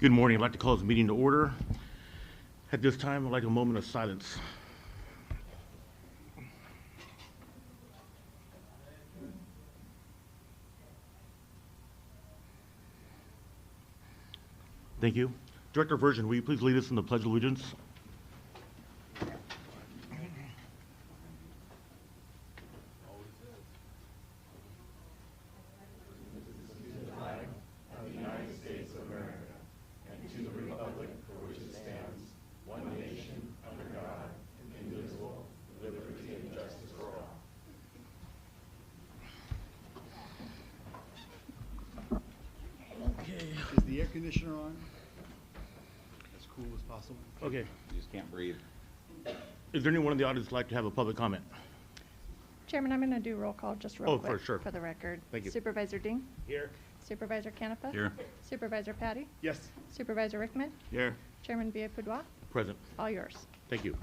Good morning. I'd like to call this meeting to order. At this time, I'd like a moment of silence. Thank you. Director Version, will you please lead us in the Pledge of Allegiance? Is the air conditioner on? As cool as possible. Okay. You just can't breathe. Is there anyone in the audience who'd like to have a public comment? Chairman, I'm going to do roll call just real quick for sure. for the record. Thank you. Supervisor Ding? Here. Supervisor Canepa? Here. Supervisor Patty? Yes. Supervisor Rickman? Here. Chairman Villapudua? Present. All yours. Thank you.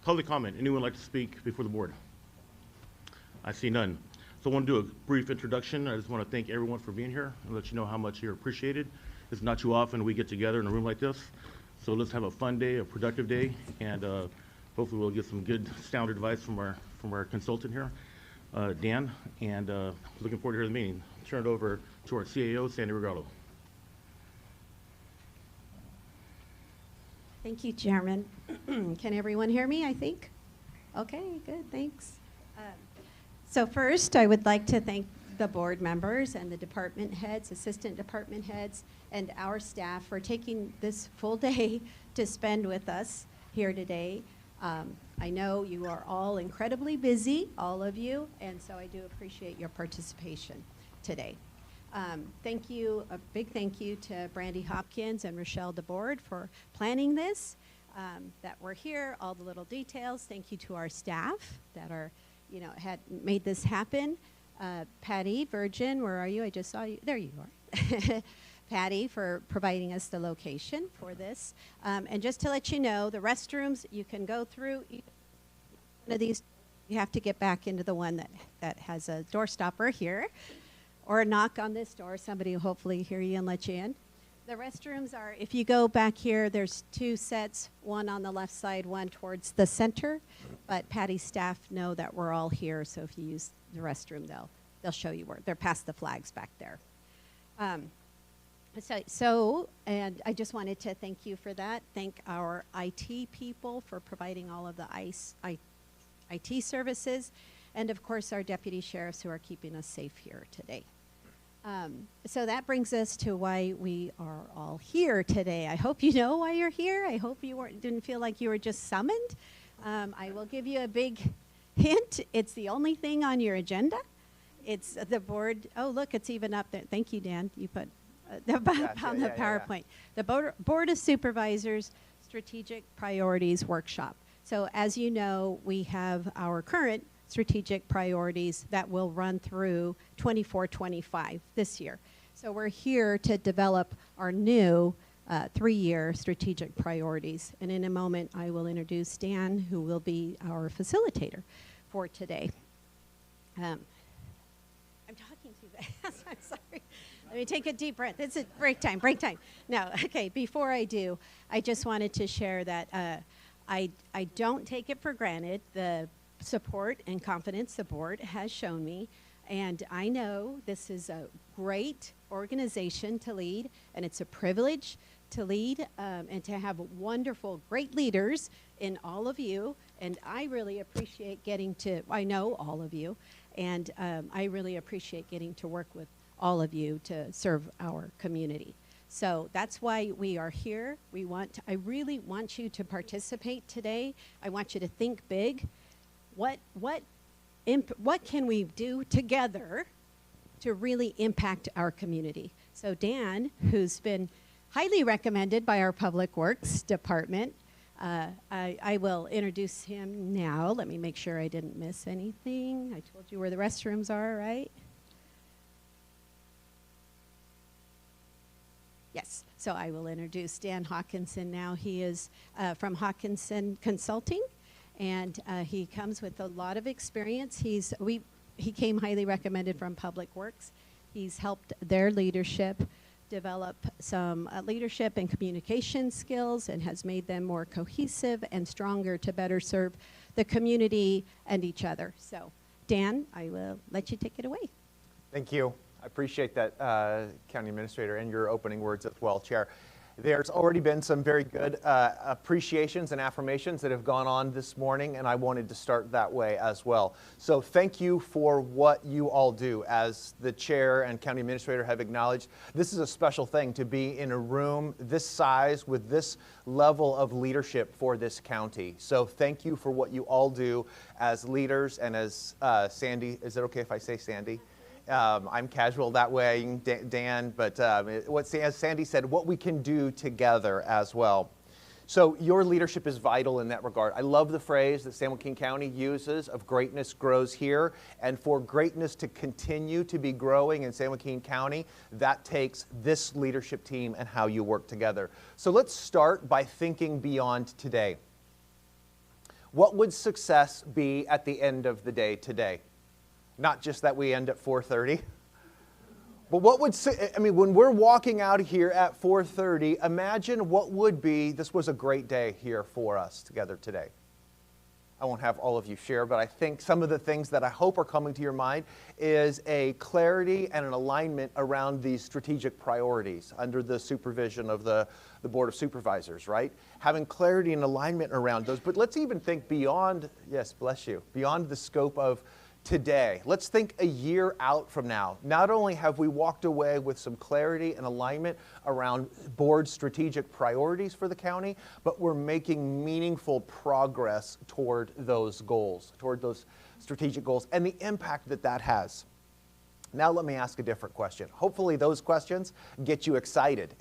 Public comment. Anyone like to speak before the board? I see none. So I want to do a brief introduction. I just want to thank everyone for being here and let you know how much you're appreciated. It's not too often we get together in a room like this. So let's have a fun day, a productive day, and hopefully we'll get some good sound advice from our consultant here, Dan, and looking forward to hearing the meeting. Turn it over to our CAO, Sandy Regallo. Thank you, Chairman. Can everyone hear me, I think? Okay, good, thanks. So first, I would like to thank the board members and the department heads, assistant department heads, and our staff for taking this full day to spend with us here today. I know you are all incredibly busy, all of you, and so I do appreciate your participation today. Thank you, a big thank you to Brandy Hopkins and Rochelle DeBoard for planning this, that we're here, all the little details. Thank you to our staff that are, had made this happen. Patty Virgin, where are you? I just saw you. There you are. Patty for providing us the location for this. And just to let you know, the restrooms, you can go through one of these. You have to get back into the one that has a door stopper here, or knock on this door. Somebody will hopefully hear you and let you in. The restrooms are, if you go back here, there's two sets, one on the left side, one towards the center. But Patty's staff know that we're all here, so if you use the restroom, they'll show you where. They're past the flags back there. And I just wanted to thank you for that. Thank our IT people for providing all of the IT services, and of course our deputy sheriffs who are keeping us safe here today. So that brings us to why we are all here today. I hope you know why you're here. I hope you didn't feel like you were just summoned. I will give you a big hint. It's the only thing on your agenda. It's the board. Oh, look, it's even up there. Thank you, Dan. You put the PowerPoint. The Board of Supervisors Strategic Priorities Workshop. So as you know, we have our current strategic priorities that will run through 24-25 this year. So we're here to develop our new 3-year strategic priorities. And in a moment, I will introduce Dan, who will be our facilitator for today. I'm talking too fast. I'm sorry. Let me take a deep breath. It's a break time. No, okay, before I do, I just wanted to share that I don't take it for granted the support and confidence the board has shown me. And I know this is a great organization to lead, and it's a privilege to lead and to have wonderful, great leaders in all of you. And I really appreciate I know all of you, and I really appreciate getting to work with all of you to serve our community. So that's why we are here. I really want you to participate today. I want you to think big. What can we do together to really impact our community? So Dan, who's been highly recommended by our Public Works Department, I will introduce him now. Let me make sure I didn't miss anything. I told you where the restrooms are, right? Yes, so I will introduce Dan Hawkinson now. He is from Hawkinson Consulting, and he comes with a lot of experience. He came highly recommended from Public Works. He's helped their leadership develop some leadership and communication skills and has made them more cohesive and stronger to better serve the community and each other. So, Dan, I will let you take it away. Thank you. I appreciate that, County Administrator, and your opening words as well, Chair. There's already been some very good appreciations and affirmations that have gone on this morning, and I wanted to start that way as well. So thank you for what you all do. As the Chair and County Administrator have acknowledged, this is a special thing to be in a room this size with this level of leadership for this county. So thank you for what you all do as leaders, and as Sandy, is it okay if I say Sandy? I'm casual that way, Dan, but as Sandy said, what we can do together as well. So your leadership is vital in that regard. I love the phrase that San Joaquin County uses of greatness grows here, and for greatness to continue to be growing in San Joaquin County, that takes this leadership team and how you work together. So let's start by thinking beyond today. What would success be at the end of the day today? Not just that we end at 4:30, but what would, I mean, when we're walking out here at 4:30, imagine what would be, this was a great day here for us together today. I won't have all of you share, but I think some of the things that I hope are coming to your mind is a clarity and an alignment around these strategic priorities under the supervision of the Board of Supervisors, right? Having clarity and alignment around those. But let's even think beyond, yes, bless you, beyond the scope of today. Let's think a year out from now. Not only have we walked away with some clarity and alignment around board strategic priorities for the county, but we're making meaningful progress toward those goals, toward those strategic goals, and the impact that that has. Now let me ask a different question. Hopefully those questions get you excited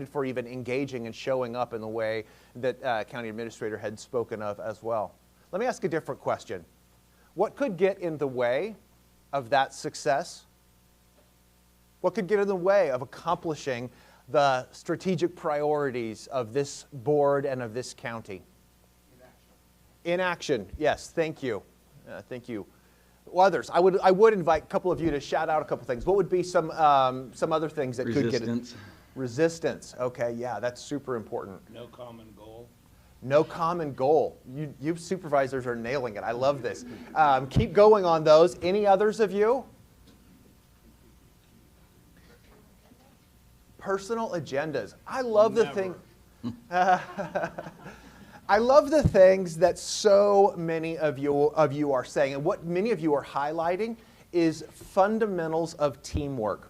for even engaging and showing up in the way that County Administrator had spoken of as well. Let me ask a different question. What could get in the way of that success? What could get in the way of accomplishing the strategic priorities of this board and of this county? Inaction, yes, thank you. Thank you. Well, others, I would invite a couple of you to shout out a couple things. What would be some other things that could get in? Resistance, okay, yeah, that's super important. No common goal. No common goal. You supervisors are nailing it. I love this. Keep going on those. Any others of you? Personal agendas. I love the thing. I love the things that so many of you are saying, and what many of you are highlighting is fundamentals of teamwork.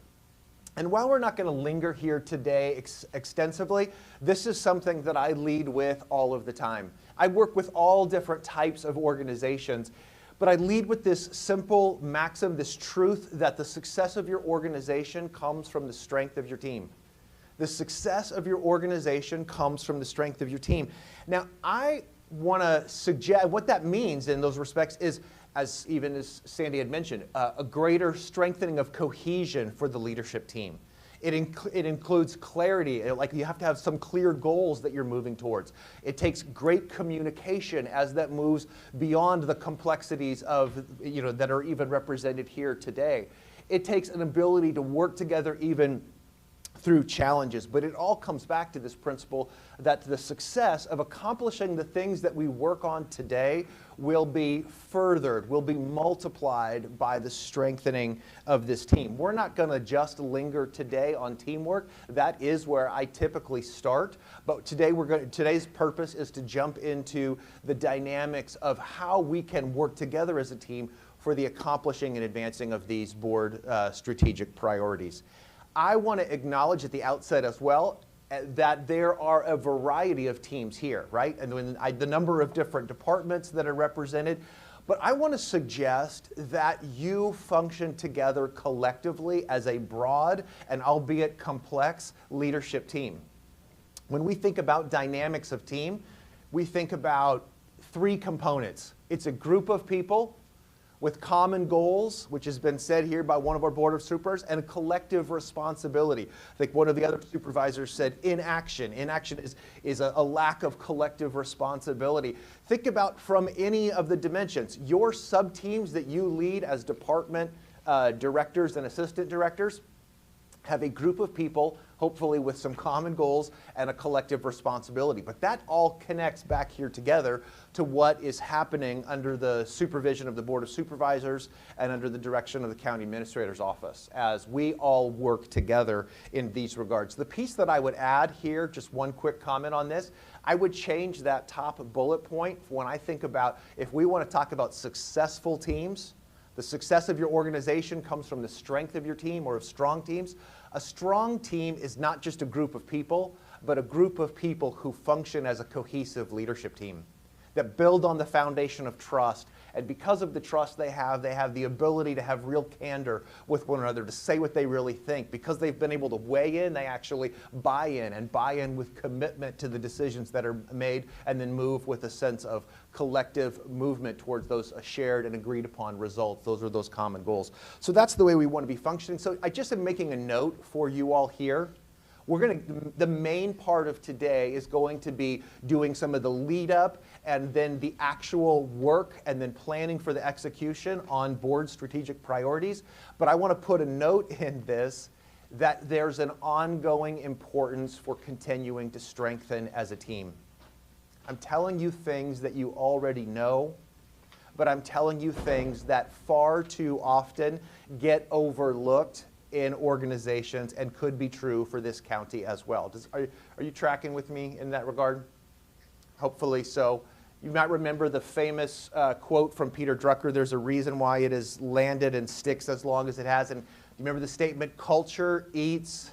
And while we're not going to linger here today extensively, this is something that I lead with all of the time. I work with all different types of organizations, but I lead with this simple maxim, this truth that the success of your organization comes from the strength of your team. The success of your organization comes from the strength of your team. Now, I want to suggest what that means in those respects is, as Sandy had mentioned, a greater strengthening of cohesion for the leadership team. It includes clarity, like you have to have some clear goals that you're moving towards. It takes great communication as that moves beyond the complexities of, that are even represented here today. It takes an ability to work together even through challenges, but it all comes back to this principle that the success of accomplishing the things that we work on today will be furthered, will be multiplied by the strengthening of this team. We're not going to just linger today on teamwork. That is where I typically start, but today's purpose is to jump into the dynamics of how we can work together as a team for the accomplishing and advancing of these board strategic priorities. I want to acknowledge at the outset as well that there are a variety of teams here, right? And the number of different departments that are represented. But I want to suggest that you function together collectively as a broad and albeit complex leadership team. When we think about dynamics of team, we think about three components. It's a group of people with common goals, which has been said here by one of our Board of Supers, and collective responsibility. I think one of the other supervisors said inaction. Inaction is a lack of collective responsibility. Think about from any of the dimensions. Your sub-teams that you lead as department directors and assistant directors, have a group of people, hopefully with some common goals and a collective responsibility. But that all connects back here together to what is happening under the supervision of the Board of Supervisors and under the direction of the County Administrator's Office as we all work together in these regards. The piece that I would add here, just one quick comment on this, I would change that top bullet point when I think about if we want to talk about successful teams. The success of your organization comes from the strength of your team or of strong teams. A strong team is not just a group of people, but a group of people who function as a cohesive leadership team that build on the foundation of trust. And because of the trust they have the ability to have real candor with one another, to say what they really think. Because they've been able to weigh in, they actually buy in, and buy in with commitment to the decisions that are made, and then move with a sense of collective movement towards those shared and agreed upon results. Those are those common goals. So that's the way we want to be functioning. So I just am making a note for you all here. The main part of today is going to be doing some of the lead up and then the actual work and then planning for the execution on board strategic priorities. But I want to put a note in this that there's an ongoing importance for continuing to strengthen as a team. I'm telling you things that you already know, but I'm telling you things that far too often get overlooked in organizations and could be true for this county as well. Are you tracking with me in that regard? Hopefully so. You might remember the famous quote from Peter Drucker, there's a reason why it has landed and sticks as long as it has. And you remember the statement, culture eats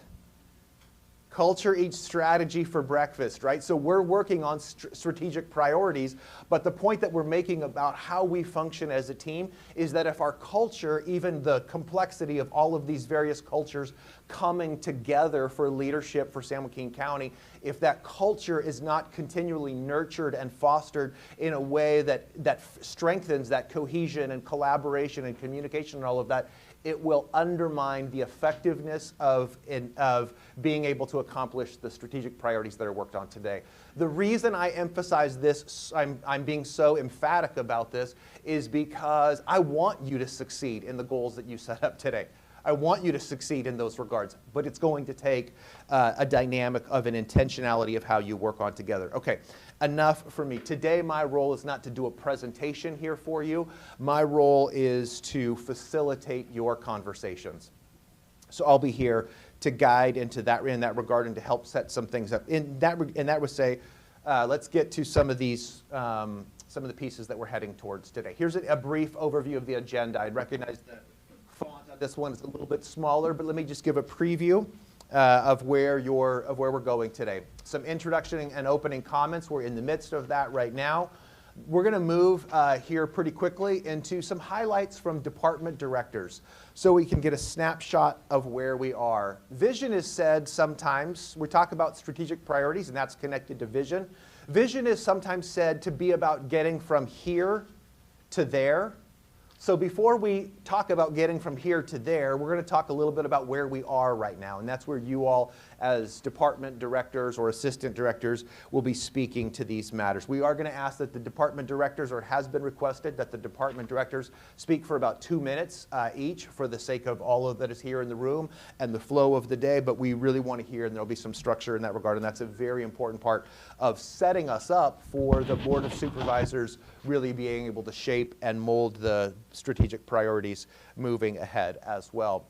strategy for breakfast, right? So we're working on strategic priorities, but the point that we're making about how we function as a team is that if our culture, even the complexity of all of these various cultures coming together for leadership for San Joaquin County, if that culture is not continually nurtured and fostered in a way that strengthens that cohesion and collaboration and communication and all of that, it will undermine the effectiveness of being able to accomplish the strategic priorities that are worked on today. The reason I emphasize this, I'm being so emphatic about this, is because I want you to succeed in the goals that you set up today. I want you to succeed in those regards, but it's going to take a dynamic of an intentionality of how you work on together. Okay, enough for me. Today, my role is not to do a presentation here for you. My role is to facilitate your conversations. So I'll be here to guide in that regard and to help set some things up. That would say, let's get to some of these, some of the pieces that we're heading towards today. Here's a brief overview of the agenda. I recognize the font on this one is a little bit smaller, but let me just give a preview of where we're going today. Some introduction and opening comments. We're in the midst of that right now. We're going to move here pretty quickly into some highlights from department directors so we can get a snapshot of where we are. Vision is said sometimes, we talk about strategic priorities and that's connected to vision. Vision is sometimes said to be about getting from here to there. So before we talk about getting from here to there, we're going to talk a little bit about where we are right now. And that's where you all as department directors or assistant directors will be speaking to these matters. We are going to ask that the department directors, or it has been requested that the department directors speak for about 2 minutes each for the sake of all of that is here in the room and the flow of the day. But we really want to hear, and there'll be some structure in that regard. And that's a very important part of setting us up for the Board of Supervisors really being able to shape and mold the strategic priorities moving ahead as well.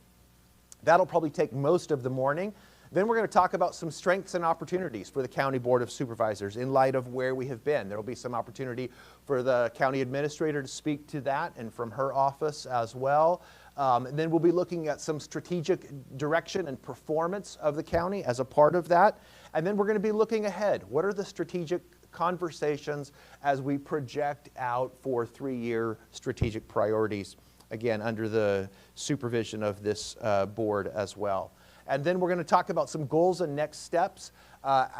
That'll probably take most of the morning. Then we're going to talk about some strengths and opportunities for the County Board of Supervisors in light of where we have been. There will be some opportunity for the county administrator to speak to that and from her office as well. And then we'll be looking at some strategic direction and performance of the county as a part of that. And then we're going to be looking ahead. What are the strategic conversations as we project out for 3-year strategic priorities, again, under the supervision of this board as well. And then we're going to talk about some goals and next steps.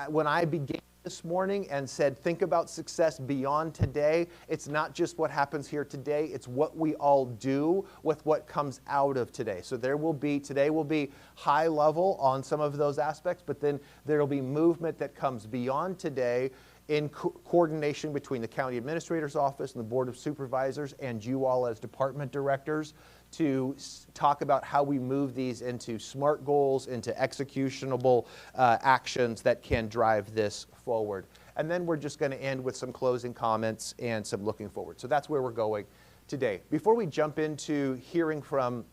When I began this morning and said, think about success beyond today, it's not just what happens here today, it's what we all do with what comes out of today. So today will be high level on some of those aspects, but then there will be movement that comes beyond today in coordination between the County Administrator's Office and the Board of Supervisors and you all as department directors to talk about how we move these into SMART goals, into executionable actions that can drive this forward. And then we're just going to end with some closing comments and some looking forward. So that's where we're going today. Before we jump into hearing from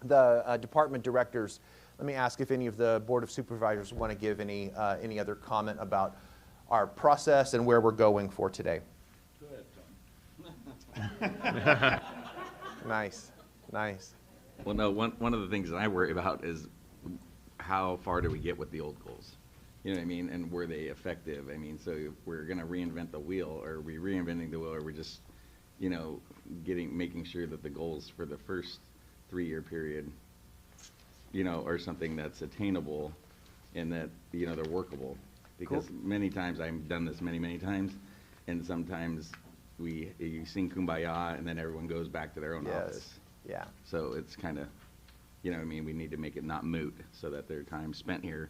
the department directors, let me ask if any of the Board of Supervisors want to give any other comment about our process and where we're going for today. Go ahead, Tom. Nice, nice. Well, no, one of the things that I worry about is how far do we get with the old goals? You know what I mean? And were they effective? I mean, so if we're going to reinvent the wheel, or are we reinventing the wheel, or are we just, you know, making sure that the goals for the first 3-year period, you know, are something that's attainable and that, you know, they're workable. Because many times, I've done this many times, and sometimes you sing Kumbaya and then everyone goes back to their own office. Yeah. So it's kind of, you know what I mean, we need to make it not moot so that their time spent here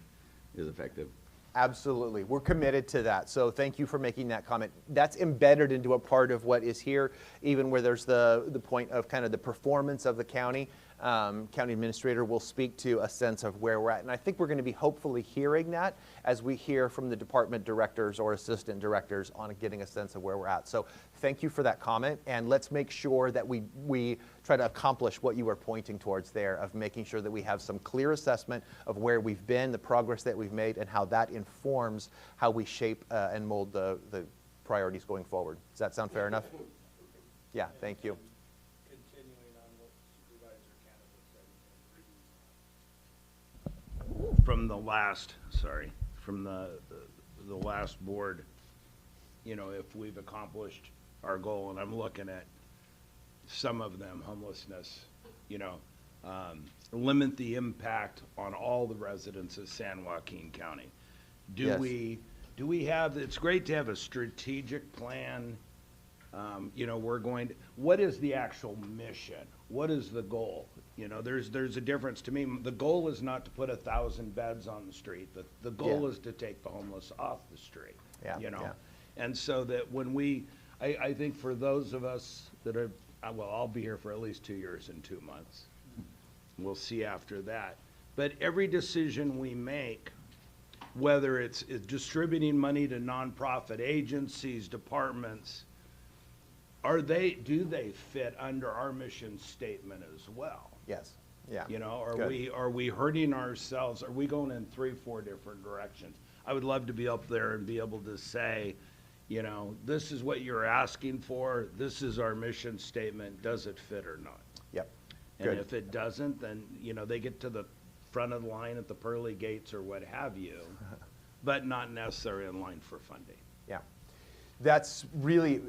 is effective. Absolutely. We're committed to that. So thank you for making that comment. That's embedded into a part of what is here, even where there's the point of kind of the performance of the county. County administrator will speak to a sense of where we're at. And I think we're going to be hopefully hearing that as we hear from the department directors or assistant directors on getting a sense of where we're at. So thank you for that comment. And let's make sure that we try to accomplish what you were pointing towards there, of making sure that we have some clear assessment of where we've been, the progress that we've made, and how that informs how we shape and mold the priorities going forward. Does that sound fair enough? Yeah, thank you. Continuing on what Supervisor Canapa said. From the last board, you know, if we've accomplished our goal, and I'm looking at some of them, homelessness, you know, limit the impact on all the residents of San Joaquin County. Yes. Do we have, it's great to have a strategic plan. You know, what is the actual mission? What is the goal? You know, there's a difference to me. The goal is not to put 1,000 beds on the street. The goal is to take the homeless off the street, you know? Yeah. And so that when I think for those of us that are, well, I'll be here for at least 2 years and 2 months. We'll see after that. But every decision we make, whether it's distributing money to nonprofit agencies, departments, do they fit under our mission statement as well? Yes. Yeah. You know, Good. are we hurting ourselves? Are we going in 3-4 different directions? I would love to be up there and be able to say, you know, this is what you're asking for. This is our mission statement. Does it fit or not? Yep. And Good. if it doesn't, then, you know, they get to the front of the line at the pearly gates or what have you, but not necessarily in line for funding. Yeah. That's really,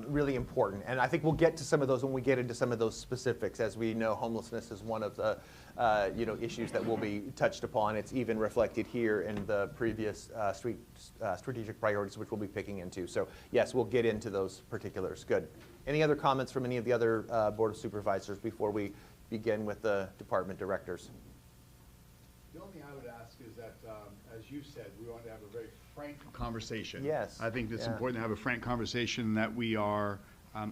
really important. And I think we'll get to some of those when we get into some of those specifics. As we know, homelessness is one of the you know, issues that will be touched upon. It's even reflected here in the previous strategic priorities, which we'll be picking into. So yes, we'll get into those particulars. Good. Any other comments from any of the other Board of Supervisors before we begin with the department directors? The only thing I would ask is that, as you said, we want to have a very frank conversation. Yes. I think it's Yeah. important to have a frank conversation, that we are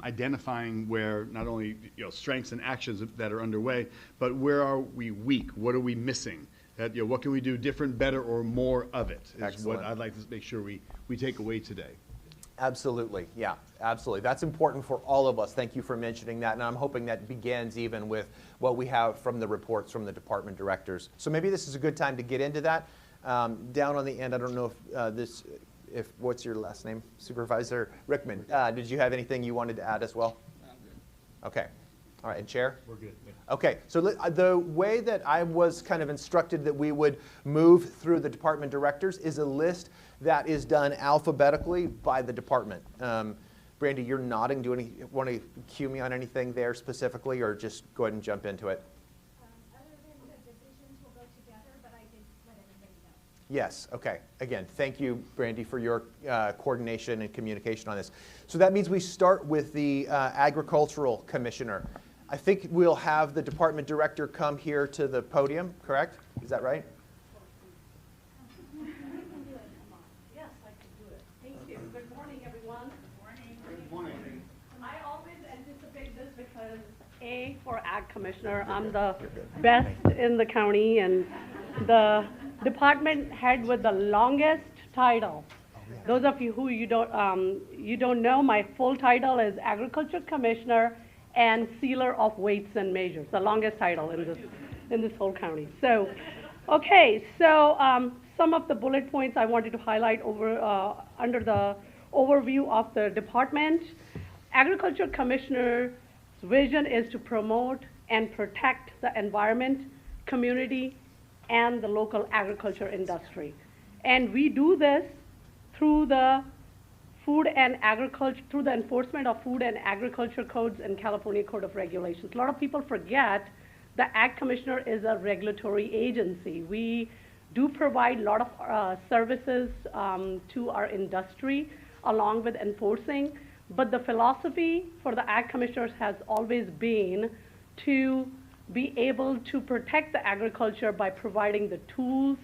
identifying where not only, you know, strengths and actions that are underway, but where are we weak? What are we missing? That, you know, what can we do different, better, or more of it? Is Excellent. what I'd like to make sure we take away today. Absolutely, yeah, absolutely. That's important for all of us. Thank you for mentioning that, and I'm hoping that begins even with what we have from the reports from the department directors. So maybe this is a good time to get into that. Down on the end, I don't know if what's your last name? Supervisor Rickman. Did you have anything you wanted to add as well? I'm good. Okay. All right, and Chair? We're good. Okay, so the way that I was kind of instructed that we would move through the department directors is a list that is done alphabetically by the department. Brandy, you're nodding. Do you want to cue me on anything there specifically, or just go ahead and jump into it? Other than the divisions will go together, but I did let everybody know. Yes, okay. Again, thank you, Brandy, for your coordination and communication on this. So that means we start with the Agricultural Commissioner. I think we'll have the department director come here to the podium, correct? Is that right? Yes, I can do it. Thank you. Good morning, everyone. Good morning. Good morning. I always anticipate this because A, candidate for Ag Commissioner. I'm the best in the county and the department head with the longest title. Those of you who you don't know, my full title is Agriculture Commissioner and Sealer of Weights and Measures, the longest title in this whole county. So, okay, so some of the bullet points I wanted to highlight under the overview of the department. Agriculture Commissioner's vision is to promote and protect the environment, community, and the local agriculture industry. And we do this through the through the enforcement of food and agriculture codes and California Code of Regulations. A lot of people forget the Ag Commissioner is a regulatory agency. We do provide a lot of services to our industry along with enforcing, but the philosophy for the Ag Commissioners has always been to be able to protect the agriculture by providing the tools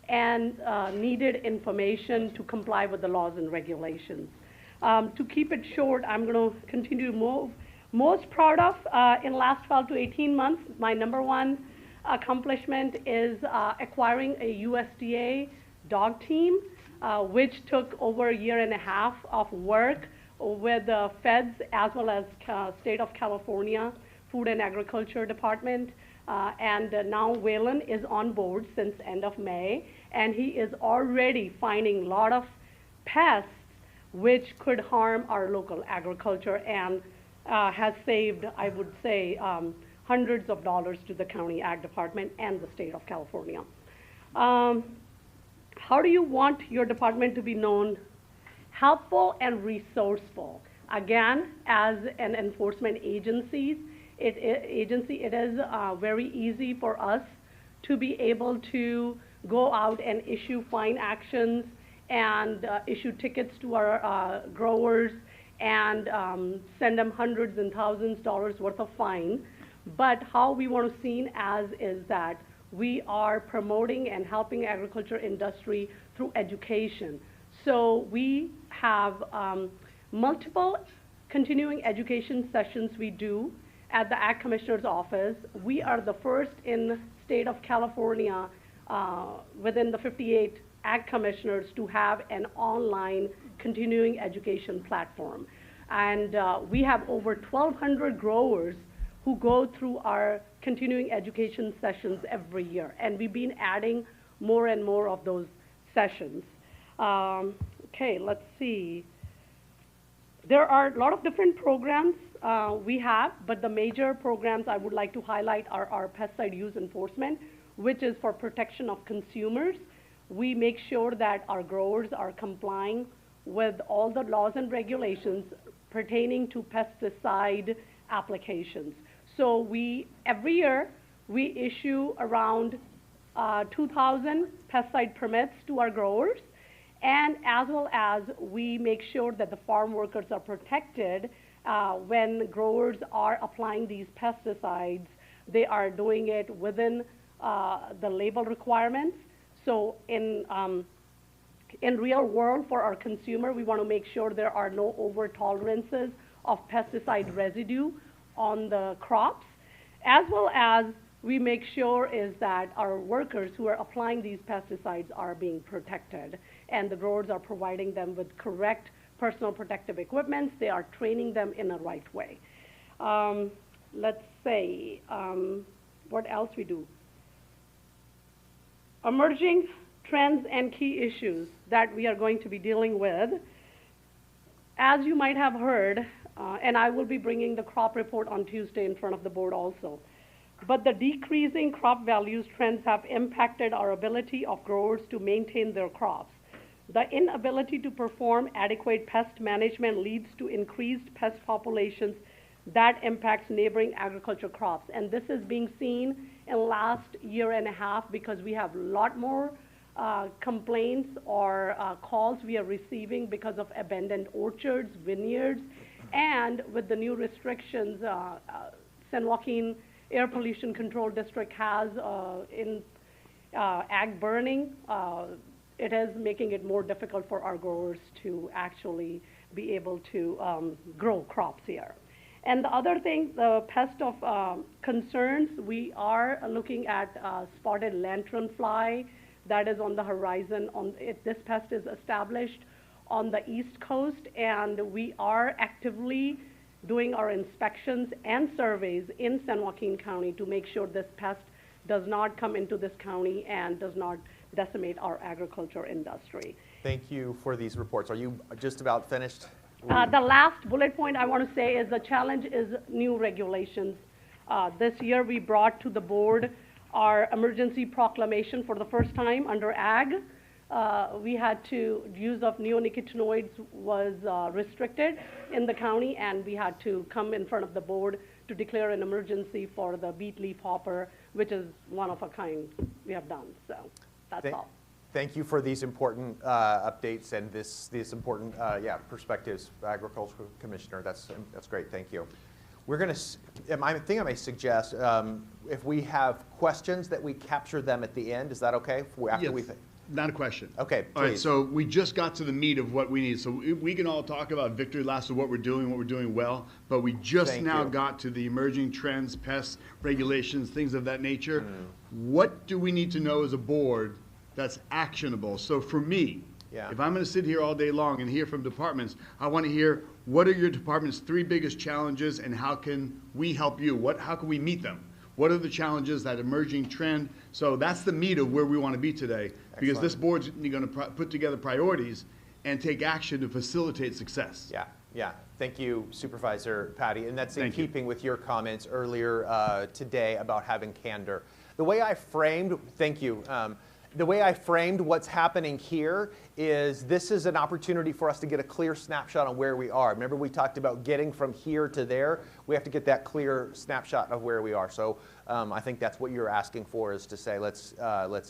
and needed information to comply with the laws and regulations. To keep it short, I'm going to continue to move. Most proud of in the last 12 to 18 months, my number one accomplishment is acquiring a USDA dog team, which took over a year and a half of work with the feds as well as State of California Food and Agriculture Department. And now Waylon is on board since end of May, and he is already finding a lot of pests which could harm our local agriculture and has saved, I would say, hundreds of dollars to the county ag department and the state of California. How do you want your department to be known? Helpful and resourceful. Again, as an enforcement agency, it is very easy for us to be able to go out and issue fine actions and issue tickets to our growers and send them hundreds and thousands of dollars worth of fine. But how we want to seen as is that we are promoting and helping agriculture industry through education. So we have multiple continuing education sessions we do at the Ag Commissioner's office. We are the first in the state of California within the 58 Ag Commissioners to have an online continuing education platform. And we have over 1,200 growers who go through our continuing education sessions every year. And we've been adding more and more of those sessions. Okay, let's see. There are a lot of different programs we have, but the major programs I would like to highlight are our pesticide use enforcement, which is for protection of consumers. We make sure that our growers are complying with all the laws and regulations pertaining to pesticide applications. So every year, we issue around 2,000 pesticide permits to our growers, and as well as we make sure that the farm workers are protected when growers are applying these pesticides. They are doing it within the label requirements. So in real world for our consumer, we want to make sure there are no over tolerances of pesticide residue on the crops, as well as we make sure is that our workers who are applying these pesticides are being protected, and the growers are providing them with correct personal protective equipment. They are training them in the right way. Let's say, what else we do? Emerging trends and key issues that we are going to be dealing with. As you might have heard, and I will be bringing the crop report on Tuesday in front of the board also, but the decreasing crop values trends have impacted our ability of growers to maintain their crops. The inability to perform adequate pest management leads to increased pest populations that impacts neighboring agriculture crops. And this is being seen in the last year and a half because we have a lot more complaints or calls we are receiving because of abandoned orchards, vineyards, and with the new restrictions San Joaquin Air Pollution Control District has in ag burning, it is making it more difficult for our growers to actually be able to grow crops here. And the other thing, the pest of concerns, we are looking at spotted lanternfly that is on the horizon. This pest is established on the East Coast, and we are actively doing our inspections and surveys in San Joaquin County to make sure this pest does not come into this county and does not decimate our agriculture industry. Thank you for these reports. Are you just about finished? The last bullet point I want to say is the challenge is new regulations. This year we brought to the board our emergency proclamation for the first time under ag. We had to, use of neonicotinoids was restricted in the county, and we had to come in front of the board to declare an emergency for the beet leaf hopper, which is one of a kind we have done. So that's all. Thank you for these important updates and these important perspectives, Agricultural Commissioner. That's great. Thank you. We're going to. I think I may suggest if we have questions that we capture them at the end. Is that okay? After we think. Not a question. Okay, All right, please. so we just got to the meat of what we need. So we can all talk about victory laps of what we're doing well, but we just Thank now you. got to the emerging trends, pests, regulations, things of that nature. What do we need to know as a board that's actionable? So for me, if I'm going to sit here all day long and hear from departments, I want to hear what are your department's 3 biggest challenges and how can we help you? How can we meet them? What are the challenges, that emerging trend? So that's the meat of where we want to be today. Because this board's going to put together priorities and take action to facilitate success. Yeah. Thank you, Supervisor Patty. And that's in Thank you. keeping with your comments earlier today about having candor. The way I framed, thank you. The way I framed what's happening here is this is an opportunity for us to get a clear snapshot on where we are. Remember we talked about getting from here to there? We have to get that clear snapshot of where we are. So I think that's what you're asking for, is to say let's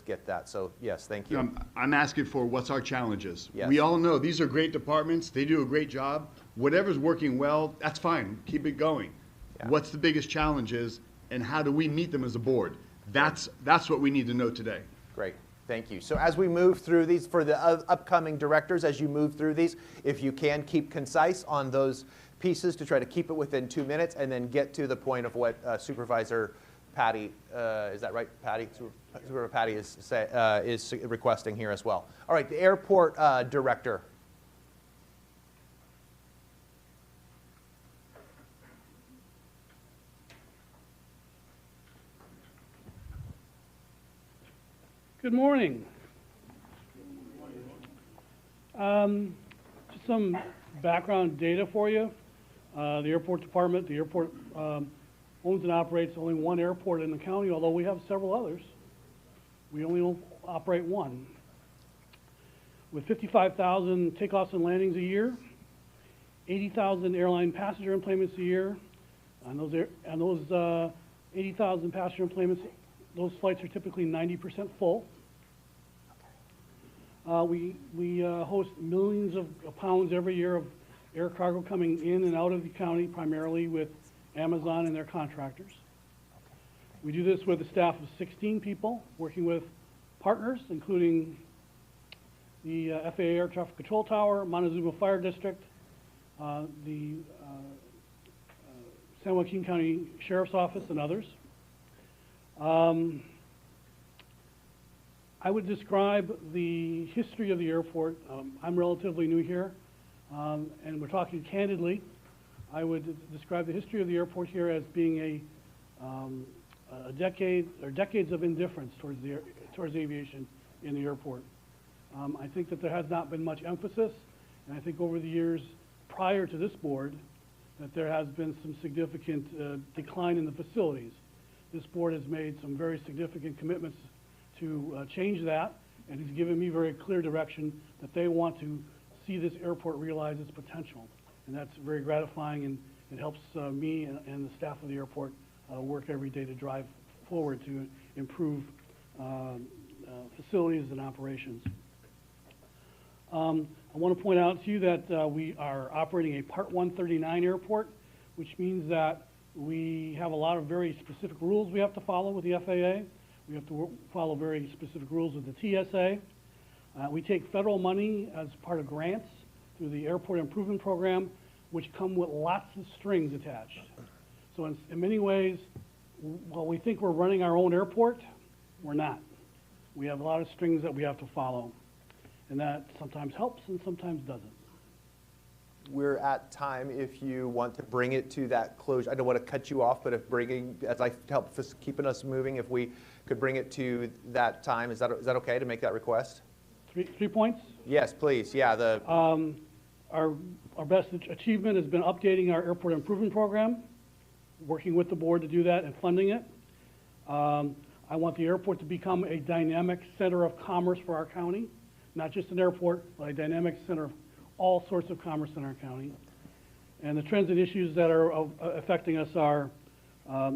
get that. So yes, thank you. I'm asking for what's our challenges. Yes. We all know these are great departments. They do a great job. Whatever's working well, that's fine. Keep it going. Yeah. What's the biggest challenges and how do we meet them as a board? That's what we need to know today. Great. Thank you. So as we move through these, for the upcoming directors, as you move through these, if you can keep concise on those pieces to try to keep it within 2 minutes and then get to the point of what Supervisor Patty, is that right, Patty? Supervisor Patty is requesting here as well. All right, the airport director. Good morning. Just some background data for you. The airport department, the airport owns and operates only one airport in the county, although we have several others. We only operate one. With 55,000 takeoffs and landings a year, 80,000 airline passenger enplanements a year, and those 80,000 passenger enplanements, those flights are typically 90% full. We host millions of pounds every year of air cargo coming in and out of the county, primarily with Amazon and their contractors. We do this with a staff of 16 people, working with partners, including the FAA Air Traffic Control Tower, Montezuma Fire District, the San Joaquin County Sheriff's Office, and others. I would describe the history of the airport. I'm relatively new here, and we're talking candidly. I would describe the history of the airport here as being a decade or decades of indifference towards aviation in the airport. I think that there has not been much emphasis, and I think over the years prior to this board that there has been some significant decline in the facilities. This board has made some very significant commitments to change that, and has given me very clear direction that they want to see this airport realize its potential. And that's very gratifying, and it helps me and the staff of the airport work every day to drive forward to improve facilities and operations. I want to point out to you that we are operating a Part 139 airport, which means that we have a lot of very specific rules we have to follow with the FAA. We have to follow very specific rules with the TSA. We take federal money as part of grants through the Airport Improvement Program, which come with lots of strings attached. So in many ways, while we think we're running our own airport, we're not. We have a lot of strings that we have to follow, and that sometimes helps and sometimes doesn't. We're at time if you want to bring it to that closure. I don't want to cut you off, but if bringing, as I help keeping us moving, if we could bring it to that time, is that okay to make that request? Three points. Yes, please. Yeah, Our best achievement has been updating our airport improvement program, working with the board to do that and funding it. I want the airport to become a dynamic center of commerce for our county, not just an airport, but a dynamic center of all sorts of commerce in our county. And the trends and issues that are affecting us are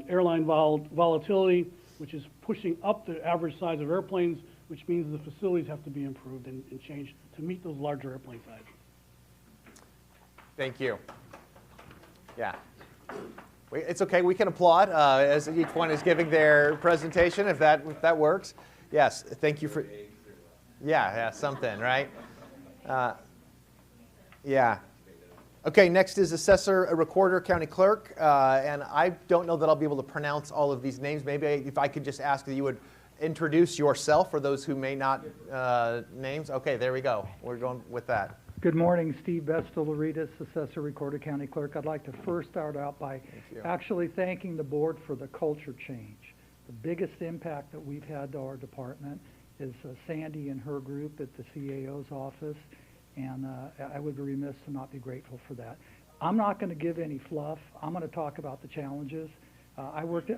airline volatility, which is pushing up the average size of airplanes, which means the facilities have to be improved and changed to meet those larger airplane sizes. thank you. Yeah. It's okay, we can applaud as each one is giving their presentation, if that works. Yes, thank you for, yeah, something, right? Yeah. Okay, next is assessor, recorder, county clerk, and I don't know that I'll be able to pronounce all of these names. Maybe if I could just ask that you would introduce yourself for those who may not names. Okay, there we go. We're going with that. Good morning, Steve Bestel-Laritas, Assessor, Recorder, County Clerk. I'd like to first start out by actually thanking the board for the culture change. The biggest impact that we've had to our department is Sandy and her group at the CAO's office, and I would be remiss to not be grateful for that. I'm not going to give any fluff. I'm going to talk about the challenges. I worked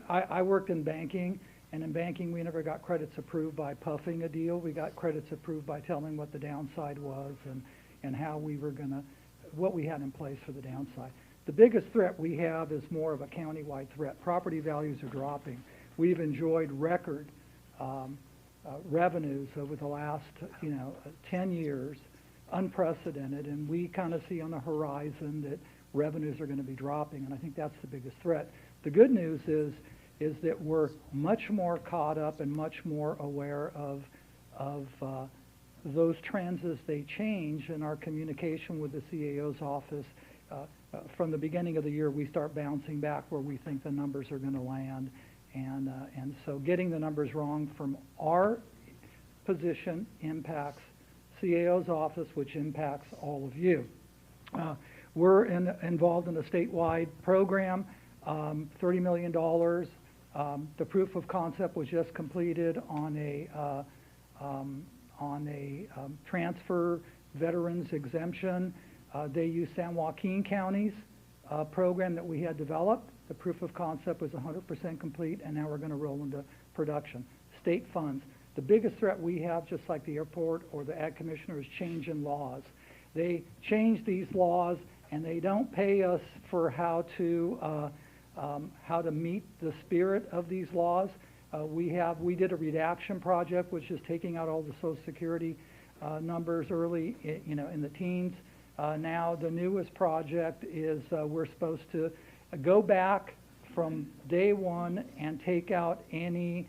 in banking, and in banking we never got credits approved by puffing a deal. We got credits approved by telling what the downside was and how we were going to, what we had in place for the downside. The biggest threat we have is more of a county-wide threat. Property values are dropping. We've enjoyed record revenues over the last 10 years, unprecedented, and we kind of see on the horizon that revenues are going to be dropping, and I think that's the biggest threat. The good news is that we're much more caught up and much more aware of those trends as they change in our communication with the CAO's office. From the beginning of the year, we start bouncing back where we think the numbers are going to land, and so getting the numbers wrong from our position impacts CAO's office, which impacts all of you. We're involved in a statewide program, $30 million. The proof of concept was just completed on a transfer veterans exemption. They use San Joaquin County's program that we had developed. The proof of concept was 100% complete, and now we're going to roll into production. State funds. The biggest threat we have, just like the airport or the ag commissioner, is change in laws. They change these laws, and they don't pay us for how to meet the spirit of these laws. We did a redaction project, which is taking out all the Social Security numbers early, in the teens. Now the newest project is we're supposed to go back from day one and take out any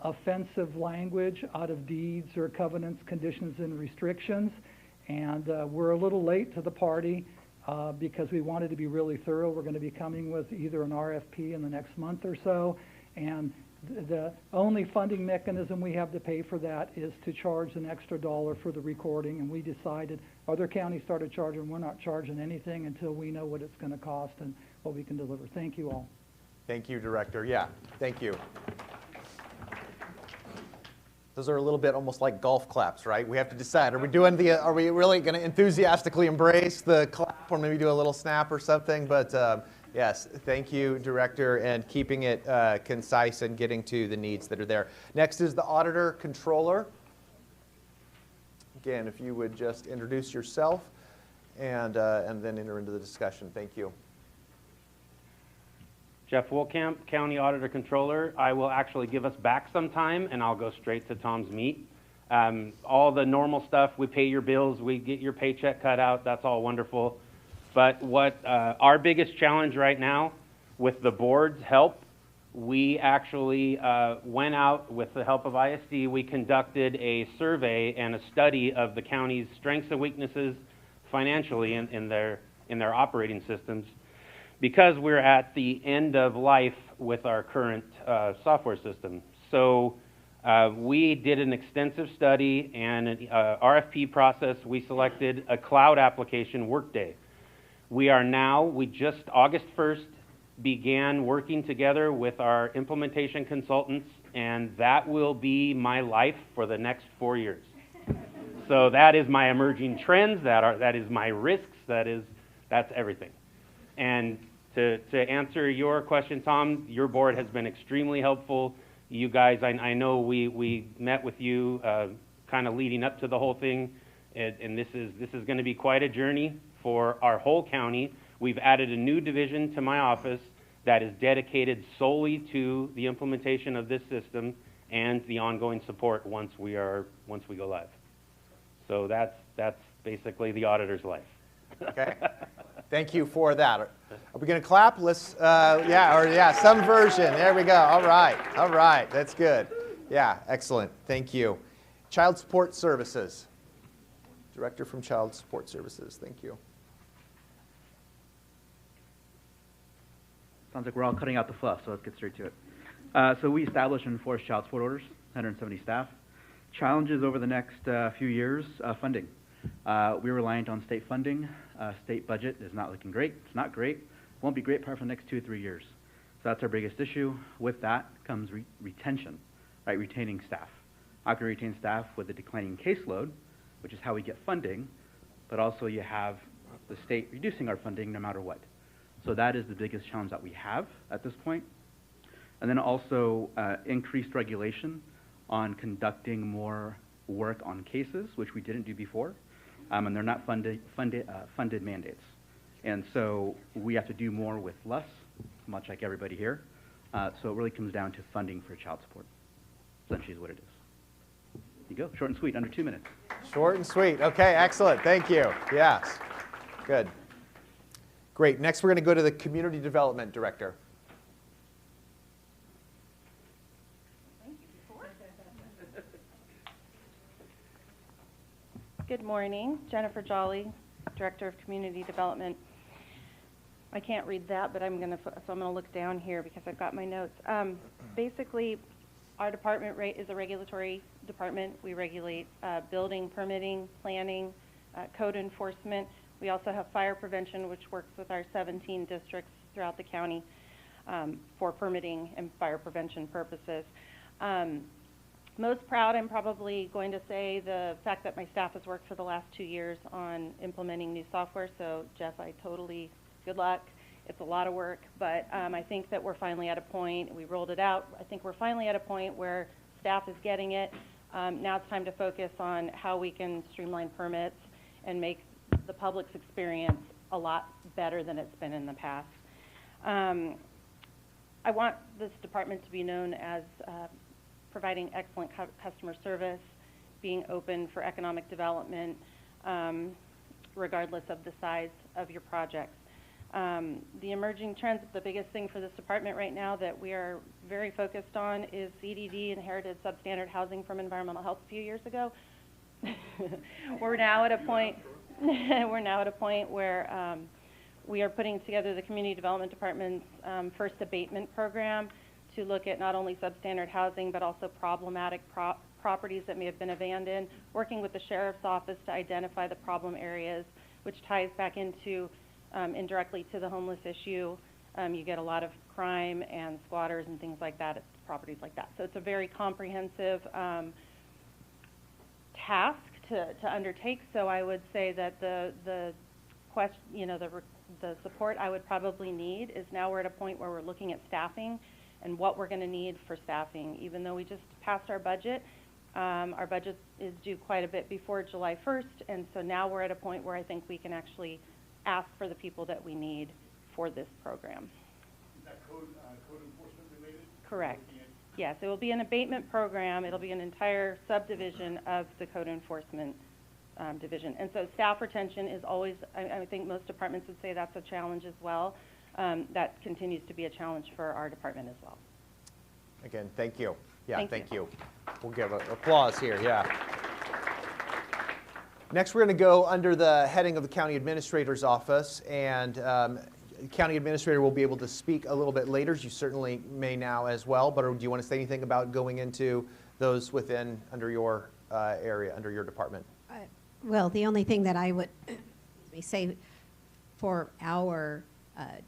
offensive language out of deeds or covenants, conditions, and restrictions. And we're a little late to the party because we wanted to be really thorough. We're going to be coming with either an RFP in the next month or so, and the only funding mechanism we have to pay for that is to charge an extra $1 for the recording, and we decided, other counties started charging, we're not charging anything until we know what it's going to cost and what we can deliver. Thank you all. Thank you, Director. Yeah, thank you. Those are a little bit almost like golf claps, right? We have to decide, are we really going to enthusiastically embrace the clap or maybe do a little snap or something? But yes, thank you, Director, and keeping it concise and getting to the needs that are there. Next is the Auditor Controller. Again, if you would just introduce yourself and then enter into the discussion. Thank you. Jeff Woolcamp, County Auditor Controller. I will actually give us back some time, and I'll go straight to Tom's meat. All the normal stuff, we pay your bills, we get your paycheck cut out, that's all wonderful. But what our biggest challenge right now, with the board's help, we actually went out with the help of ISD. We conducted a survey and a study of the county's strengths and weaknesses financially in in their operating systems because we're at the end of life with our current software system. So we did an extensive study and an RFP process. We selected a cloud application, Workday. We just August 1st, began working together with our implementation consultants, and that will be my life for the next 4 years. So that is my emerging trends, that is my risks, that's everything. And to answer your question, Tom, your board has been extremely helpful. You guys, I know we met with you kind of leading up to the whole thing, and this is going to be quite a journey for our whole county. We've added a new division to my office that is dedicated solely to the implementation of this system and the ongoing support once we go live. So that's basically the auditor's life. Okay. Thank you for that. Are we going to clap? Let's, some version. There we go. All right. That's good. Yeah, excellent. Thank you. Child Support Services. Director from Child Support Services. Thank you. Sounds like we're all cutting out the fluff, so let's get straight to it. So we establish and enforce child support orders, 170 staff. Challenges over the next few years, funding. We're reliant on state funding. State budget is not looking great. It's not great. Won't be great probably for the next 2 or 3 years. So that's our biggest issue. With that comes retention, right? Retaining staff. How can we retain staff with a declining caseload, which is how we get funding, but also you have the state reducing our funding no matter what. So that is the biggest challenge that we have at this point. And then also increased regulation on conducting more work on cases, which we didn't do before, and they're not funded mandates. And so we have to do more with less, much like everybody here. So it really comes down to funding for child support. Essentially is what it is. There you go, short and sweet, under 2 minutes. Short and sweet. Okay, excellent. Thank you. Yes, good. Great. Next, we're going to go to the Community Development Director. Good morning. Jennifer Jolly, Director of Community Development. I can't read that, but I'm going to look down here because I've got my notes. Basically, our department is a regulatory department. We regulate building, permitting, planning, code enforcement. We also have fire prevention, which works with our 17 districts throughout the county for permitting and fire prevention purposes. Most proud, I'm probably going to say, the fact that my staff has worked for the last 2 years on implementing new software. So, Jeff, good luck. It's a lot of work, but I think that we're finally at a point, we rolled it out, I think we're finally at a point where staff is getting it. Now it's time to focus on how we can streamline permits and make the public's experience a lot better than it's been in the past. I want this department to be known as providing excellent customer service, being open for economic development, regardless of the size of your projects. The emerging trends, the biggest thing for this department right now that we are very focused on is CDD, inherited substandard housing from environmental health a few years ago. We're now at a point where we are putting together the Community Development Department's first abatement program to look at not only substandard housing but also problematic properties that may have been abandoned, working with the Sheriff's Office to identify the problem areas, which ties back into indirectly to the homeless issue. You get a lot of crime and squatters and things like that at properties like that. So it's a very comprehensive task to undertake. So I would say that the support I would probably need is now we're at a point where we're looking at staffing and what we're going to need for staffing. Even though we just passed our budget is due quite a bit before July 1st, and so now we're at a point where I think we can actually ask for the people that we need for this program. Is that code enforcement related? Correct. Yes, it will be an abatement program. It'll be an entire subdivision of the code enforcement division. And so staff retention is always, I think most departments would say that's a challenge as well. That continues to be a challenge for our department as well. Again, thank you. Yeah, thank you. you. We'll give an applause here, yeah. Next, we're going to go under the heading of the County Administrator's Office, and County Administrator will be able to speak a little bit later. You certainly may now as well, but do you want to say anything about going into those within, under your area, under your department? Well, the only thing that I would say for our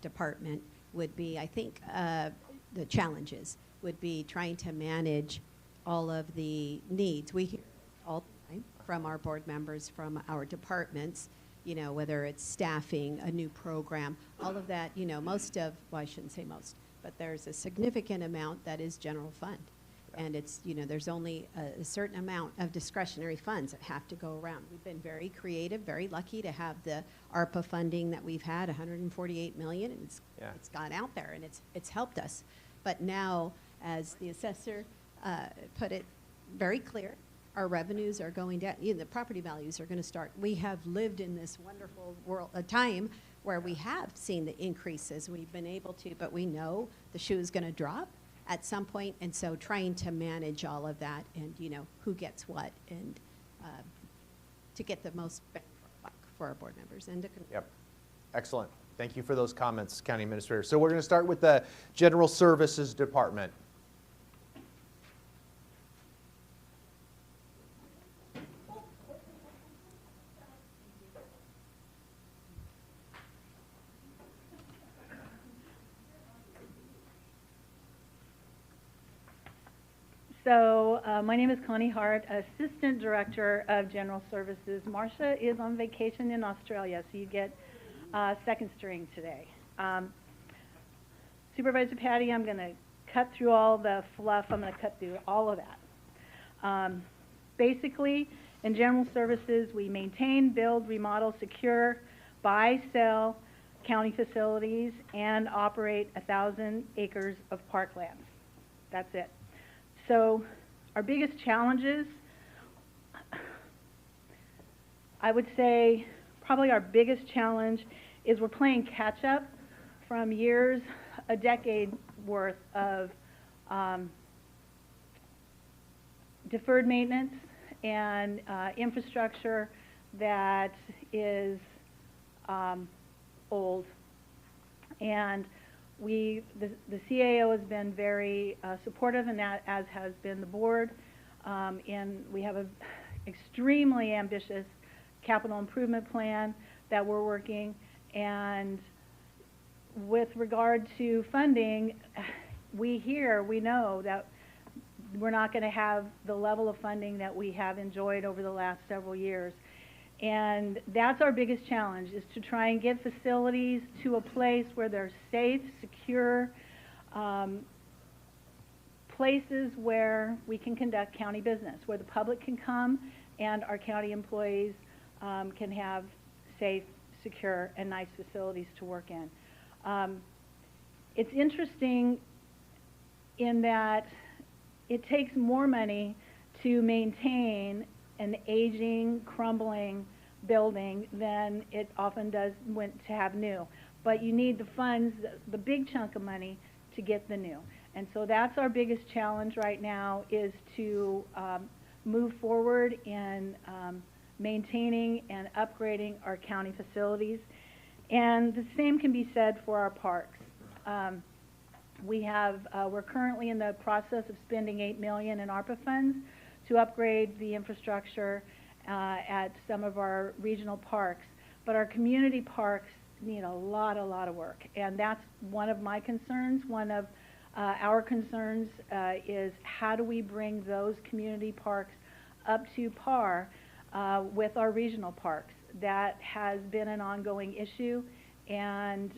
department would be, I think, the challenges would be trying to manage all of the needs. We hear all the time from our board members, from our departments, you know, whether it's staffing, a new program, all of that, you know, most of, well, I shouldn't say most, but there's a significant amount that is general fund. And it's, you know, there's only a certain amount of discretionary funds that have to go around. We've been very creative, very lucky to have the ARPA funding that we've had, 148 million, and it's gone out there and it's helped us. But now, as the assessor put it very clear, our revenues are going down. You know, the property values are going to start. We have lived in this wonderful world, a time where we have seen the increases. We've been able to, but we know the shoe is going to drop at some point, and so trying to manage all of that and, you know, who gets what, and to get the most bang for our buck for our board members. And Yep. Excellent. Thank you for those comments, County Administrator. So we're going to start with the General Services Department. So my name is Connie Hart, Assistant Director of General Services. Marcia is on vacation in Australia, so you get second string today. Supervisor Patty, I'm going to cut through all the fluff. I'm going to cut through all of that. Basically, in General Services, we maintain, build, remodel, secure, buy, sell county facilities, and operate 1,000 acres of parklands. That's it. So our biggest challenges, I would say probably our biggest challenge is we're playing catch up from years, a decade worth of deferred maintenance and infrastructure that is old. And the CAO has been very supportive, and that as has been the board. And we have an extremely ambitious capital improvement plan that we're working. And with regard to funding, we know that we're not going to have the level of funding that we have enjoyed over the last several years. And that's our biggest challenge, is to try and get facilities to a place where they're safe, secure, places where we can conduct county business, where the public can come and our county employees can have safe, secure, and nice facilities to work in. It's interesting in that it takes more money to maintain an aging, crumbling building than it often does to have new. But you need the funds, the big chunk of money, to get the new. And so that's our biggest challenge right now, is to move forward in maintaining and upgrading our county facilities. And the same can be said for our parks. We're currently in the process of spending $8 million in ARPA funds to upgrade the infrastructure at some of our regional parks. But our community parks need a lot of work. And that's one of my concerns. One of our concerns is how do we bring those community parks up to par with our regional parks. That has been an ongoing issue, and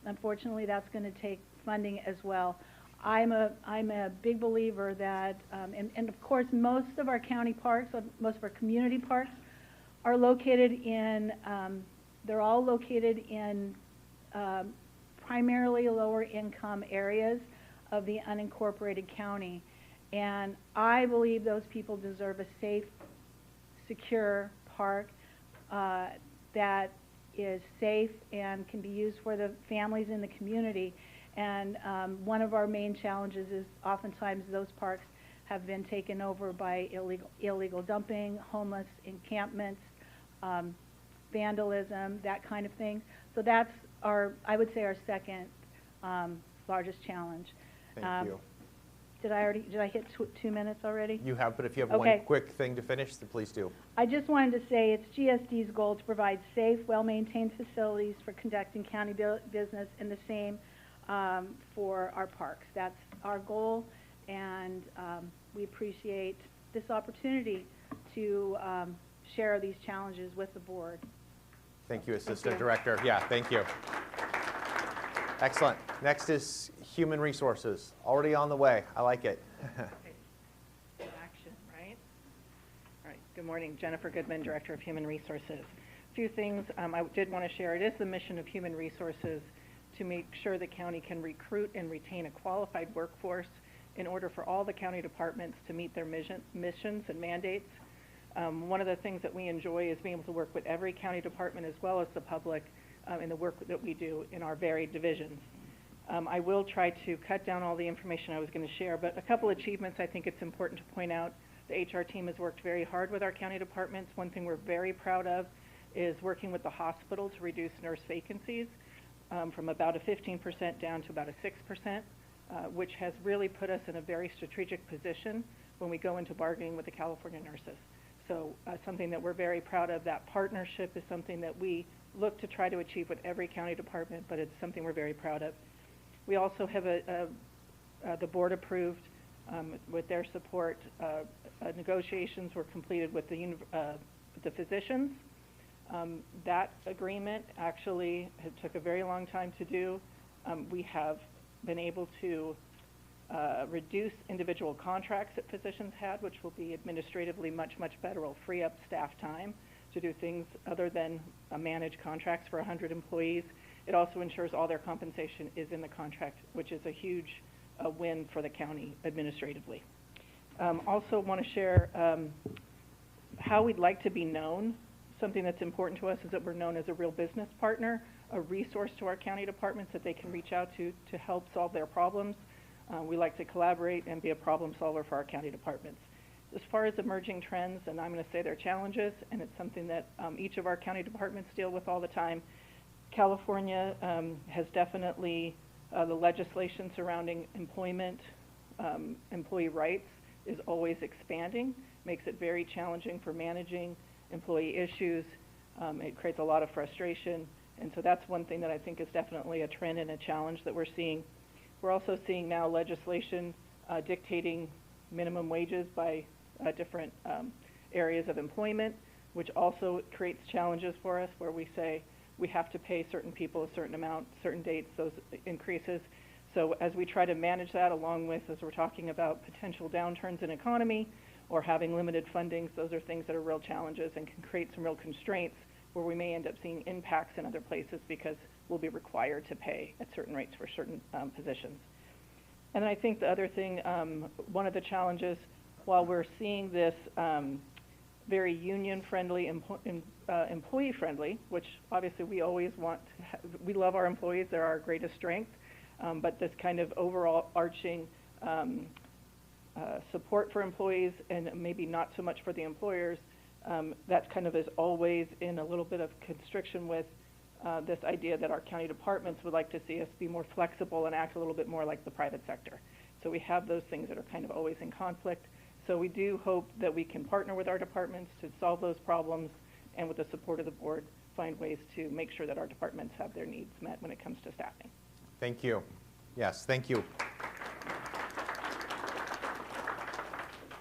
unfortunately that's going to take funding as well. I'm a big believer that, and of course most of our county parks, most of our community parks are located in, they're all located in primarily lower income areas of the unincorporated county. And I believe those people deserve a safe, secure park that is safe and can be used for the families in the community. And one of our main challenges is oftentimes those parks have been taken over by illegal dumping, homeless encampments, vandalism, that kind of thing. So that's I would say our second largest challenge. Thank you. Did I hit 2 minutes already? You have, but if you have Okay. one quick thing to finish, then please do. I just wanted to say it's GSD's goal to provide safe, well-maintained facilities for conducting county business, and the same for our parks. That's our goal, and we appreciate this opportunity to share these challenges with the board. Thank you, Assistant you. Director. Yeah, thank you. Excellent. Next is Human Resources. Already on the way. I like it. Action, right? All right. Good morning. Jennifer Goodman, Director of Human Resources. A few things I did want to share. It is the mission of Human Resources to make sure the county can recruit and retain a qualified workforce in order for all the county departments to meet their missions and mandates. One of the things that we enjoy is being able to work with every county department as well as the public in the work that we do in our varied divisions. I will try to cut down all the information I was going to share, but a couple achievements I think it's important to point out. The HR team has worked very hard with our county departments. One thing we're very proud of is working with the hospital to reduce nurse vacancies from about a 15% down to about a 6%, which has really put us in a very strategic position when we go into bargaining with the California nurses. So something that we're very proud of. That partnership is something that we look to try to achieve with every county department, but it's something we're very proud of. We also have the board approved, with their support, negotiations were completed with the physicians. That agreement actually took a very long time to do. We have been able to reduce individual contracts that physicians had, which will be administratively much better, will free up staff time to do things other than manage contracts for 100 employees. It also ensures all their compensation is in the contract, which is a huge win for the county administratively. Also want to share how we'd like to be known. Something that's important to us is that we're known as a real business partner, a resource to our county departments that they can reach out to help solve their problems. We like to collaborate and be a problem solver for our county departments. As far as emerging trends, and I'm going to say they're challenges, and it's something that each of our county departments deal with all the time. California has definitely, the legislation surrounding employment, employee rights is always expanding, makes it very challenging for managing employee issues. It creates a lot of frustration, and so that's one thing that I think is definitely a trend and a challenge that we're seeing. We're also seeing now legislation dictating minimum wages by different areas of employment, which also creates challenges for us, where we say we have to pay certain people a certain amount, certain dates, those increases. So as we try to manage that, along with, as we're talking about potential downturns in economy or having limited fundings, those are things that are real challenges and can create some real constraints where we may end up seeing impacts in other places because we'll be required to pay at certain rates for certain positions. And then I think the other thing, one of the challenges, while we're seeing this very union-friendly, employee-friendly, which obviously we always want to we love our employees, they're our greatest strength, but this kind of overall arching support for employees and maybe not so much for the employers, that kind of is always in a little bit of constriction with this idea that our county departments would like to see us be more flexible and act a little bit more like the private sector. So we have those things that are kind of always in conflict. So we do hope that we can partner with our departments to solve those problems, and with the support of the board, find ways to make sure that our departments have their needs met when it comes to staffing. Thank you. Yes, thank you.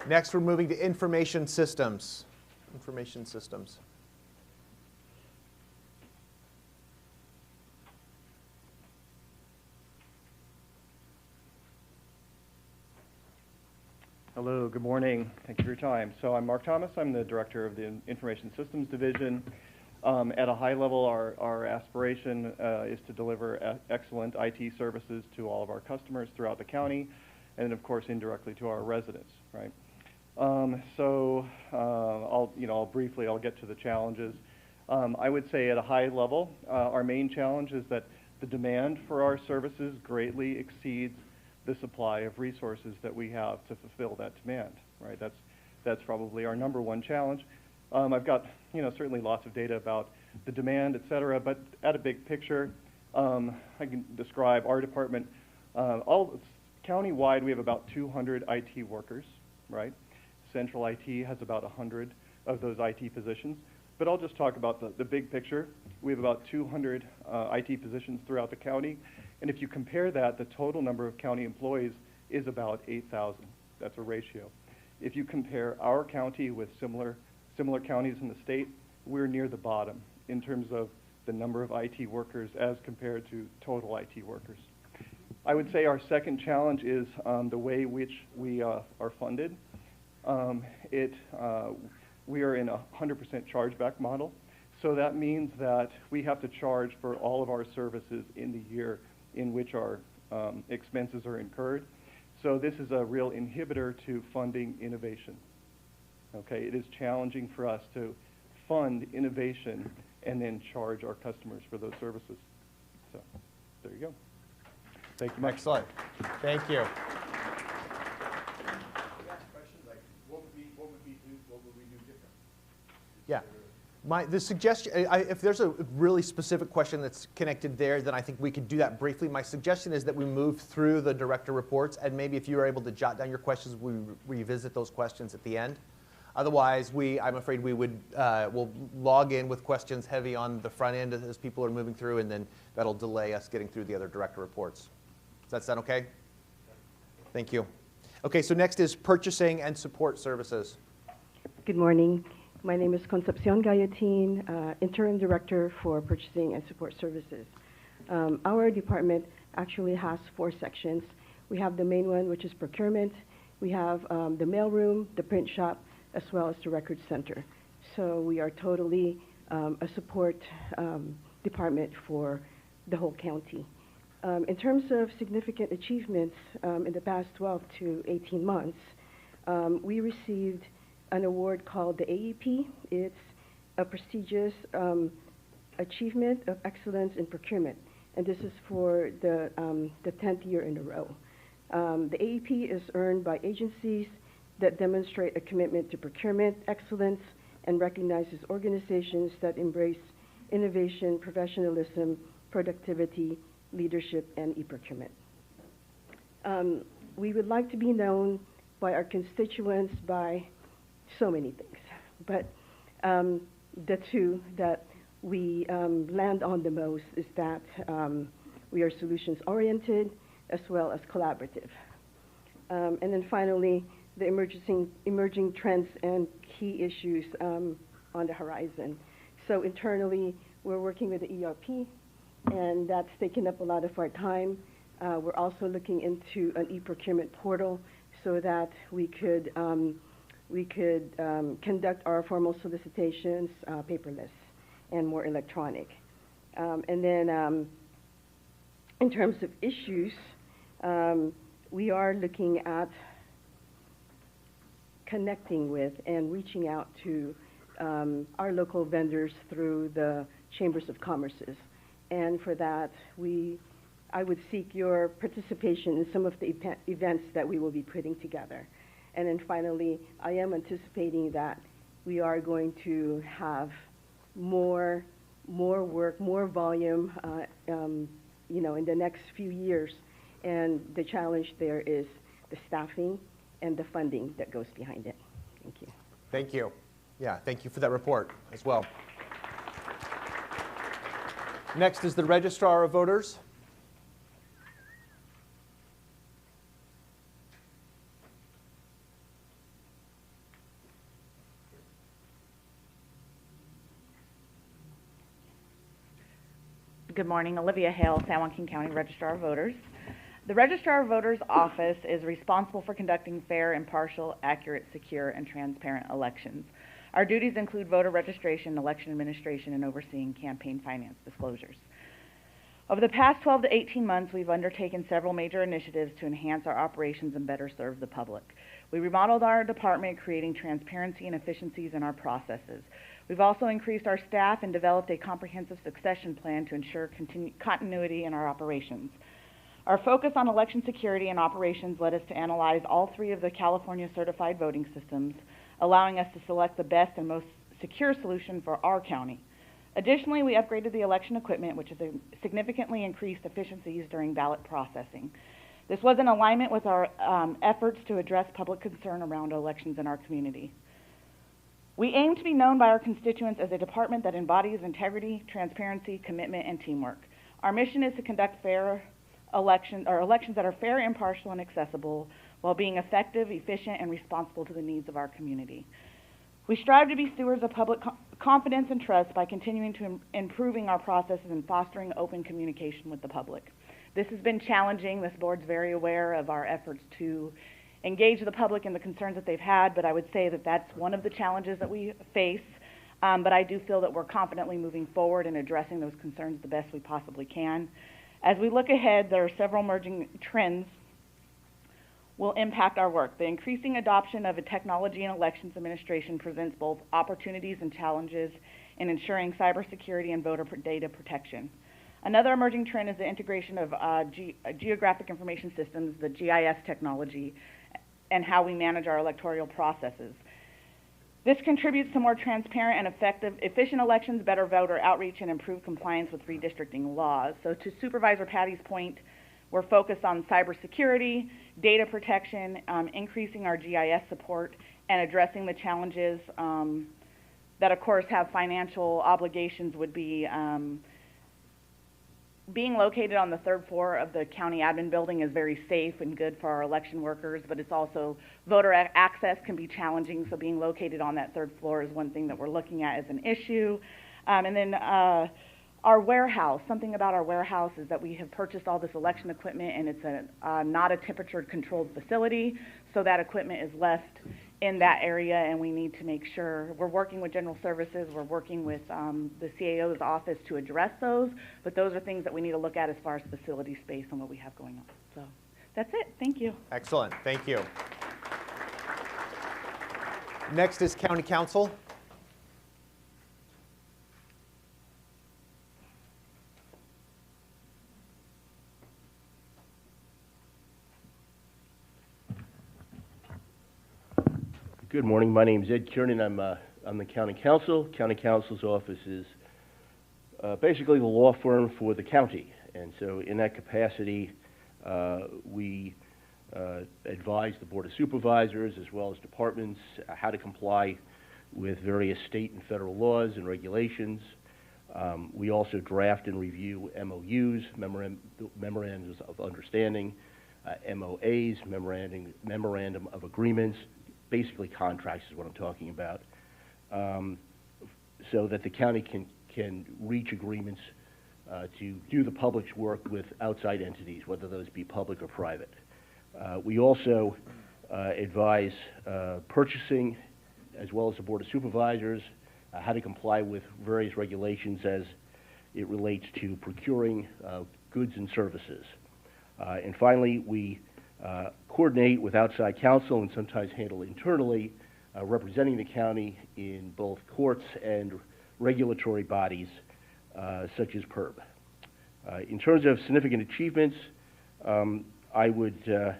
Next, we're moving to information systems. Information systems. Hello, good morning. Thank you for your time. So I'm Mark Thomas. I'm the director of the Information Systems Division. At a high level, our aspiration is to deliver excellent IT services to all of our customers throughout the county, and of course indirectly to our residents, right? I'll briefly get to the challenges. I would say at a high level, our main challenge is that the demand for our services greatly exceeds the supply of resources that we have to fulfill that demand, right? That's probably our number one challenge. I've got, certainly lots of data about the demand, et cetera, but at a big picture, I can describe our department. County-wide, we have about 200 IT workers, right? Central IT has about 100 of those IT positions. But I'll just talk about the big picture. We have about 200 IT positions throughout the county. And if you compare that, the total number of county employees is about 8,000. That's a ratio. If you compare our county with similar counties in the state, we're near the bottom in terms of the number of IT workers as compared to total IT workers. I would say our second challenge is the way which we are funded. We are in a 100% chargeback model. So that means that we have to charge for all of our services in the year in which our expenses are incurred. So this is a real inhibitor to funding innovation. Okay, it is challenging for us to fund innovation and then charge our customers for those services. So there you go. Thank you much. Excellent. Thank you. Yeah. The suggestion, if there's a really specific question that's connected there, then I think we could do that briefly. My suggestion is that we move through the director reports, and maybe if you are able to jot down your questions, we revisit those questions at the end. Otherwise, I'm afraid we'll log in with questions heavy on the front end as people are moving through, and then that'll delay us getting through the other director reports. Does that sound okay? Thank you. Okay, so next is purchasing and support services. Good morning. My name is Concepcion Gallatin, Interim Director for Purchasing and Support Services. Our department actually has 4 sections. We have the main one, which is procurement. We have the mailroom, the print shop, as well as the record center. So we are totally a support department for the whole county. In terms of significant achievements in the past 12 to 18 months, we received an award called the AEP. It's a prestigious achievement of excellence in procurement, and this is for the 10th year in a row. The AEP is earned by agencies that demonstrate a commitment to procurement excellence and recognizes organizations that embrace innovation, professionalism, productivity, leadership, and e-procurement. We would like to be known by our constituents by so many things, but the 2 that we land on the most is that we are solutions-oriented as well as collaborative. And then finally, the emerging trends and key issues on the horizon. So internally, we're working with the ERP, and that's taken up a lot of our time. We're also looking into an e-procurement portal so that we could conduct our formal solicitations paperless and more electronic. And then in terms of issues, we are looking at connecting with and reaching out to our local vendors through the chambers of commerces. And for that, I would seek your participation in some of the events that we will be putting together. And then finally, I am anticipating that we are going to have more work, more volume, in the next few years. And the challenge there is the staffing and the funding that goes behind it. Thank you. Thank you. Yeah, thank you for that report as well. Next is the Registrar of Voters. Good morning, Olivia Hale, San Joaquin County Registrar of Voters. The Registrar of Voters office is responsible for conducting fair, impartial, accurate, secure, and transparent elections. Our duties include voter registration, election administration, and overseeing campaign finance disclosures. Over the past 12 to 18 months, we've undertaken several major initiatives to enhance our operations and better serve the public. We remodeled our department, creating transparency and efficiencies in our processes. We've also increased our staff and developed a comprehensive succession plan to ensure continuity in our operations. Our focus on election security and operations led us to analyze all 3 of the California certified voting systems, allowing us to select the best and most secure solution for our county. Additionally, we upgraded the election equipment, which has significantly increased efficiencies during ballot processing. This was in alignment with our efforts to address public concern around elections in our community. We aim to be known by our constituents as a department that embodies integrity, transparency, commitment, and teamwork. Our mission is to conduct fair elections, or elections that are fair, impartial, and accessible, while being effective, efficient, and responsible to the needs of our community. We strive to be stewards of public confidence and trust by continuing to improving our processes and fostering open communication with the public. This has been challenging. This board's very aware of our efforts to engage the public in the concerns that they've had, but I would say that that's one of the challenges that we face. But I do feel that we're confidently moving forward and addressing those concerns the best we possibly can. As we look ahead, there are several emerging trends will impact our work. The increasing adoption of a technology in elections administration presents both opportunities and challenges in ensuring cybersecurity and voter data protection. Another emerging trend is the integration of geographic information systems, the GIS technology, and how we manage our electoral processes. This contributes to more transparent and efficient elections, better voter outreach, and improved compliance with redistricting laws. So to Supervisor Patty's point, we're focused on cybersecurity, data protection, increasing our GIS support, and addressing the challenges that, of course, have financial obligations would be being located on the third floor of the county admin building is very safe and good for our election workers, but it's also voter access can be challenging, so being located on that third floor is one thing that we're looking at as an issue. And then our warehouse, something about our warehouse is that we have purchased all this election equipment, and it's not a temperature-controlled facility, so that equipment is left in that area, and we need to make sure we're working with General Services, we're working with the CAO's office to address those, but those are things that we need to look at as far as facility space and what we have going on. So that's it. Thank you. Excellent. Thank you. Next is County Council. Good morning. My name is Ed Kiernan. I'm the County Counsel. County Counsel's office is basically the law firm for the county. And so in that capacity, we advise the Board of Supervisors as well as departments how to comply with various state and federal laws and regulations. We also draft and review MOUs, memorandums of understanding, MOAs, memorandum of agreements, basically contracts is what I'm talking about, so that the county can reach agreements to do the public's work with outside entities, whether those be public or private. We also advise purchasing, as well as the Board of Supervisors, how to comply with various regulations as it relates to procuring goods and services. And finally, we coordinate with outside counsel and sometimes handle internally, representing the county in both courts and regulatory bodies such as PERB. In terms of significant achievements, I would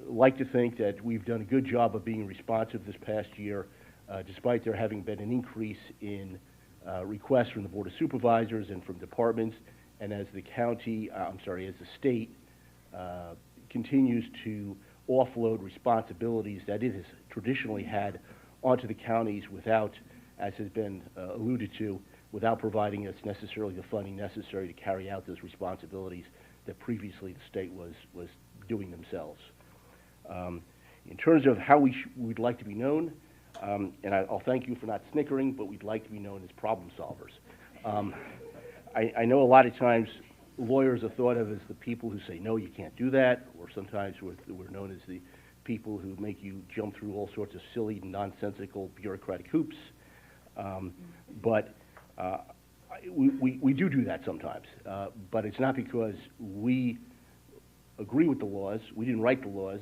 like to think that we've done a good job of being responsive this past year, despite there having been an increase in requests from the Board of Supervisors and from departments, and as the county, as the state continues to offload responsibilities that it has traditionally had onto the counties without, as has been alluded to, without providing us necessarily the funding necessary to carry out those responsibilities that previously the state was doing themselves. In terms of how we'd like to be known, and I'll thank you for not snickering, but we'd like to be known as problem solvers. I know a lot of times lawyers are thought of as the people who say, no, you can't do that, or sometimes we're known as the people who make you jump through all sorts of silly, nonsensical, bureaucratic hoops. But we do that sometimes. But it's not because we agree with the laws. We didn't write the laws.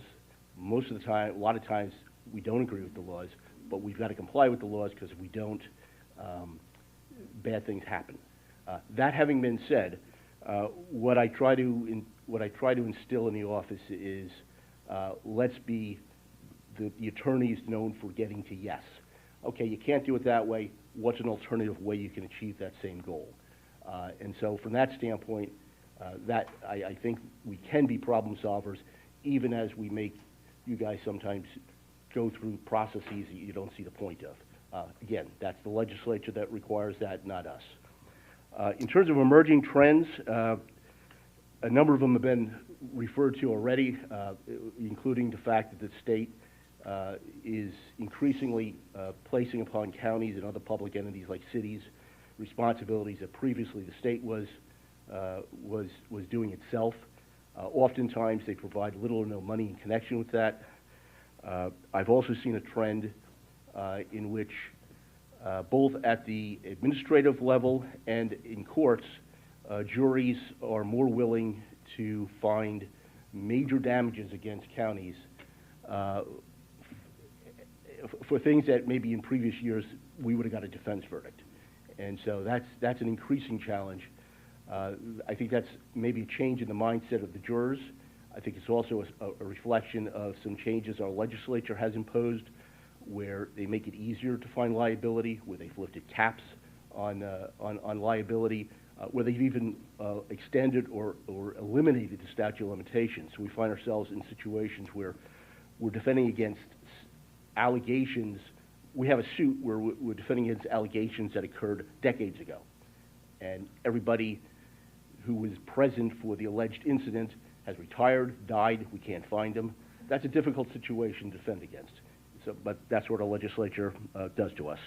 Most of the time, a lot of times, we don't agree with the laws, but we've got to comply with the laws, because if we don't, bad things happen. That having been said, what I try to instill in the office is let's be the attorneys known for getting to yes. okay, you can't do it that way, what's an alternative way you can achieve that same goal? And so from that standpoint, I think we can be problem solvers, even as we make you guys sometimes go through processes that you don't see the point of. Again, that's the legislature that requires that, not us. In terms of emerging trends, a number of them have been referred to already, including the fact that the state is increasingly placing upon counties and other public entities like cities responsibilities that previously the state was doing itself. Oftentimes they provide little or no money in connection with that. I've also seen a trend in which both at the administrative level and in courts, juries are more willing to find major damages against counties for things that maybe in previous years we would have got a defense verdict. And so that's an increasing challenge. I think that's maybe a change in the mindset of the jurors. I think it's also a reflection of some changes our legislature has imposed where they make it easier to find liability, where they've lifted caps on liability, where they've even extended or eliminated the statute of limitations. So we find ourselves in situations where we're defending against allegations. We have a suit where we're defending against allegations that occurred decades ago. And everybody who was present for the alleged incident has retired, died, we can't find them. That's a difficult situation to defend against. So, but that's what our legislature does to us.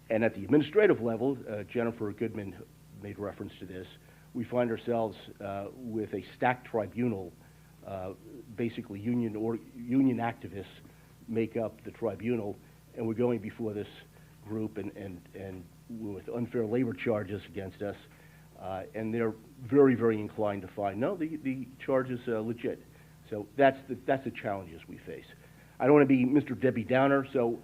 And at the administrative level, Jennifer Goodman made reference to this, we find ourselves with a stacked tribunal. Basically union activists make up the tribunal, and we're going before this group and with unfair labor charges against us, and they're very, very inclined to find, no, the charge is legit. So that's the challenges we face. I don't want to be Mr. Debbie Downer, so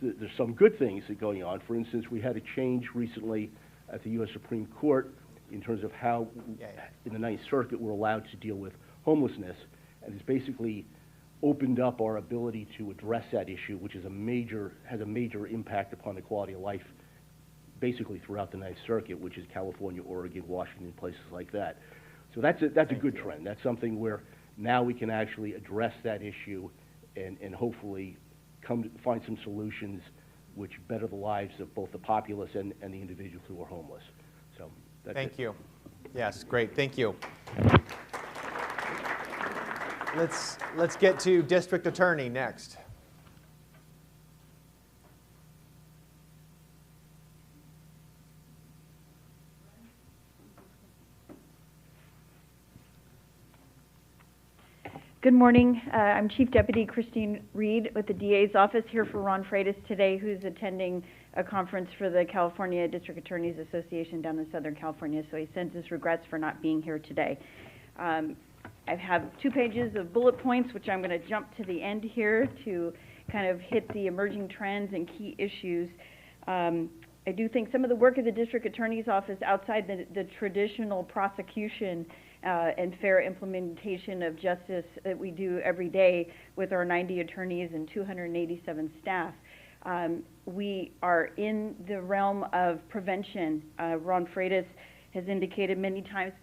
there's some good things that are going on. For instance, we had a change recently at the U.S. Supreme Court in terms of how, in the Ninth Circuit, we're allowed to deal with homelessness, and it's basically opened up our ability to address that issue, which is has a major impact upon the quality of life, basically throughout the Ninth Circuit, which is California, Oregon, Washington, places like that. So that's a good trend. That's something where now we can actually address that issue and hopefully find some solutions which better the lives of both the populace and the individuals who are homeless. So that's Thank you. Yes, great. Thank you. Let's get to District Attorney next. Good morning. I'm Chief Deputy Christine Reed with the DA's office here for Ron Freitas today, who's attending a conference for the California District Attorneys Association down in Southern California, so he sends his regrets for not being here today. I have 2 pages of bullet points, which I'm going to jump to the end here to kind of hit the emerging trends and key issues. I do think some of the work of the District Attorney's Office outside the traditional prosecution and fair implementation of justice that we do every day with our 90 attorneys and 287 staff. We are in the realm of prevention. Ron Freitas has indicated many times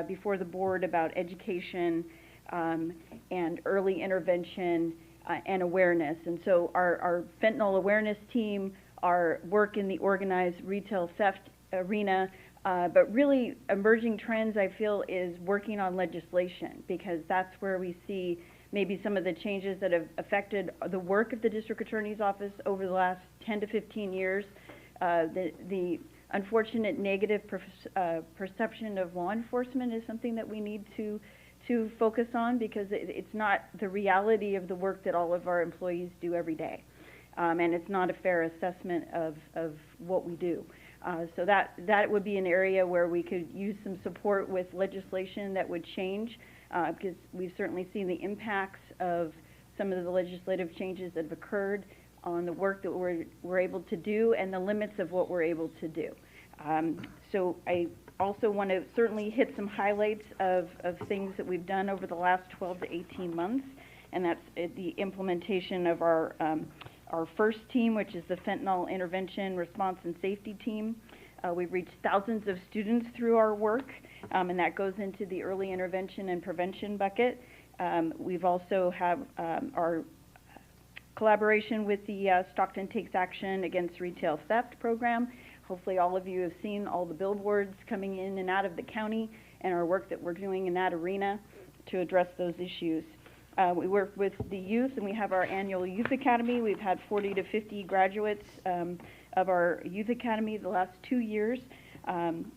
before the board about education and early intervention and awareness. And so our fentanyl awareness team, our work in the organized retail theft arena, but really emerging trends, I feel, is working on legislation, because that's where we see maybe some of the changes that have affected the work of the District Attorney's Office over the last 10 to 15 years. The unfortunate negative perception of law enforcement is something that we need to focus on, because it's not the reality of the work that all of our employees do every day. And it's not a fair assessment of what we do. So that would be an area where we could use some support with legislation that would change, because we've certainly seen the impacts of some of the legislative changes that have occurred on the work that we're able to do and the limits of what we're able to do. So I also want to certainly hit some highlights of things that we've done over the last 12 to 18 months, and that's the implementation of our our first team, which is the Fentanyl Intervention, Response, and Safety Team. We've reached thousands of students through our work, and that goes into the early intervention and prevention bucket. We've also have our collaboration with the Stockton Takes Action Against Retail Theft program. Hopefully all of you have seen all the billboards coming in and out of the county and our work that we're doing in that arena to address those issues. We work with the youth, and we have our annual Youth Academy. We've had 40 to 50 graduates of our Youth Academy the last 2 years.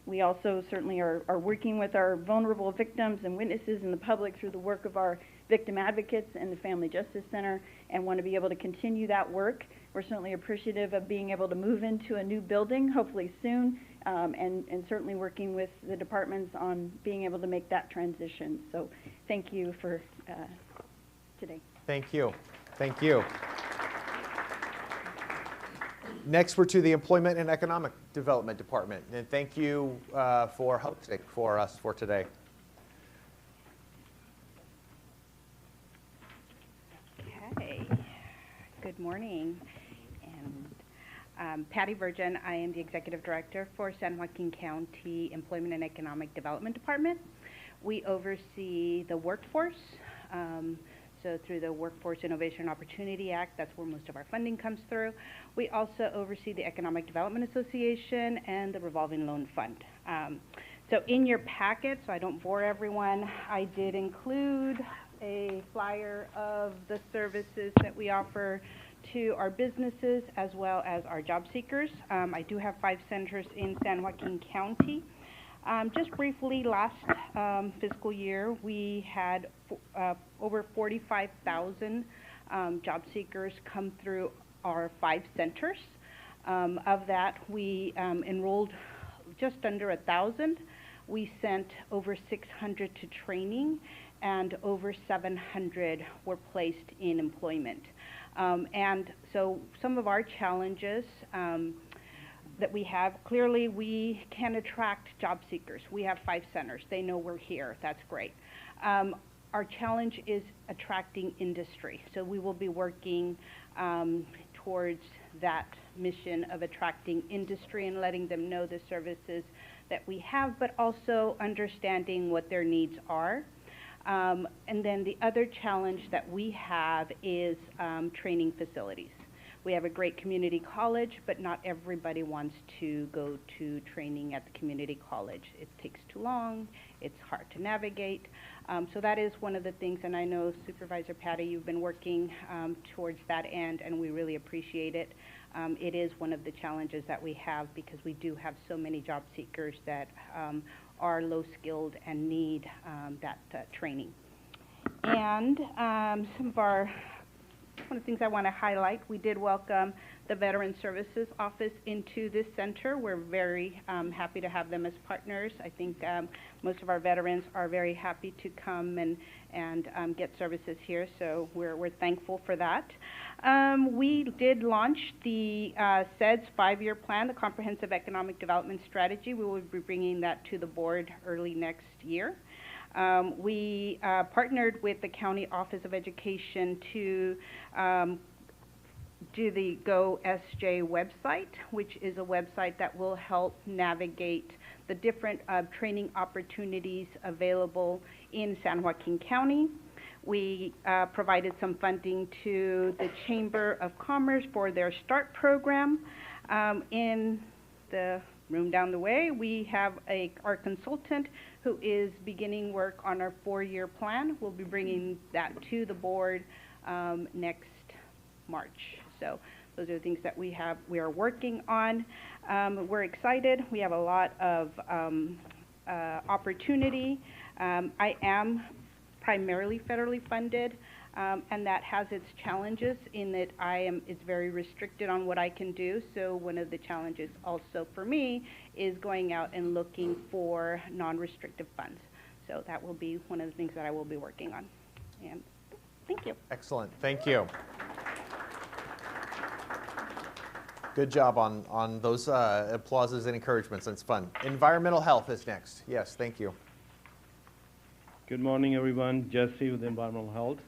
We also certainly are working with our vulnerable victims and witnesses in the public through the work of our victim advocates and the Family Justice Center, and want to be able to continue that work. We're certainly appreciative of being able to move into a new building, hopefully soon, and certainly working with the departments on being able to make that transition. So thank you for today. Thank you. Thank you. Next, we're to the Employment and Economic Development Department. And thank you for hosting for us for today. Okay. Good morning. And Patty Virgin. I am the Executive Director for San Joaquin County Employment and Economic Development Department. We oversee the workforce. So through the Workforce Innovation Opportunity Act, that's where most of our funding comes through. We also oversee the Economic Development Association and the Revolving Loan Fund. So in your packet, so I don't bore everyone, I did include a flyer of the services that we offer to our businesses as well as our job seekers. I do have 5 centers in San Joaquin County. Just briefly, last fiscal year, we had over 45,000 job seekers come through our 5 centers. Of that, we enrolled just under 1,000. We sent over 600 to training, and over 700 were placed in employment. And so some of our challenges that we have, clearly we can attract job seekers. We have 5 centers. They know we're here. That's great. Our challenge is attracting industry. So we will be working towards that mission of attracting industry and letting them know the services that we have, but also understanding what their needs are. And then the other challenge that we have is training facilities. We have a great community college, but not everybody wants to go to training at the community college. It takes too long, it's hard to navigate. So that is one of the things, and I know Supervisor Patty, you've been working towards that end, and we really appreciate it. It is one of the challenges that we have because we do have so many job seekers that are low-skilled and need that training. And some of our one of the things I want to highlight, we did welcome the Veteran Services Office into this center. We're very happy to have them as partners. I think most of our veterans are very happy to come and get services here, so we're thankful for that. We did launch the SEDS 5-year plan, the Comprehensive Economic Development Strategy. We will be bringing that to the board early next year. We partnered with the County Office of Education to do the GoSJ website, which is a website that will help navigate the different training opportunities available in San Joaquin County. We provided some funding to the Chamber of Commerce for their START program. In the room down the way, we have our consultant who is beginning work on our 4-year plan. We'll be bringing that to the board next March. So those are the things that we are working on. We're excited. We have a lot of opportunity. I am primarily federally funded, and that has its challenges in that it's very restricted on what I can do. So one of the challenges also for me is going out and looking for non-restrictive funds. So that will be one of the things that I will be working on. And thank you. Excellent. Thank you. Good job on those applauses and encouragements. It's fun. Environmental health is next. Yes, thank you. Good morning, everyone. Jesse with Environmental Health.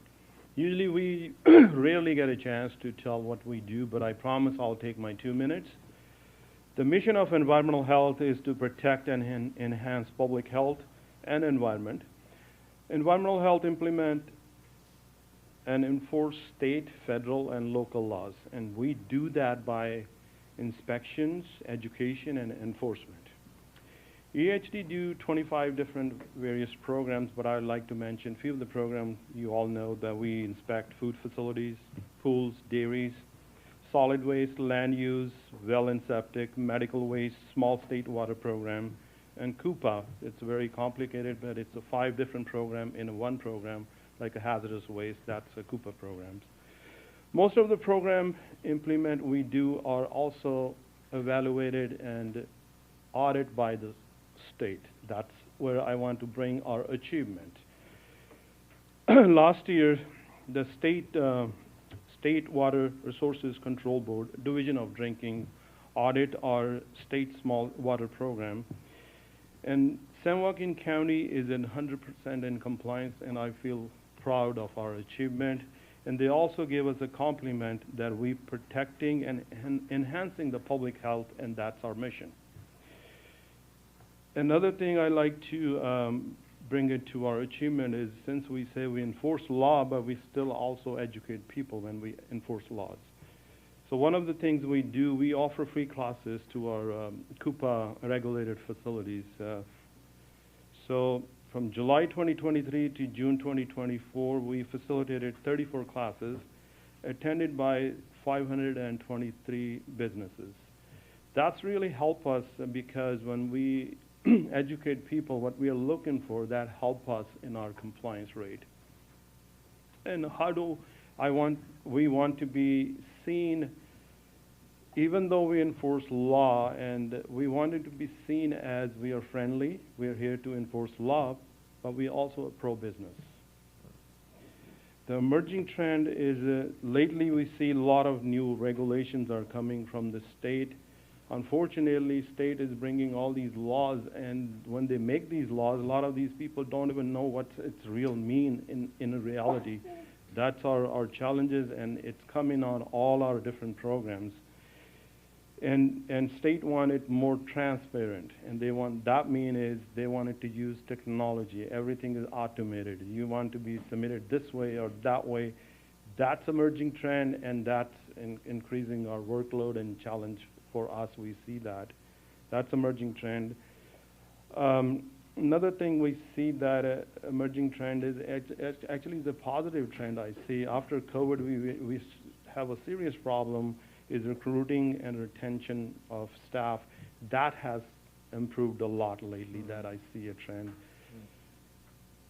Usually we rarely get a chance to tell what we do, but I promise I'll take my 2 minutes. The mission of environmental health is to protect and enhance public health and environment. Environmental health implement and enforce state, federal, and local laws, and we do that by inspections, education, and enforcement. EHD do 25 different various programs, but I'd like to mention a few of the programs you all know that we inspect: food facilities, pools, dairies, solid waste, land use, well and septic, medical waste, small state water program, and Coupa. It's very complicated, but it's a 5 different program in one program, like a hazardous waste. That's a Coupa programs. Most of the program implement we do are also evaluated and audited by the state. That's where I want to bring our achievement. Last year, the State Water Resources Control Board, Division of Drinking, audit our state small water program. And San Joaquin County is in 100% in compliance, and I feel proud of our achievement. And they also gave us a compliment that we're protecting and enhancing the public health, and that's our mission. Another thing I like to bring it to our achievement is, since we say we enforce law, but we still also educate people when we enforce laws. So one of the things we do, we offer free classes to our Coupa regulated facilities. So from July 2023 to June 2024, we facilitated 34 classes attended by 523 businesses. That's really helped us, because when we educate people what we are looking for, that help us in our compliance rate. And how do we want to be seen, even though we enforce law, and we wanted to be seen as we are friendly, we are here to enforce law, but we also are pro-business. The emerging trend is lately we see a lot of new regulations are coming from the state. Unfortunately, state is bringing all these laws, and when they make these laws, a lot of these people don't even know what its real mean in reality. That's our challenges, and it's coming on all our different programs. And state want it more transparent, and they want it to use technology. Everything is automated. You want to be submitted this way or that way. That's emerging trend, and that's increasing our workload and challenge for us. We see that. That's emerging trend. Another thing we see that emerging trend is actually the positive trend I see. After COVID, we have a serious problem is recruiting and retention of staff. That has improved a lot lately, that I see a trend.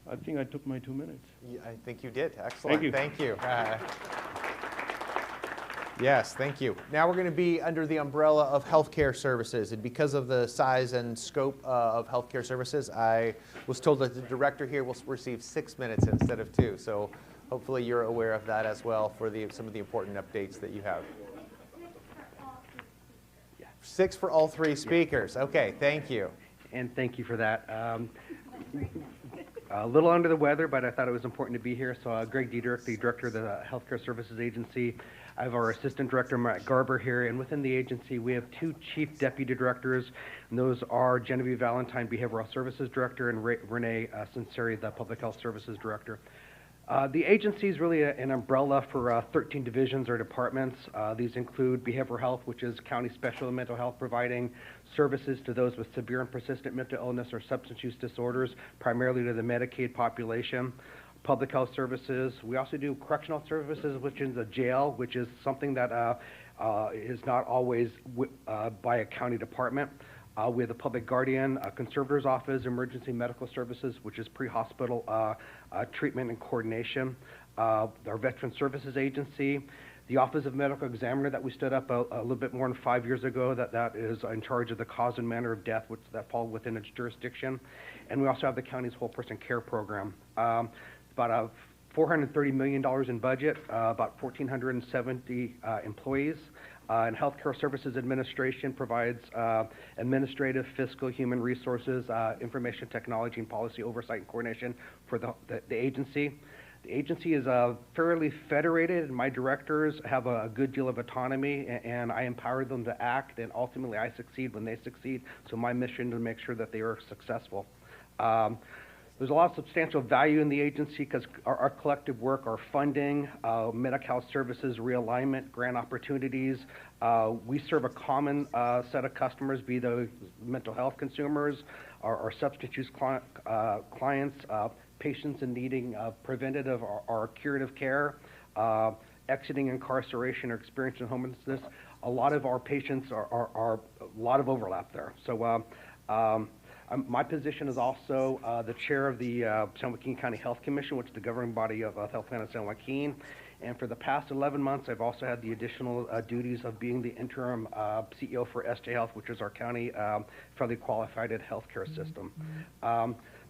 I think I took my 2 minutes. Yeah, I think you did. Excellent. Thank you. Thank you. Yes, thank you. Now we're going to be under the umbrella of healthcare services, and because of the size and scope of healthcare services, I was told that the director here will receive 6 minutes instead of 2. So hopefully you're aware of that as well for some of the important updates that you have. 6 for all 3 speakers. Okay, thank you. And thank you for that. A little under the weather, but I thought it was important to be here. So Greg Diederich, the director of the Healthcare Services Agency. I have our assistant director, Matt Garber, here. And within the agency, we have 2 chief deputy directors. And those are Genevieve Valentine, Behavioral Services Director, and Renee Sinceri, the Public Health Services Director. The agency is really an umbrella for 13 divisions or departments. These include behavioral health, which is county special mental health, providing services to those with severe and persistent mental illness or substance use disorders, primarily to the Medicaid population. Public health services. We also do correctional services, which is a jail, which is something that is not always by a county department. We have the public guardian, conservator's office, emergency medical services, which is pre-hospital treatment and coordination. Our veteran services agency, the office of medical examiner that we stood up a little bit more than 5 years ago, that is in charge of the cause and manner of death, which that fall within its jurisdiction. And we also have the county's whole person care program. About $430 million in budget, about 1,470 employees. And Healthcare Services Administration provides administrative, fiscal, human resources, information technology, and policy oversight and coordination for the agency. The agency is fairly federated, and my directors have a good deal of autonomy, and I empower them to act, and ultimately I succeed when they succeed. So my mission is to make sure that they are successful. There's a lot of substantial value in the agency because our collective work, our funding, Medi-Cal services, realignment, grant opportunities. We serve a common set of customers, be those mental health consumers, our substance use clients, patients in needing preventative or curative care, exiting incarceration or experiencing homelessness. A lot of our patients are a lot of overlap there. So my position is also the chair of the San Joaquin County Health Commission, which is the governing body of Health Plan of San Joaquin. And for the past 11 months, I've also had the additional duties of being the interim CEO for SJ Health, which is our county federally qualified healthcare system.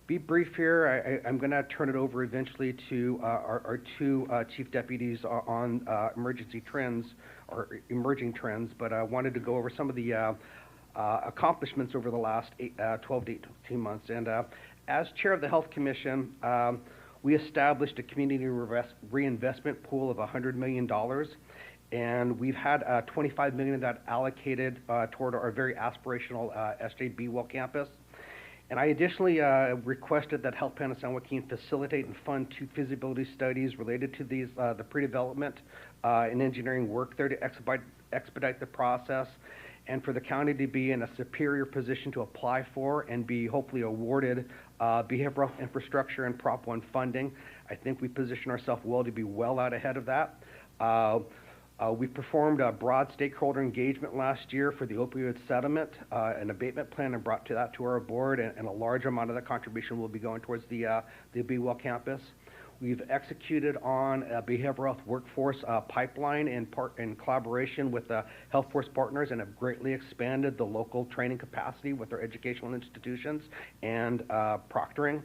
Be brief here. I'm going to turn it over eventually to our two chief deputies on emergency trends or emerging trends, but I wanted to go over some of the accomplishments over the last 12 to 18 months. And as chair of the Health Commission, we established a community reinvestment pool of $100 million, and we've had $25 million of that allocated toward our very aspirational SJ Be-Well campus. And I additionally requested that Health Plan of San Joaquin facilitate and fund 2 feasibility studies related to these, the pre-development and engineering work there to expedite the process, and for the county to be in a superior position to apply for and be hopefully awarded behavioral infrastructure and Prop 1 funding. I think we position ourselves well to be well out ahead of that. We performed a broad stakeholder engagement last year for the opioid settlement and abatement plan and brought that to our board, and a large amount of that contribution will be going towards the Be-Well campus. We've executed on a behavioral health workforce pipeline in collaboration with health force partners, and have greatly expanded the local training capacity with our educational institutions and proctoring.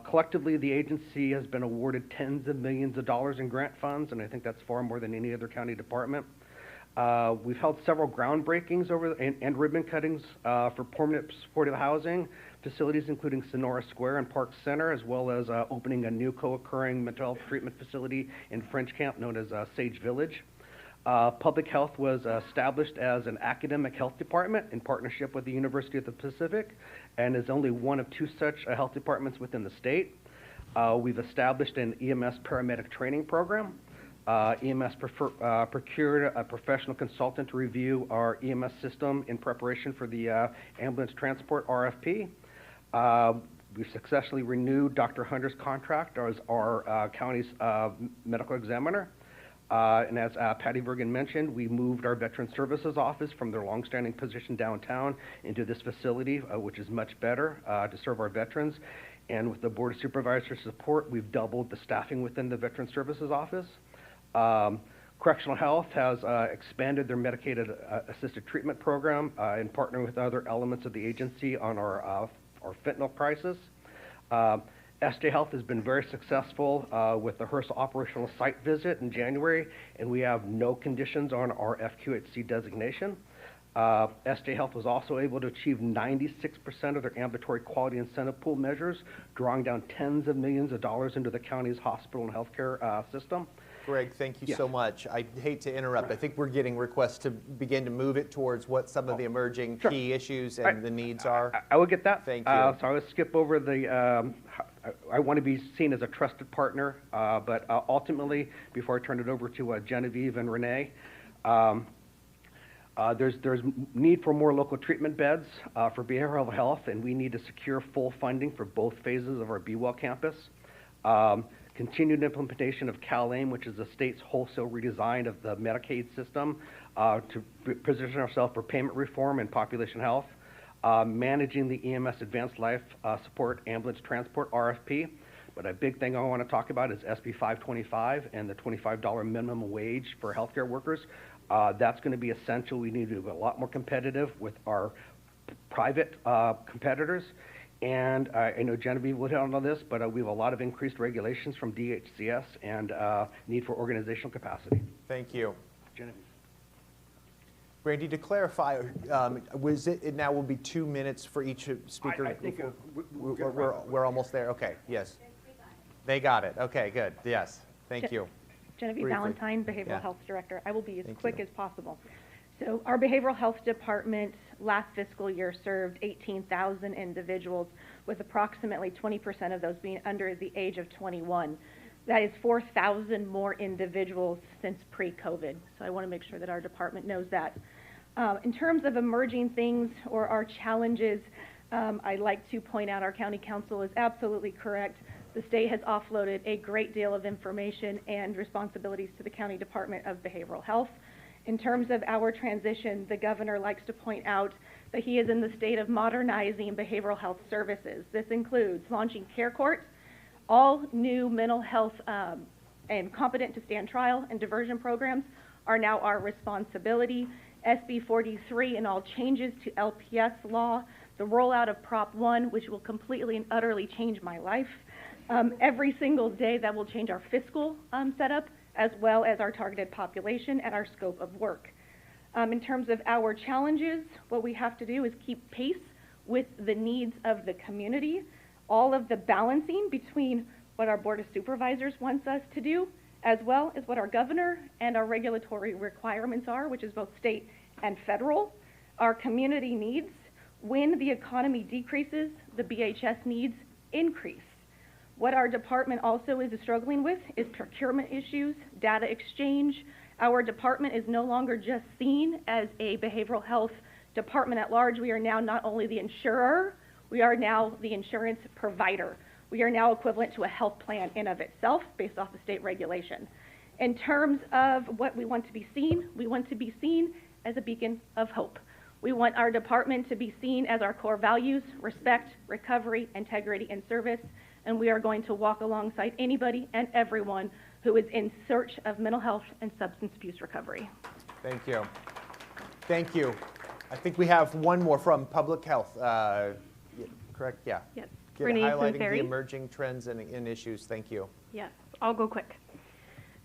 Collectively, the agency has been awarded tens of millions of dollars in grant funds, and I think that's far more than any other county department. We've held several groundbreakings and ribbon cuttings for permanent supportive housing facilities, including Sonora Square and Park Center, as well as opening a new co-occurring mental health treatment facility in French Camp known as Sage Village. Public health was established as an academic health department in partnership with the University of the Pacific, and is only one of 2 such health departments within the state. We've established an EMS paramedic training program. EMS procured a professional consultant to review our EMS system in preparation for the ambulance transport RFP. We successfully renewed Dr. Hunter's contract as our county's medical examiner. And as Patty Bergen mentioned, we moved our Veteran Services Office from their longstanding position downtown into this facility, which is much better to serve our veterans. And with the Board of Supervisors support, we've doubled the staffing within the Veteran Services Office. Correctional Health has expanded their medicated assisted treatment program in partnering with other elements of the agency on our fentanyl crisis. SJ Health has been very successful with the HRSA operational site visit in January, and we have no conditions on our FQHC designation. SJ Health was also able to achieve 96% of their ambulatory quality incentive pool measures, drawing down tens of millions of dollars into the county's hospital and healthcare system. Greg, thank you so much. I hate to interrupt. I think we're getting requests to begin to move it towards what some of the emerging key issues and the needs are. I will get that. Thank you. So I will skip over the, I want to be seen as a trusted partner, but ultimately, before I turn it over to Genevieve and Renee, there's need for more local treatment beds for behavioral health, and we need to secure full funding for both phases of our Be-Well campus. Continued implementation of CalAIM, which is the state's wholesale redesign of the Medicaid system to position ourselves for payment reform and population health. Managing the EMS Advanced Life Support Ambulance Transport RFP. But a big thing I want to talk about is SB 525 and the $25 minimum wage for healthcare workers. That's going to be essential. We need to be a lot more competitive with our private competitors. And I know Genevieve will hit on this, but we have a lot of increased regulations from DHCS and need for organizational capacity. Thank you. Genevieve. Randy, to clarify, it now will be 2 minutes for each speaker? I think we're almost there. Okay, yes. They got it. Okay, good. Yes. Thank you. Genevieve Briefly. Valentine, Behavioral Yeah. Health Director. I will be as Thank quick you. as possible. So our Behavioral Health Department last fiscal year served 18,000 individuals, with approximately 20% of those being under the age of 21. That is 4,000 more individuals since pre-COVID. So I want to make sure that our department knows that. In terms of emerging things or our challenges, I'd like to point out our county council is absolutely correct. The state has offloaded a great deal of information and responsibilities to the County Department of Behavioral Health. In terms of our transition, the governor likes to point out that he is in the state of modernizing behavioral health services. This includes launching care courts, all new mental health and competent to stand trial and diversion programs are now our responsibility. SB 43 and all changes to LPS law, the rollout of Prop 1, which will completely and utterly change my life. Every single day that will change our fiscal setup, as well as our targeted population and our scope of work. In terms of our challenges, what we have to do is keep pace with the needs of the community, all of the balancing between what our Board of Supervisors wants us to do, as well as what our governor and our regulatory requirements are, which is both state and federal. Our community needs, when the economy decreases, the BHS needs increase. What our department also is struggling with is procurement issues, data exchange. Our department is no longer just seen as a behavioral health department at large. We are now not only the insurer, we are now the insurance provider. We are now equivalent to a health plan in of itself based off of state regulation. In terms of what we want to be seen, we want to be seen as a beacon of hope. We want our department to be seen as our core values: respect, recovery, integrity, and service. And we are going to walk alongside anybody and everyone who is in search of mental health and substance abuse recovery. Thank you. Thank you. I think we have one more from Public Health. Correct? Yeah. Yes. Highlighting the emerging trends and issues. Thank you. Yes, I'll go quick.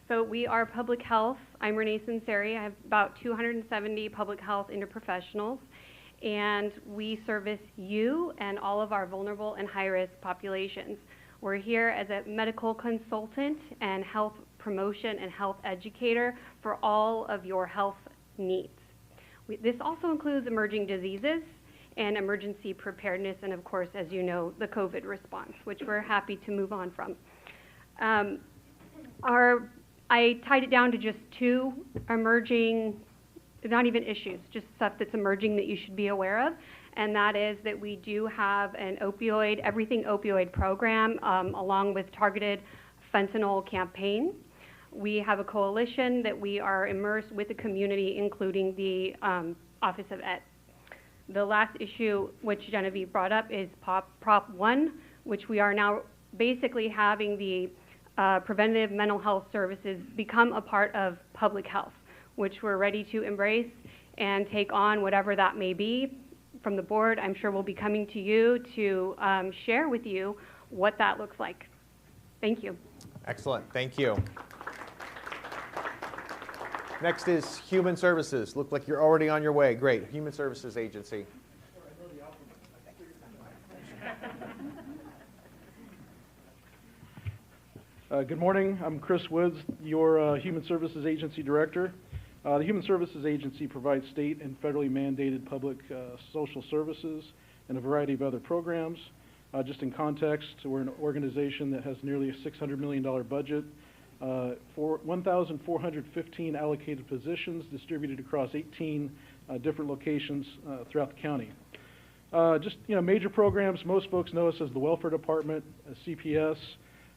So we are Public Health. I'm Renee Sinceri. I have about 270 public health interprofessionals, and we service you and all of our vulnerable and high-risk populations. We're here as a medical consultant and health promotion and health educator for all of your health needs. This also includes emerging diseases and emergency preparedness, and of course, as you know, the COVID response, which we're happy to move on from. I tied it down to just two emerging, not even issues, just stuff that's emerging that you should be aware of, and that is that we do have an opioid, everything opioid program, along with targeted fentanyl campaign. We have a coalition that we are immersed with the community, including the Office of Ed. The last issue, which Genevieve brought up, is Prop 1, which we are now basically having the preventative mental health services become a part of public health, which we're ready to embrace and take on whatever that may be. From the board, I'm sure we'll be coming to you to share with you what that looks like. Thank you. Excellent. Thank you. Next is Human Services. Look like you're already on your way. Great. Human Services Agency. Good morning. I'm Chris Woods, your Human Services Agency Director. The Human Services Agency provides state and federally mandated public social services and a variety of other programs. Just in context, we're an organization that has nearly a $600 million budget, 1,415 allocated positions distributed across 18 different locations throughout the county. Major programs, most folks know us as the Welfare Department, CPS,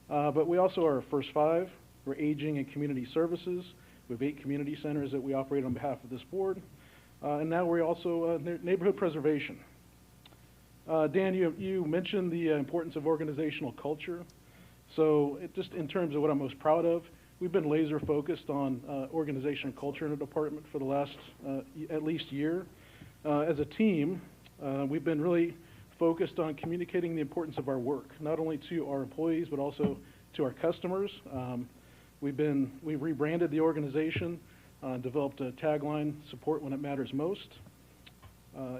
but we also are First Five. We're Aging and Community Services. We have 8 community centers that we operate on behalf of this board. And now we're also Neighborhood Preservation. Dan, you mentioned the importance of organizational culture. So just in terms of what I'm most proud of, we've been laser focused on organizational culture in the department for the last at least year. As a team, we've been really focused on communicating the importance of our work, not only to our employees, but also to our customers. We've rebranded the organization, developed a tagline, support when it matters most.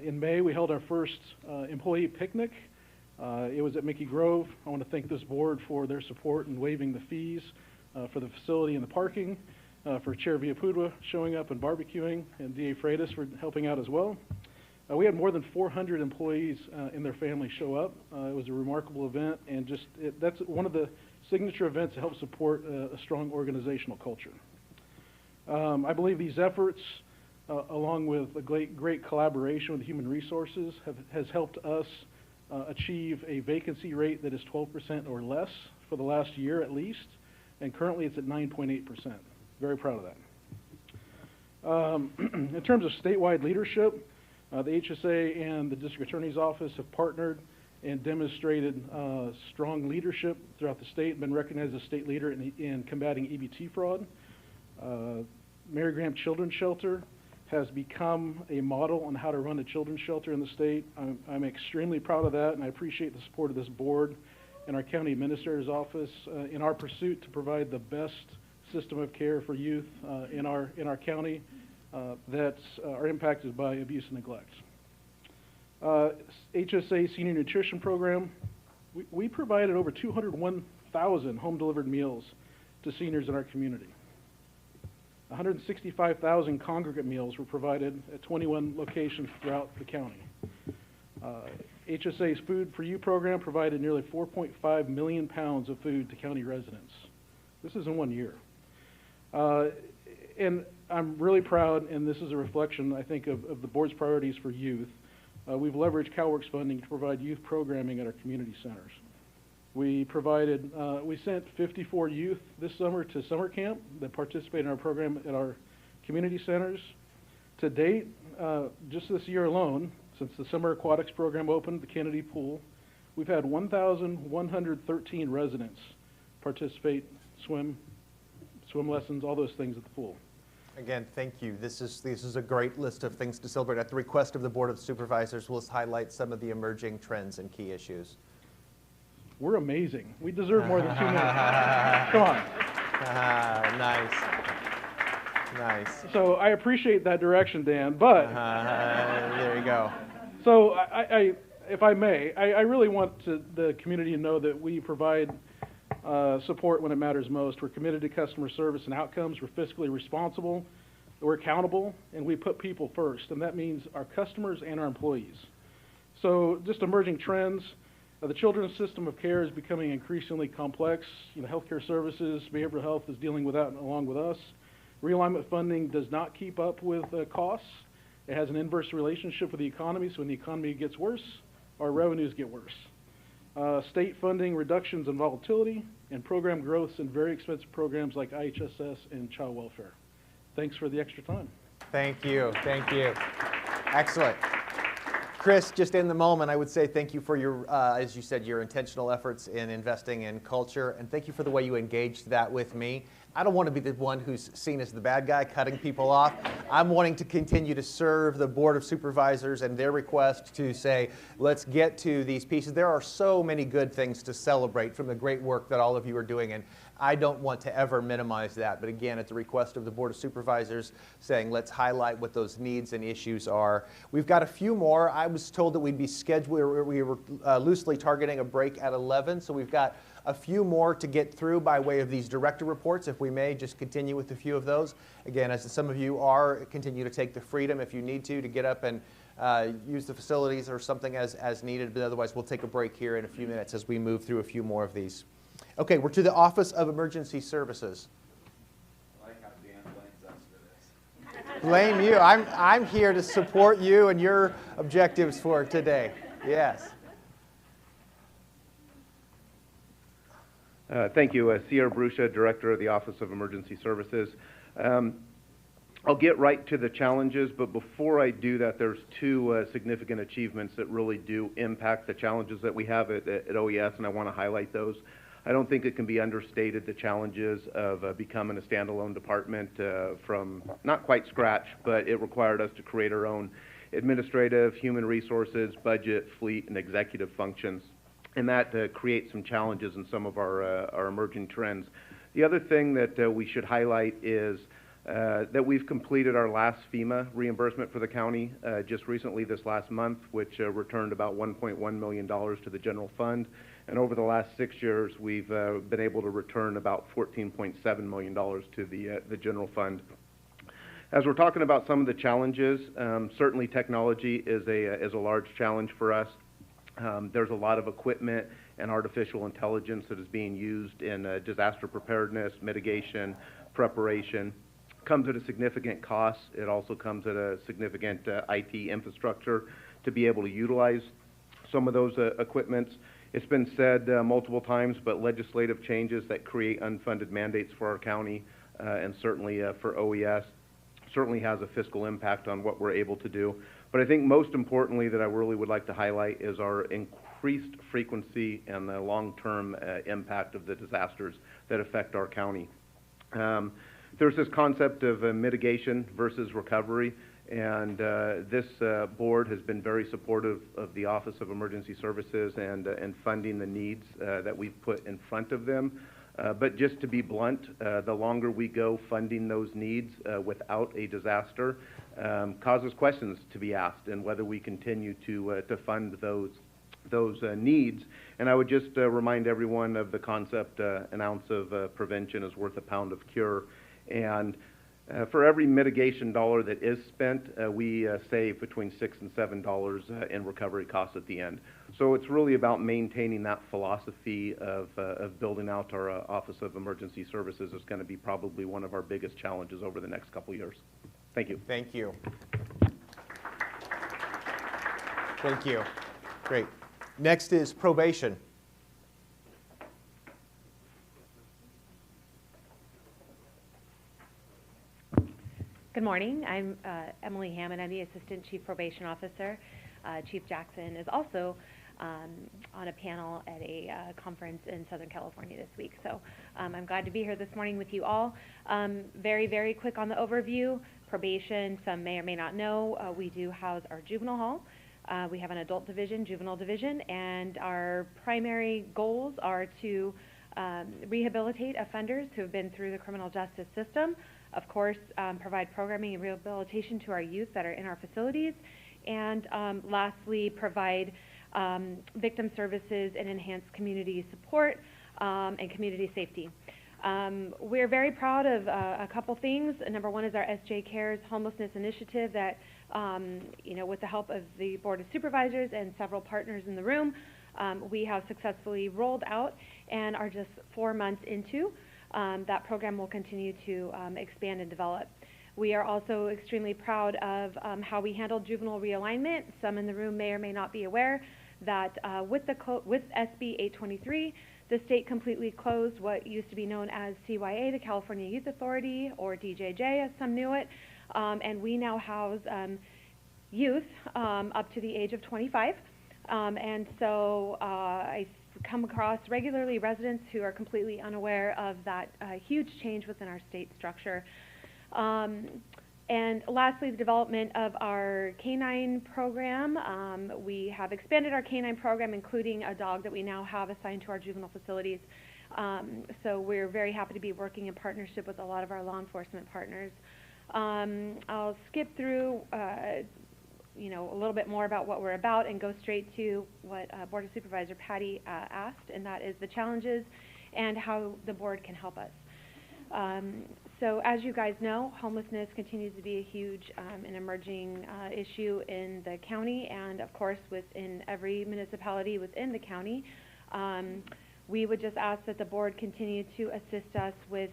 In May, we held our first employee picnic. It was at Mickey Grove. I want to thank this board for their support in waiving the fees for the facility and the parking, for Chair Villapuda showing up and barbecuing, and DA Freitas for helping out as well. We had more than 400 employees and their families show up. It was a remarkable event, and that's one of the signature events to help support a strong organizational culture. I believe these efforts, along with a great collaboration with Human Resources, has helped us achieve a vacancy rate that is 12% or less for the last year at least, and currently it's at 9.8%. Very proud of that. In terms of statewide leadership, the HSA and the District Attorney's Office have partnered and demonstrated strong leadership throughout the state and been recognized as a state leader in combating EBT fraud. Mary Graham Children's Shelter has become a model on how to run a children's shelter in the state. I'm extremely proud of that, and I appreciate the support of this board and our county administrator's office in our pursuit to provide the best system of care for youth in our county that are impacted by abuse and neglect. HSA Senior Nutrition Program, we provided over 201,000 home-delivered meals to seniors in our community. 165,000 congregate meals were provided at 21 locations throughout the county. HSA's Food for You program provided nearly 4.5 million pounds of food to county residents. This is in 1 year. And I'm really proud, and this is a reflection, I think, of the board's priorities for youth. We've leveraged CalWorks funding to provide youth programming at our community centers. We sent 54 youth this summer to summer camp that participated in our program at our community centers. To date, just this year alone, since the Summer Aquatics program opened at the Kennedy Pool, we've had 1,113 residents participate, swim lessons, all those things at the pool. Again, thank you. This is a great list of things to celebrate. At the request of the Board of Supervisors, we'll highlight some of the emerging trends and key issues. We're amazing. We deserve more than 2 minutes. Come on. Nice. Nice. So I appreciate that direction, Dan, but... there you go. So if I may, I really want the community to know that we provide support when it matters most. We're committed to customer service and outcomes. We're fiscally responsible. We're accountable, and we put people first, and that means our customers and our employees. So just emerging trends. The children's system of care is becoming increasingly complex. Healthcare services, behavioral health is dealing with that along with us. Realignment funding does not keep up with costs. It has an inverse relationship with the economy, so when the economy gets worse, our revenues get worse. State funding reductions and volatility, and program growths in very expensive programs like IHSS and child welfare. Thanks for the extra time. Thank you. Thank you. Excellent. Chris, just in the moment, I would say thank you for your, as you said, your intentional efforts in investing in culture, and thank you for the way you engaged that with me. I don't want to be the one who's seen as the bad guy cutting people off. I'm wanting to continue to serve the Board of Supervisors and their request to say, let's get to these pieces. There are so many good things to celebrate from the great work that all of you are doing, and I don't want to ever minimize that. But again, at the request of the Board of Supervisors saying, let's highlight what those needs and issues are. We've got a few more. I was told that we'd be scheduled, we were loosely targeting a break at 11, so we've got a few more to get through by way of these director reports, if we may just continue with a few of those. Again, as some of you are, continue to take the freedom if you need to get up and use the facilities or something as needed, but otherwise we'll take a break here in a few minutes as we move through a few more of these. Okay, we're to the Office of Emergency Services. I like how Dan blames us for this. Blame you. I'm here to support you and your objectives for today. Yes. Thank you. Sierra Brusha, Director of the Office of Emergency Services. I'll get right to the challenges, but before I do that, there's two significant achievements that really do impact the challenges that we have at OES, and I want to highlight those. I don't think it can be understated the challenges of becoming a standalone department from not quite scratch, but it required us to create our own administrative, human resources, budget, fleet, and executive functions. And that creates some challenges in some of our emerging trends. The other thing that we should highlight is that we've completed our last FEMA reimbursement for the county just recently this last month, which returned about $1.1 million to the general fund. And over the last 6 years, we've been able to return about $14.7 million to the general fund. As we're talking about some of the challenges, certainly technology is a large challenge for us. There's a lot of equipment and artificial intelligence that is being used in disaster preparedness, mitigation, preparation. Comes at a significant cost. It also comes at a significant IT infrastructure to be able to utilize some of those equipments. It's been said multiple times, but legislative changes that create unfunded mandates for our county and certainly for OES certainly has a fiscal impact on what we're able to do. But I think most importantly that I really would like to highlight is our increased frequency and the long-term impact of the disasters that affect our county. There's this concept of mitigation versus recovery, and this board has been very supportive of the Office of Emergency Services and funding the needs that we've put in front of them. But just to be blunt, the longer we go funding those needs without a disaster causes questions to be asked and whether we continue to fund those needs. And I would just remind everyone of the concept, an ounce of prevention is worth a pound of cure. And for every mitigation dollar that is spent, we save between $6 and $7 in recovery costs at the end. So it's really about maintaining that philosophy of building out our Office of Emergency Services is going to be probably one of our biggest challenges over the next couple years. Thank you. Thank you. Thank you. Great. Next is probation. Good morning. I'm Emily Hammond. I'm the Assistant Chief Probation Officer. Chief Jackson is also on a panel at a conference in Southern California this week. So I'm glad to be here this morning with you all. Very, very quick on the overview. Probation, some may or may not know, we do house our juvenile hall. We have an adult division, juvenile division, and our primary goals are to rehabilitate offenders who have been through the criminal justice system. Of course, provide programming and rehabilitation to our youth that are in our facilities, and lastly, provide victim services and enhanced community support and community safety. We're very proud of a couple things. Number one is our SJ Cares homelessness initiative that, with the help of the Board of Supervisors and several partners in the room, we have successfully rolled out and are just 4 months into. That program will continue to expand and develop. We are also extremely proud of how we handled juvenile realignment. Some in the room may or may not be aware that with SB 823, the state completely closed what used to be known as CYA, the California Youth Authority, or DJJ as some knew it, and we now house youth up to the age of 25. And so I come across regularly residents who are completely unaware of that huge change within our state structure. And lastly, the development of our canine program. We have expanded our canine program, including a dog that we now have assigned to our juvenile facilities. So we're very happy to be working in partnership with a lot of our law enforcement partners. I'll skip through a little bit more about what we're about and go straight to what Board of Supervisor Patty asked, and that is the challenges and how the board can help us. So as you guys know, homelessness continues to be a huge and emerging issue in the county, and of course within every municipality within the county. We would just ask that the board continue to assist us with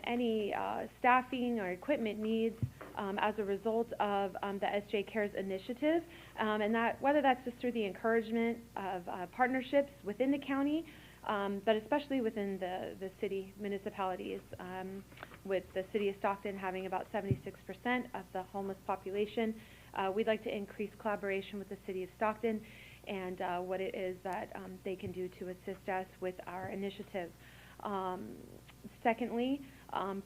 any staffing or equipment needs as a result of the SJ Cares initiative, and that whether that's just through the encouragement of partnerships within the county, but especially within the city municipalities, with the city of Stockton having about 76% of the homeless population. We'd like to increase collaboration with the city of Stockton and what it is that they can do to assist us with our initiative. Secondly,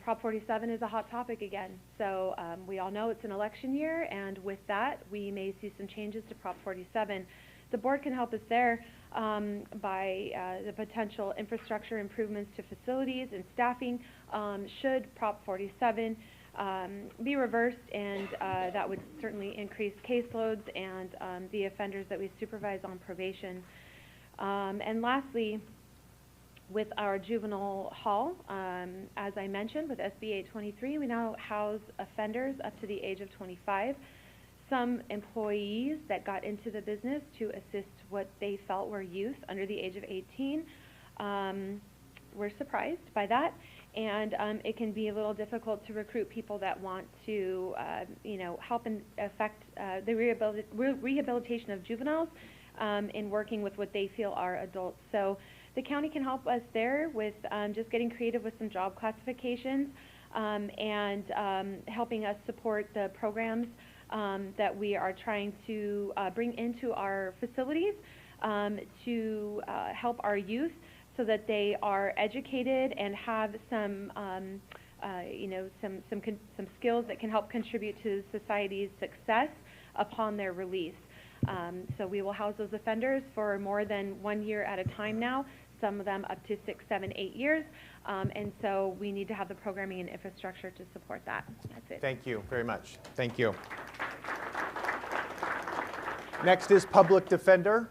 Prop 47 is a hot topic again. So we all know it's an election year, and with that, we may see some changes to Prop 47. The board can help us there by the potential infrastructure improvements to facilities and staffing should Prop 47 be reversed, and that would certainly increase caseloads and the offenders that we supervise on probation. And lastly, with our juvenile hall, as I mentioned, with SB 823, we now house offenders up to the age of 25. Some employees that got into the business to assist what they felt were youth under the age of 18 were surprised by that, and it can be a little difficult to recruit people that want to, help and affect the rehabilitation of juveniles in working with what they feel are adults. So the county can help us there with just getting creative with some job classifications and helping us support the programs that we are trying to bring into our facilities to help our youth so that they are educated and have some, some skills that can help contribute to society's success upon their release. So we will house those offenders for more than 1 year at a time now, some of them up to 6, 7, 8 years. And so we need to have the programming and infrastructure to support that. That's it. Thank you very much. Thank you. Next is Public Defender.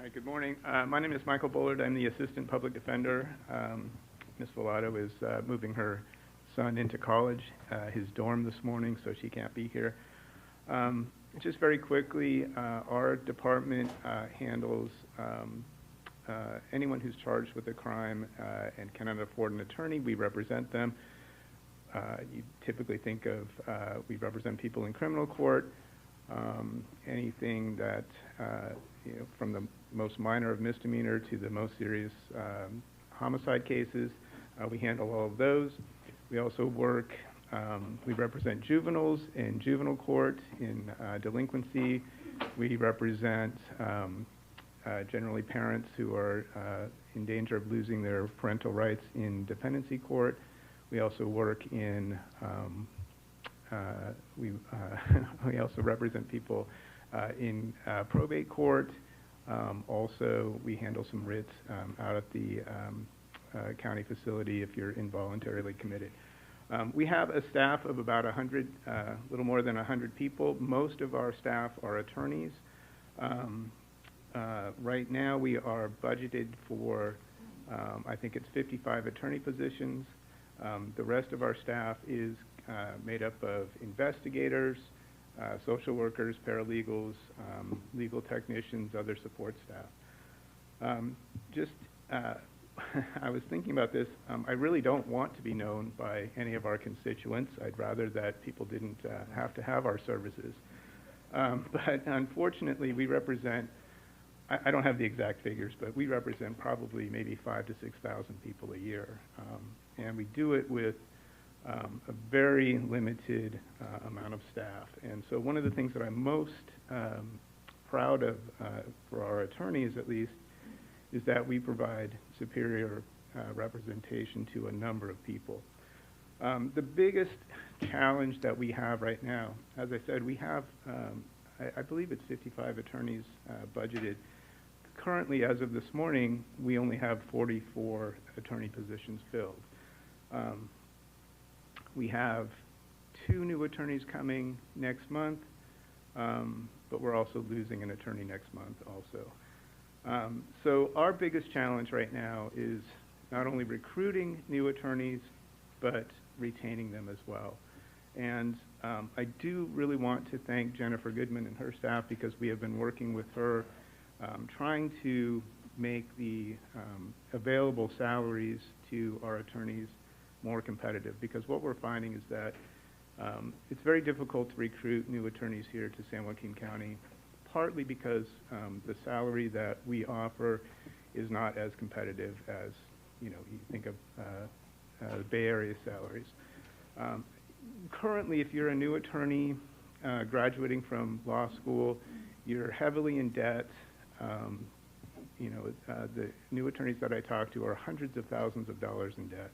Hi, good morning. My name is Michael Bullard. I'm the Assistant Public Defender. Ms. Villado is moving her son into college, his dorm this morning, so she can't be here. Just very quickly, our department handles anyone who's charged with a crime and cannot afford an attorney. We represent them. You typically think of, we represent people in criminal court, anything that, from the most minor of misdemeanor to the most serious homicide cases. We handle all of those. We also work, we represent juveniles in juvenile court, in delinquency. We represent generally parents who are in danger of losing their parental rights in dependency court. We also work in, we also represent people in probate court. Also, we handle some writs out at the county facility if you're involuntarily committed. We have a staff of about 100, little more than 100 people. Most of our staff are attorneys. Right now, we are budgeted for, I think it's 55 attorney positions. The rest of our staff is made up of investigators, social workers, paralegals, legal technicians, other support staff. I was thinking about this. I really don't want to be known by any of our constituents. I'd rather that people didn't have to have our services. But unfortunately, we represent, I don't have the exact figures, but we represent probably maybe 5,000 to 6,000 people a year. And we do it with a very limited amount of staff. And so one of the things that I'm most proud of, for our attorneys at least, is that we provide superior representation to a number of people. The biggest challenge that we have right now, as I said, we have, I believe it's 55 attorneys budgeted. Currently, as of this morning, we only have 44 attorney positions filled. We have 2 new attorneys coming next month, but we're also losing an attorney next month also. So our biggest challenge right now is not only recruiting new attorneys, but retaining them as well. And I do really want to thank Jennifer Goodman and her staff, because we have been working with her trying to make the available salaries to our attorneys more competitive, because what we're finding is that it's very difficult to recruit new attorneys here to San Joaquin County, partly because the salary that we offer is not as competitive as, you think of Bay Area salaries. Currently, if you're a new attorney graduating from law school, you're heavily in debt. The new attorneys that I talk to are hundreds of thousands of dollars in debt.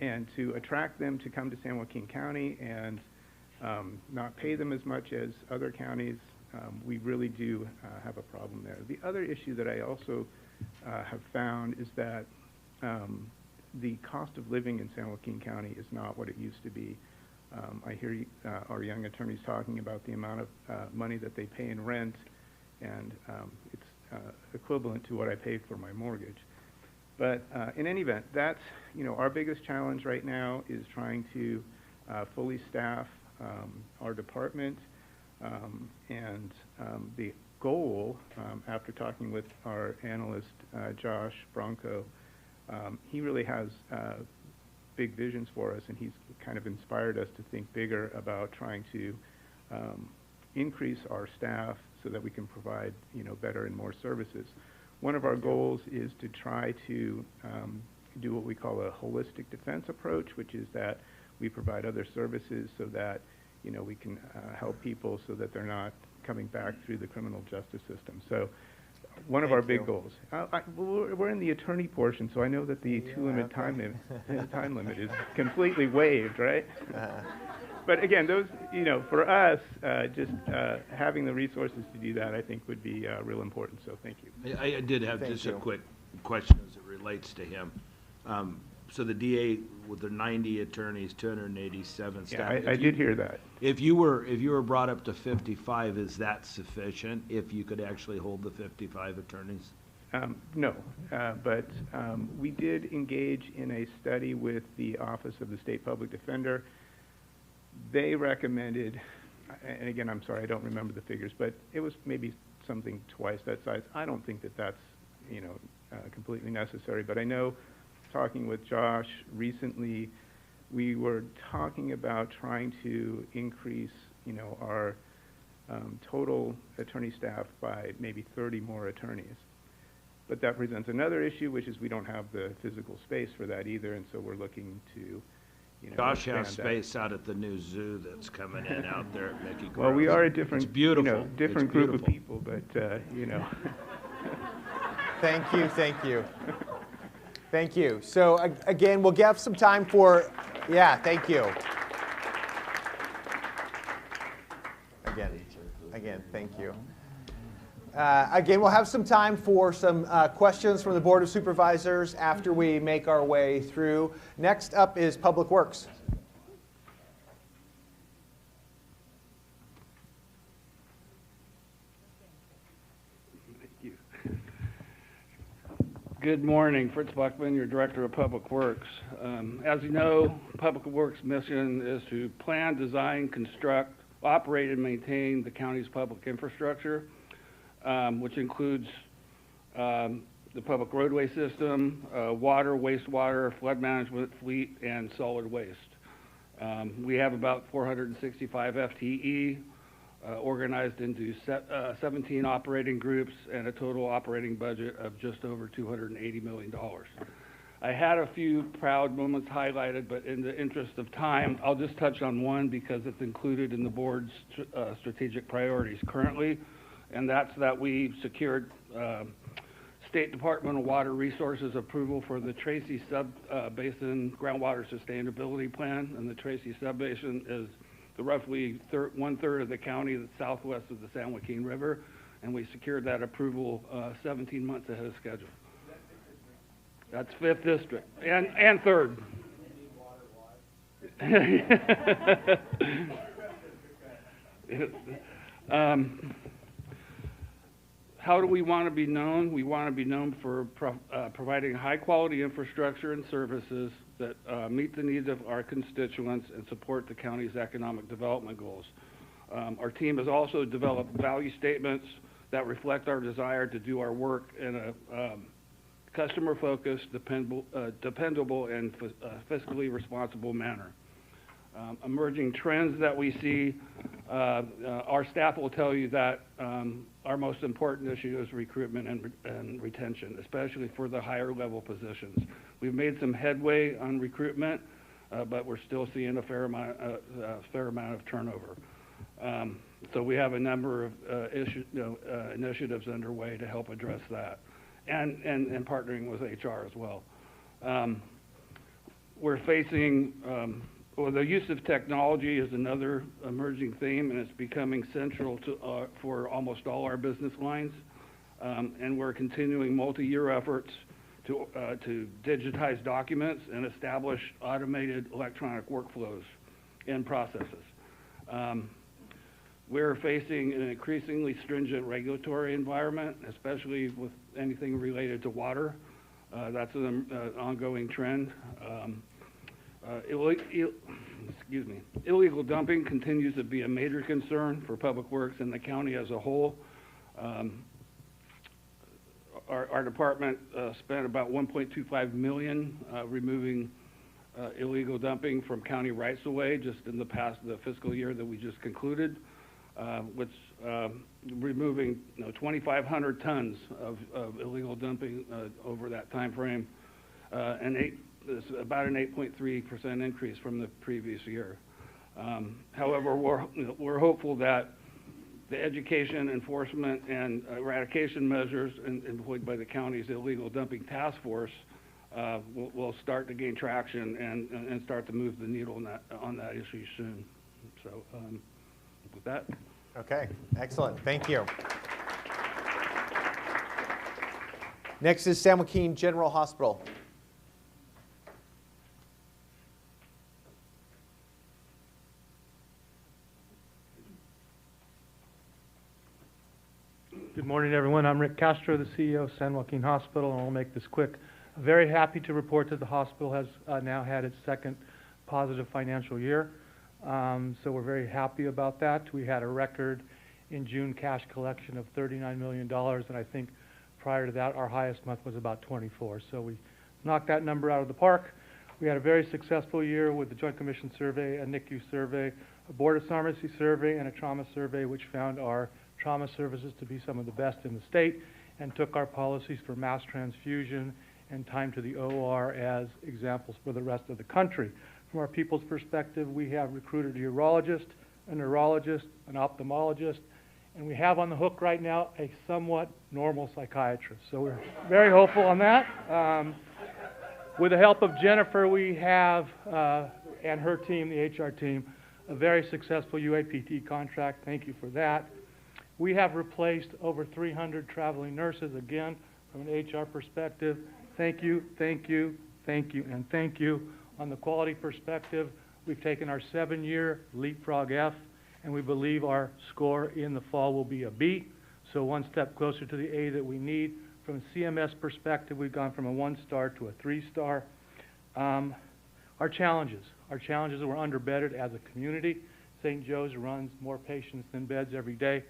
And to attract them to come to San Joaquin County and not pay them as much as other counties, we really do have a problem there. The other issue that I also have found is that the cost of living in San Joaquin County is not what it used to be. I hear our young attorneys talking about the amount of money that they pay in rent, and it's equivalent to what I pay for my mortgage. But in any event, that's, our biggest challenge right now is trying to fully staff our department, and the goal, after talking with our analyst, Josh Bronco, he really has big visions for us, and he's kind of inspired us to think bigger about trying to increase our staff so that we can provide, better and more services. One of our goals is to try to do what we call a holistic defense approach, which is that we provide other services so that, we can help people so that they're not coming back through the criminal justice system. So one of our big goals. We're in the attorney portion, so I know that the time limit is completely waived, right? But again, those, for us, just having the resources to do that, I think would be real important. So thank you. I did have just a quick question as it relates to him. So the DA with the 90 attorneys, 287 staff. Yeah, I did hear that. If you were brought up to 55, is that sufficient? If you could actually hold the 55 attorneys? No, but we did engage in a study with the Office of the State Public Defender. They recommended, and again, I'm sorry, I don't remember the figures, but it was maybe something twice that size. I don't think that that's, completely necessary, but I know, talking with Josh recently, we were talking about trying to increase, our total attorney staff by maybe 30 more attorneys. But that presents another issue, which is we don't have the physical space for that either, and so we're looking to, Josh has space out at the new zoo that's coming in out there at Mickey Groves. Well, we are a different, it's beautiful. Different it's group beautiful. of people, but, Thank you, thank you. Thank you. So again, we'll give some time for, thank you. Again, thank you. Again, we'll have some time for some questions from the Board of Supervisors after we make our way through. Next up is Public Works. Good morning, Fritz Buckman, your Director of Public Works. As you know, Public Works' mission is to plan, design, construct, operate, and maintain the county's public infrastructure, which includes the public roadway system, water, wastewater, flood management, fleet, and solid waste. We have about 465 FTE, organized into 17 operating groups and a total operating budget of just over $280 million. I had a few proud moments highlighted, but in the interest of time, I'll just touch on one because it's included in the board's strategic priorities currently, and that's that we secured State Department of Water Resources approval for the Tracy Sub-Basin Groundwater Sustainability Plan, and the Tracy Sub-Basin is the roughly one-third of the county that's southwest of the San Joaquin River, and we secured that approval 17 months ahead of schedule. That's 5th District, and 3rd. How do we want to be known? We want to be known for providing high-quality infrastructure and services that meet the needs of our constituents and support the county's economic development goals. Our team has also developed value statements that reflect our desire to do our work in a customer-focused, dependable, and fiscally responsible manner. Emerging trends that we see, our staff will tell you that our most important issue is recruitment and retention, especially for the higher level positions. We've made some headway on recruitment, but we're still seeing a fair amount of turnover. So we have a number of initiatives underway to help address that, and partnering with HR as well. We're facing Well, the use of technology is another emerging theme, and it's becoming central to, for almost all our business lines. And we're continuing multi-year efforts to digitize documents and establish automated electronic workflows and processes. We're facing an increasingly stringent regulatory environment, especially with anything related to water. That's an ongoing trend. Illegal dumping continues to be a major concern for Public Works and the county as a whole. Our department spent about $1.25 million removing illegal dumping from county rights-of-way just in the fiscal year that we just concluded, which removing 2,500 tons of illegal dumping over that time frame, and it's about an 8.3% increase from the previous year. However, we're hopeful that the education, enforcement, and eradication measures employed by the county's illegal dumping task force will start to gain traction and start to move the needle on that issue soon. So with that. Okay, excellent. Thank you. Next is San Joaquin General Hospital. Good morning, everyone. I'm Rick Castro, the CEO of San Joaquin Hospital, and I'll make this quick. I'm very happy to report that the hospital has now had its second positive financial year. So we're very happy about that. We had a record in June cash collection of $39 million, and I think prior to that, our highest month was about 24. So we knocked that number out of the park. We had a very successful year with the Joint Commission survey, a NICU survey, a Board of Pharmacy survey, and a trauma survey, which found our trauma services to be some of the best in the state, and took our policies for mass transfusion and time to the OR as examples for the rest of the country. From our people's perspective, we have recruited a urologist, a neurologist, an ophthalmologist, and we have on the hook right now a somewhat normal psychiatrist. So we're very hopeful on that. With the help of Jennifer, we have, and her team, the HR team, a very successful UAPT contract. Thank you for that. We have replaced over 300 traveling nurses, again, from an HR perspective. Thank you, thank you, thank you, and thank you. On the quality perspective, we've taken our 7-year Leapfrog F, and we believe our score in the fall will be a B, so one step closer to the A that we need. From a CMS perspective, we've gone from a 1-star to a 3-star. Our challenges are we're underbedded as a community. St. Joe's runs more patients than beds every day.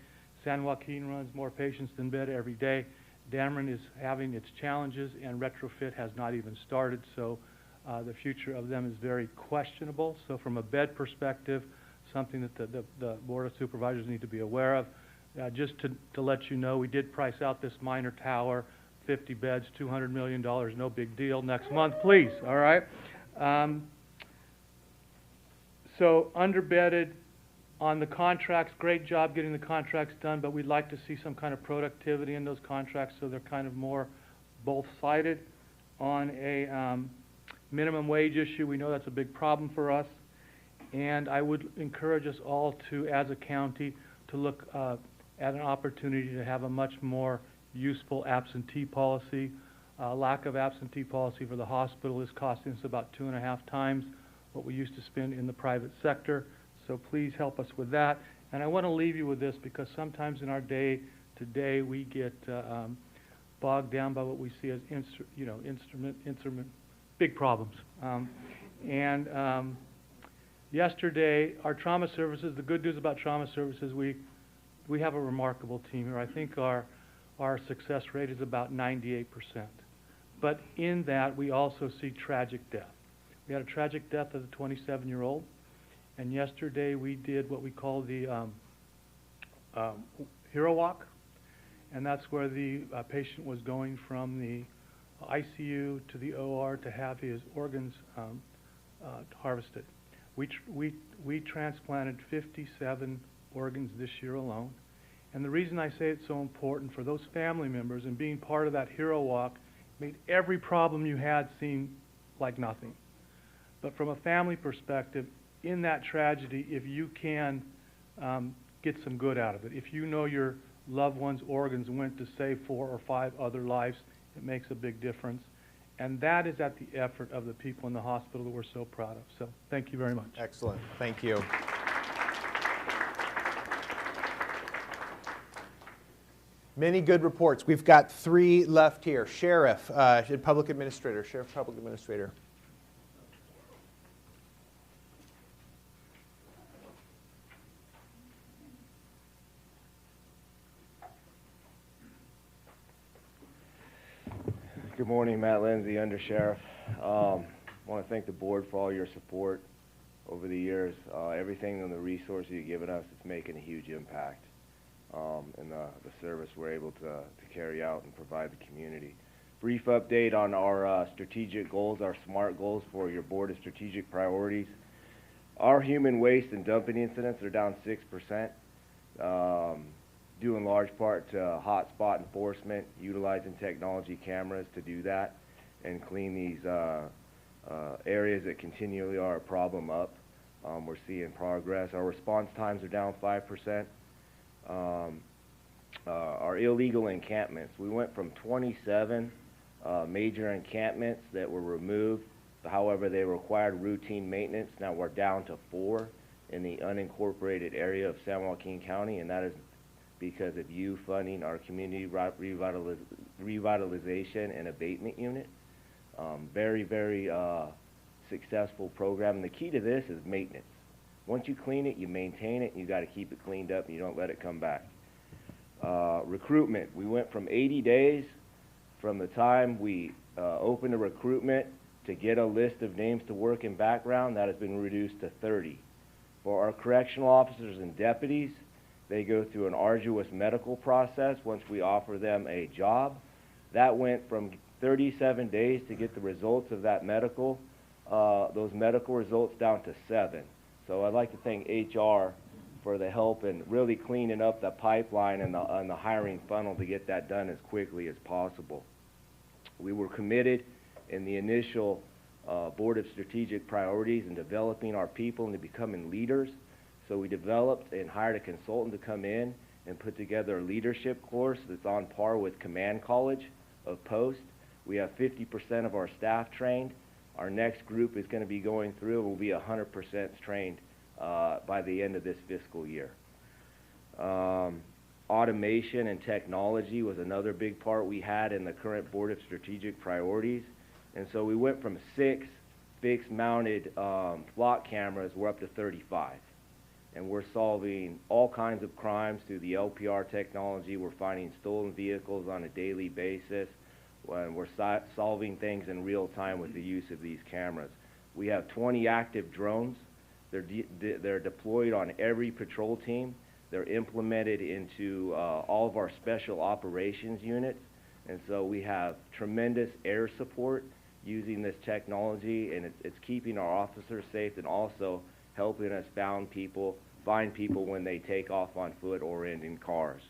San Joaquin runs more patients than bed every day. Dameron is having its challenges, and retrofit has not even started, so the future of them is very questionable. So from a bed perspective, something that the Board of Supervisors need to be aware of. Just to let you know, we did price out this minor tower, 50 beds, $200 million, no big deal. Next month, please, all right? So underbedded. On the contracts, great job getting the contracts done, but we'd like to see some kind of productivity in those contracts so they're kind of more both-sided. On a minimum wage issue, we know that's a big problem for us, and I would encourage us all to, as a county, to look at an opportunity to have a much more useful absentee policy. Lack of absentee policy for the hospital is costing us about 2.5 times what we used to spend in the private sector. So please help us with that. And I want to leave you with this because sometimes in our day today we get bogged down by what we see as big problems. Yesterday, our trauma services, the good news about trauma services, we have a remarkable team here. I think our success rate is about 98%. But in that, we also see tragic death. We had a tragic death of a 27-year-old. And yesterday we did what we call the hero walk, and that's where the patient was going from the ICU to the OR to have his organs harvested. We transplanted 57 organs this year alone, and the reason I say it's so important for those family members and being part of that hero walk made every problem you had seem like nothing. But from a family perspective, in that tragedy, if you can get some good out of it, if you know your loved one's organs went to save 4 or 5 other lives, it makes a big difference. And that is at the effort of the people in the hospital that we're so proud of. So thank you very much. Excellent. Thank you. Many good reports. We've got 3 left here. Sheriff, Public Administrator. Sheriff, Public Administrator. Good morning, Matt Lindsay, Undersheriff. I want to thank the board for all your support over the years. Everything and the resources you've given us, it's making a huge impact in the service we're able to carry out and provide the community. Brief update on our strategic goals, our SMART goals for your Board of Strategic Priorities. Our human waste and dumping incidents are down 6%. Due in large part to hotspot enforcement, utilizing technology cameras to do that and clean these areas that continually are a problem up. We're seeing progress. Our response times are down 5%. Our illegal encampments, we went from 27 major encampments that were removed. However, they required routine maintenance. Now we're down to 4 in the unincorporated area of San Joaquin County, and that is because of you funding our community revitalization and abatement unit. Very, very successful program. And the key to this is maintenance. Once you clean it, you maintain it, and you got to keep it cleaned up, and you don't let it come back. Recruitment, we went from 80 days from the time we opened a recruitment to get a list of names to work in background. That has been reduced to 30. For our correctional officers and deputies, they go through an arduous medical process once we offer them a job. That went from 37 days to get the results of that medical, those medical results down to 7. So I'd like to thank HR for the help in really cleaning up the pipeline and the hiring funnel to get that done as quickly as possible. We were committed in the initial Board of Strategic Priorities in developing our people into becoming leaders. So we developed and hired a consultant to come in and put together a leadership course that's on par with Command College of Post. We have 50% of our staff trained. Our next group is going to be going through and will be 100% trained by the end of this fiscal year. Automation and technology was another big part we had in the current Board of Strategic Priorities. And so we went from 6 fixed mounted flock cameras, we're up to 35. And we're solving all kinds of crimes through the LPR technology. We're finding stolen vehicles on a daily basis. And we're solving things in real time with the use of these cameras. We have 20 active drones. They're deployed on every patrol team. They're implemented into all of our special operations units. And so we have tremendous air support using this technology, and it's keeping our officers safe and also helping us find people when they take off on foot or in cars.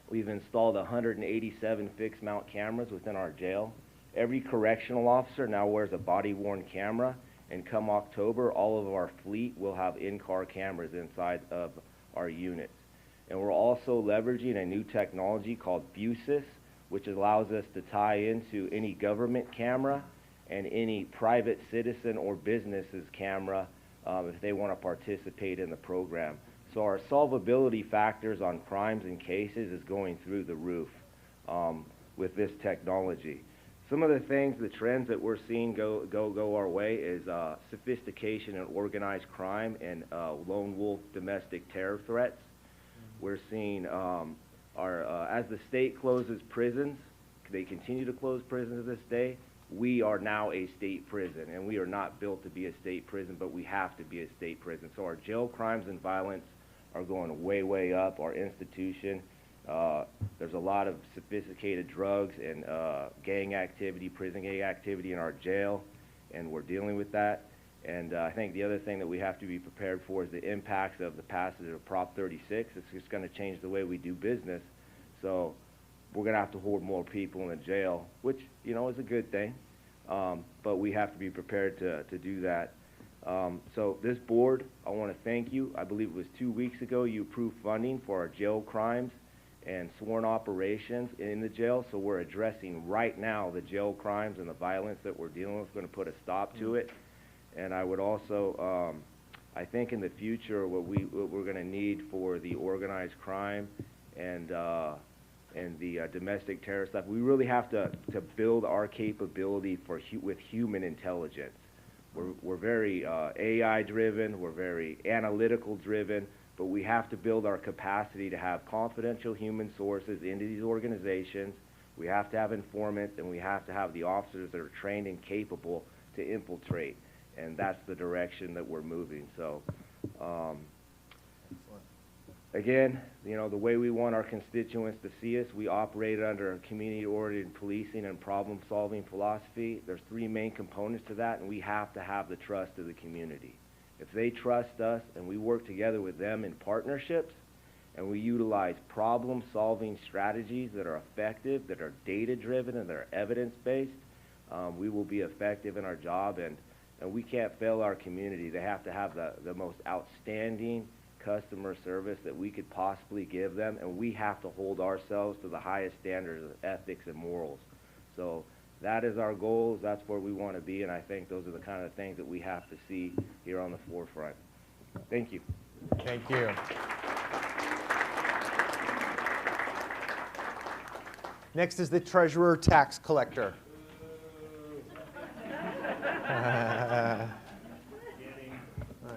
We've installed 187 fixed mount cameras within our jail. Every correctional officer now wears a body-worn camera, and come October, all of our fleet will have in-car cameras inside of our units. And we're also leveraging a new technology called Fusus, which allows us to tie into any government camera and any private citizen or business's camera if they want to participate in the program. So our solvability factors on crimes and cases is going through the roof with this technology. Some of the things, the trends that we're seeing go our way is sophistication and organized crime and lone wolf domestic terror threats. We're seeing as the state closes prisons, they continue to close prisons to this day. We are now a state prison, and we are not built to be a state prison, but we have to be a state prison. So our jail crimes and violence are going way, way up. Our institution, there's a lot of sophisticated drugs and gang activity, prison gang activity in our jail, and we're dealing with that. And I think the other thing that we have to be prepared for is the impacts of the passage of Prop 36. It's just going to change the way we do business. So we're going to have to hold more people in the jail, which, you know, is a good thing. but we have to be prepared to do that. So this board, I want to thank you. I believe it was 2 weeks ago you approved funding for our jail crimes and sworn operations in the jail. So we're addressing right now the jail crimes and the violence that we're dealing with. Going to put a stop to it. And I would also, I think in the future, what we're going to need for the organized crime and the domestic terror stuff, we really have to build our capability with human intelligence. We're very AI driven, we're very analytical driven, but we have to build our capacity to have confidential human sources into these organizations. We have to have informants, and we have to have the officers that are trained and capable to infiltrate. And that's the direction that we're moving. So, again, you know, the way we want our constituents to see us, we operate under a community-oriented policing and problem-solving philosophy. There's 3 main components to that, and we have to have the trust of the community. If they trust us and we work together with them in partnerships, and we utilize problem-solving strategies that are effective, that are data-driven, and that are evidence-based, we will be effective in our job, and we can't fail our community. They have to have the most outstanding customer service that we could possibly give them, and we have to hold ourselves to the highest standards of ethics and morals. So that is our goals. That's where we want to be, and I think those are the kind of things that we have to see here on the forefront. Thank you. Thank you. Next is the treasurer tax collector.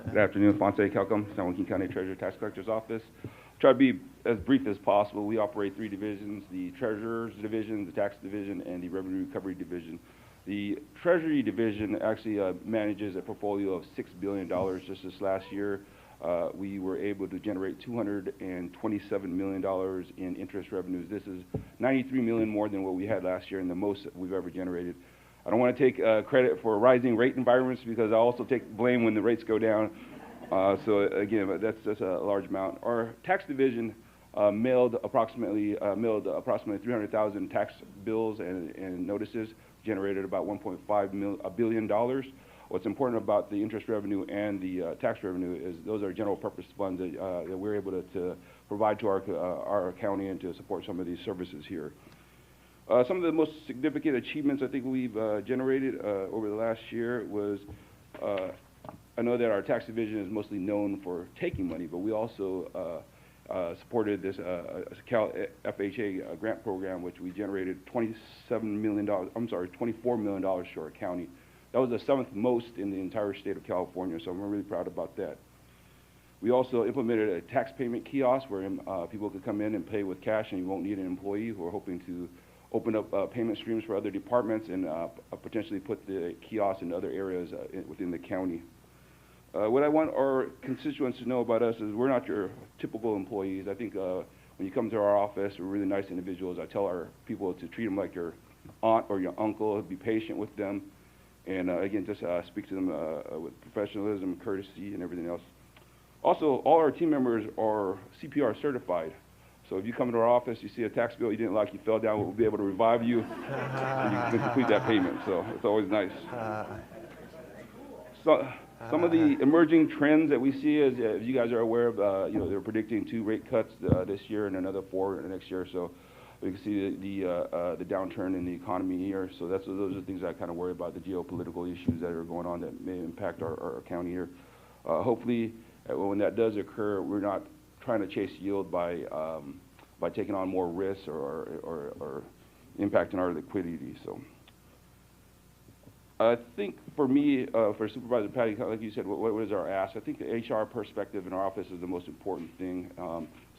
Good afternoon, Fonse Calcum, San Joaquin County Treasurer Tax Collector's Office. Try to be as brief as possible. We operate 3 divisions: the Treasurer's Division, the Tax Division, and the Revenue Recovery Division. The Treasury Division actually manages a portfolio of $6 billion. Just this last year, we were able to generate $227 million in interest revenues. This is $93 million more than what we had last year and the most that we've ever generated. I don't want to take credit for rising rate environments because I also take blame when the rates go down. So again, that's a large amount. Our tax division mailed approximately 300,000 tax bills and notices, generated about $1.5 billion. What's important about the interest revenue and the tax revenue is those are general purpose funds that we're able to provide to our county and to support some of these services here. Some of the most significant achievements I think we've generated over the last year was, I know that our tax division is mostly known for taking money, but we also supported this Cal FHA grant program, which we generated $24 million to our county. That was the 7th most in the entire state of California, so I'm really proud about that. We also implemented a tax payment kiosk where people could come in and pay with cash and you won't need an employee. We're hoping to open up payment streams for other departments and potentially put the kiosk in other areas within the county. What I want our constituents to know about us is we're not your typical employees. I think when you come to our office, we're really nice individuals. I tell our people to treat them like your aunt or your uncle, be patient with them, and again, just speak to them with professionalism, courtesy, and everything else. Also, all our team members are CPR certified. So if you come to our office, you see a tax bill you didn't like, you fell down, we'll be able to revive you, and you can complete that payment. So it's always nice. So some of the emerging trends that we see is, if you guys are aware of, they're predicting 2 rate cuts this year and another 4 next year. So we can see the downturn in the economy here. So those are the things I kind of worry about, the geopolitical issues that are going on that may impact our county here. Hopefully, when that does occur, we're not trying to chase yield by taking on more risks or impacting our liquidity. So I think for me, for Supervisor Patty, like you said, what is our ask? I think the HR perspective in our office is the most important thing.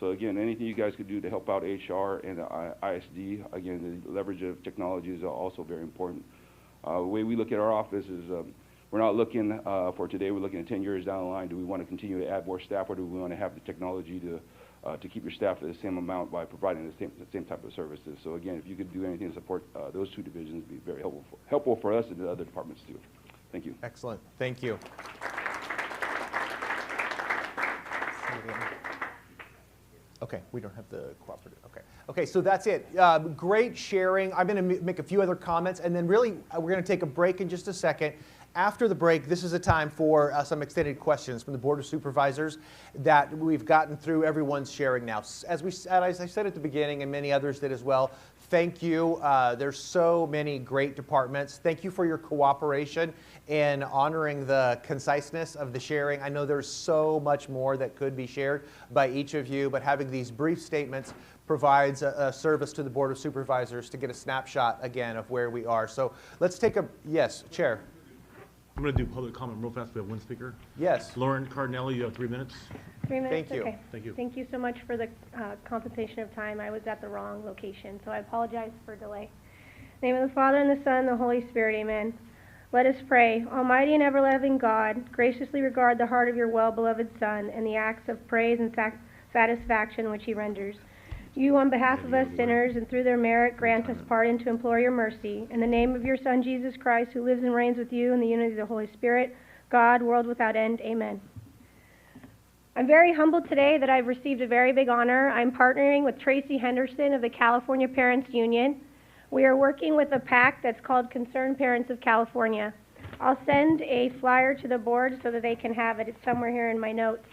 So again, anything you guys could do to help out HR and the ISD, again, the leverage of technology is also very important. The way we look at our office is we're not looking for today, we're looking at 10 years down the line. Do we want to continue to add more staff, or do we want to have the technology to keep your staff at the same amount by providing the same type of services? So again, if you could do anything to support those 2 divisions, it'd be very helpful for us and the other departments too. Thank you. Excellent. Thank you. Okay, we don't have the cooperative, okay. Okay, so that's it. Great sharing. I'm going to make a few other comments, and then really, we're going to take a break in just a second. After the break, this is a time for some extended questions from the Board of Supervisors that we've gotten through everyone's sharing now. As I said at the beginning, and many others did as well, thank you. There's so many great departments. Thank you for your cooperation in honoring the conciseness of the sharing. I know there's so much more that could be shared by each of you, but having these brief statements provides a service to the Board of Supervisors to get a snapshot again of where we are. So let's take a, yes, Chair. I'm going to do public comment real fast. We have one speaker. Yes. Lauren Cardinelli, you have 3 minutes. 3 minutes? Thank you. Okay. Thank you. Thank you so much for the compensation of time. I was at the wrong location, so I apologize for delay. In the name of the Father, and the Son, and the Holy Spirit, amen. Let us pray. Almighty and ever-loving God, graciously regard the heart of your well-beloved Son and the acts of praise and satisfaction which he renders. You, on behalf of us sinners, and through their merit, grant us pardon to implore your mercy. In the name of your Son, Jesus Christ, who lives and reigns with you in the unity of the Holy Spirit, God, world without end. Amen. I'm very humbled today that I've received a very big honor. I'm partnering with Tracy Henderson of the California Parents Union. We are working with a PAC that's called Concerned Parents of California. I'll send a flyer to the board so that they can have it. It's somewhere here in my notes.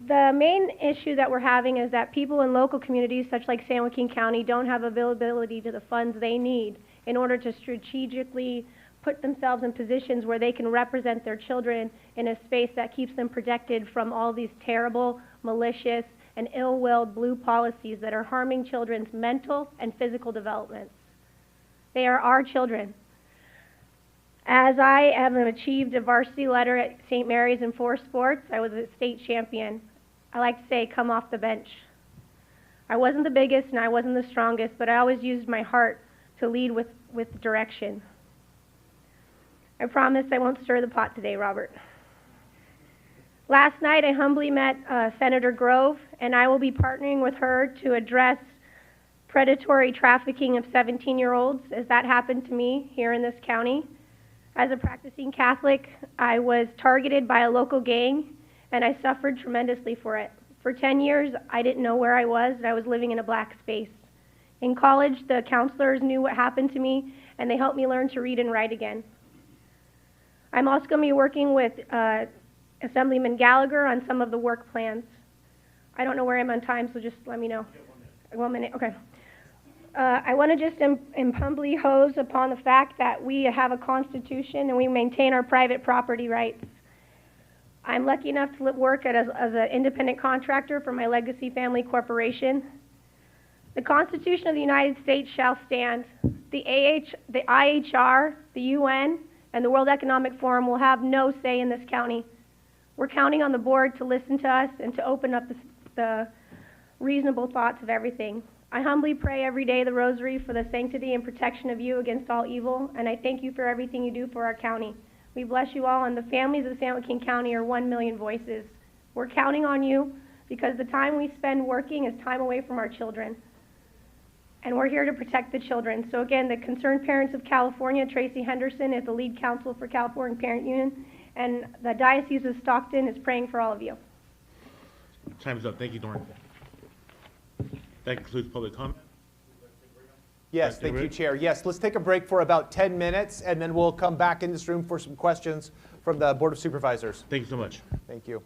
The main issue that we're having is that people in local communities, such like San Joaquin County, don't have availability to the funds they need in order to strategically put themselves in positions where they can represent their children in a space that keeps them protected from all these terrible, malicious, and ill-willed blue policies that are harming children's mental and physical developments. They are our children. As I have achieved a varsity letter at St. Mary's in 4 sports, I was a state champion. I like to say, come off the bench. I wasn't the biggest and I wasn't the strongest, but I always used my heart to lead with direction. I promise I won't stir the pot today, Robert. Last night I humbly met Senator Grove, and I will be partnering with her to address predatory trafficking of 17-year-olds, as that happened to me here in this county. As a practicing Catholic, I was targeted by a local gang, and I suffered tremendously for it. For 10 years, I didn't know where I was, and I was living in a black space. In college, the counselors knew what happened to me, and they helped me learn to read and write again. I'm also going to be working with Assemblyman Gallagher on some of the work plans. I don't know where I'm on time, so just let me know. 1 minute, okay. I want to just humbly hose upon the fact that we have a constitution and we maintain our private property rights. I'm lucky enough to work as an independent contractor for my Legacy Family Corporation. The Constitution of the United States shall stand. The IHR, the UN, and the World Economic Forum will have no say in this county. We're counting on the board to listen to us and to open up the reasonable thoughts of everything. I humbly pray every day the rosary for the sanctity and protection of you against all evil, and I thank you for everything you do for our county. We bless you all, and the families of San Joaquin County are 1 million voices. We're counting on you because the time we spend working is time away from our children. And we're here to protect the children. So again, the Concerned Parents of California, Tracy Henderson, is the lead counsel for California Parent Union, and the Diocese of Stockton is praying for all of you. Time is up. Thank you, Doran. That concludes public comment. Yes, thank you, Chair. Yes, let's take a break for about 10 minutes, and then we'll come back in this room for some questions from the Board of Supervisors. Thank you so much. Thank you.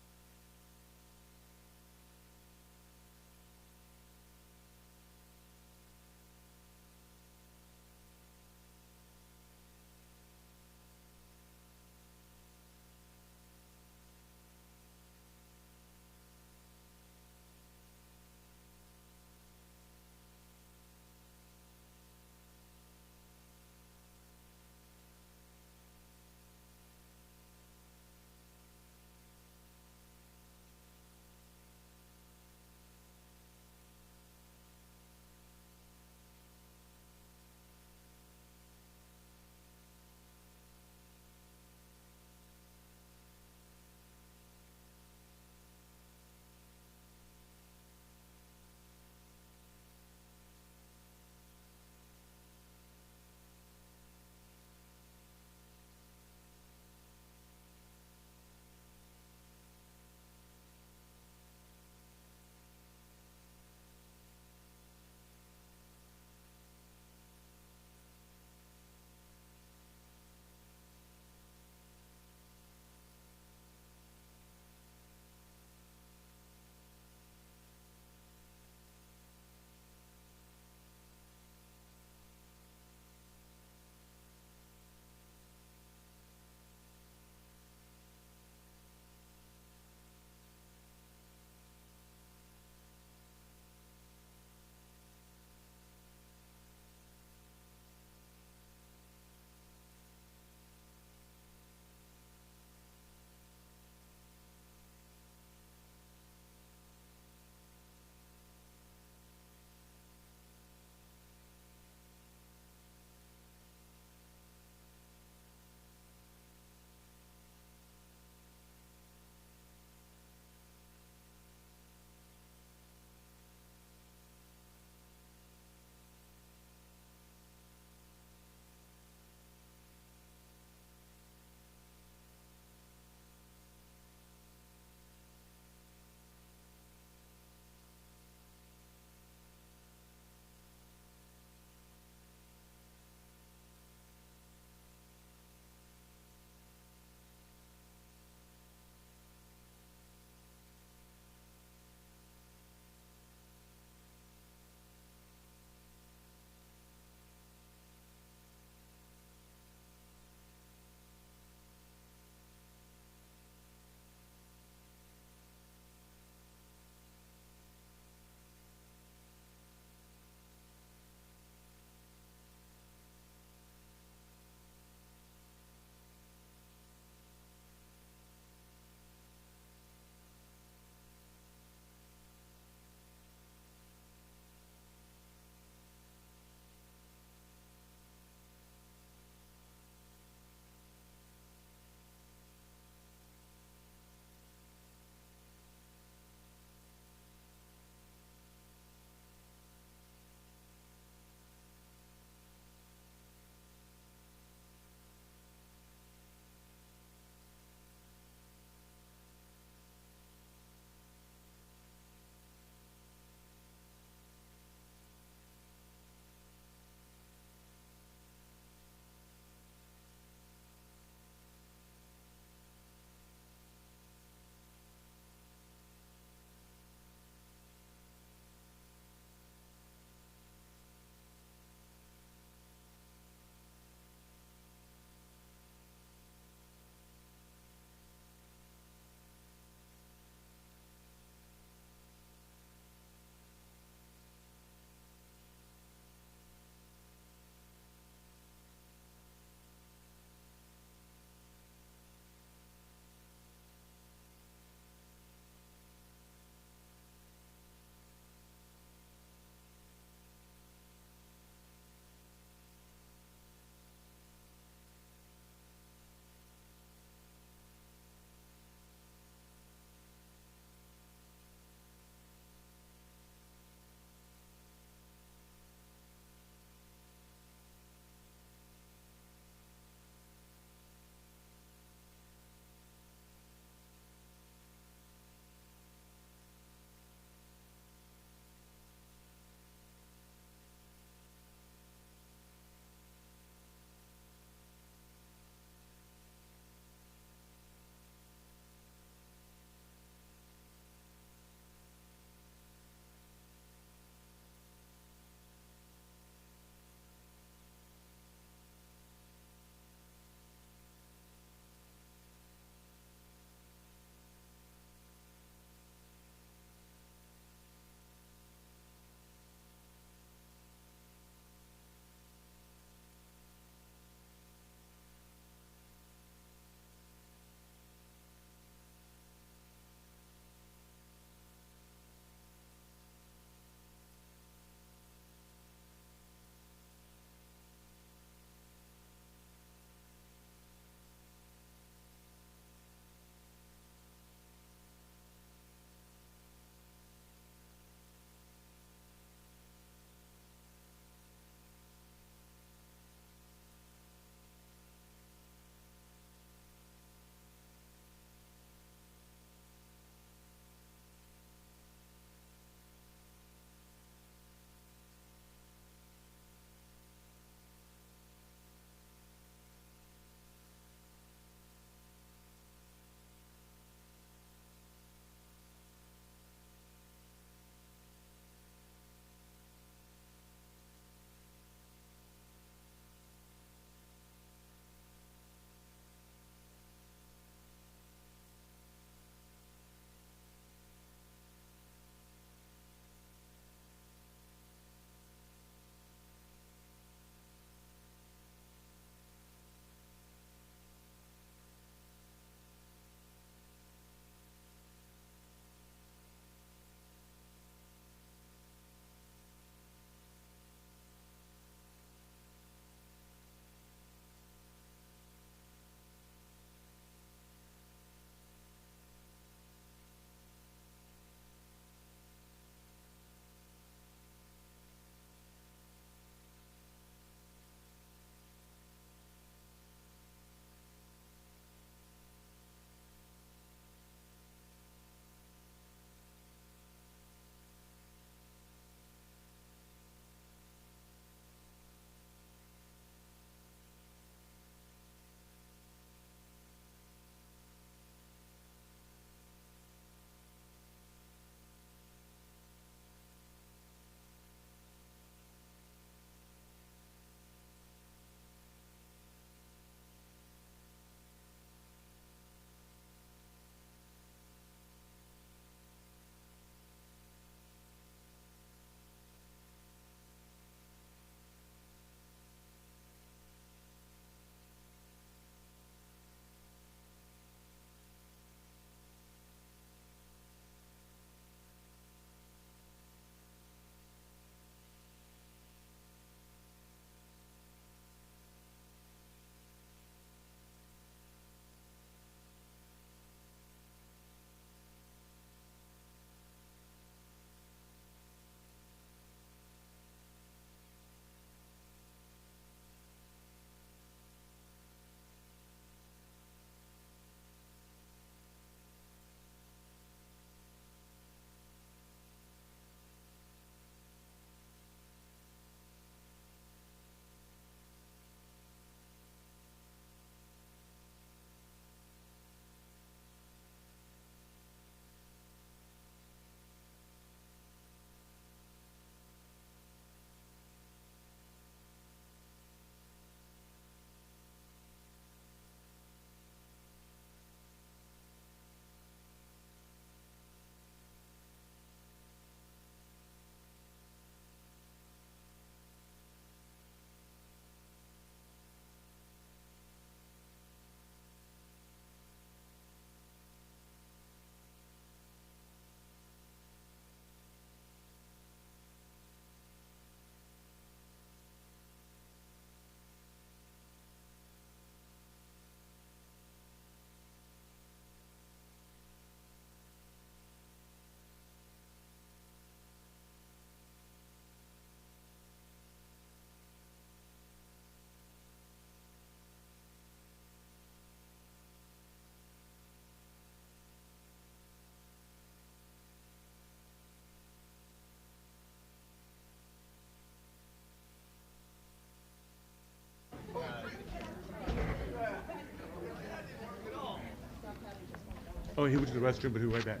Oh, he went to the restroom, but he'll be right back.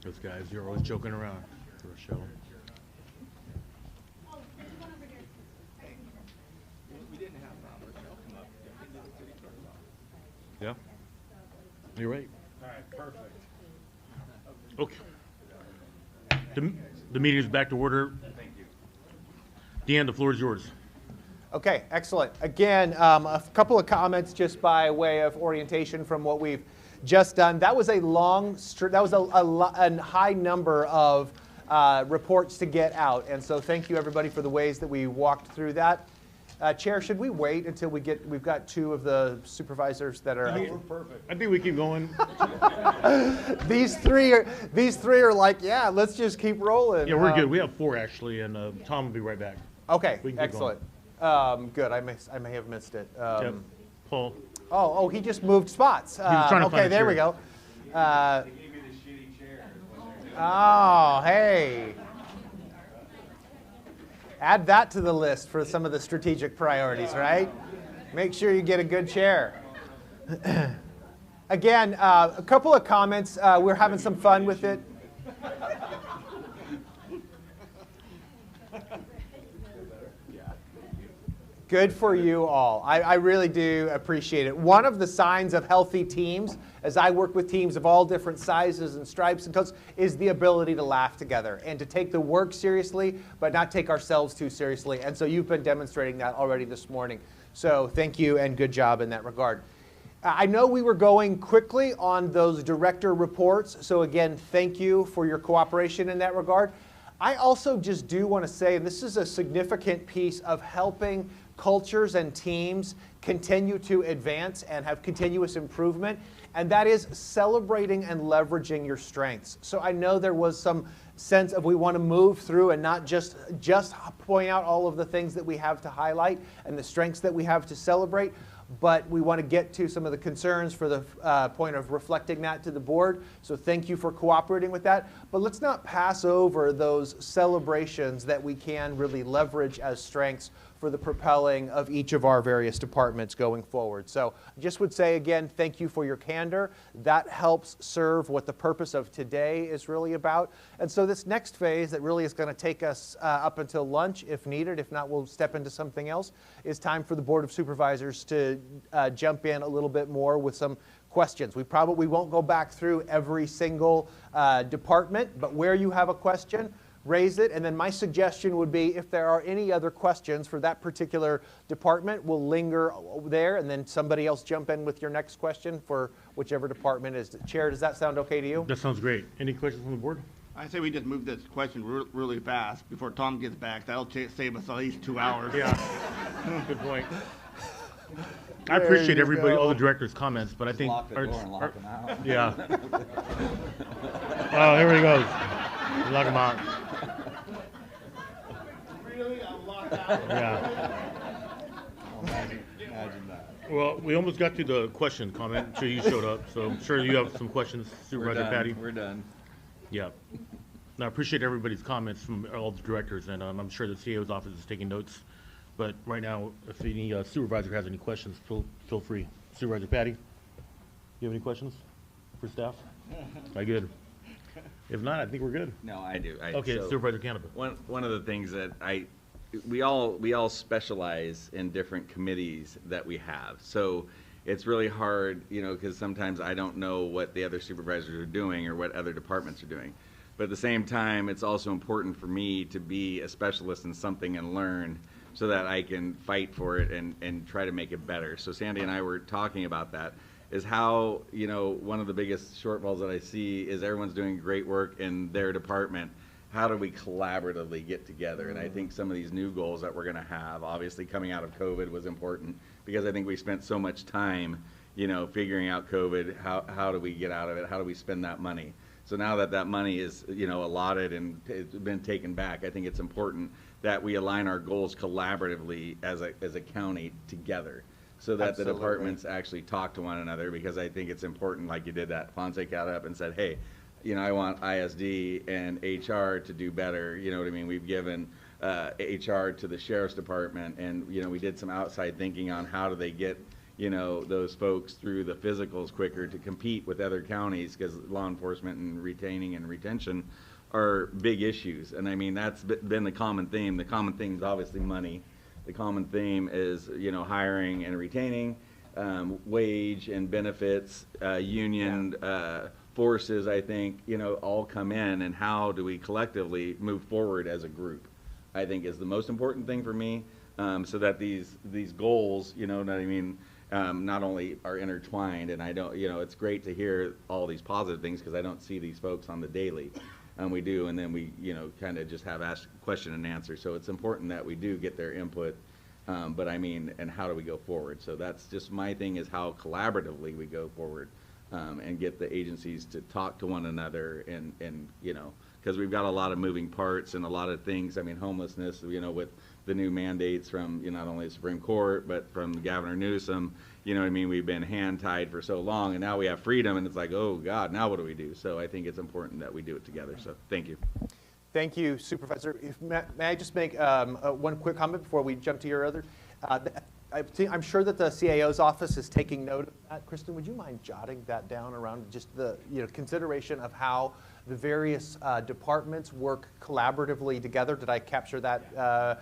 Those guys, you're always joking around for a show. Yeah, you're right. All right, perfect. Okay. The meeting is back to order. Thank you. Dan, the floor is yours. Okay, excellent. Again, a couple of comments just by way of orientation from what we've just done. That was a high number of reports to get out, and so thank you everybody for the ways that we walked through that. Chair, should we wait until we've got two of the supervisors that are? We're perfect. I think we keep going. These three are like, yeah, let's just keep rolling. Yeah, we're good. We have 4 actually, and Tom will be right back. Okay, We can keep excellent. Good. I may have missed it. Yep. Paul. Oh, he just moved spots. He was trying to find okay, a there we chair. go. Oh, hey. Add that to the list for some of the strategic priorities, right? Make sure you get a good chair. Again, a couple of comments. We're having some fun with it. Good for you all. I really do appreciate it. One of the signs of healthy teams, as I work with teams of all different sizes and stripes and colors, is the ability to laugh together and to take the work seriously, but not take ourselves too seriously. And so you've been demonstrating that already this morning. So thank you and good job in that regard. I know we were going quickly on those director reports. So again, thank you for your cooperation in that regard. I also just do want to say, and this is a significant piece of helping cultures and teams continue to advance and have continuous improvement, and that is celebrating and leveraging your strengths. So I know there was some sense of we want to move through and not just point out all of the things that we have to highlight and the strengths that we have to celebrate, but we want to get to some of the concerns for the point of reflecting that to the board. So thank you for cooperating with that. But let's not pass over those celebrations that we can really leverage as strengths for the propelling of each of our various departments going forward. So I just would say again, thank you for your candor. That helps serve what the purpose of today is really about. And so this next phase that really is going to take us up until lunch if needed, if not we'll step into something else, is time for the Board of Supervisors to jump in a little bit more with some questions. We probably won't go back through every single department, but where you have a question, raise it, and then my suggestion would be if there are any other questions for that particular department, we'll linger there, and then somebody else jump in with your next question for whichever department is. Chair, does that sound okay to you? That sounds great. Any questions from the board? I say we just move this question really fast before Tom gets back. That'll save us at least 2 hours. Yeah, good point. I appreciate everybody, all the directors' comments, but I think lock the door and lock them out. Yeah. Oh, here he goes. Lock him out. Really? I'm locked out? Yeah. Imagine that. Well, we almost got to the question comment until you showed up, so I'm sure you have some questions, Supervisor Patty. We're done. Yeah. No, I appreciate everybody's comments from all the directors, and I'm sure the CEO's office is taking notes. But right now, if any supervisor has any questions, feel free. Supervisor Patty, you have any questions for staff? I good. If not, I think we're good. No, I do. Okay, so Supervisor Canepa. One of the things that we all specialize in different committees that we have. So it's really hard, because sometimes I don't know what the other supervisors are doing or what other departments are doing. But at the same time, it's also important for me to be a specialist in something and learn so that I can fight for it and try to make it better. So Sandy and I were talking about that, is how, one of the biggest shortfalls that I see is everyone's doing great work in their department. How do we collaboratively get together? And I think some of these new goals that we're going to have, obviously coming out of COVID was important, because I think we spent so much time, figuring out COVID, how do we get out of it? How do we spend that money? So now that that money is, allotted and it's been taken back, I think it's important that we align our goals collaboratively as a county together, so that the departments actually talk to one another, because I think it's important, like you did that. Fonse got up and said, hey, I want ISD and HR to do better. You know what I mean? We've given HR to the Sheriff's Department, and, we did some outside thinking on how do they get, you know, those folks through the physicals quicker to compete with other counties, because law enforcement and retaining and retention are big issues. And I mean, that's been the common theme. The common theme is obviously money. The common theme is, you know, hiring and retaining, wage and benefits, union forces, I think, you know, all come in, and how do we collectively move forward as a group, I think is the most important thing for me, so that these goals, you know what I mean, not only are intertwined, and I don't, you know, it's great to hear all these positive things, because I don't see these folks on the daily. We do, and then we, you know, kind of just have asked question and answer. So it's important that we do get their input, but I mean, and how do we go forward? So that's just my thing, is how collaboratively we go forward, and get the agencies to talk to one another, and you know, because we've got a lot of moving parts and a lot of things. I mean, homelessness, you know, with the new mandates from, you know, not only the Supreme Court, but from Governor Newsom, you know what I mean, we've been hand-tied for so long, and now we have freedom, and it's like, oh God, now what do we do? So I think it's important that we do it together, so thank you. Thank you, Supervisor. May I just make one quick comment before we jump to your other? I'm sure that the CAO's office is taking note of that. Kristen, would you mind jotting that down around just the, you know, consideration of how the various departments work collaboratively together? Did I capture that?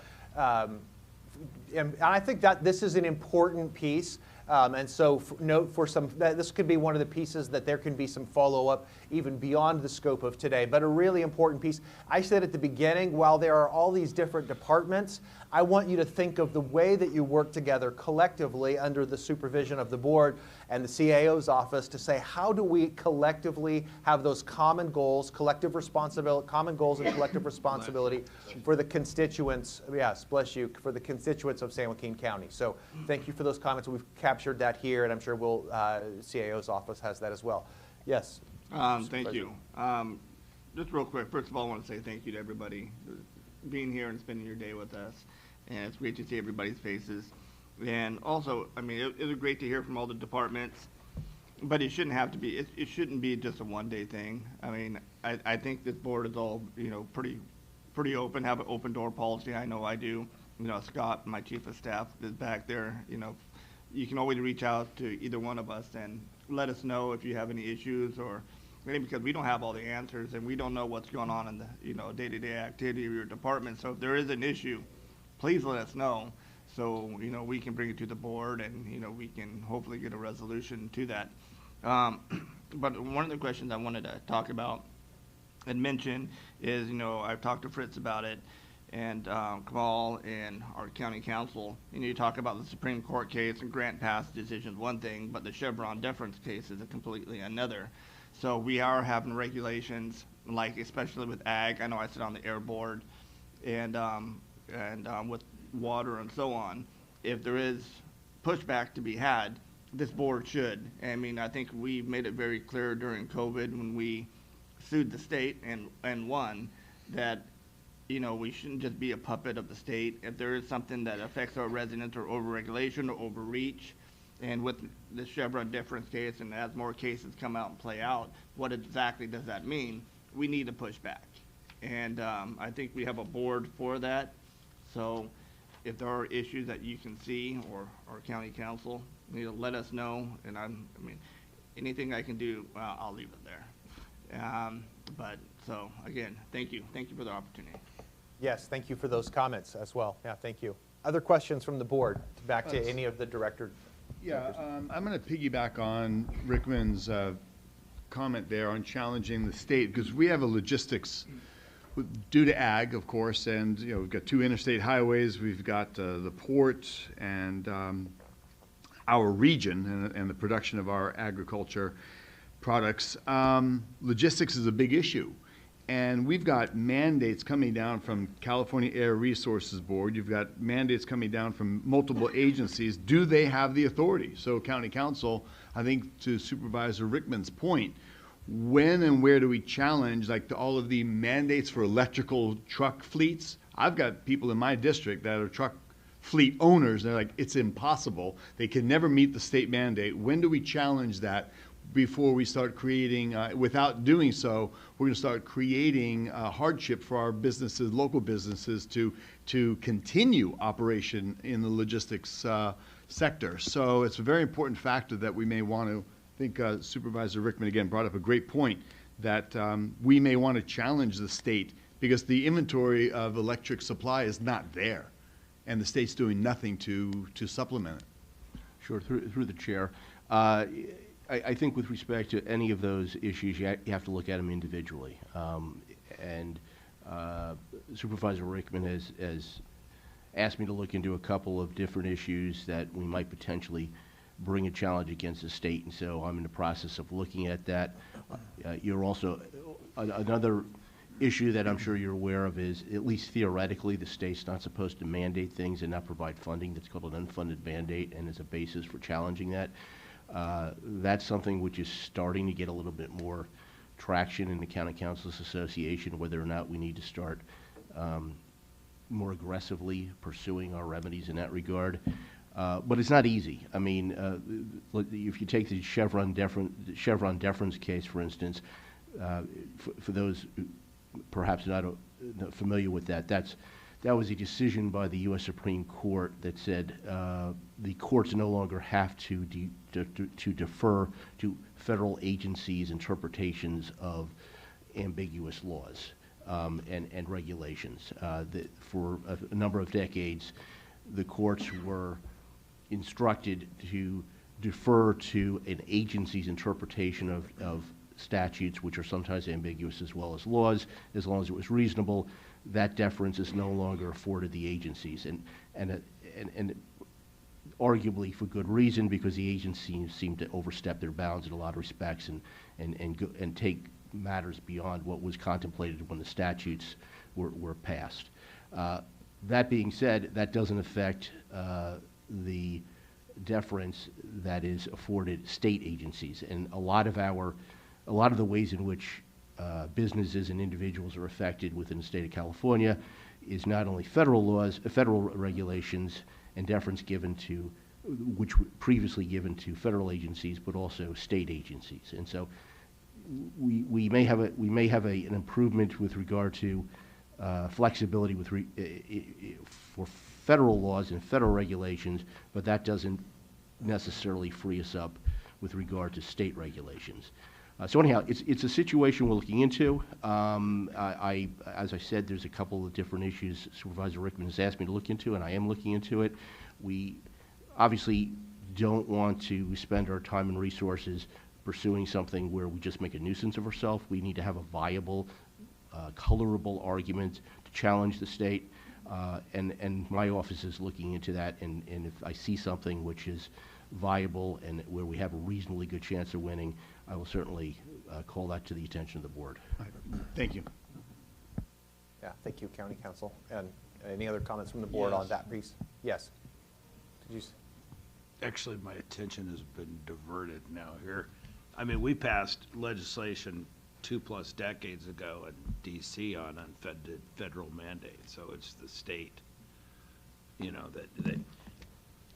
And I think that this is an important piece. And so note for some, this could be one of the pieces that there can be some follow-up even beyond the scope of today, but a really important piece. I said at the beginning, while there are all these different departments, I want you to think of the way that you work together collectively under the supervision of the board and the CAO's office to say, how do we collectively have those common goals, collective responsibility, common goals and collective responsibility for the constituents, yes, bless you, for the constituents of San Joaquin County. So thank you for those comments. We've captured that here, and I'm sure CAO's office has that as well. Yes. Thank you. Just real quick, first of all, I want to say thank you to everybody being here and spending your day with us. And it's great to see everybody's faces. And also, I mean, it was great to hear from all the departments, but it shouldn't have to be, it shouldn't be just a one-day thing. I mean, I think this board is all, you know, pretty open, have an open door policy. I know I do. You know, Scott, my chief of staff, is back there. You know, you can always reach out to either one of us and let us know if you have any issues, or maybe because we don't have all the answers and we don't know what's going on in the, you know, day-to-day activity of your department. So if there is an issue, please let us know, so, you know, we can bring it to the board, and, you know, we can hopefully get a resolution to that. But one of the questions I wanted to talk about and mention is, you know, I've talked to Fritz about it, and Kamal and our county council. You know, you talk about the Supreme Court case and Grant Pass decision, one thing, but the Chevron deference case is a completely another. So we are having regulations, like especially with ag. I know I sit on the air board, and with water and so on. If there is pushback to be had, this board should. I mean, I think we made it very clear during COVID when we sued the state and won that, you know, we shouldn't just be a puppet of the state. If there is something that affects our residents, or overregulation or overreach, and with the Chevron deference case, and as more cases come out and play out, what exactly does that mean? We need to push back. And I think we have a board for that. So if there are issues that you can see, or our county council, you know, let us know. And I mean, anything I can do, well, I'll leave it there. But so again, thank you for the opportunity. Yes, thank you for those comments as well. Yeah, thank you. Other questions from the board, back to any of the director? Yeah, I'm going to piggyback on Rickman's comment there on challenging the state, because we have a logistics due to ag, of course, and, you know, we've got 2 interstate highways, we've got the port, and our region and the production of our agriculture products. Logistics is a big issue, and we've got mandates coming down from California Air Resources Board. You've got mandates coming down from multiple agencies. Do they have the authority? So county council, I think, to Supervisor Rickman's point, when and where do we challenge, like, all of the mandates for electrical truck fleets? I've got people in my district that are truck fleet owners, and they're like, it's impossible. They can never meet the state mandate. When do we challenge that before we start creating, without doing so, we're gonna start creating hardship for our businesses, local businesses, to continue operation in the logistics sector. So it's a very important factor that we may want to, I think Supervisor Rickman again brought up a great point, that we may want to challenge the state because the inventory of electric supply is not there, and the state's doing nothing to supplement it. Sure, through the chair. I think with respect to any of those issues, you have to look at them individually. And Supervisor Rickman has asked me to look into a couple of different issues that we might potentially bring a challenge against the state, and so I'm in the process of looking at that. You're also, another issue that I'm sure you're aware of is, at least theoretically, the state's not supposed to mandate things and not provide funding. That's called an unfunded mandate, and is a basis for challenging that. That's something which is starting to get a little bit more traction in the County Councils Association, whether or not we need to start more aggressively pursuing our remedies in that regard. But it's not easy. I mean, if you take the Chevron deference case, for instance, for those who perhaps not familiar with that, that was a decision by the U.S. Supreme Court that said the courts no longer have to defer to federal agencies' interpretations of ambiguous laws and regulations. For a number of decades, the courts were instructed to defer to an agency's interpretation of statutes, which are sometimes ambiguous as well as laws, as long as it was reasonable. That deference is no longer afforded the agencies, and arguably for good reason, because the agencies seem to overstep their bounds in a lot of respects and take matters beyond what was contemplated when the statutes were passed. That being said, that doesn't affect the deference that is afforded state agencies, and a lot of the ways in which businesses and individuals are affected within the state of California is not only federal laws, federal regulations, and deference given to, which were previously given to federal agencies, but also state agencies. And so we may have an improvement with regard to flexibility for federal laws and federal regulations, but that doesn't necessarily free us up with regard to state regulations. So anyhow, it's a situation we're looking into. As I said, there's a couple of different issues Supervisor Rickman has asked me to look into, and I am looking into it. We obviously don't want to spend our time and resources pursuing something where we just make a nuisance of ourselves. We need to have a viable, colorable argument to challenge the state, and my office is looking into that, and if I see something which is viable and where we have a reasonably good chance of winning, I will certainly call that to the attention of the board. Thank you. Yeah, thank you, County Council. And any other comments from the board on that piece? Yes. Did you Actually, my attention has been diverted now here. I mean, we passed legislation 2+ decades ago in D.C. on unfunded federal mandates, so it's the state, you know, that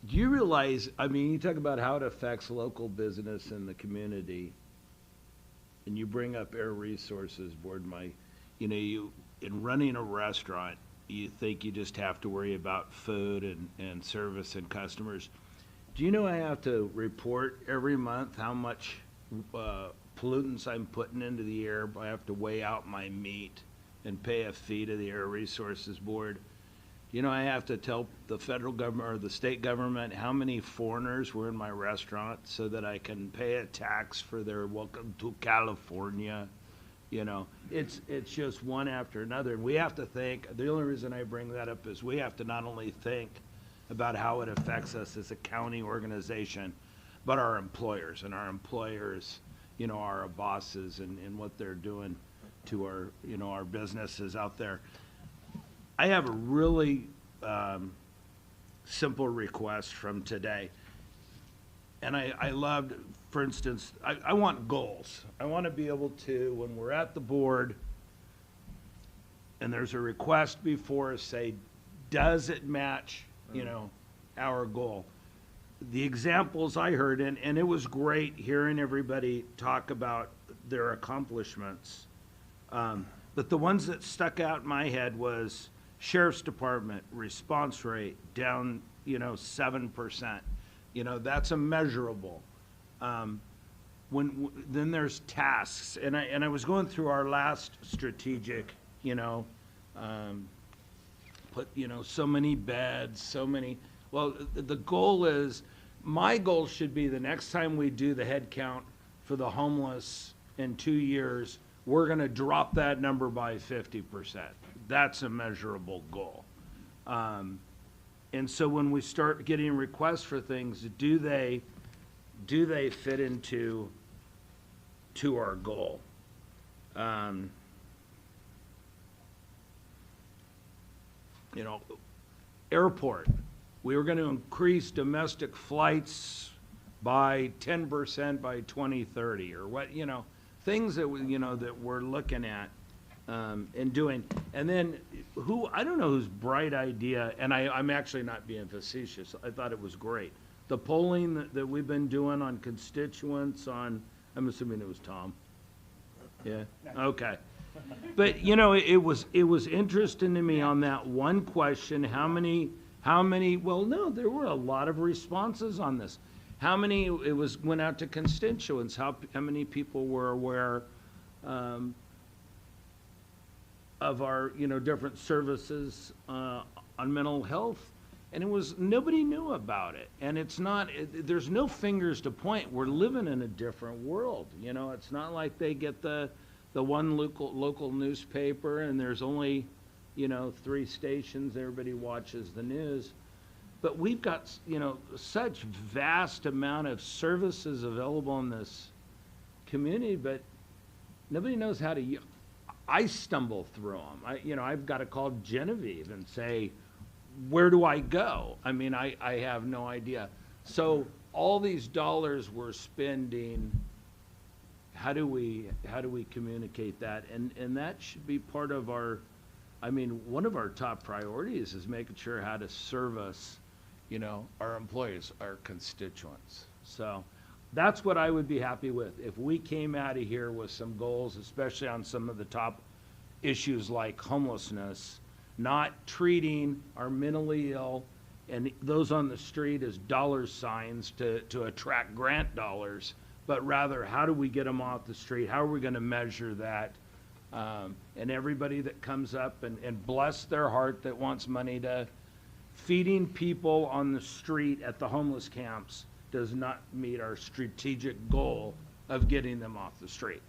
do you realize, I mean, you talk about how it affects local business in the community, and you bring up Air Resources Board, in running a restaurant, you think you just have to worry about food and service and customers. Do you know I have to report every month how much pollutants I'm putting into the air? I have to weigh out my meat and pay a fee to the Air Resources Board. You know, I have to tell the federal government or the state government how many foreigners were in my restaurant so that I can pay a tax for their welcome to California. You know, it's just one after another. And we have to think, the only reason I bring that up is we have to not only think about how it affects us as a county organization, but our employers. And our employers, you know, are our bosses and what they're doing to our, you know, our businesses out there. I have a really simple request from today. And I loved, for instance, I want goals. I want to be able to, when we're at the board and there's a request before us, say, does it match, you know, our goal? The examples I heard, and it was great hearing everybody talk about their accomplishments. But the ones that stuck out in my head was Sheriff's Department response rate down, you know, 7%. You know, that's a measurable. Then there's tasks, and I was going through our last strategic, you know, put, you know, so many beds, so many, well, the goal is, my goal should be the next time we do the head count for the homeless in 2 years, we're gonna drop that number by 50%. That's a measurable goal. And so when we start getting requests for things, do they fit into our goal? You know, airport, we were going to increase domestic flights by 10% by 2030, or what, you know, things that we, you know, that we're looking at and doing. And then I don't know whose bright idea, and I'm actually not being facetious, I thought it was great. The polling that we've been doing on constituents I'm assuming it was Tom. Yeah, okay. But, you know, it was interesting to me on that one question, how many, well, no, there were a lot of responses on this. How many, went out to constituents, how many people were aware of our, you know, different services on mental health, and nobody knew about it. And it's not, there's no fingers to point. We're living in a different world, you know. It's not like they get the one local newspaper and there's only, you know, 3 stations, everybody watches the news. But we've got, you know, such vast amount of services available in this community, but nobody knows how to use. I stumble through them. You know, I've got to call Genevieve and say, where do I go? I mean, I have no idea. So all these dollars we're spending, how do we communicate that? And that should be part of our, I mean, one of our top priorities is making sure how to service, you know, our employees, our constituents. So that's what I would be happy with. If we came out of here with some goals, especially on some of the top issues like homelessness, not treating our mentally ill and those on the street as dollar signs to attract grant dollars, but rather how do we get them off the street? How are we going to measure that? And everybody that comes up and bless their heart that wants money to feeding people on the street at the homeless camps does not meet our strategic goal of getting them off the street.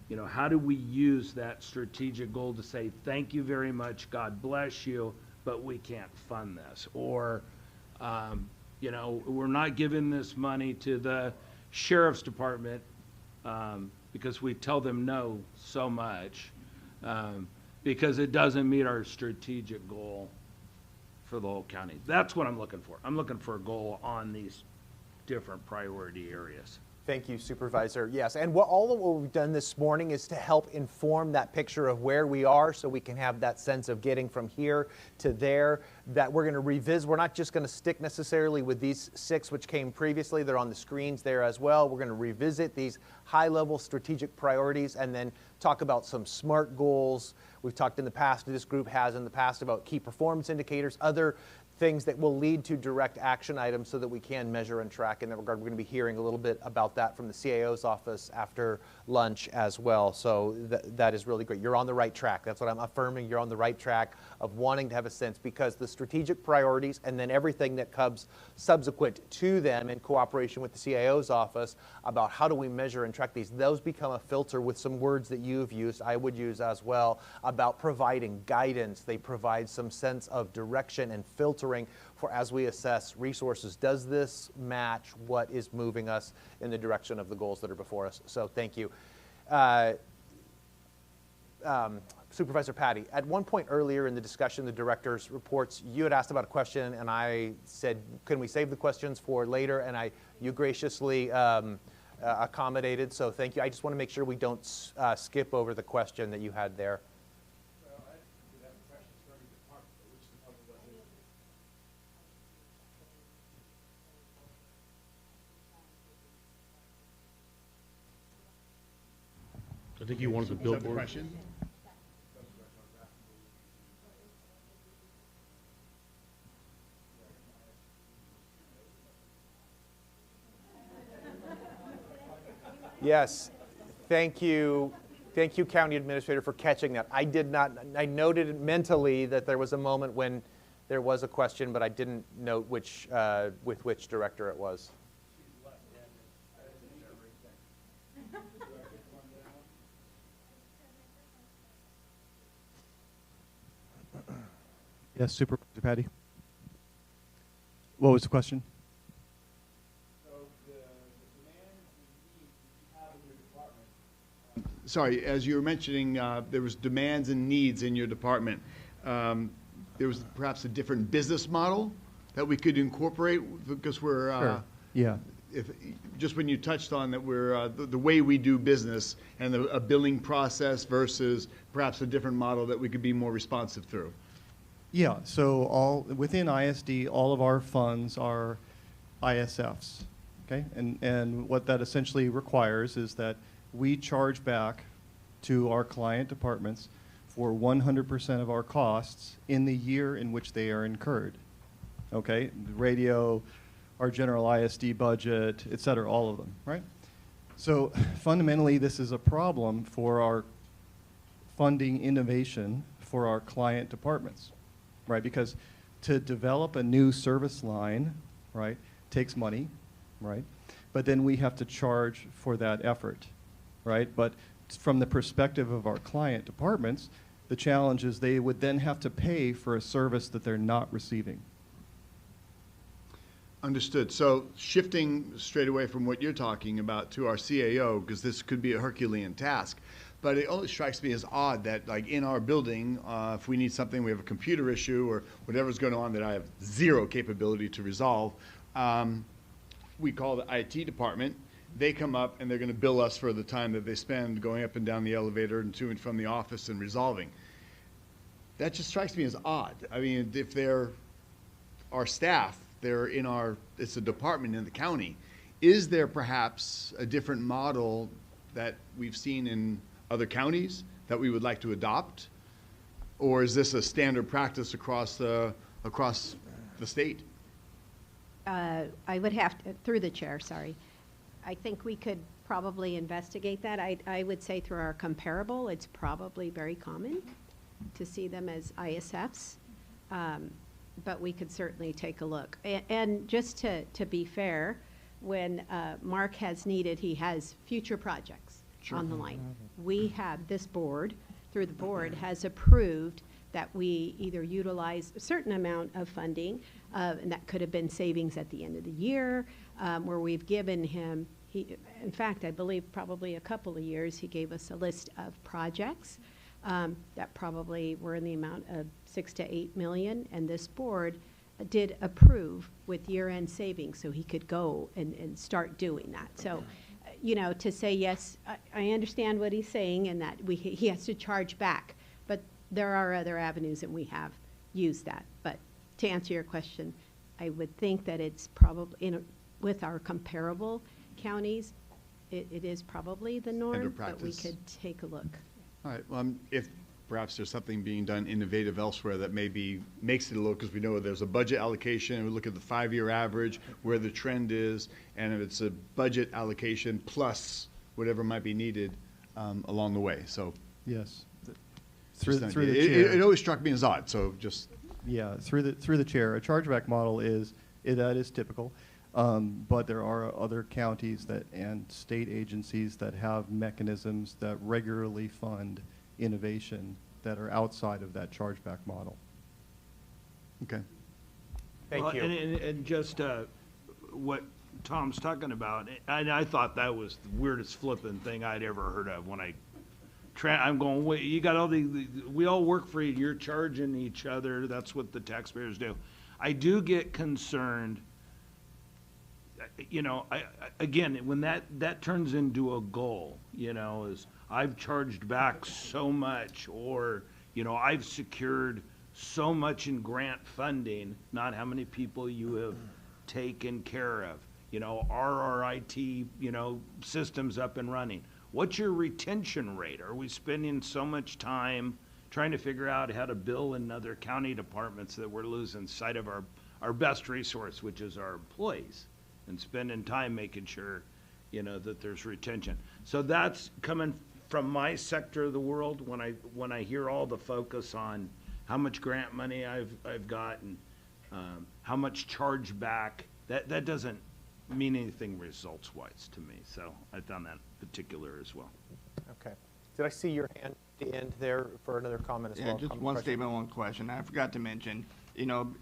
You know, how do we use that strategic goal to say, thank you very much, God bless you, but we can't fund this? Or, you know, we're not giving this money to the sheriff's department because we tell them no so much because it doesn't meet our strategic goal for the whole county. That's what I'm looking for. I'm looking for a goal on these different priority areas. Thank you, Supervisor. Yes, and all of what we've done this morning is to help inform that picture of where we are so we can have that sense of getting from here to there, that we're going to revisit. We're not just going to stick necessarily with these 6 which came previously. They're on the screens there as well. We're going to revisit these high-level strategic priorities and then talk about some SMART goals. We've talked in the past, this group has in the past, about key performance indicators, other things that will lead to direct action items so that we can measure and track in that regard. We're going to be hearing a little bit about that from the CAO's office after lunch as well. So that is really great. You're on the right track. That's what I'm affirming. You're on the right track of wanting to have a sense, because the strategic priorities and then everything that comes subsequent to them in cooperation with the CAO's office about how do we measure and track these, those become a filter with some words that you've used, I would use as well, about providing guidance. They provide some sense of direction and filtering for as we assess resources. Does this match what is moving us in the direction of the goals that are before us? So thank you. Supervisor Patty, at one point earlier in the discussion, the director's reports, you had asked about a question and I said, can we save the questions for later? And you graciously accommodated, so thank you. I just want to make sure we don't skip over the question that you had there. I think you wanted the billboard. Yes, thank you. Thank you, County Administrator, for catching that. I did not, I noted mentally that there was a moment when there was a question, but I didn't note which, with which director it was. Yes, Supervisor Patty. What was the question? Sorry, as you were mentioning, there was demands and needs in your department. There was perhaps a different business model that we could incorporate because we're, Sure. Yeah. if, just when you touched on that we're, the way we do business and a billing process versus perhaps a different model that we could be more responsive through. Yeah, so within ISD, all of our funds are ISFs, okay? And what that essentially requires is that we charge back to our client departments for 100% of our costs in the year in which they are incurred, okay? The radio, our general ISD budget, et cetera, all of them, right? So fundamentally, this is a problem for our funding innovation for our client departments, right? Because to develop a new service line, right, takes money, right? But then we have to charge for that effort, right? But from the perspective of our client departments, the challenge is they would then have to pay for a service that they're not receiving. Understood. So shifting straight away from what you're talking about to our CAO, because this could be a Herculean task, but it always strikes me as odd that, like, in our building, if we need something, we have a computer issue or whatever's going on that I have zero capability to resolve, we call the IT department. They come up and they're going to bill us for the time that they spend going up and down the elevator and to and from the office and resolving. That just strikes me as odd. I mean, if they're our staff, they're in our, it's a department in the county. Is there perhaps a different model that we've seen in other counties that we would like to adopt? Or is this a standard practice across the state? I would have to, through the chair, sorry. I think we could probably investigate that. I would say through our comparable, it's probably very common to see them as ISFs, but we could certainly take a look. And just to be fair, when Mark has needed, he has future projects on the line. We have this board, through the board, has approved that we either utilize a certain amount of funding, and that could have been savings at the end of the year, where we've given him, in fact, I believe probably a couple of years, he gave us a list of projects that probably were in the amount of 6 to 8 million, and this board did approve with year-end savings, so he could go and start doing that. So, you know, to say yes, I understand what he's saying, and that he has to charge back, but there are other avenues, and we have used that. But to answer your question, I would think that it's probably, with our comparable counties, it is probably the norm, but we could take a look. All right, well, if perhaps there's something being done innovative elsewhere that maybe makes it a little, because we know there's a budget allocation, and we look at the 5-year average, where the trend is, and if it's a budget allocation plus whatever might be needed along the way, so. Yes. Through the chair. It always struck me as odd, so just. Yeah, through the chair, a chargeback model that is typical, but there are other counties and state agencies that have mechanisms that regularly fund innovation that are outside of that chargeback model. Okay. Thank you. And just what Tom's talking about, and I thought that was the weirdest flipping thing I'd ever heard of when I'm going, wait, you got all we all work for you, you're charging each other, that's what the taxpayers do. I do get concerned, you know, again, when that turns into a goal, you know, is I've charged back so much, or, you know, I've secured so much in grant funding, not how many people you have taken care of. You know, are our IT, you know, systems up and running? What's your retention rate? Are we spending so much time trying to figure out how to bill in other county departments that we're losing sight of our best resource, which is our employees, and spending time making sure, you know, that there's retention? So that's coming from my sector of the world, when I hear all the focus on how much grant money I've gotten, how much chargeback, that doesn't mean anything results-wise to me. So I found that particular as well. Okay. Did I see your hand at the end there for another comment as well? Yeah, just one statement, one question. I forgot to mention, you know,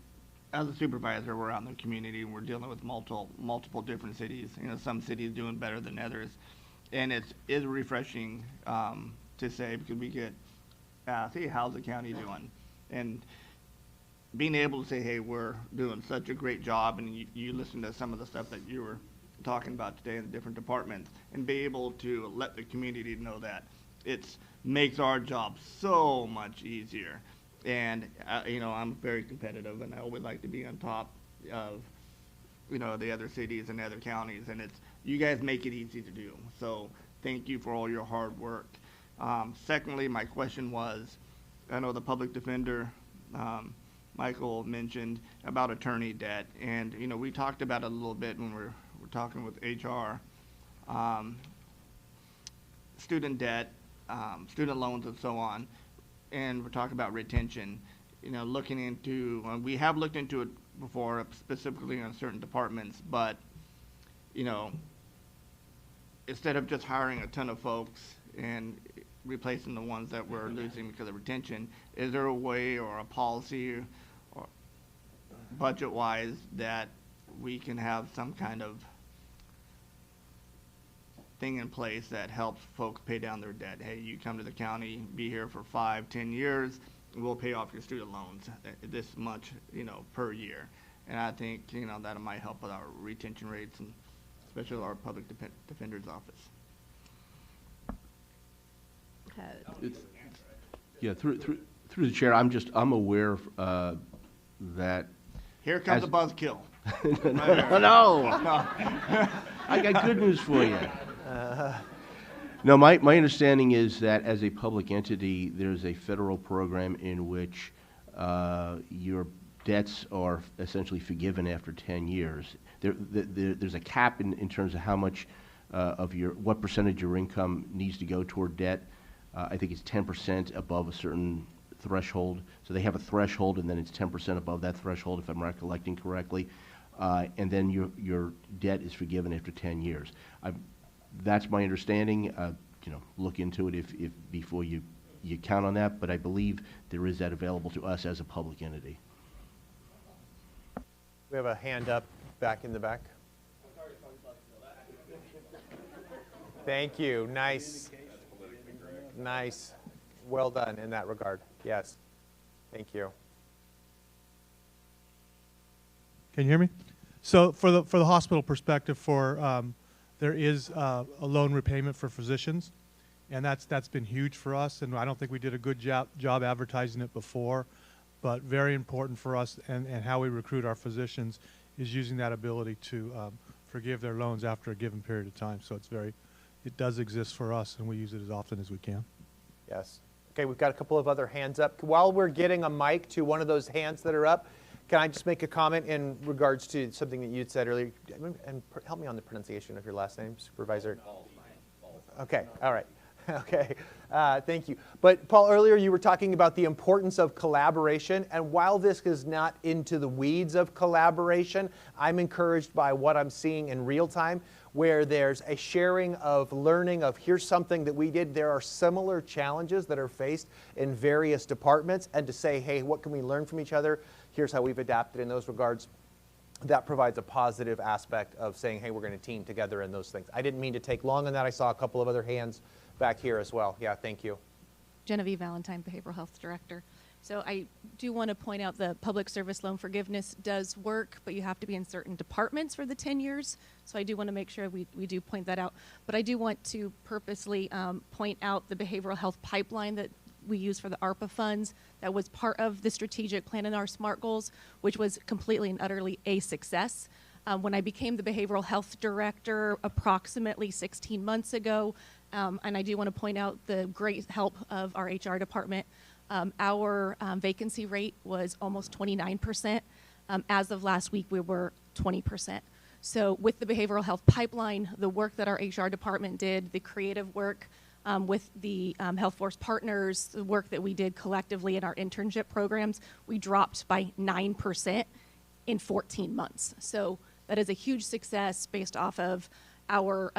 as a supervisor, we're out in the community and we're dealing with multiple different cities. You know, some cities doing better than others. And it is refreshing to say, because we get, say, how's the county doing? And being able to say, hey, we're doing such a great job, and you listen to some of the stuff that you were talking about today in the different departments, and be able to let the community know that it makes our job so much easier. And, you know, I'm very competitive, and I always like to be on top of, you know, the other cities and other counties, and you guys make it easy to do. So thank you for all your hard work. Secondly, my question was, I know the public defender, Michael, mentioned about attorney debt, and, you know, we talked about it a little bit when we're talking with HR. Student debt, student loans and so on, and we're talking about retention. You know, looking into, we have looked into it before, specifically on certain departments, but, you know, instead of just hiring a ton of folks and replacing the ones that we're losing because of retention, is there a way or a policy or budget-wise that we can have some kind of thing in place that helps folks pay down their debt? Hey, you come to the county, be here for 5-10 years, and we'll pay off your student loans this much, you know, per year. And I think, you know, that might help with our retention rates, and especially our public defender's office. Yeah, through the chair, I'm aware that. Here comes a buzzkill. No. I got good news for you. No, my understanding is that as a public entity, there's a federal program in which your debts are essentially forgiven after 10 years. There's a cap in terms of how much what percentage of your income needs to go toward debt. I think it's 10% above a certain threshold. So they have a threshold, and then it's 10% above that threshold, if I'm recollecting correctly. And then your debt is forgiven after 10 years. That's my understanding. You know, look into it if before you count on that. But I believe there is that available to us as a public entity. We have a hand up back in the back. Thank you. Nice. Nice. Well done in that regard. Yes. Thank you. Can you hear me? So for the hospital perspective, there is a loan repayment for physicians, and that's been huge for us. And I don't think we did a good job advertising it before, but very important for us and how we recruit our physicians is using that ability to forgive their loans after a given period of time. So it does exist for us, and we use it as often as we can. Yes. Okay, we've got a couple of other hands up. While we're getting a mic to one of those hands that are up, can I just make a comment in regards to something that you'd said earlier? And help me on the pronunciation of your last name, Supervisor. Okay, all right. Okay, thank you. But Paul, earlier you were talking about the importance of collaboration, and while this is not into the weeds of collaboration, I'm encouraged by what I'm seeing in real time, where there's a sharing of learning of here's something that we did. There are similar challenges that are faced in various departments, and to say, hey, what can we learn from each other? Here's how we've adapted in those regards. That provides a positive aspect of saying, hey, we're going to team together in those things. I didn't mean to take long on that. I saw a couple of other hands back here as well. Yeah, thank you. Genevieve Valentine, Behavioral Health Director. So I do want to point out the public service loan forgiveness does work, but you have to be in certain departments for the 10 years. So I do want to make sure we do point that out. But I do want to purposely point out the behavioral health pipeline that we use for the ARPA funds. That was part of the strategic plan in our SMART goals, which was completely and utterly a success. When I became the behavioral health director approximately 16 months ago, and I do want to point out the great help of our HR department, our vacancy rate was almost 29%. As of last week, we were 20%. So with the behavioral health pipeline, the work that our HR department did, the creative work with the health force partners, the work that we did collectively in our internship programs, we dropped by 9% in 14 months. So that is a huge success based off of our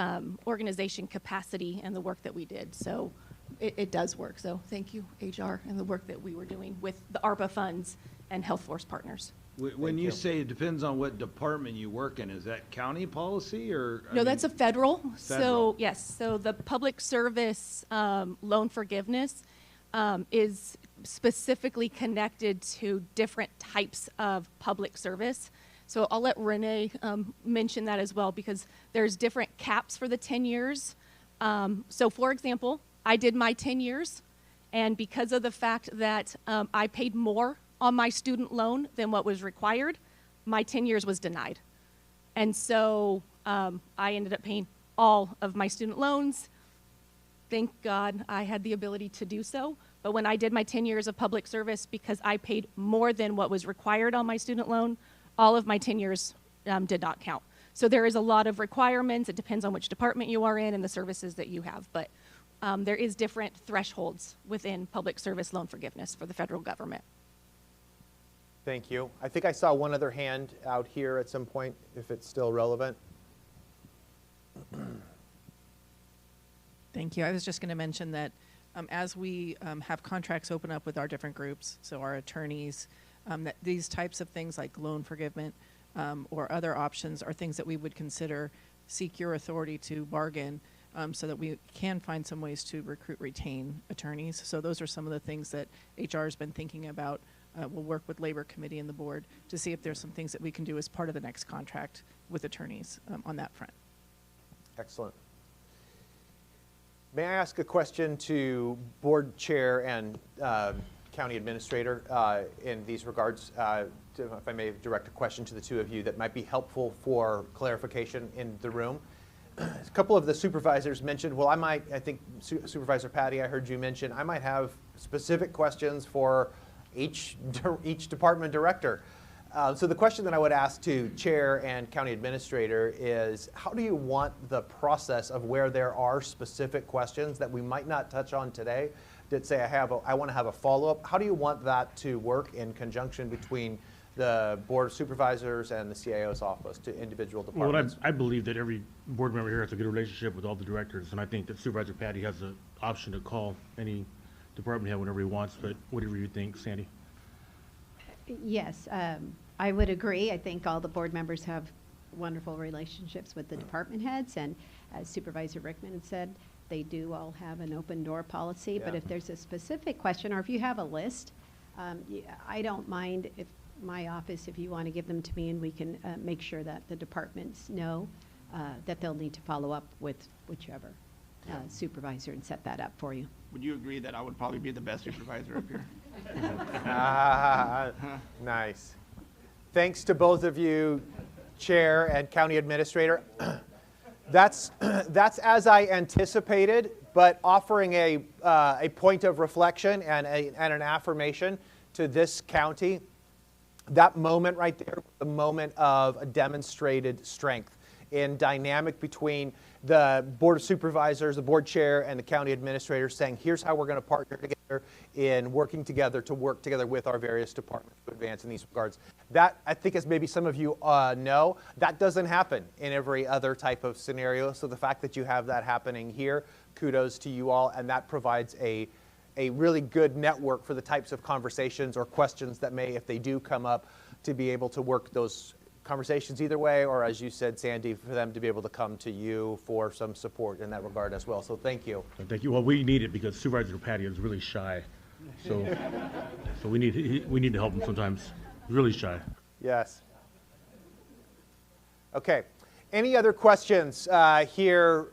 organization capacity and the work that we did. So it does work. So thank you, HR, and the work that we were doing with the ARPA funds and health force partners. When you say it depends on what department you work in, is that county policy or? No, that's a federal. Federal. So yes, so the public service loan forgiveness is specifically connected to different types of public service. So I'll let Renee mention that as well, because there's different caps for the 10 years. So for example, I did my 10 years, and because of the fact that I paid more on my student loan than what was required, my 10 years was denied. And so I ended up paying all of my student loans. Thank God I had the ability to do so. But when I did my 10 years of public service, because I paid more than what was required on my student loan, all of my 10 years did not count. So there is a lot of requirements. It depends on which department you are in and the services that you have. But there is different thresholds within public service loan forgiveness for the federal government. Thank you. I think I saw one other hand out here at some point, if it's still relevant. Thank you. I was just going to mention that as we have contracts open up with our different groups, so our attorneys, that these types of things like loan forgiveness or other options are things that we would consider seek your authority to bargain so that we can find some ways to recruit, retain attorneys. So those are some of the things that HR has been thinking about. We'll work with Labor Committee and the board to see if there's some things that we can do as part of the next contract with attorneys on that front. Excellent. May I ask a question to board chair and county administrator in these regards? If I may direct a question to the two of you that might be helpful for clarification in the room. A couple of the supervisors mentioned, well, I think Supervisor Patty, I heard you mention, I might have specific questions for each department director. So the question that I would ask to chair and county administrator is, how do you want the process of where there are specific questions that we might not touch on today, that say I want to have a follow-up, how do you want that to work in conjunction between the Board of Supervisors and the CIO's office to individual departments? Well, I believe that every board member here has a good relationship with all the directors, and I think that Supervisor Patty has the option to call any department head whenever he wants, but whatever you think, Sandy. Yes, I would agree. I think all the board members have wonderful relationships with the department heads, and as Supervisor Rickman had said, they do all have an open door policy. But if there's a specific question, or if you have a list, I don't mind if my office, if you want to give them to me, and we can make sure that the departments know that they'll need to follow up with whichever supervisor and set that up for you. Would you agree that I would probably be the best supervisor up here? Nice. Thanks to both of you, Chair and County Administrator. That's as I anticipated, but offering a point of reflection and an affirmation to this county. That moment right there, the moment of a demonstrated strength in dynamic between the Board of Supervisors, the board chair, and the county administrator, saying, here's how we're going to partner together in working together to work together with our various departments to advance in these regards. That, I think, as maybe some of you know, that doesn't happen in every other type of scenario. So the fact that you have that happening here, kudos to you all, and that provides a really good network for the types of conversations or questions that may, if they do come up, to be able to work those conversations either way, or as you said, Sandy, for them to be able to come to you for some support in that regard as well. So thank you. Thank you. Well, we need it because Supervisor Patty is really shy. So we need to help him sometimes. He's really shy. Yes. Okay. Any other questions here,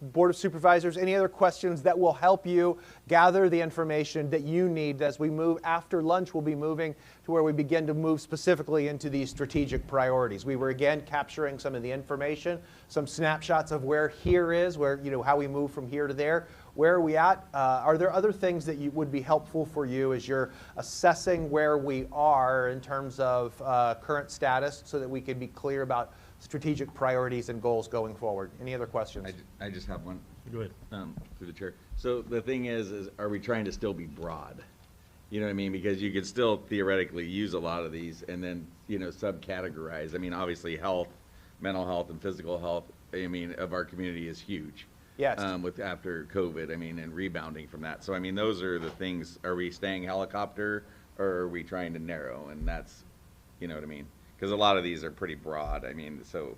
Board of Supervisors? Any other questions that will help you gather the information that you need as we move after lunch? We'll be moving to where we begin to move specifically into these strategic priorities. We were again capturing some of the information, some snapshots of where here is, where, you know, how we move from here to there. Where are we at? Are there other things that would be helpful for you as you're assessing where we are in terms of current status, so that we can be clear about strategic priorities and goals going forward. Any other questions? I just have one. Go ahead. Through the chair. So the thing is are we trying to still be broad? You know what I mean? Because you could still theoretically use a lot of these and then, you know, subcategorize. I mean, obviously health, mental health and physical health, I mean, of our community is huge. Yes. With after COVID, I mean, and rebounding from that. So, I mean, those are the things. Are we staying helicopter or are we trying to narrow? And that's, you know what I mean? Because a lot of these are pretty broad. I mean, so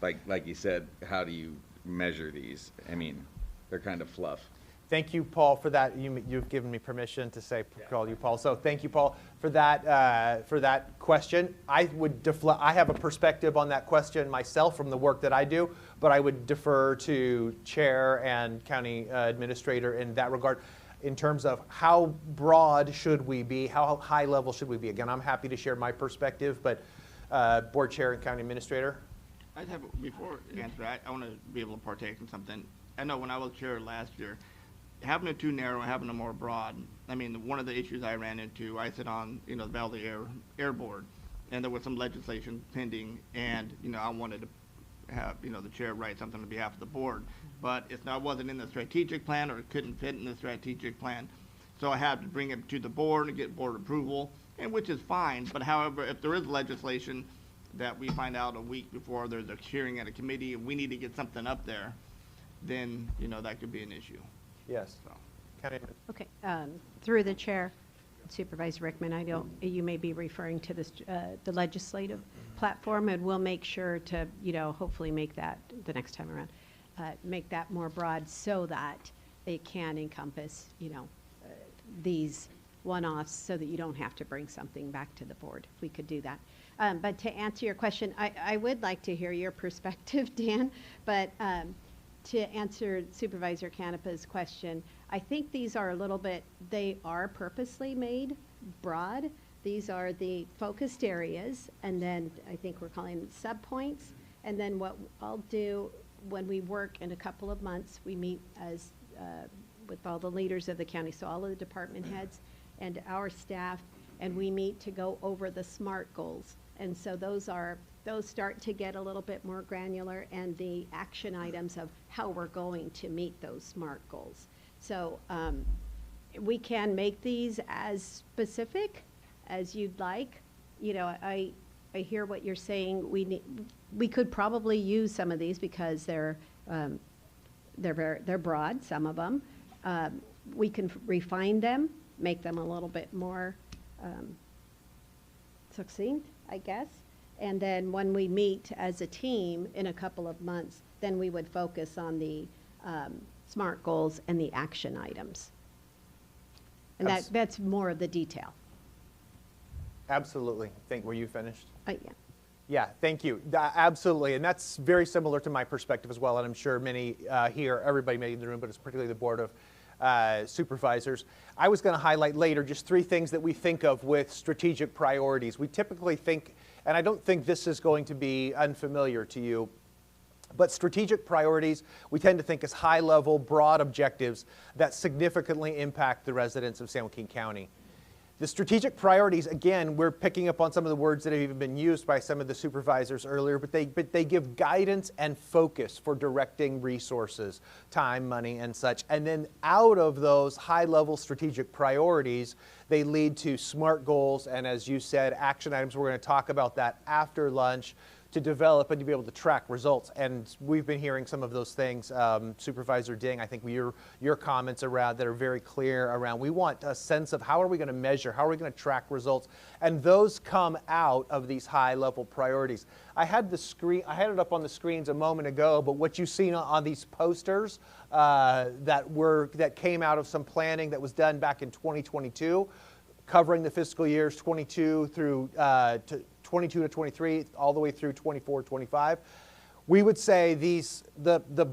like you said, how do you measure these? I mean, they're kind of fluff. Thank you, Paul, for that. You've given me permission to call you Paul. So thank you, Paul, for that question. I have a perspective on that question myself from the work that I do, but I would defer to Chair and County Administrator in that regard. In terms of how broad should we be, how high level should we be? Again, I'm happy to share my perspective, but Board Chair and County Administrator. I'd have, before you answer, I want to be able to partake in something. I know when I was chair last year, having it too narrow, having it more broad. I mean, one of the issues I ran into, I sit on, you know, the Valley Air Board, and there was some legislation pending, and, you know, I wanted to have, you know, the chair write something on behalf of the board, but it wasn't in the strategic plan, or it couldn't fit in the strategic plan. So I had to bring it to the board and get board approval, and which is fine, but however, if there is legislation that we find out a week before there's a hearing at a committee and we need to get something up there, then, you know, that could be an issue. Yes. Okay, through the chair, Supervisor Rickman, I don't, you may be referring to this, the legislative platform, and we'll make sure to, you know, hopefully make that the next time around, make that more broad so that it can encompass, you know, these one-offs so that you don't have to bring something back to the board, if we could do that. But to answer your question, I would like to hear your perspective, Dan, but to answer Supervisor Canepa's question, I think these are a little bit, they are purposely made broad. These are the focused areas, and then I think we're calling them subpoints. And then what I'll do when we work in a couple of months, we meet as with all the leaders of the county, so all of the department heads and our staff, and we meet to go over the SMART goals. And so those start to get a little bit more granular, and the action items of how we're going to meet those SMART goals. So we can make these as specific as you'd like. You know, I hear what you're saying. We could probably use some of these because they're broad, some of them. We can refine them, make them a little bit more succinct, I guess. And then when we meet as a team in a couple of months, then we would focus on the SMART goals and the action items. And that's more of the detail. Absolutely. Were you finished? Yeah. Yeah, thank you. Absolutely, and that's very similar to my perspective as well, and I'm sure many here, everybody maybe in the room, but it's particularly the Board of Supervisors. I was going to highlight later just 3 things that we think of with strategic priorities. We typically think, and I don't think this is going to be unfamiliar to you, but strategic priorities, we tend to think as high-level, broad objectives that significantly impact the residents of San Joaquin County. The strategic priorities, again, we're picking up on some of the words that have even been used by some of the supervisors earlier, but they give guidance and focus for directing resources, time, money, and such. And then out of those high-level strategic priorities, they lead to SMART goals, and as you said, action items. We're going to talk about that after lunch, to develop and to be able to track results. And we've been hearing some of those things. Supervisor Ding, I think your comments around that are very clear around, we want a sense of how are we going to measure, how are we going to track results, and those come out of these high-level priorities. I had it up on the screens a moment ago, but what you've seen on these posters that came out of some planning that was done back in 2022, covering the fiscal years 22 through 22 to 23, all the way through 24, 25. We would say the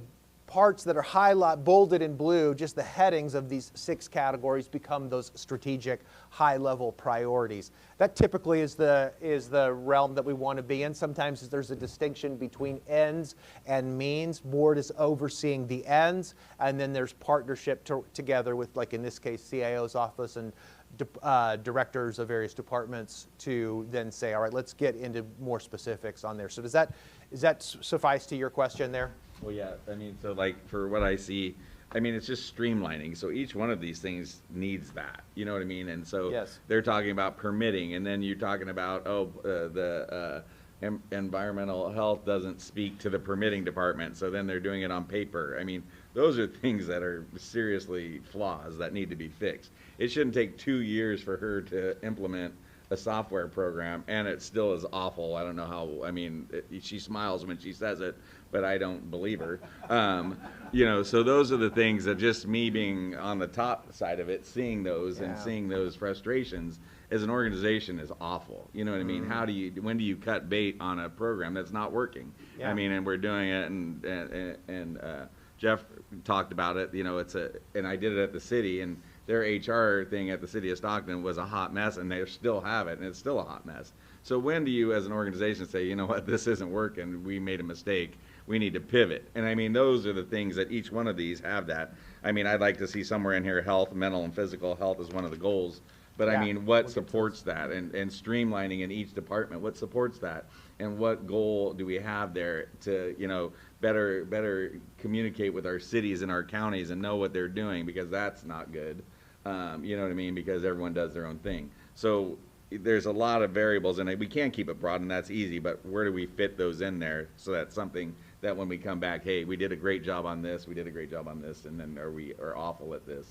parts that are bolded in blue, just the headings of these 6 categories, become those strategic high-level priorities. That typically is the realm that we want to be in. Sometimes there's a distinction between ends and means. Board is overseeing the ends, and then there's partnership together with, like in this case, CIO's office and directors of various departments to then say, all right, let's get into more specifics on there. So does that suffice to your question there? Well, yeah, I mean, so like for what I see, I mean, it's just streamlining. So each one of these things needs that, you know what I mean? And so Yes. they're talking about permitting, and then you're talking about, environmental health doesn't speak to the permitting department, so then they're doing it on paper. I mean, those are things that are seriously flaws that need to be fixed. It shouldn't take 2 years for her to implement a software program, and it still is awful. I don't know how, I mean, she smiles when she says it, but I don't believe her. You know, so those are the things that just me being on the top side of it, seeing those and seeing those frustrations as an organization is awful. You know what I mean? How do you, when do you cut bait on a program that's not working? Yeah. I mean, and we're doing it, and Jeff talked about it, you know, and I did it at the city, and their HR thing at the city of Stockton was a hot mess, and they still have it, and it's still a hot mess. So when do you, as an organization, say, you know what, this isn't working, we made a mistake, we need to pivot? And I mean, those are the things that each one of these have that. I mean, I'd like to see somewhere in here health, mental and physical health is one of the goals. But I mean, what supports that, and streamlining in each department, what supports that? And what goal do we have there to, you know, better communicate with our cities and our counties and know what they're doing, because that's not good. You know what I mean? Because everyone does their own thing. So there's a lot of variables, and we can't keep it broad, and that's easy, but where do we fit those in there so that's something that when we come back, hey, we did a great job on this, we did a great job on this, and then we are awful at this.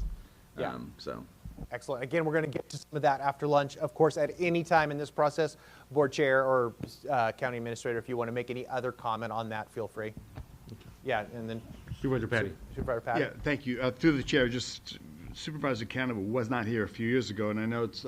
Yeah. So. Excellent. Again, we're going to get to some of that after lunch. Of course, at any time in this process, board chair or county administrator, if you want to make any other comment on that, feel free. Yeah, and then Supervisor Patty. Supervisor Patty. Yeah, thank you. Through the chair, just Supervisor Campbell was not here a few years ago, and I know it's,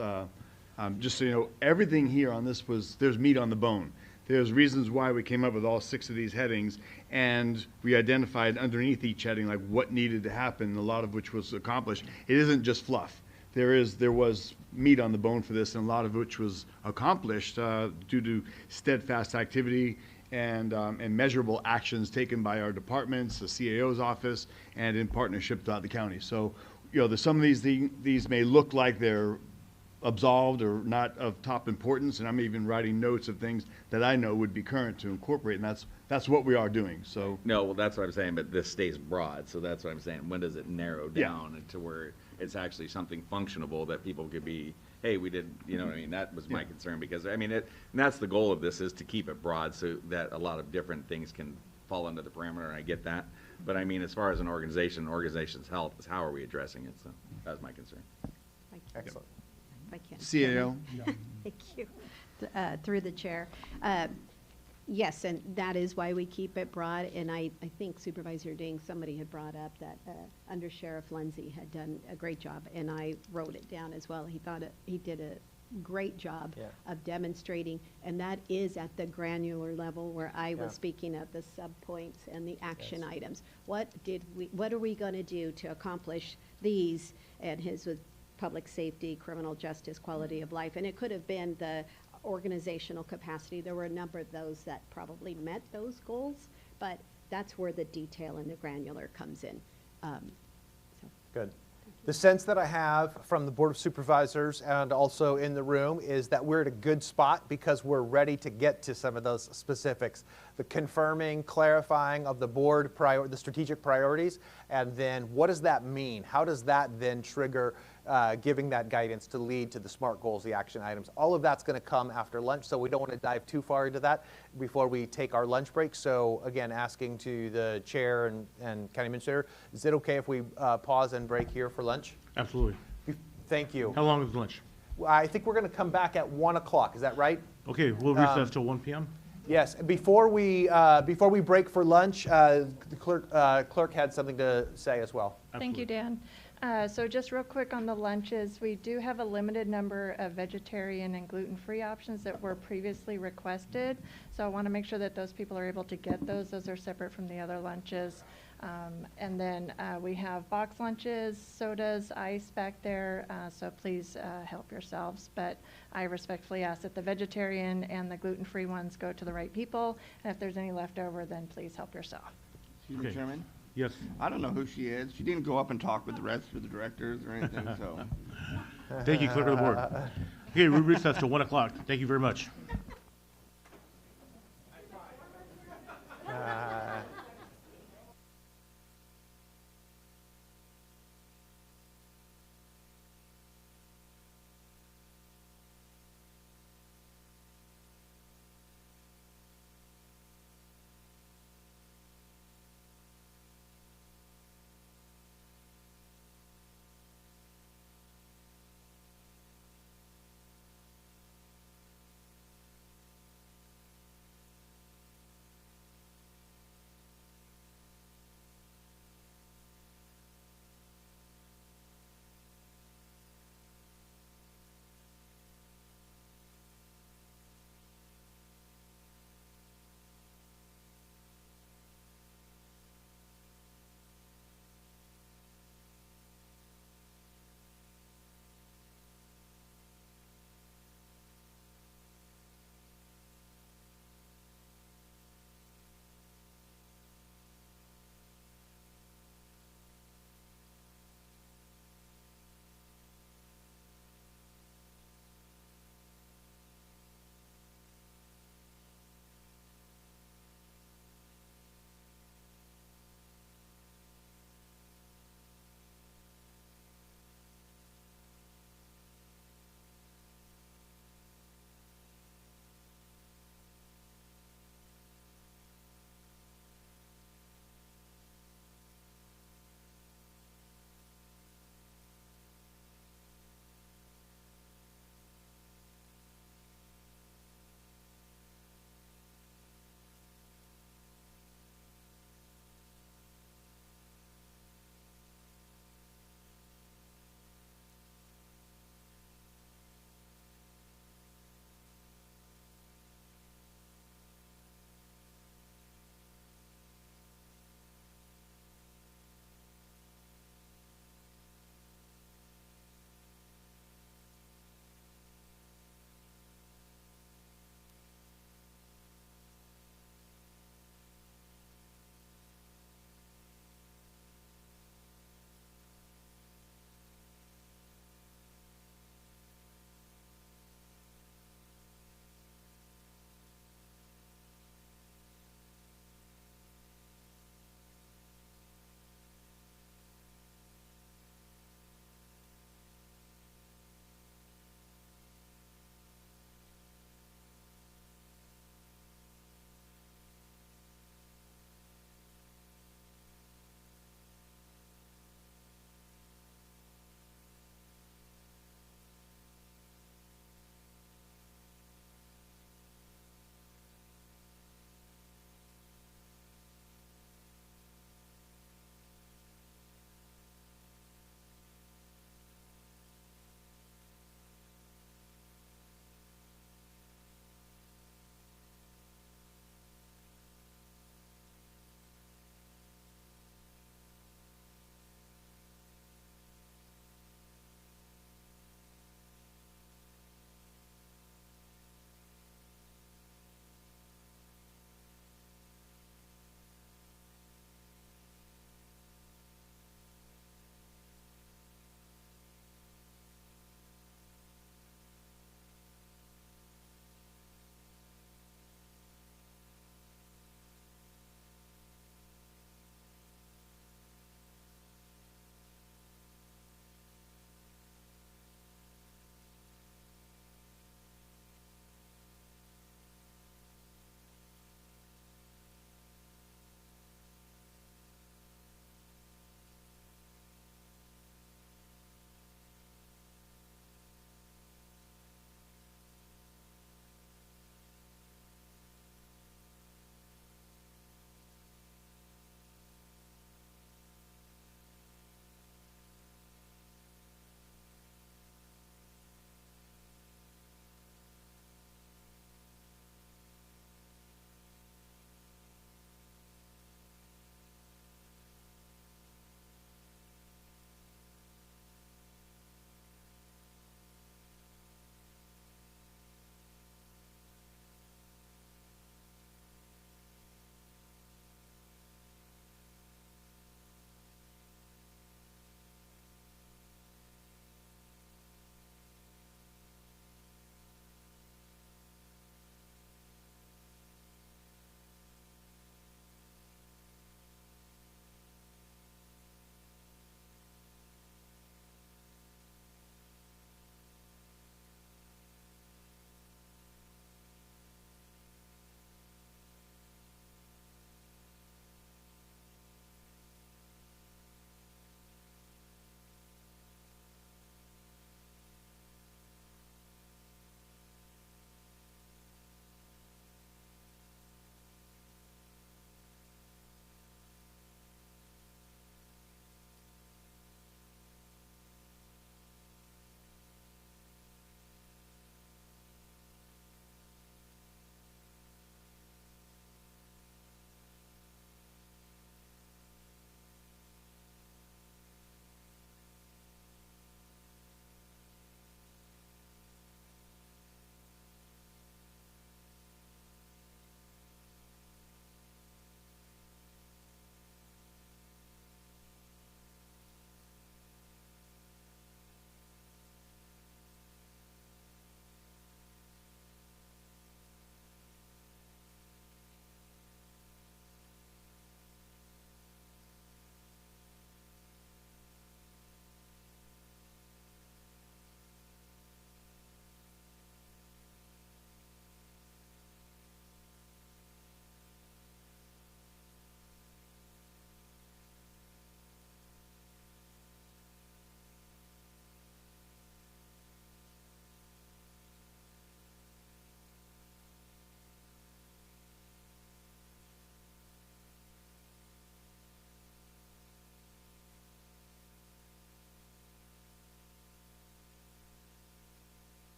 just so you know, everything here on this there's meat on the bone. There's reasons why we came up with all 6 of these headings, and we identified underneath each heading like what needed to happen, a lot of which was accomplished. It isn't just fluff. There was meat on the bone for this, and a lot of which was accomplished due to steadfast activity and measurable actions taken by our departments, the CAO's office, and in partnership throughout the county. So, you know, some of these may look like they're absolved or not of top importance, and I'm even writing notes of things that I know would be current to incorporate, and that's what we are doing. So No, well, that's what I'm saying, but this stays broad, so that's what I'm saying. When does it narrow down to where it's actually something functionable that people could be, hey, we did, you know what I mean? That was my concern, because, I mean, and that's the goal of this, is to keep it broad so that a lot of different things can fall under the parameter, and I get that. But I mean, as far as an organization's health, is how are we addressing it? So that's my concern. Excellent. If I can. CAO. Thank you. Through the chair. Yes, and that is why we keep it broad, and I think Supervisor Ding, somebody had brought up that Under Sheriff Lindsay had done a great job, and I wrote it down as well. He did a great job of demonstrating, and that is at the granular level where I was speaking of the subpoints and the action items. What are we going to do to accomplish these? And his was public safety, criminal justice, quality of life, and it could have been the organizational capacity. There were a number of those that probably met those goals, but that's where the detail and the granular comes in. Good. The sense that I have from the Board of Supervisors and also in the room is that we're at a good spot because we're ready to get to some of those specifics. The confirming, clarifying of the board, the strategic priorities, and then what does that mean? How does that then trigger giving that guidance to lead to the SMART goals, the action items? All of that's going to come after lunch, so we don't want to dive too far into that before we take our lunch break. So again, asking to the chair and county administrator, is it okay if we pause and break here for lunch? Absolutely. Thank you. How long is lunch? I think we're going to come back at 1 o'clock. Is that right? Okay, we'll recess till 1 p.m. Yes. Before we break for lunch, the clerk had something to say as well. Thank you, Dan. So just real quick on the lunches, we do have a limited number of vegetarian and gluten-free options that were previously requested. So I want to make sure that those people are able to get those. Those are separate from the other lunches. And then we have box lunches, sodas, ice back there. So please help yourselves. But I respectfully ask that the vegetarian and the gluten-free ones go to the right people. And if there's any left over, then please help yourself. Excuse me, Chairman? Yes. I don't know who she is. She didn't go up and talk with the rest of the directors or anything, so. Thank you, clerk of the board. Okay, we recess till 1 o'clock. Thank you very much.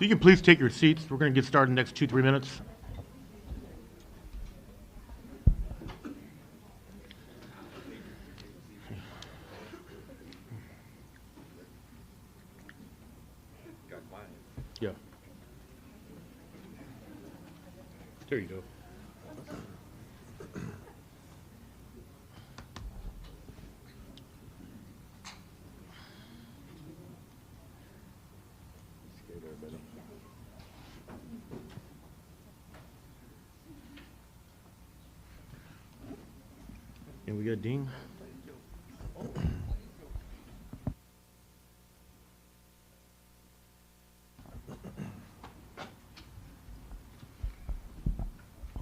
If you can please take your seats, we're going to get started in the next 2-3 minutes. Yeah. There you go. And we got Dean.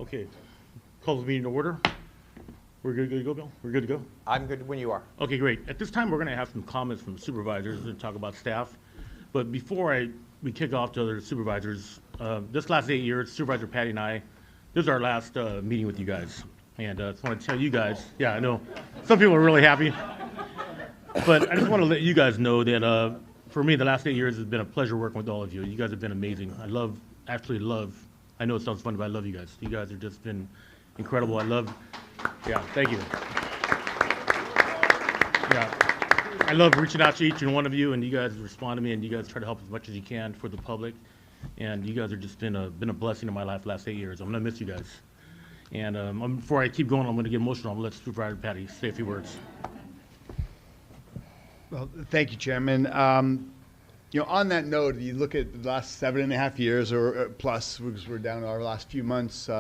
Okay, call the meeting to order. We're good to go, Bill? We're good to go? I'm good when you are. Okay, great. At this time, we're going to have some comments from supervisors and talk about staff. But before we kick off to other supervisors, this last 8 years, Supervisor Patty and I, this is our last meeting with you guys. And I just want to tell you guys, yeah, I know, some people are really happy. But I just want to let you guys know that for me, the last 8 years has been a pleasure working with all of you. You guys have been amazing. I know it sounds funny, but I love you guys. You guys have just been incredible. Yeah, thank you. Yeah, I love reaching out to each and one of you, and you guys respond to me, and you guys try to help as much as you can for the public. And you guys have just been a blessing in my life the last 8 years. I'm gonna miss you guys. And before I keep going, I'm gonna get emotional. I'm gonna let Supervisor Patty say a few words. Well, thank you, Chairman. You know, on that note, you look at the last 7.5 years or plus, because we're down to our last few months,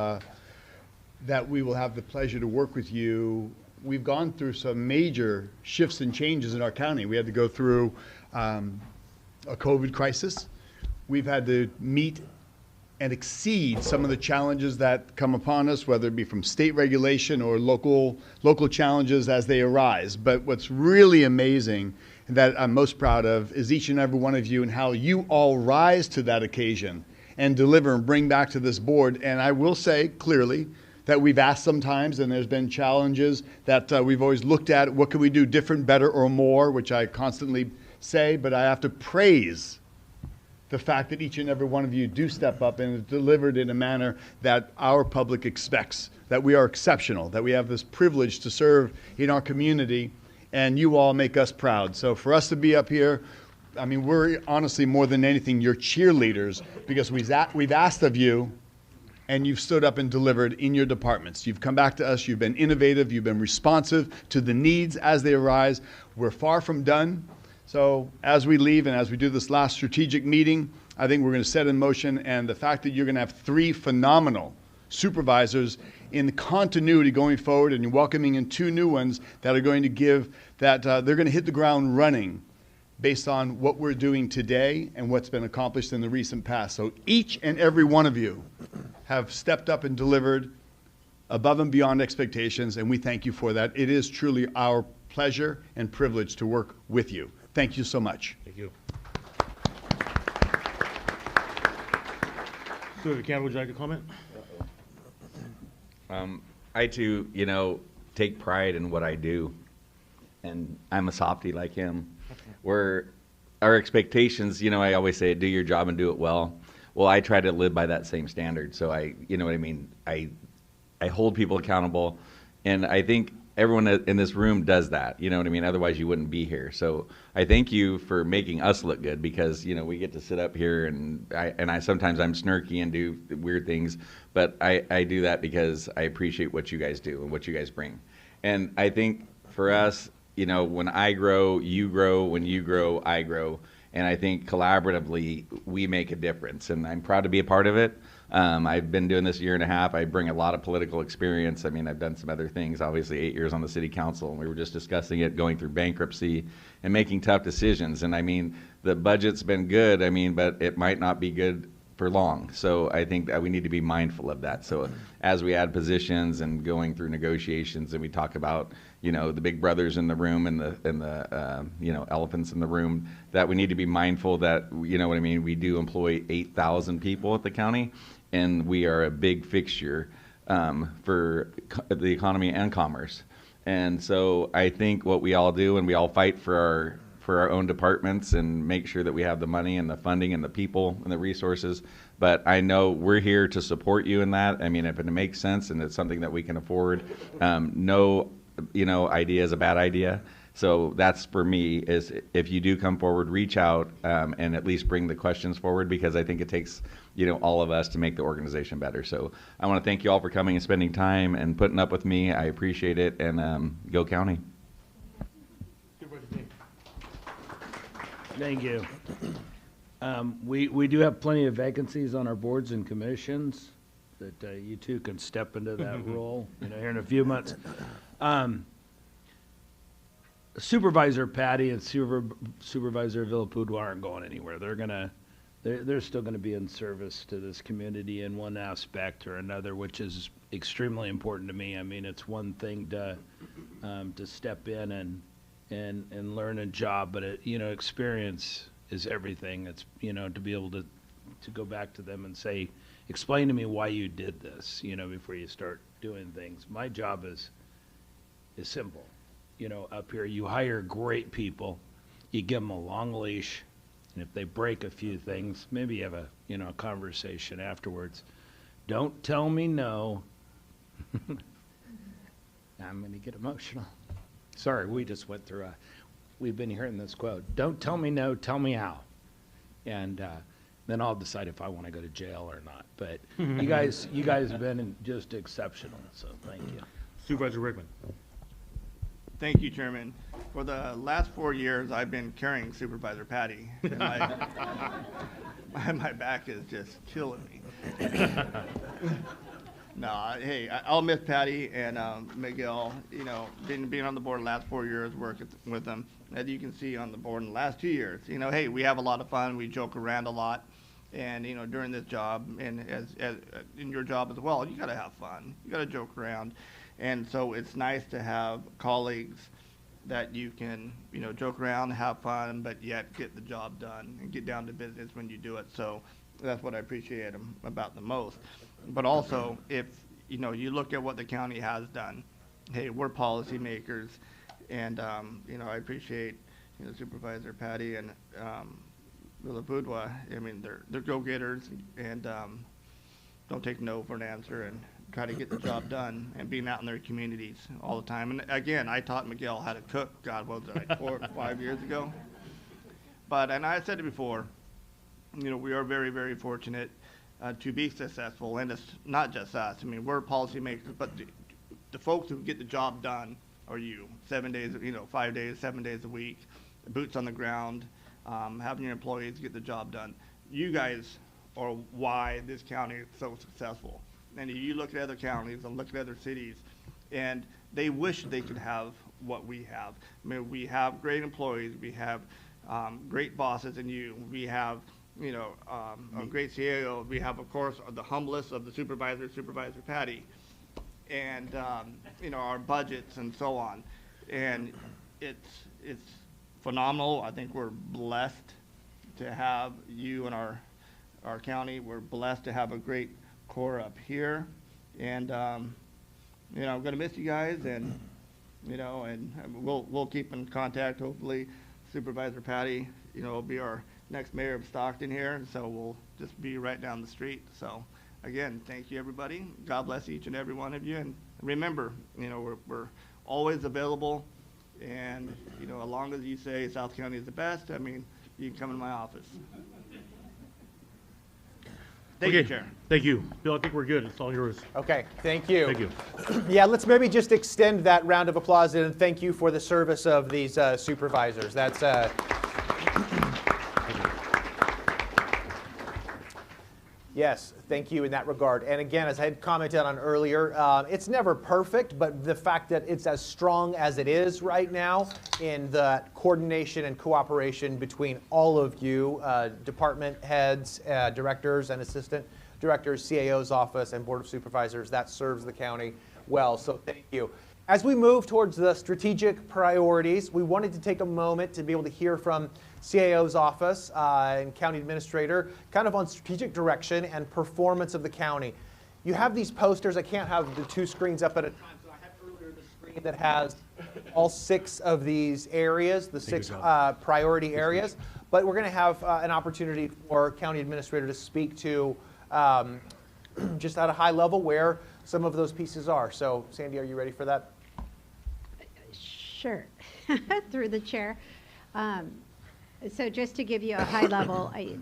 that we will have the pleasure to work with you. We've gone through some major shifts and changes in our county. We had to go through a COVID crisis. We've had to meet and exceed some of the challenges that come upon us, whether it be from state regulation or local challenges as they arise. But what's really amazing that I'm most proud of is each and every one of you and how you all rise to that occasion and deliver and bring back to this board. And I will say clearly that we've asked sometimes, and there's been challenges that we've always looked at, what can we do different, better, or more, which I constantly say, but I have to praise the fact that each and every one of you do step up and have delivered in a manner that our public expects, that we are exceptional, that we have this privilege to serve in our community, and you all make us proud. So for us to be up here, I mean, we're honestly more than anything your cheerleaders, because we've asked of you, and you've stood up and delivered in your departments. You've come back to us, you've been innovative, you've been responsive to the needs as they arise. We're far from done. So as we leave and as we do this last strategic meeting, I think we're going to set in motion, and the fact that you're going to have 3 phenomenal supervisors in continuity going forward, and you're welcoming in 2 new ones that are going to give that they're going to hit the ground running based on what we're doing today and what's been accomplished in the recent past. So each and every one of you have stepped up and delivered above and beyond expectations, and we thank you for that. It is truly our pleasure and privilege to work with you. Thank you so much. Thank you. Supervisor Campbell, would you like to comment? I too, take pride in what I do, and I'm a softie like him. Where our expectations, I always say, do your job and do it well. Well, I try to live by that same standard. So I hold people accountable, and I think everyone in this room does that. Otherwise you wouldn't be here. So I thank you for making us look good, because we get to sit up here, and I sometimes I'm snarky and do weird things, but I do that because I appreciate what you guys do and what you guys bring. And I think for us, when I grow, you grow. When you grow, I grow. And I think collaboratively, we make a difference. And I'm proud to be a part of it. I've been doing this 1.5 years. I bring a lot of political experience. I've done some other things, obviously 8 years on the city council. And we were just discussing it, going through bankruptcy and making tough decisions. And the budget's been good, but it might not be good for long. So I think that we need to be mindful of that. So as we add positions and going through negotiations, and we talk about the big brothers in the room and the elephants in the room, that we need to be mindful that we do employ 8,000 people at the county, and we are a big fixture for the economy and commerce. And so I think what we all do, and we all fight for for our own departments and make sure that we have the money and the funding and the people and the resources. But I know we're here to support you in that. I mean, if it makes sense and it's something that we can afford, no, idea is a bad idea. So that's for me, is if you do come forward, reach out and at least bring the questions forward, because I think it takes, all of us to make the organization better. So I want to thank you all for coming and spending time and putting up with me. I appreciate it, and go County. Thank you. We do have plenty of vacancies on our boards and commissions that you two can step into that role, here in a few months. Supervisor Patty and Supervisor Villapudua aren't going anywhere. They're still gonna be in service to this community in one aspect or another, which is extremely important to me. I mean, it's one thing to step in and learn a job, but experience is everything. It's to be able to go back to them and say, explain to me why you did this, before you start doing things. My job is simple. Up here, you hire great people, you give them a long leash, and if they break a few things, maybe you have a conversation afterwards. Don't tell me no. I'm going to get emotional. Sorry, we just went through we've been hearing this quote. Don't tell me no, tell me how. And then I'll decide if I want to go to jail or not. But you guys have been just exceptional, so thank you. Supervisor Rickman. Thank you, Chairman. For the last 4 years, I've been carrying Supervisor Patty. And my back is just killing me. No, hey, I'll miss Patty and Miguel. Being on the board the last 4 years, working with them. As you can see on the board in the last 2 years, hey, we have a lot of fun. We joke around a lot. And, during this job, and as in your job as well, you got to have fun. You got to joke around. And so it's nice to have colleagues that you can, joke around, have fun, but yet get the job done and get down to business when you do it. So that's what I appreciate about the most. But also, if, you look at what the county has done, hey, we're policymakers, and, I appreciate, Supervisor Patty and Villapudua. I mean, they're go-getters, and don't take no for an answer, and try to get the job done, and being out in their communities all the time. And again, I taught Miguel how to cook, God, what was it, like 4 or 5 years ago? And I said it before, we are very, very fortunate to be successful, and it's not just us. I mean, we're policymakers, but the folks who get the job done are you. 7 days, 5 days, 7 days a week, boots on the ground, having your employees get the job done. You guys are why this county is so successful. And you look at other counties and look at other cities, and they wish they could have what we have. I mean, we have great employees, we have great bosses in you, we have, a great CAO, we have, of course, the humblest of the supervisors, Supervisor Patty, and, our budgets and so on. And it's phenomenal. I think we're blessed to have you in our county. We're blessed to have a great core up here, and I'm gonna miss you guys, and and we'll keep in contact. Hopefully, Supervisor Patty, will be our next mayor of Stockton here, and so we'll just be right down the street. So again, thank you, everybody. God bless each and every one of you, and remember, we're always available, and as long as you say South County is the best, I mean, you can come in my office. Thank you, Chair. Thank you. Bill, I think we're good. It's all yours. Okay, thank you. Thank you. Yeah, let's maybe just extend that round of applause and thank you for the service of these supervisors. That's yes, thank you in that regard. And again, as I had commented on earlier, it's never perfect, but the fact that it's as strong as it is right now in the coordination and cooperation between all of you, department heads, directors and assistant directors, CAO's office, and Board of Supervisors, that serves the county well. So thank you. As we move towards the strategic priorities, we wanted to take a moment to be able to hear from CAO's office and county administrator kind of on strategic direction and performance of the county. You have these posters. I can't have the two screens up at a time, so I have earlier the screen that has all 6 of these areas, the 6 priority areas. But we're going to have an opportunity for County Administrator to speak to just at a high level where some of those pieces are. So, Sandy, are you ready for that? Sure, through the chair. So just to give you a high level, I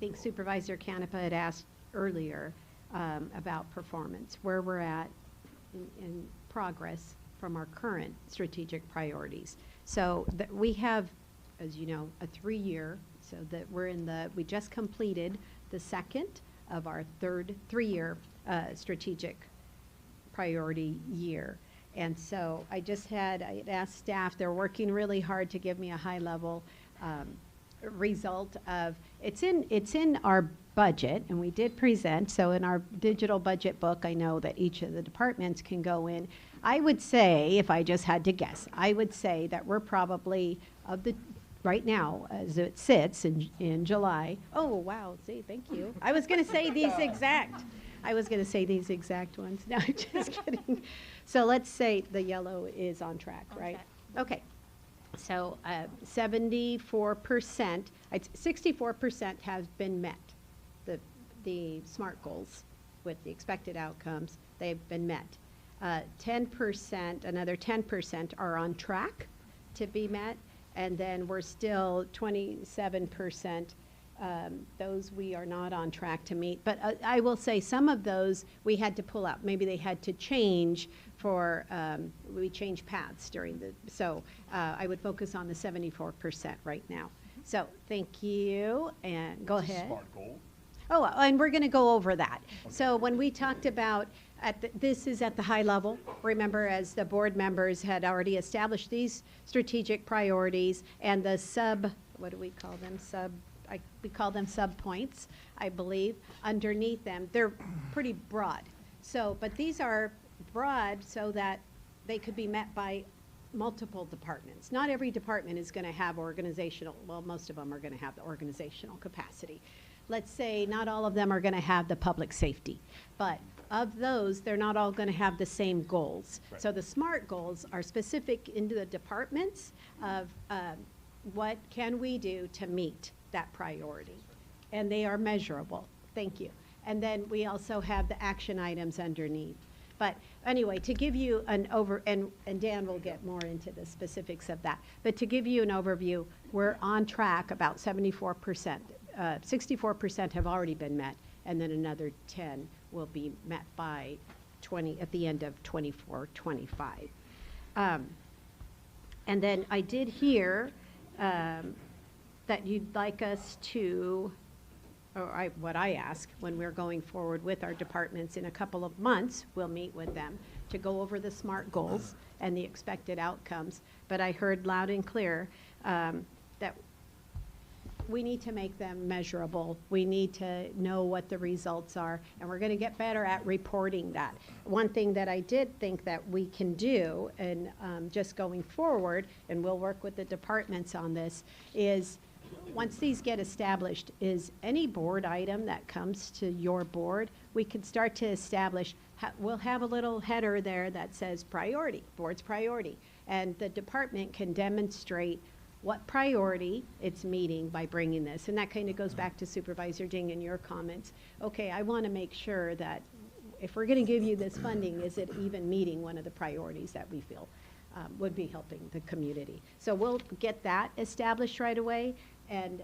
think Supervisor Canepa had asked earlier about performance, where we're at in progress from our current strategic priorities. So we have, as you know, a 3-year, so that we just completed the second of our third 3-year strategic priority year. And so I had asked staff, they're working really hard to give me a high level result of, it's in our budget, and we did present, so in our digital budget book, I know that each of the departments can go in. I would say, if I just had to guess, I would say that we're probably, right now, as it sits in July, oh, wow, see, thank you. I was going to say these exact ones. No, just kidding. So let's say the yellow is on track, right? Okay. So 74%, 64% has been met. The SMART goals with the expected outcomes, they've been met. 10%, another 10% are on track to be met, and then we're still 27%, those we are not on track to meet. But I will say some of those we had to pull out. Maybe they had to change for, we changed paths during so I would focus on the 74% right now. So thank you, and go ahead. SMART goal. Oh, and we're going to go over that. So when we talked about, this is at the high level. Remember, as the board members had already established these strategic priorities and the what do we call them? We call them sub-points, I believe, underneath them. They're pretty broad. So, but these are broad so that they could be met by multiple departments. Not every department is going to have organizational, well, most of them are going to have the organizational capacity. Let's say not all of them are going to have the public safety, but of those, they're not all going to have the same goals. Right. So the SMART goals are specific into the departments of what can we do to meet that priority, and they are measurable. Thank you. And then we also have the action items underneath. But anyway, to give you an and Dan will get more into the specifics of that, but to give you an overview, we're on track about 74%. 64% have already been met, and then another 10 will be met by at the end of 24-25. And then I did hear that you'd like us to, what I ask when we're going forward with our departments in a couple of months, we'll meet with them to go over the SMART goals and the expected outcomes. But I heard loud and clear that we need to make them measurable. We need to know what the results are, and we're going to get better at reporting that. One thing that I did think that we can do, and just going forward, and we'll work with the departments on this, is once these get established, is any board item that comes to your board, we can start to establish, we'll have a little header there that says priority, board's priority, and the department can demonstrate what priority it's meeting by bringing this. And that kind of goes back to Supervisor Ding and your comments. Okay, I want to make sure that if we're going to give you this funding, is it even meeting one of the priorities that we feel would be helping the community? So we'll get that established right away. And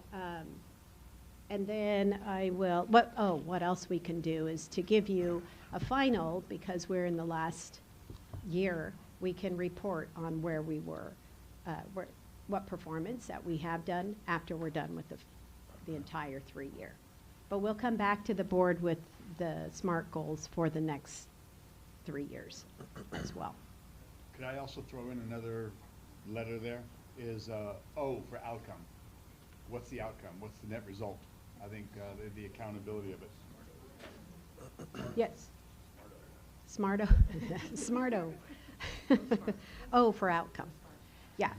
then I will, what else we can do is to give you a final, because we're in the last year, we can report on where we were, what performance that we have done after we're done with the entire 3-year. But we'll come back to the board with the SMART goals for the next 3 years as well. Could I also throw in another letter there? Is O for outcome. What's the outcome? What's the net result? I think the accountability of it. Yes. Smarto. Smarto. O for outcome. Yeah.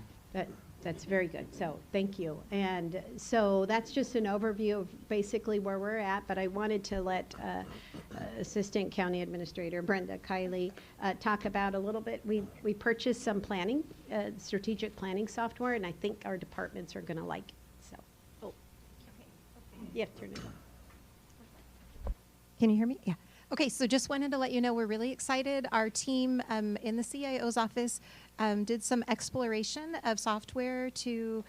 That's very good. So thank you. And so that's just an overview of basically where we're at, but I wanted to let Assistant County Administrator Brenda Kiley talk about a little bit. We purchased some planning, strategic planning software, and I think our departments are going to like it. So, you have to turn it on. Can you hear me? Yeah. Okay, so just wanted to let you know we're really excited. Our team in the CIO's office did some exploration of software to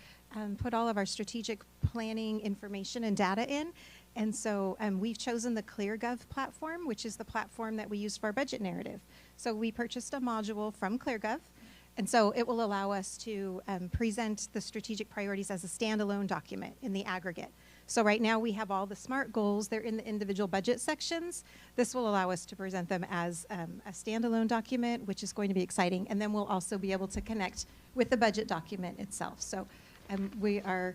put all of our strategic planning information and data in. And so we've chosen the ClearGov platform, which is the platform that we use for our budget narrative. So we purchased a module from ClearGov, and so it will allow us to present the strategic priorities as a standalone document in the aggregate. So right now we have all the SMART goals. They're in the individual budget sections. This will allow us to present them as a standalone document, which is going to be exciting. And then we'll also be able to connect with the budget document itself. So we're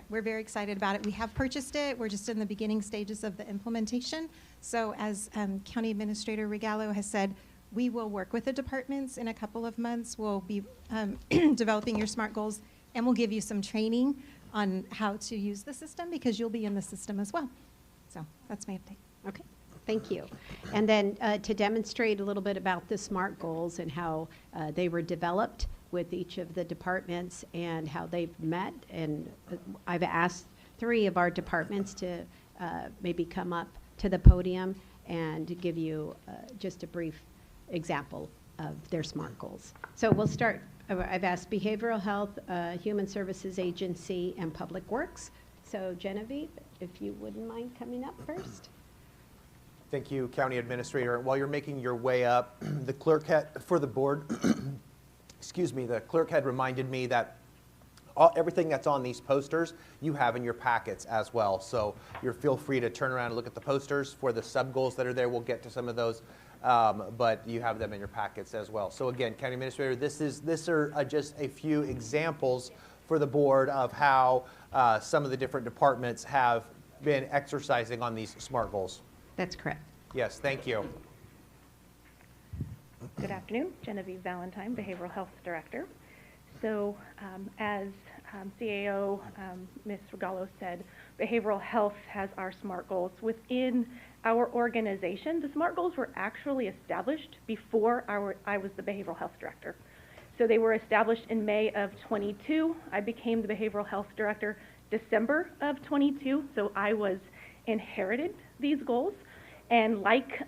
very excited about it. We have purchased it. We're just in the beginning stages of the implementation. So as County Administrator Regalo has said, we will work with the departments in a couple of months. We'll be developing your SMART goals, and we'll give you some training on how to use the system because you'll be in the system as well. So that's my update. Okay, thank you. And then to demonstrate a little bit about the SMART goals and how they were developed with each of the departments and how they've met, and I've asked 3 of our departments to maybe come up to the podium and give you just a brief example of their SMART goals. So we'll start. I've asked Behavioral Health, Human Services Agency, and Public Works. So Genevieve, if you wouldn't mind coming up first. Thank you, County Administrator. While you're making your way up, the clerk had, for the board, excuse me, the clerk had reminded me that everything that's on these posters you have in your packets as well. So feel free to turn around and look at the posters for the sub-goals that are there. We'll get to some of those. But you have them in your packets as well. So again, County Administrator, this are just a few examples for the board of how some of the different departments have been exercising on these SMART goals. That's correct. Yes, thank you. Good afternoon, Genevieve Valentine, Behavioral Health Director. So as CAO Ms. Regalo said, behavioral health has our SMART goals. Within our organization, the SMART goals were actually established before I was the Behavioral Health Director. So they were established in May of 22. I became the Behavioral Health Director December of 22, so I inherited these goals. And like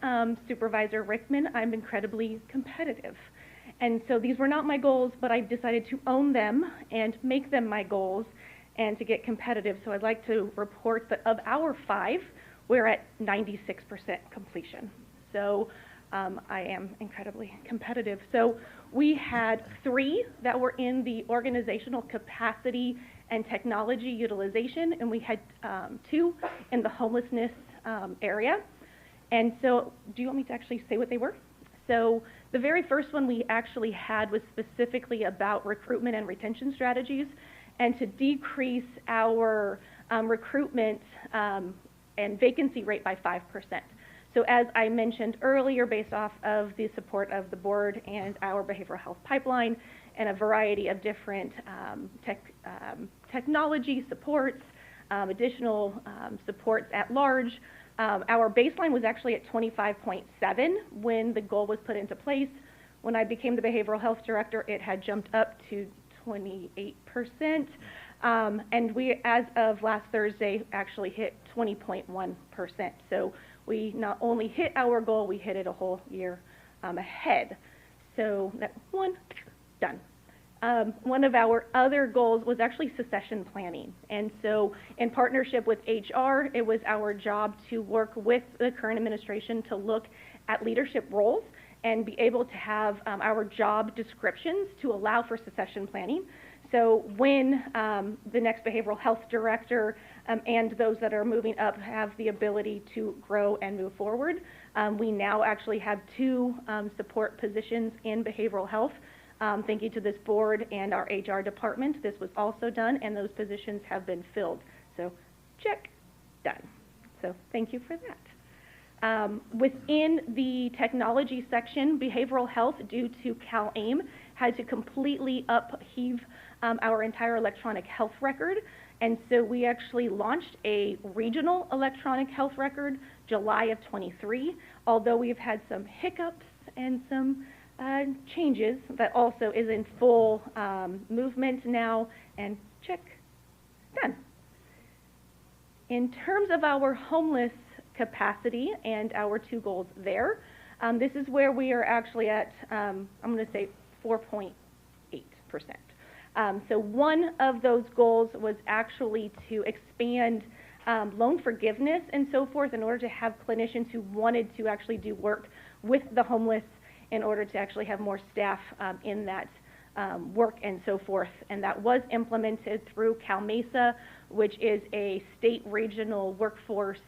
Supervisor Rickman, I'm incredibly competitive. And so these were not my goals, but I decided to own them and make them my goals and to get competitive. So I'd like to report that of our 5, we're at 96% completion. So I am incredibly competitive. So we had 3 that were in the organizational capacity and technology utilization, and we had 2 in the homelessness area. And so do you want me to actually say what they were? So the very first one we actually had was specifically about recruitment and retention strategies and to decrease our recruitment and vacancy rate by 5%. So as I mentioned earlier, based off of the support of the board and our behavioral health pipeline and a variety of different technology supports, additional supports at large, our baseline was actually at 25.7 when the goal was put into place. When I became the behavioral health director, it had jumped up to 28%. And we, as of last Thursday, actually hit 20.1%. So we not only hit our goal, we hit it a whole year ahead. So that one, done. One of our other goals was actually succession planning. And so in partnership with HR, it was our job to work with the current administration to look at leadership roles and be able to have our job descriptions to allow for succession planning. So when the next behavioral health director and those that are moving up have the ability to grow and move forward, we now actually have 2 support positions in behavioral health. Thank you to this board and our HR department. This was also done, and those positions have been filled. So check, done. So thank you for that. Within the technology section, behavioral health, due to CalAIM, had to completely upheave our entire electronic health record. And so we actually launched a regional electronic health record July of 23, although we've had some hiccups and some changes. That also is in full movement now, and check, done. In terms of our homeless capacity and our 2 goals there, this is where we are actually at, I'm going to say 4.8%. So one of those goals was actually to expand loan forgiveness and so forth in order to have clinicians who wanted to actually do work with the homeless in order to actually have more staff in that work and so forth. And that was implemented through CalMesa, which is a state regional workforce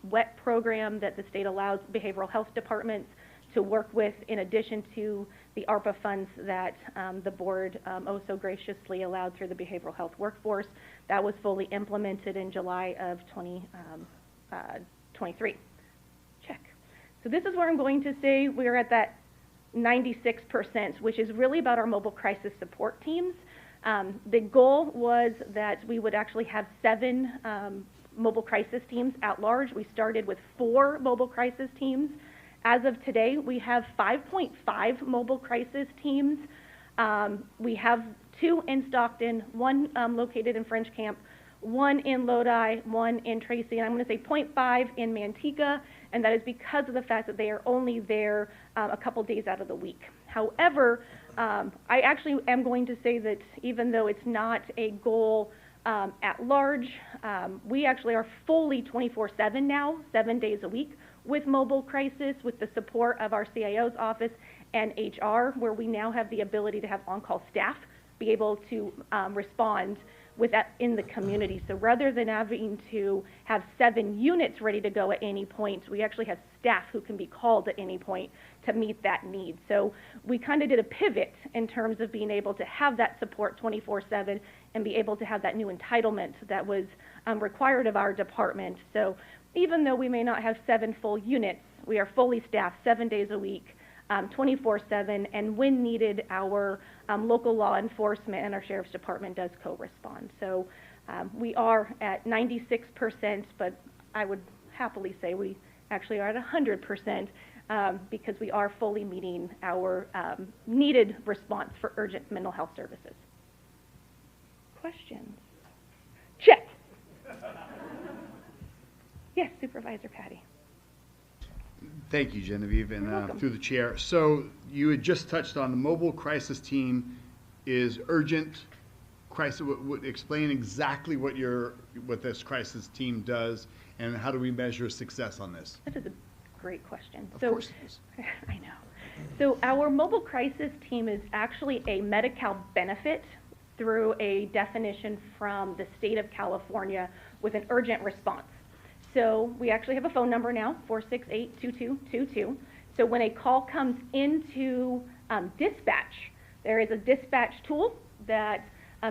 WET program that the state allows behavioral health departments to work with, in addition to the ARPA funds that the board oh so graciously allowed through the behavioral health workforce. That was fully implemented in July of 2023. Check. So this is where I'm going to say we're at that 96%, which is really about our mobile crisis support teams. The goal was that we would actually have 7 mobile crisis teams at large. We started with 4 mobile crisis teams. As of today, we have 5.5 mobile crisis teams. We have 2 in Stockton, 1 located in French Camp, 1 in Lodi, 1 in Tracy, and I'm going to say 0.5 in Manteca, and that is because of the fact that they are only there a couple days out of the week. However, I actually am going to say that even though it's not a goal at large, we actually are fully 24/7 now, 7 days a week, with mobile crisis, with the support of our CIO's office and HR, where we now have the ability to have on-call staff be able to respond with that in the community. So rather than having to have 7 units ready to go at any point, we actually have staff who can be called at any point to meet that need. So we kind of did a pivot in terms of being able to have that support 24/7 and be able to have that new entitlement that was required of our department. So even though we may not have 7 full units, we are fully staffed 7 days a week, 24/7, and when needed, our local law enforcement and our sheriff's department does co-respond. So we are at 96%, but I would happily say we actually are at 100% because we are fully meeting our needed response for urgent mental health services. Questions? Check. Yes, Supervisor Patty. Thank you, Genevieve, and through the chair. So you had just touched on the mobile crisis team is urgent crisis. Explain exactly what this crisis team does, and how do we measure success on this? That is a great question. Of course it is. I know. So our mobile crisis team is actually a Medi-Cal benefit through a definition from the state of California with an urgent response. So we actually have a phone number now, 468-2222. So when a call comes into dispatch, there is a dispatch tool that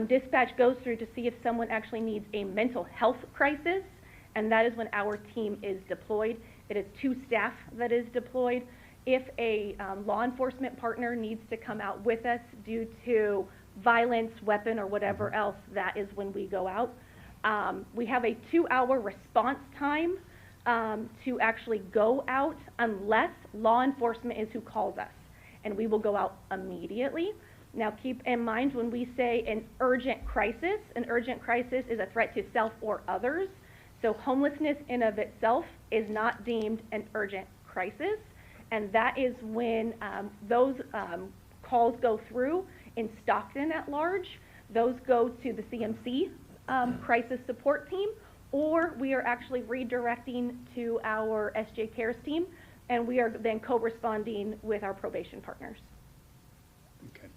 dispatch goes through to see if someone actually needs a mental health crisis, and that is when our team is deployed. It is 2 staff that is deployed. If a law enforcement partner needs to come out with us due to violence, weapon, or whatever else, that is when we go out. We have a 2-hour response time to actually go out unless law enforcement is who calls us, and we will go out immediately. Now keep in mind when we say an urgent crisis is a threat to self or others. So homelessness in of itself is not deemed an urgent crisis, and that is when those calls go through in Stockton at large. Those go to the CMC crisis support team, or we are actually redirecting to our SJ Cares team, and we are then co-responding with our probation partners. Okay.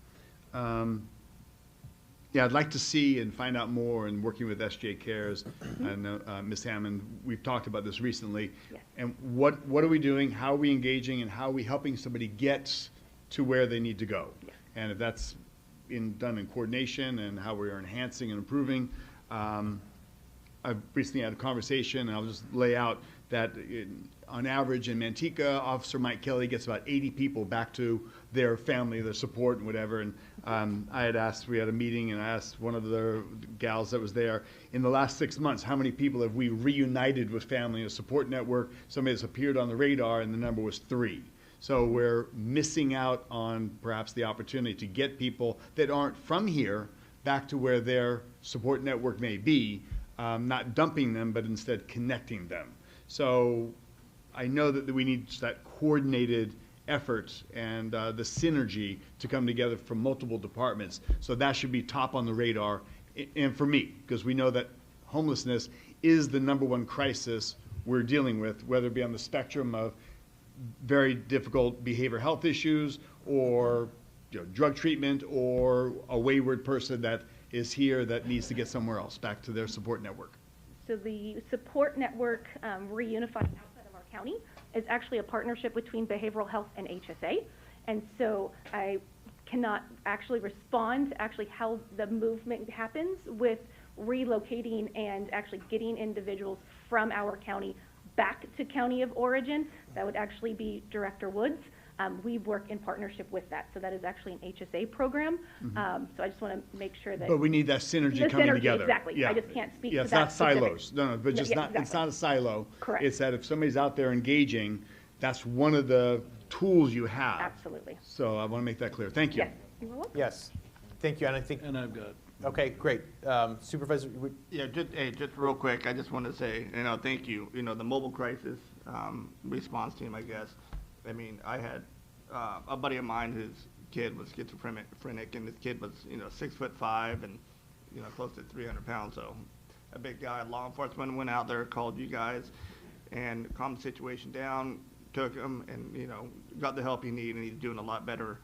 Yeah, I'd like to see and find out more in working with SJ Cares. I know, Ms. Hammond, we've talked about this recently. Yes. And what are we doing? How are we engaging? And how are we helping somebody get to where they need to go? Yes. And if that's done in coordination, and how we are enhancing and improving. I've recently had a conversation, and I'll just lay out that on average in Manteca, Officer Mike Kelly gets about 80 people back to their family, their support and whatever. And I had asked, we had a meeting, and I asked one of the gals that was there, in the last 6 months, how many people have we reunited with family in a support network? Somebody that's appeared on the radar, and the number was 3. So we're missing out on perhaps the opportunity to get people that aren't from here back to where their support network may be, not dumping them, but instead connecting them. So I know that we need that coordinated effort and the synergy to come together from multiple departments. So that should be top on the radar, and for me, because we know that homelessness is the #1 crisis we're dealing with, whether it be on the spectrum of very difficult behavioral health issues, or drug treatment, or a wayward person that is here that needs to get somewhere else, back to their support network. So the support network reunified outside of our county is actually a partnership between behavioral health and HSA. And so I cannot actually respond to actually how the movement happens with relocating and actually getting individuals from our county back to county of origin. That would actually be Director Woods. We work in partnership with that. So that is actually an HSA program. So I just want to make sure that. But we need that synergy coming together. Exactly. Yeah. I just can't speak Yeah, to it's that. not silos. No, but just Yeah, not, it's exactly. not a silo. Correct. It's that if somebody's out there engaging, that's one of the tools you have. Absolutely. So I want to make that clear. Thank you. Yes. You're welcome. Yes. Thank you, and I think. And I've got. Okay, great. Supervisor. Yeah, just real quick, I just want to say, thank you. The mobile crisis response team, I guess. I mean, I had a buddy of mine whose kid was schizophrenic, and this kid was, 6'5" and, close to 300 pounds. So a big guy. Law enforcement went out there, called you guys, and calmed the situation down, took him, and, got the help he needed, and he's doing a lot better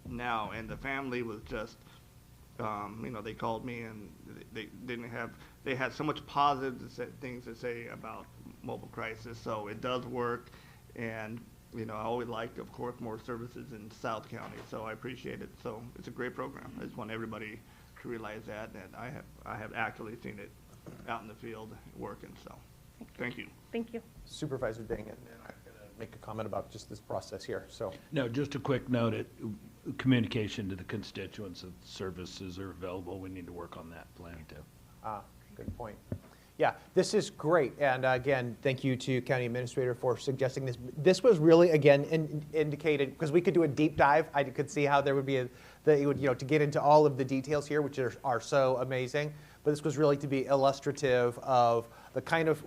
now. And the family was just, they called me, and they had so much positive things to say about mobile crisis. So it does work, and I always liked, of course, more services in South County. So I appreciate it. So it's a great program. I just want everybody to realize that, and I have actually seen it out in the field working. So thank you. Thank you. Supervisor Ding, and then I'm going to make a comment about just this process here. So. No, just a quick note. Communication to the constituents that services are available. We need to work on that plan too. Good point. Yeah, this is great. And again, thank you to County Administrator for suggesting this. This was really, again, indicated, because we could do a deep dive. I could see how there would be to get into all of the details here, which are so amazing. But this was really to be illustrative of the kind of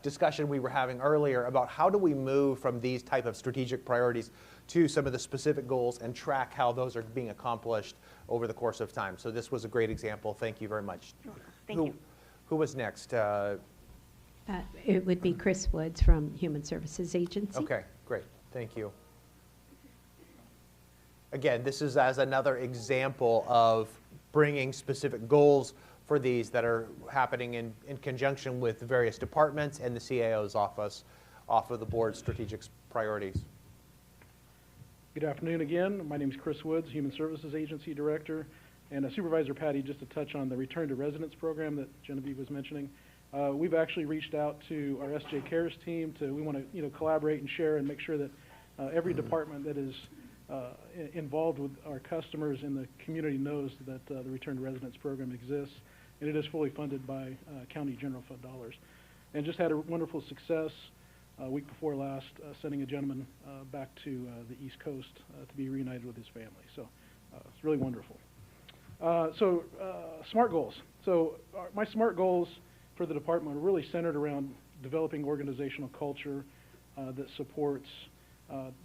discussion we were having earlier about how do we move from these type of strategic priorities to some of the specific goals and track how those are being accomplished over the course of time. So this was a great example. Thank you very much. Thank you. Who was next? It would be Chris Woods from Human Services Agency. Okay, great. Thank you. Again, this is as another example of bringing specific goals for these that are happening in conjunction with the various departments and the CAO's office off of the board's strategic priorities. Good afternoon again. My name is Chris Woods, Human Services Agency Director. And Supervisor Patty, just to touch on the Return to Residence program that Genevieve was mentioning, we've actually reached out to our SJ Cares team. We want to collaborate and share and make sure that every department that is involved with our customers in the community knows that the Return to Residence program exists, and it is fully funded by county general fund dollars. And just had a wonderful success week before last, sending a gentleman back to the East Coast to be reunited with his family. So it's really wonderful. SMART goals. So my SMART goals for the department are really centered around developing organizational culture that supports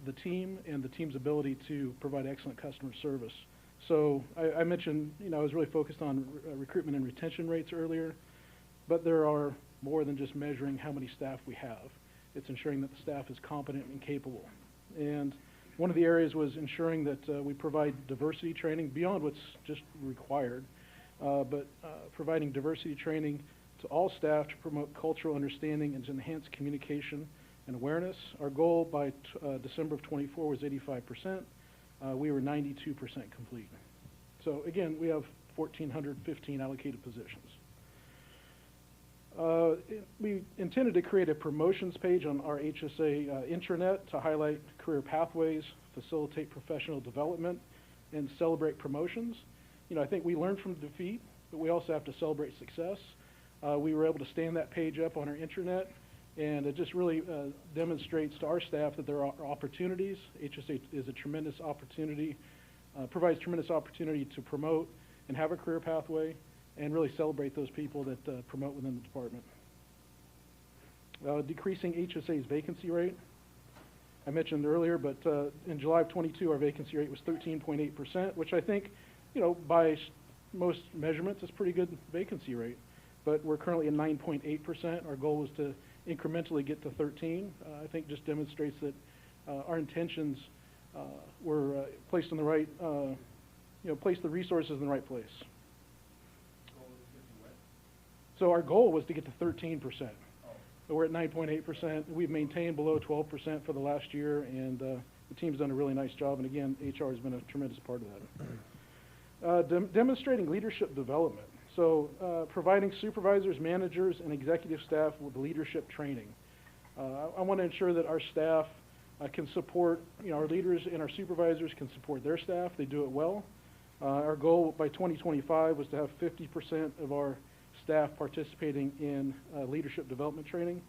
the team and the team's ability to provide excellent customer service. So I mentioned, I was really focused on recruitment and retention rates earlier, but there are more than just measuring how many staff we have. It's ensuring that the staff is competent and capable. And one of the areas was ensuring that we provide diversity training beyond what's just required, but providing diversity training to all staff to promote cultural understanding and to enhance communication and awareness. Our goal by December of 24 was 85%. We were 92% complete. So again, we have 1,415 allocated positions. We intended to create a promotions page on our HSA intranet to highlight career pathways, facilitate professional development, and celebrate promotions. You know, I think we learned from defeat, but we also have to celebrate success. We were able to stand that page up on our intranet, and it just really demonstrates to our staff that there are opportunities. HSA is a tremendous opportunity, provides tremendous opportunity to promote and have a career pathway, and really celebrate those people that promote within the department. Decreasing HSA's vacancy rate. I mentioned earlier, but in July of 22, our vacancy rate was 13.8%, which I think, you know, by most measurements is pretty good vacancy rate. But we're currently at 9.8%. Our goal was to incrementally get to 13. I think just demonstrates that our intentions were placed in the right, place the resources in the right place. So our goal was to get to 13%. So we're at 9.8%. We've maintained below 12% for the last year, and the team's done a really nice job. And again, HR has been a tremendous part of that. Demonstrating leadership development. So providing supervisors, managers, and executive staff with leadership training. I want to ensure that our staff can support, our leaders and our supervisors can support their staff. They do it well. Our goal by 2025 was to have 50% of our staff participating in leadership development training.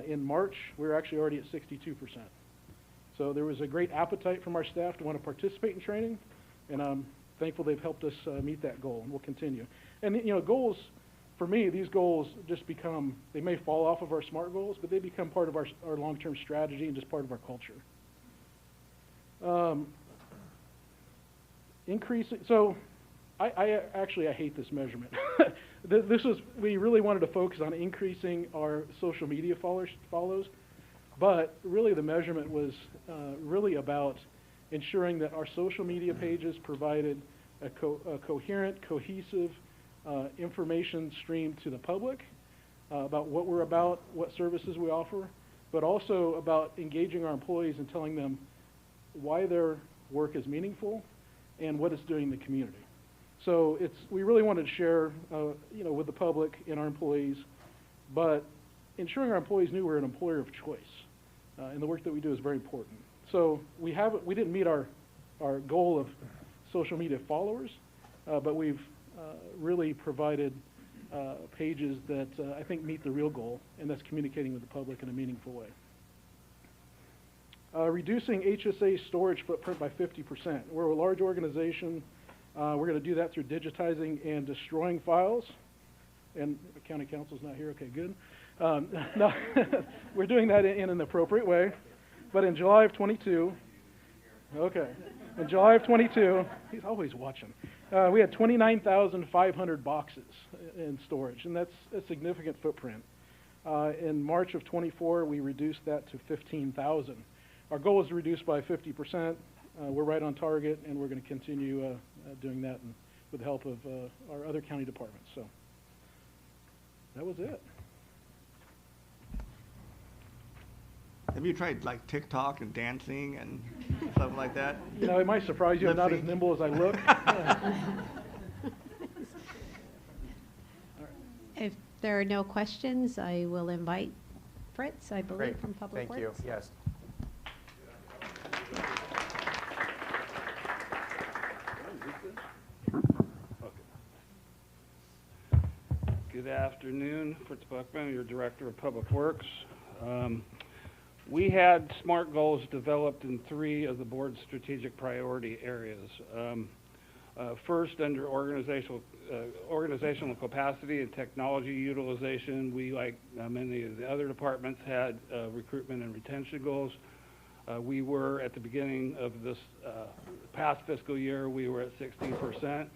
In March, we were actually already at 62%. So there was a great appetite from our staff to want to participate in training, and I'm thankful they've helped us meet that goal, and we'll continue. And goals, for me, these goals just become, they may fall off of our SMART goals, but they become part of our long-term strategy and just part of our culture. So I hate this measurement. We really wanted to focus on increasing our social media follows, but really the measurement was really about ensuring that our social media pages provided a coherent, cohesive information stream to the public about what we're about, what services we offer, but also about engaging our employees and telling them why their work is meaningful and what it's doing in the community. So we really wanted to share, with the public and our employees, but ensuring our employees knew we're an employer of choice, and the work that we do is very important. So we didn't meet our goal of social media followers, but we've really provided pages that I think meet the real goal, and that's communicating with the public in a meaningful way. Reducing HSA storage footprint by 50%. We're a large organization. We're going to do that through digitizing and destroying files. And the county council's not here. Okay, good. No, we're doing that in an appropriate way. But in July of 22, in July of 22, he's always watching. We had 29,500 boxes in storage, and that's a significant footprint. In March of 24, we reduced that to 15,000. Our goal is to reduce by 50%. We're right on target, and we're going to continue doing that with the help of our other county departments. So that was it. Have you tried like TikTok and dancing and stuff like that? It might surprise you. I'm not as nimble as I look. If there are no questions, I will invite Fritz, I believe, from Public Works. Thank you. Yes. Good afternoon, Fritz Buckman, your Director of Public Works. We had SMART goals developed in 3 of the board's strategic priority areas. First, under organizational capacity and technology utilization, we, like many of the other departments, had recruitment and retention goals. We were, at the beginning of this past fiscal year, we were at 16%.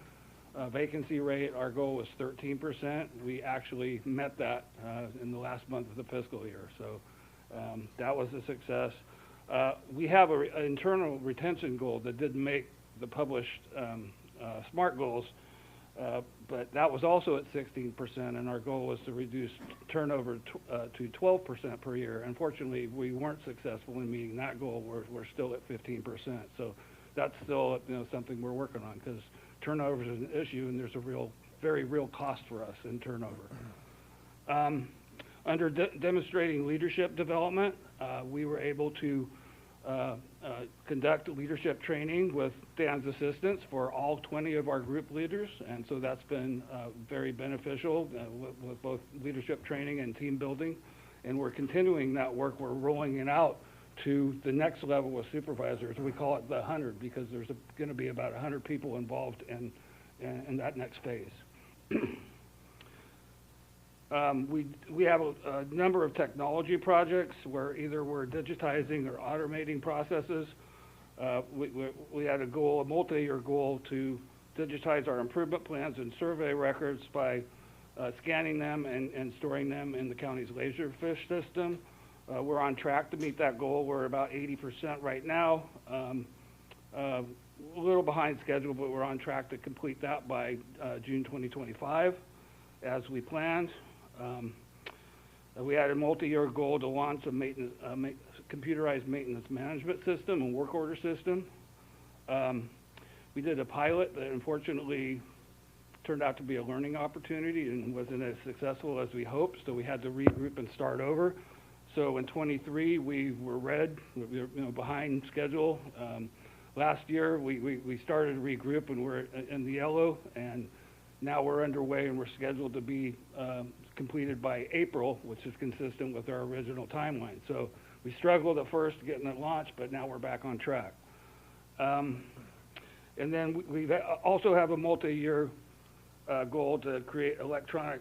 Vacancy rate, our goal was 13%. We actually met that in the last month of the fiscal year, so that was a success. We have an internal retention goal that didn't make the published SMART goals, but that was also at 16%, and our goal was to reduce turnover to 12% per year. Unfortunately, we weren't successful in meeting that goal. We're still at 15%, so that's still something we're working on, because turnover is an issue, and there's a very real cost for us in turnover. Under demonstrating leadership development, we were able to conduct leadership training with Dan's assistance for all 20 of our group leaders, and so that's been very beneficial with both leadership training and team building. And we're continuing that work. We're rolling it out to the next level of supervisors. We call it the 100 because there's going to be about 100 people involved in that next phase. We have a number of technology projects where either we're digitizing or automating processes. We had a multi-year goal to digitize our improvement plans and survey records by scanning them and storing them in the county's laserfish system. We're on track to meet that goal. We're about 80% right now. A little behind schedule, but we're on track to complete that by June 2025, as we planned. We had a multi-year goal to launch a computerized maintenance management system and work order system. We did a pilot that unfortunately turned out to be a learning opportunity and wasn't as successful as we hoped, so we had to regroup and start over. So in 23, we were behind schedule. Last year, we started to regroup and we're in the yellow, and now we're underway and we're scheduled to be completed by April, which is consistent with our original timeline. So we struggled at first getting it launched, but now we're back on track. And then we also have a multi-year goal to create electronic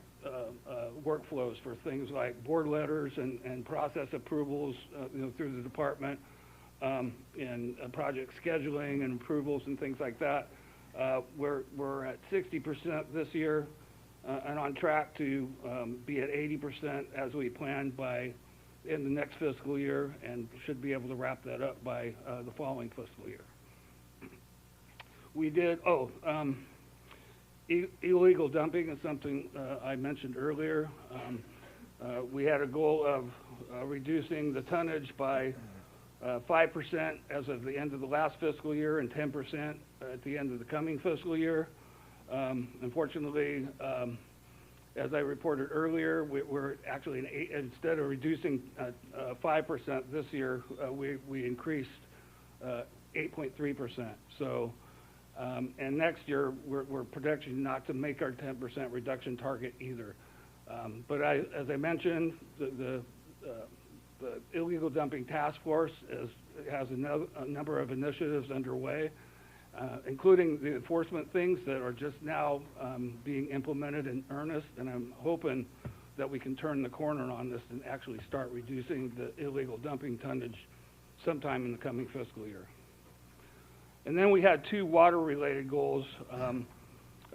workflows for things like board letters and process approvals through the department, and project scheduling and approvals and things like that. We're at 60% this year and on track to be at 80% as we planned in the next fiscal year, and should be able to wrap that up by the following fiscal year. We did, illegal dumping is something I mentioned earlier. We had a goal of reducing the tonnage by 5% as of the end of the last fiscal year and 10% at the end of the coming fiscal year. Unfortunately, as I reported earlier, we're actually, instead of reducing 5% this year, we increased 8.3%. So, and next year, we're projecting not to make our 10% reduction target either. But as I mentioned, the illegal dumping task force has a number of initiatives underway, including the enforcement things that are just now being implemented in earnest, and I'm hoping that we can turn the corner on this and actually start reducing the illegal dumping tonnage sometime in the coming fiscal year. And then we had two water-related goals.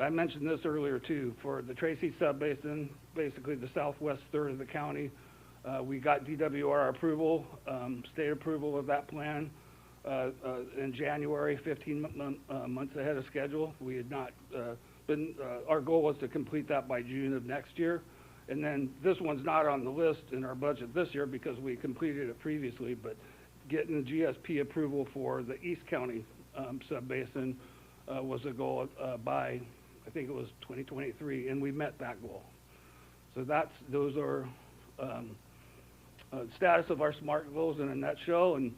I mentioned this earlier too. For the Tracy Subbasin, basically the southwest third of the county, we got DWR approval, state approval of that plan in January, 15 months ahead of schedule. We had not our goal was to complete that by June of next year. And then this one's not on the list in our budget this year because we completed it previously, but getting the GSP approval for the East County subbasin was a goal by, I think it was 2023, and we met that goal. So those are status of our SMART goals in a nutshell, and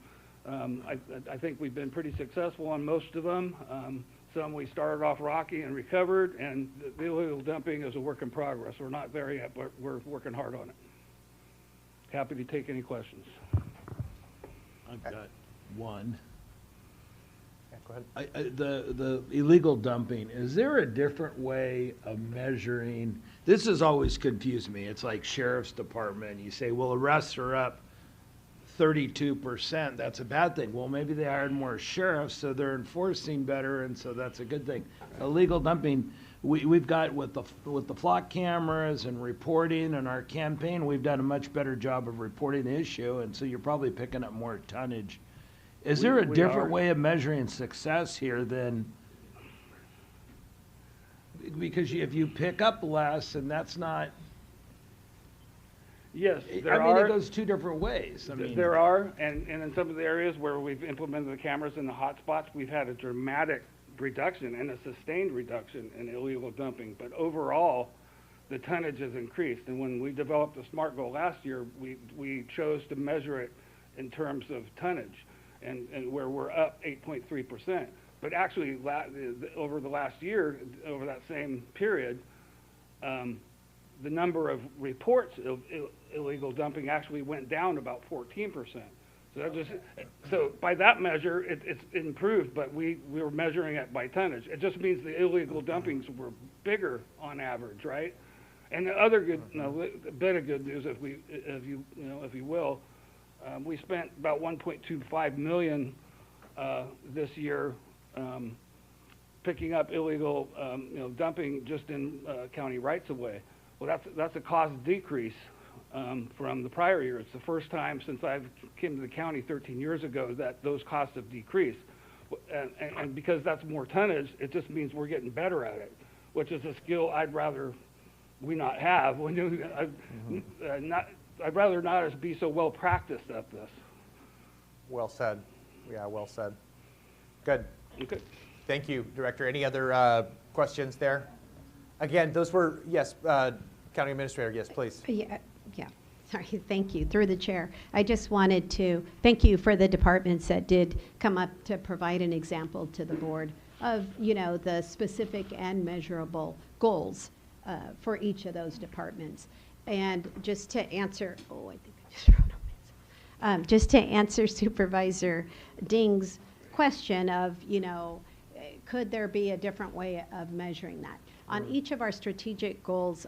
I think we've been pretty successful on most of them. Some we started off rocky and recovered, and the illegal dumping is a work in progress. We're not there yet, but we're working hard on it. Happy to take any questions. I've got one. Yeah, go ahead. The illegal dumping, is there a different way of measuring? This has always confused me. It's like sheriff's department. You say, well, arrests are up 32%. That's a bad thing. Well, maybe they hired more sheriffs, so they're enforcing better, and so that's a good thing. Illegal dumping, we've got with the flock cameras and reporting and our campaign, we've done a much better job of reporting the issue, and so you're probably picking up more tonnage. Is there a different way of measuring success here than, because if you pick up less and that's not, yes, it goes two different ways. There are, and in some of the areas where we've implemented the cameras in the hot spots, we've had a dramatic reduction and a sustained reduction in illegal dumping. But overall, the tonnage has increased. And when we developed the SMART goal last year, we chose to measure it in terms of tonnage, and where we're up 8.3%. But actually, over the last year, over that same period, the number of reports of illegal dumping actually went down about 14%. So by that measure, it's improved, but we were measuring it by tonnage. It just means the illegal dumpings were bigger on average, right? And the other bit of good news, if you will, we spent about $1.25 million this year picking up illegal dumping just in county rights of way. Well, that's a cost decrease from the prior year. It's the first time since I came to the county 13 years ago that those costs have decreased. And because that's more tonnage, it just means we're getting better at it, which is a skill I'd rather we not have. I'd rather not be so well practiced at this. Well said. Yeah, well said. Good. Okay. Thank you, Director. Any other questions there? Again, those were, yes, County Administrator, yes, please. Yeah. Sorry, thank you, through the chair. I just wanted to thank you for the departments that did come up to provide an example to the board of, the specific and measurable goals for each of those departments. And just to answer, I think I just wrote on myself. Just to answer Supervisor Ding's question of, could there be a different way of measuring that? On each of our strategic goals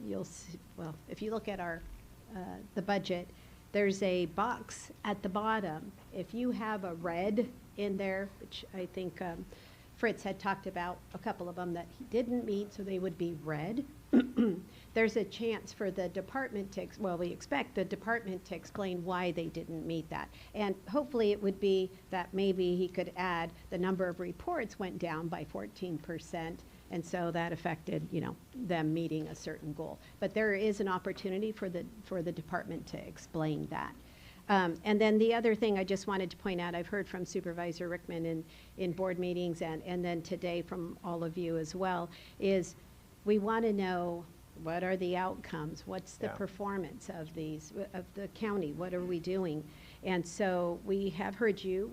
you'll see, well, if you look at the budget, there's a box at the bottom. If you have a red in there, which I think Fritz had talked about a couple of them that he didn't meet, so they would be red. There's a chance for the department we expect the department to explain why they didn't meet that. And hopefully it would be that maybe he could add the number of reports went down by 14%. And so that affected, them meeting a certain goal. But there is an opportunity for the department to explain that. And then the other thing I just wanted to point out, I've heard from Supervisor Rickman in board meetings and then today from all of you as well, is we want to know what are the outcomes, what's the performance of the county, what are we doing? And so we have heard you,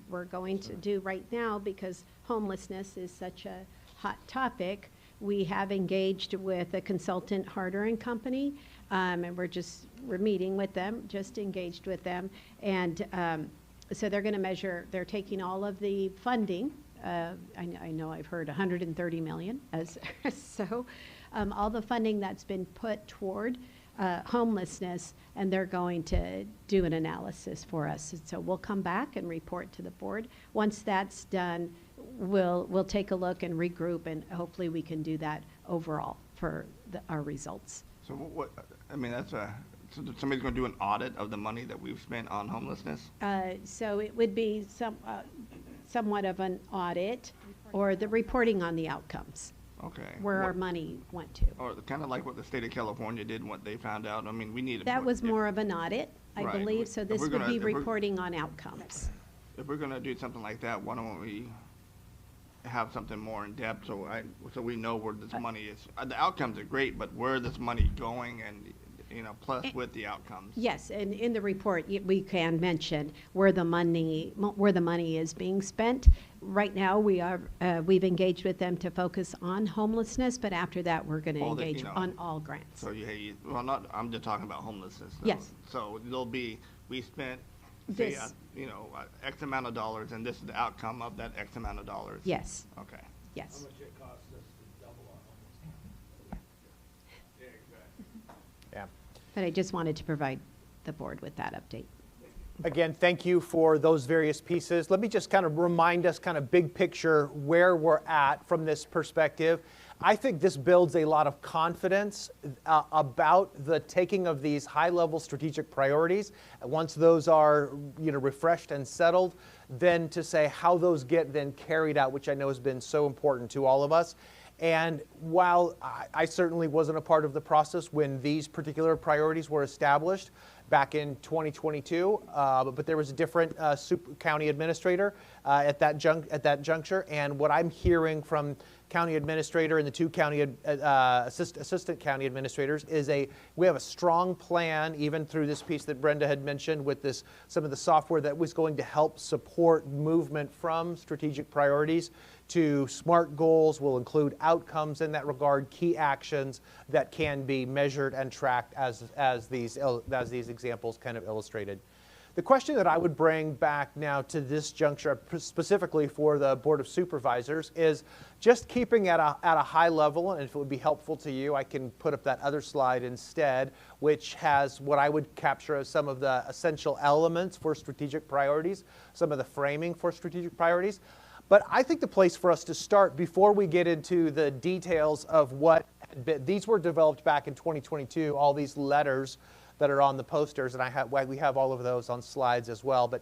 we're going to do right now, because homelessness is such a hot topic, we have engaged with a consultant, Harder & Company, and we're meeting with them, just engaged with them, and so they're going to measure, they're taking all of the funding, I know I've heard 130 million, so all the funding that's been put toward homelessness, and they're going to do an analysis for us. And so we'll come back and report to the board. Once that's done, we'll take a look and regroup, and hopefully we can do that overall for our results. So so somebody's going to do an audit of the money that we've spent on homelessness? So it would be somewhat of an audit, or the reporting on the outcomes. Okay. Where our money went to. Or kind of like what the state of California did and what they found out. I mean, we need. That was more of an audit, I Right. believe. So If this we're would gonna- be if we're- reporting on outcomes. If we're going to do something like that, why don't we have something more in depth so we know where this money is? The outcomes are great, but where this money going, and plus with the outcomes. Yes, and in the report, we can mention where the money is being spent. Right now, we've engaged with them to focus on homelessness, but after that, we're going to engage on all grants. So I'm just talking about homelessness. Yes. So we spent, This- say, X amount of dollars, and this is the outcome of that X amount of dollars. Yes. Okay. Yes. How much it costs us to double our homeless? Yeah, exactly. Yeah. But I just wanted to provide the board with that update. Again, thank you for those various pieces. Let me just kind of remind us kind of big picture where we're at from this perspective. I think this builds a lot of confidence about the taking of these high-level strategic priorities. Once those are refreshed and settled, then to say how those get then carried out, which I know has been so important to all of us. And while I certainly wasn't a part of the process when these particular priorities were established, back in 2022, but there was a different county administrator at that juncture. And what I'm hearing from county administrator and the two county assistant county administrators is we have a strong plan, even through this piece that Brenda had mentioned with some of the software that was going to help support movement from strategic priorities to SMART goals. Will include outcomes in that regard, key actions that can be measured and tracked as these examples kind of illustrated. The question that I would bring back now to this juncture, specifically for the Board of Supervisors, is just keeping at a high level, and if it would be helpful to you, I can put up that other slide instead, which has what I would capture as some of the essential elements for strategic priorities, some of the framing for strategic priorities. But I think the place for us to start before we get into the details of these were developed back in 2022, all these letters that are on the posters, and we have all of those on slides as well. But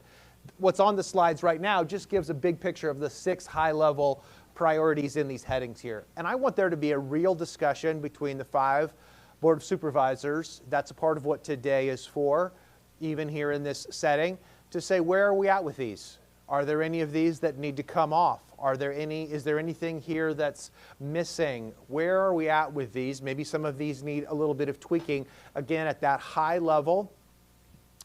what's on the slides right now just gives a big picture of the 6 high-level priorities in these headings here. And I want there to be a real discussion between the 5 Board of Supervisors. That's a part of what today is for, even here in this setting, to say, where are we at with these? Are there any of these that need to come off? Is there anything here that's missing? Where are we at with these? Maybe some of these need a little bit of tweaking, again, at that high level.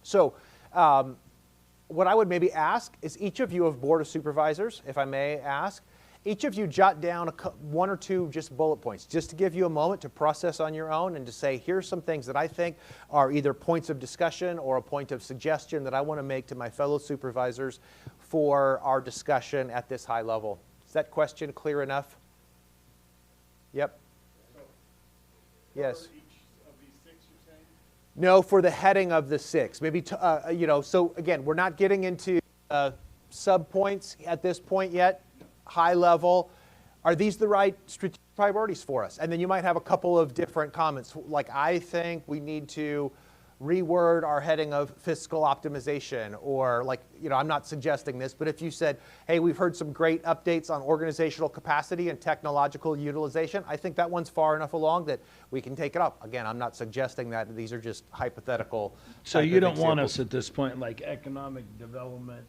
So what I would maybe ask is each of you of Board of Supervisors, if I may ask, each of you jot down 1 or 2 just bullet points, just to give you a moment to process on your own and to say, here's some things that I think are either points of discussion or a point of suggestion that I want to make to my fellow supervisors for our discussion at this high level. Is that question clear enough? Yep. Yes. No, for the heading of the 6. Maybe, so again, we're not getting into sub-points at this point yet. High level, are these the right strategic priorities for us? And then you might have a couple of different comments, like I think we need to reword our heading of fiscal optimization, or like, I'm not suggesting this, but if you said, hey, we've heard some great updates on organizational capacity and technological utilization, I think that one's far enough along that we can take it up. Again, I'm not suggesting that. These are just hypothetical. So you don't want us at this point, like economic development,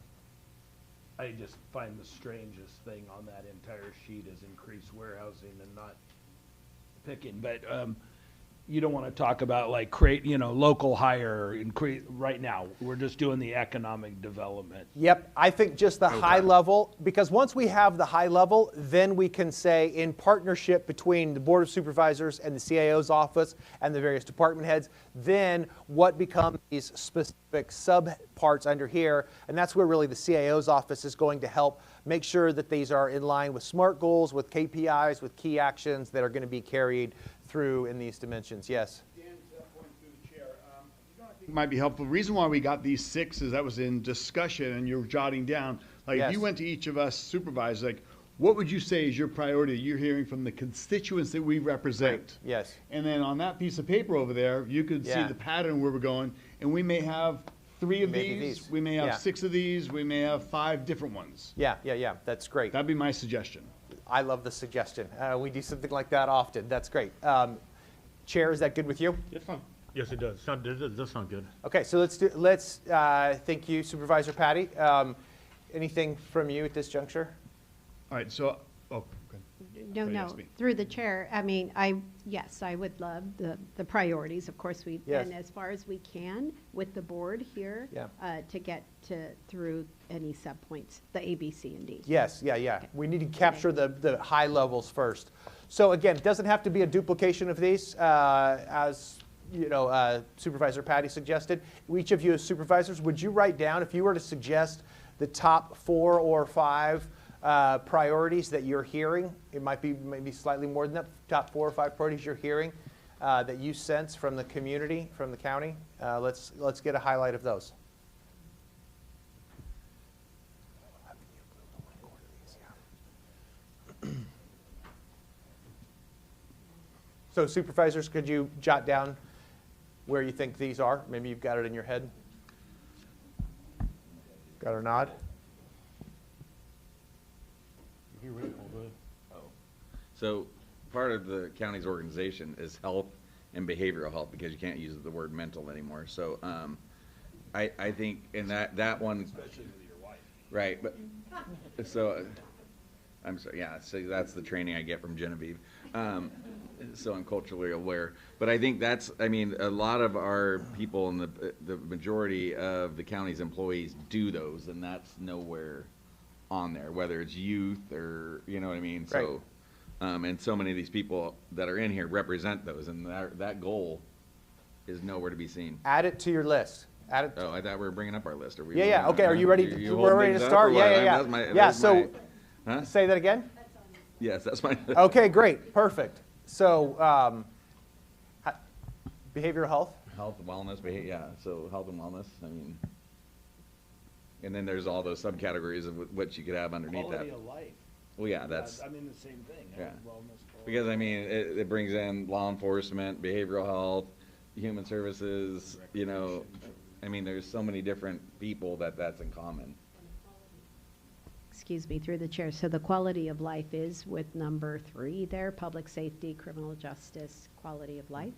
I just find the strangest thing on that entire sheet is increased warehousing and not picking, but you don't want to talk about like create, local hire, increase. Right now, we're just doing the economic development. Yep, I think just the high level, because once we have the high level, then we can say in partnership between the Board of Supervisors and the CIO's office and the various department heads, then what become these specific sub-parts under here, and that's where really the CIO's office is going to help make sure that these are in line with SMART goals, with KPIs, with key actions that are going to be carried through in these dimensions. Yes? Dan, to that point through the chair, I think it might be helpful. The reason why we got these 6 is that was in discussion and you're jotting down. Like Yes. if you went to each of us supervisors, like what would you say is your priority that you're hearing from the constituents that we represent? Yes. And then on that piece of paper over there, you could see Yeah. the pattern where we're going, and we may have 3 of Maybe these, we may have Yeah. 6 of these, we may have 5 different ones. Yeah, that's great. That'd be my suggestion. I love the suggestion. We do something like that often. That's great. Chair, is that good with you? Yes, it does. It does sound good. Okay, so thank you, Supervisor Patty. Anything from you at this juncture? All right, so, okay. No, through the chair, I mean, yes, I would love the priorities, of course, Yes. and as far as we can with the board here, to get through any subpoints, the A, B, C, and D. Yes, yeah. We need to capture the high levels first. So again, it doesn't have to be a duplication of these, as Supervisor Patty suggested. Each of you as supervisors, would you write down, if you were to suggest the top 4 or 5 priorities that you're hearing, it might be maybe slightly more than that, top 4 or 5 priorities you're hearing that you sense from the community, from the county. Let's get a highlight of those. So supervisors, could you jot down where you think these are? Maybe you've got it in your head. Got a nod? So part of the county's organization is health and behavioral health, because you can't use the word mental anymore. So, I think, and that one. Especially with your wife. Right, but, so, I'm sorry, yeah, so that's the training I get from Genevieve. So I'm culturally aware. But I think that's, I mean, a lot of our people and the majority of the county's employees do those, and that's nowhere on there, whether it's youth or, you know what I mean? So, and so many of these people that are in here represent those, and that goal is nowhere to be seen. Add it to your list. Add it. Oh, I thought we were bringing up our list. Are we? Yeah. Okay. Are you ready? We're ready to holding start. things up or Yeah. what? Yeah. So, say that again. Yes, that's my. Okay. Great. Perfect. So, behavioral health. Health, wellness, yeah. So health and wellness. I mean, and then there's all those subcategories of what you could have underneath Quality that. of life. Well, yeah, that's. I mean, the same thing. Yeah. Wellness, Because I mean, it brings in law enforcement, behavioral health, human services. You know, I mean, there's so many different people that's in common. Excuse me, through the chair. So the quality of life is with number 3 there, public safety, criminal justice, quality of life.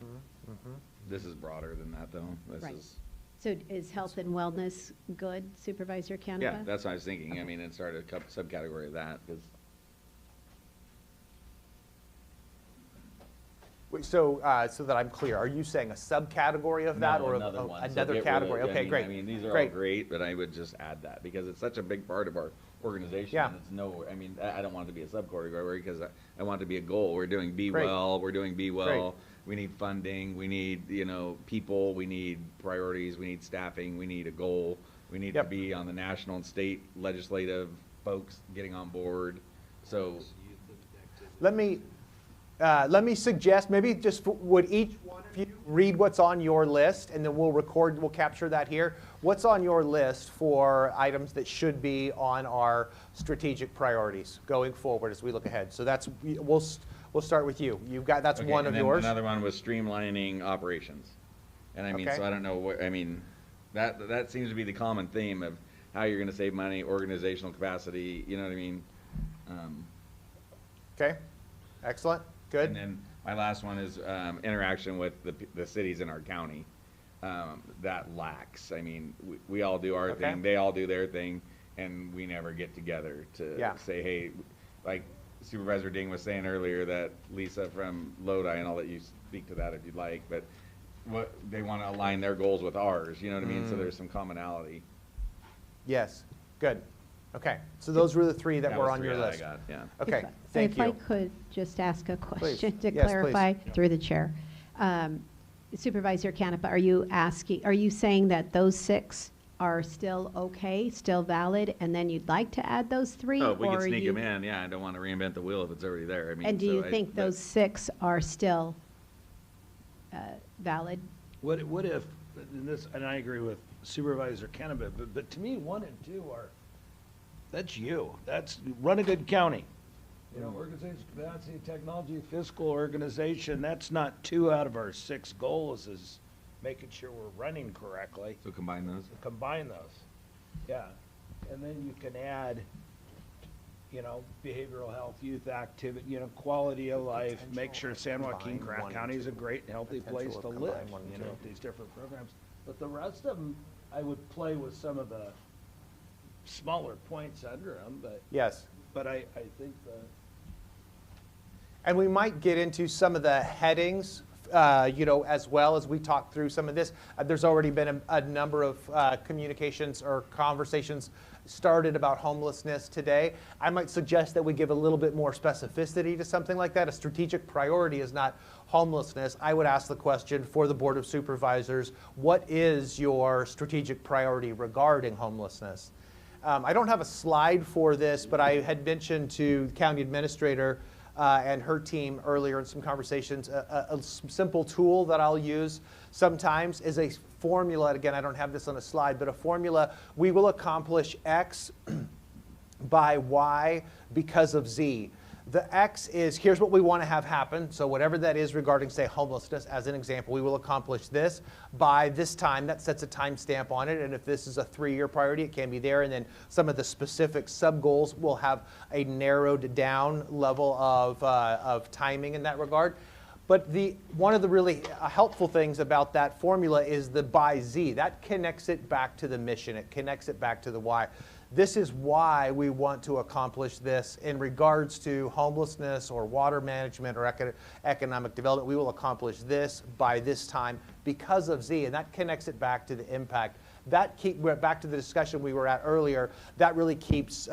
This is broader than that, though. This Right. is. So is health and wellness good, Supervisor Canepa? Yeah, that's what I was thinking. I mean, it started a subcategory of that because. Wait, so that I'm clear, are you saying a subcategory of that, or another one. So another get rid of- category? I Okay, mean, great. I mean, these are all Great. great, but I would just add that because it's such a big part of our organization. Yeah. And it's no, I mean, I don't want it to be a subcategory because I want it to be a goal. We're doing Be Great. Well, we're doing Be Well. Great. We need funding, we need, people, we need priorities, we need staffing, we need a goal. We need to be on the national and state legislative folks getting on board. So. Let me suggest, maybe just would each one of you read what's on your list, and then we'll capture that here. What's on your list for items that should be on our strategic priorities going forward as we look ahead? So we'll start with you. That's Okay, one of and then yours. Another one was streamlining operations. And I mean, Okay. so I don't know what, I mean, that seems to be the common theme of how you're gonna save money, organizational capacity, you know what I mean? Okay, excellent, good. And then my last one is interaction with the cities in our county. That lacks. I mean, we all do our Okay. thing, they all do their thing, and we never get together to Yeah. say, hey, like Supervisor Ding was saying earlier that Lisa from Lodi, and I'll let you speak to that if you'd like, but what they want to align their goals with ours, you know what I mean? So there's some commonality. Yes, good. Okay, so those were the 3 that were was on 3 your that I list. got, yeah. Okay, thank If I you. could just ask a question to Yes, clarify please. through the chair. Supervisor Canepa, are you saying that those 6 are still okay, still valid, and then you'd like to add those 3? Oh, if we or could sneak you- them in, yeah, I don't want to reinvent the wheel if it's already there. I mean, And do so you think those 6 are still valid? What if, and I agree with Supervisor Kennedy, but to me, 1 and 2 that's you. That's run a good county. Organization capacity, technology, fiscal organization, that's not 2 out of our 6 goals is making sure we're running correctly. So combine those? Combine those, yeah. And then you can add, behavioral health, youth activity, quality of life, make sure San Joaquin County is a great, healthy place to live, with these different programs. But the rest of them, I would play with some of the smaller points under them, but. Yes. But I think And we might get into some of the headings, as well as we talk through some of this. There's already been a number of communications or conversations started about homelessness today. I might suggest that we give a little bit more specificity to something like that. A strategic priority is not homelessness. I would ask the question for the Board of Supervisors, what is your strategic priority regarding homelessness? I don't have a slide for this, but I had mentioned to the county administrator and her team earlier in some conversations, a simple tool that I'll use sometimes is a formula. Again, I don't have this on a slide, but a formula, we will accomplish X by Y because of Z. The X is, here's what we want to have happen. So whatever that is regarding, say, homelessness, as an example, we will accomplish this by this time. That sets a timestamp on it. And if this is a 3-year priority, it can be there. And then some of the specific sub-goals will have a narrowed down level of timing in that regard. But one of the really helpful things about that formula is the by Z. That connects it back to the mission. It connects it back to the why. This is why we want to accomplish this in regards to homelessness or water management or economic development. We will accomplish this by this time because of Z, and that connects it back to the impact. We're back to the discussion we were at earlier. That really keeps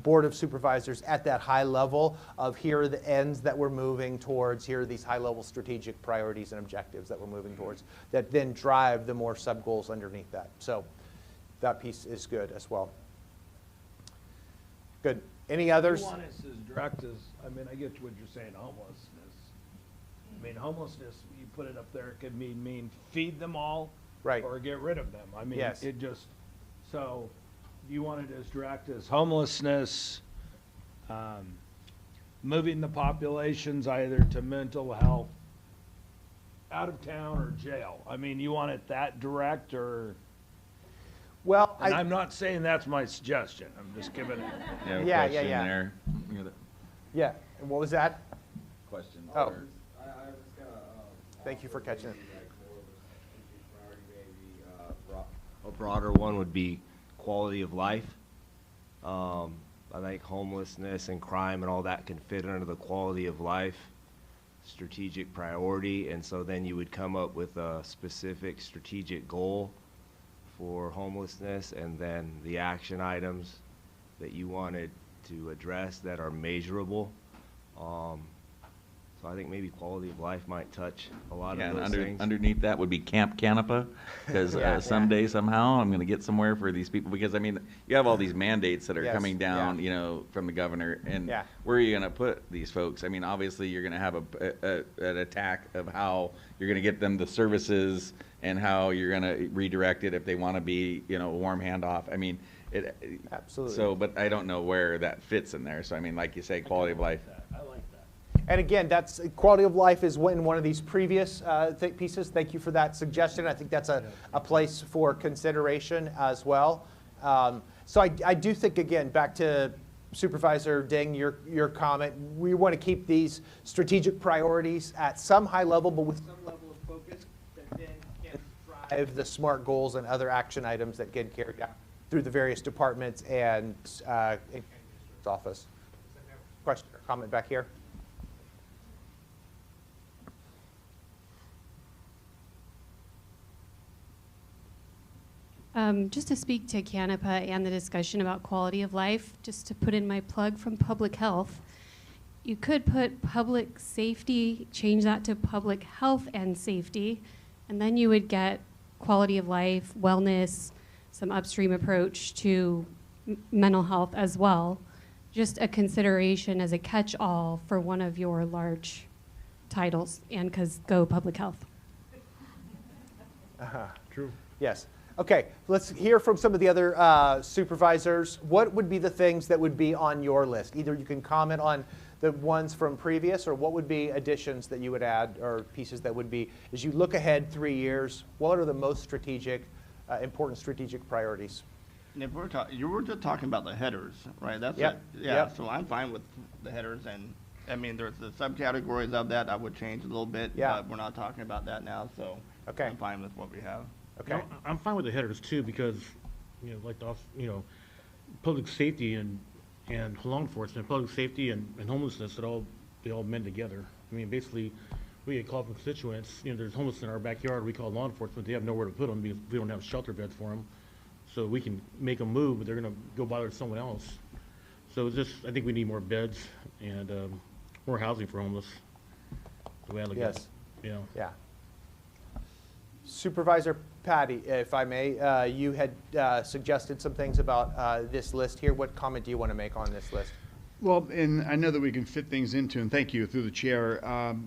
Board of Supervisors at that high level of here are the ends that we're moving towards, here are these high-level strategic priorities and objectives that we're moving towards that then drive the more sub-goals underneath that. So that piece is good as well. Good. Any others? You want us as direct as, I mean, I get what you're saying, homelessness. I mean, homelessness, you put it up there, it could mean feed them all. Right. Or get rid of them. I mean, yes. It just, so you want it as direct as homelessness, moving the populations either to mental health, out of town or jail. I mean, you want it that direct or? Well, and I'm not saying that's my suggestion. I'm just giving it. Yeah. There. Yeah. And what was that? Question. Oh. Thank you for catching it. A broader one would be quality of life. I think homelessness and crime and all that can fit under the quality of life strategic priority, and so then you would come up with a specific strategic goal for homelessness and then the action items that you wanted to address that are measurable. So I think maybe quality of life might touch a lot of those things. Underneath that would be Camp Canapa, because someday, somehow, I'm going to get somewhere for these people. Because, I mean, you have all these mandates that are coming down, you know, from the governor. And where are you going to put these folks? I mean, obviously, you're going to have an attack of how you're going to get them the services and how you're going to redirect it if they want to be, you know, a warm handoff. I mean, absolutely. So, but I don't know where that fits in there. So, I mean, like you say, quality of life. I like that. And again, that's quality of life is in one of these previous pieces. Thank you for that suggestion. I think that's a place for consideration as well. So I do think, again, back to Supervisor Ding, your comment, we want to keep these strategic priorities at some high level, but with some level of focus that then can drive the SMART goals and other action items that get carried out through the various departments and office. Question or comment back here? Just to speak to Canapa and the discussion about quality of life, just to put in my plug from public health, you could put public safety, change that to public health and safety, and then you would get quality of life, wellness, some upstream approach to mental health as well. Just a consideration as a catch-all for one of your large titles, and because go public health. True. Yes. Okay, let's hear from some of the other supervisors. What would be the things that would be on your list? Either you can comment on the ones from previous, or what would be additions that you would add, or pieces that would be, as you look ahead 3 years, what are the most strategic, important strategic priorities? And if you were just talking about the headers, right? That's Yep. it. Yeah. Yep. So I'm fine with the headers, and I mean, there's the subcategories of that I would change a little bit. Yeah. But we're not talking about that now, so okay. I'm fine with what we have. Okay. No, I'm fine with the headers too, because, you know, like public safety and law enforcement, public safety and homelessness, they all mend together. I mean, basically, we get called from constituents, you know, there's homeless in our backyard, we call law enforcement, they have nowhere to put them because we don't have shelter beds for them. So we can make them move, but they're going to go bother someone else. So it's just, I think we need more beds and more housing for homeless. The way I look at it. You know. Yeah. Supervisor Patty, if I may, you had suggested some things about this list here. What comment do you want to make on this list? Well, and I know that we can fit things into, and thank you, through the chair,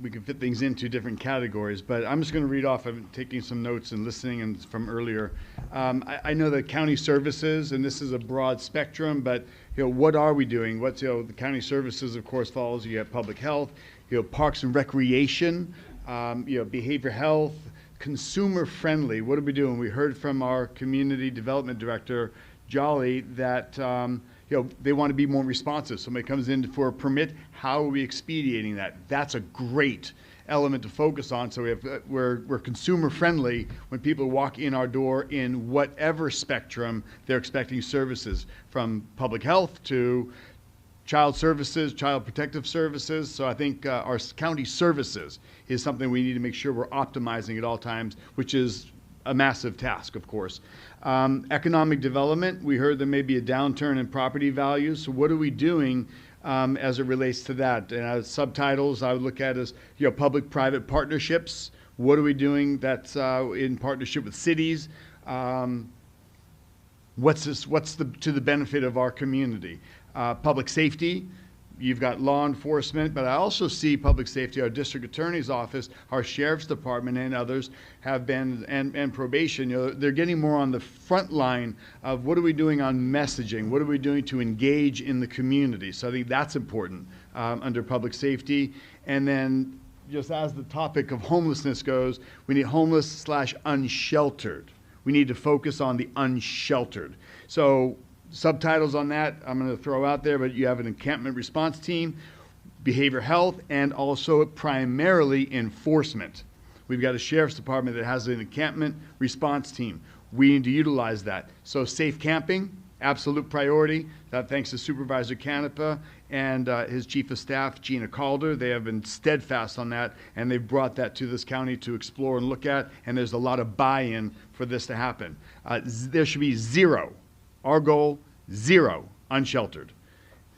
we can fit things into different categories, but I'm just going to read off, I'm taking some notes and listening and from earlier. I know that county services, and this is a broad spectrum, but, you know, what are we doing? What's, you know, the county services, of course, follows, you have public health, you know, parks and recreation, you know, behavior health, consumer friendly. What are we doing? We heard from our community development director, Jolly, that, you know, they want to be more responsive. Somebody comes in for a permit, how are we expediting that? That's a great element to focus on. So we're consumer friendly when people walk in our door in whatever spectrum they're expecting services, from public health to child services, child protective services. So I think our county services is something we need to make sure we're optimizing at all times, which is a massive task, of course. Economic development, we heard there may be a downturn in property values. So what are we doing as it relates to that? And as subtitles, I would look at as public-private partnerships. What are we doing that's in partnership with cities? What's to the benefit of our community? Public safety, you've got law enforcement, but I also see public safety, our district attorney's office, our sheriff's department, and others have been, and probation, they're getting more on the front line of what are we doing on messaging, what are we doing to engage in the community. So I think that's important under public safety. And then just as the topic of homelessness goes, we need homeless/unsheltered. We need to focus on the unsheltered. So subtitles on that I'm going to throw out there, but you have an encampment response team, behavioral health, and also primarily enforcement. We've got a sheriff's department that has an encampment response team. We need to utilize that. So safe camping, absolute priority. Thanks to Supervisor Canepa and his chief of staff, Gina Calder. They have been steadfast on that, and they've brought that to this county to explore and look at, and there's a lot of buy-in for this to happen. There should be zero. Our goal, zero unsheltered.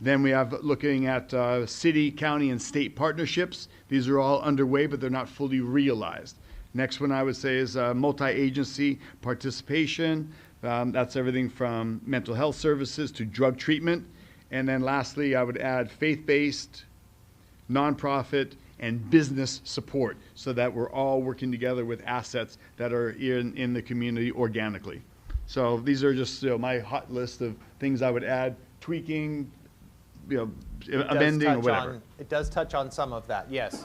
Then we have looking at city, county, and state partnerships. These are all underway, but they're not fully realized. Next one I would say is multi-agency participation. That's everything from mental health services to drug treatment. And then lastly, I would add faith-based, nonprofit, and business support, so that we're all working together with assets that are in the community organically. So these are just my hot list of things I would add, tweaking, amending or whatever. It does touch on some of that, yes.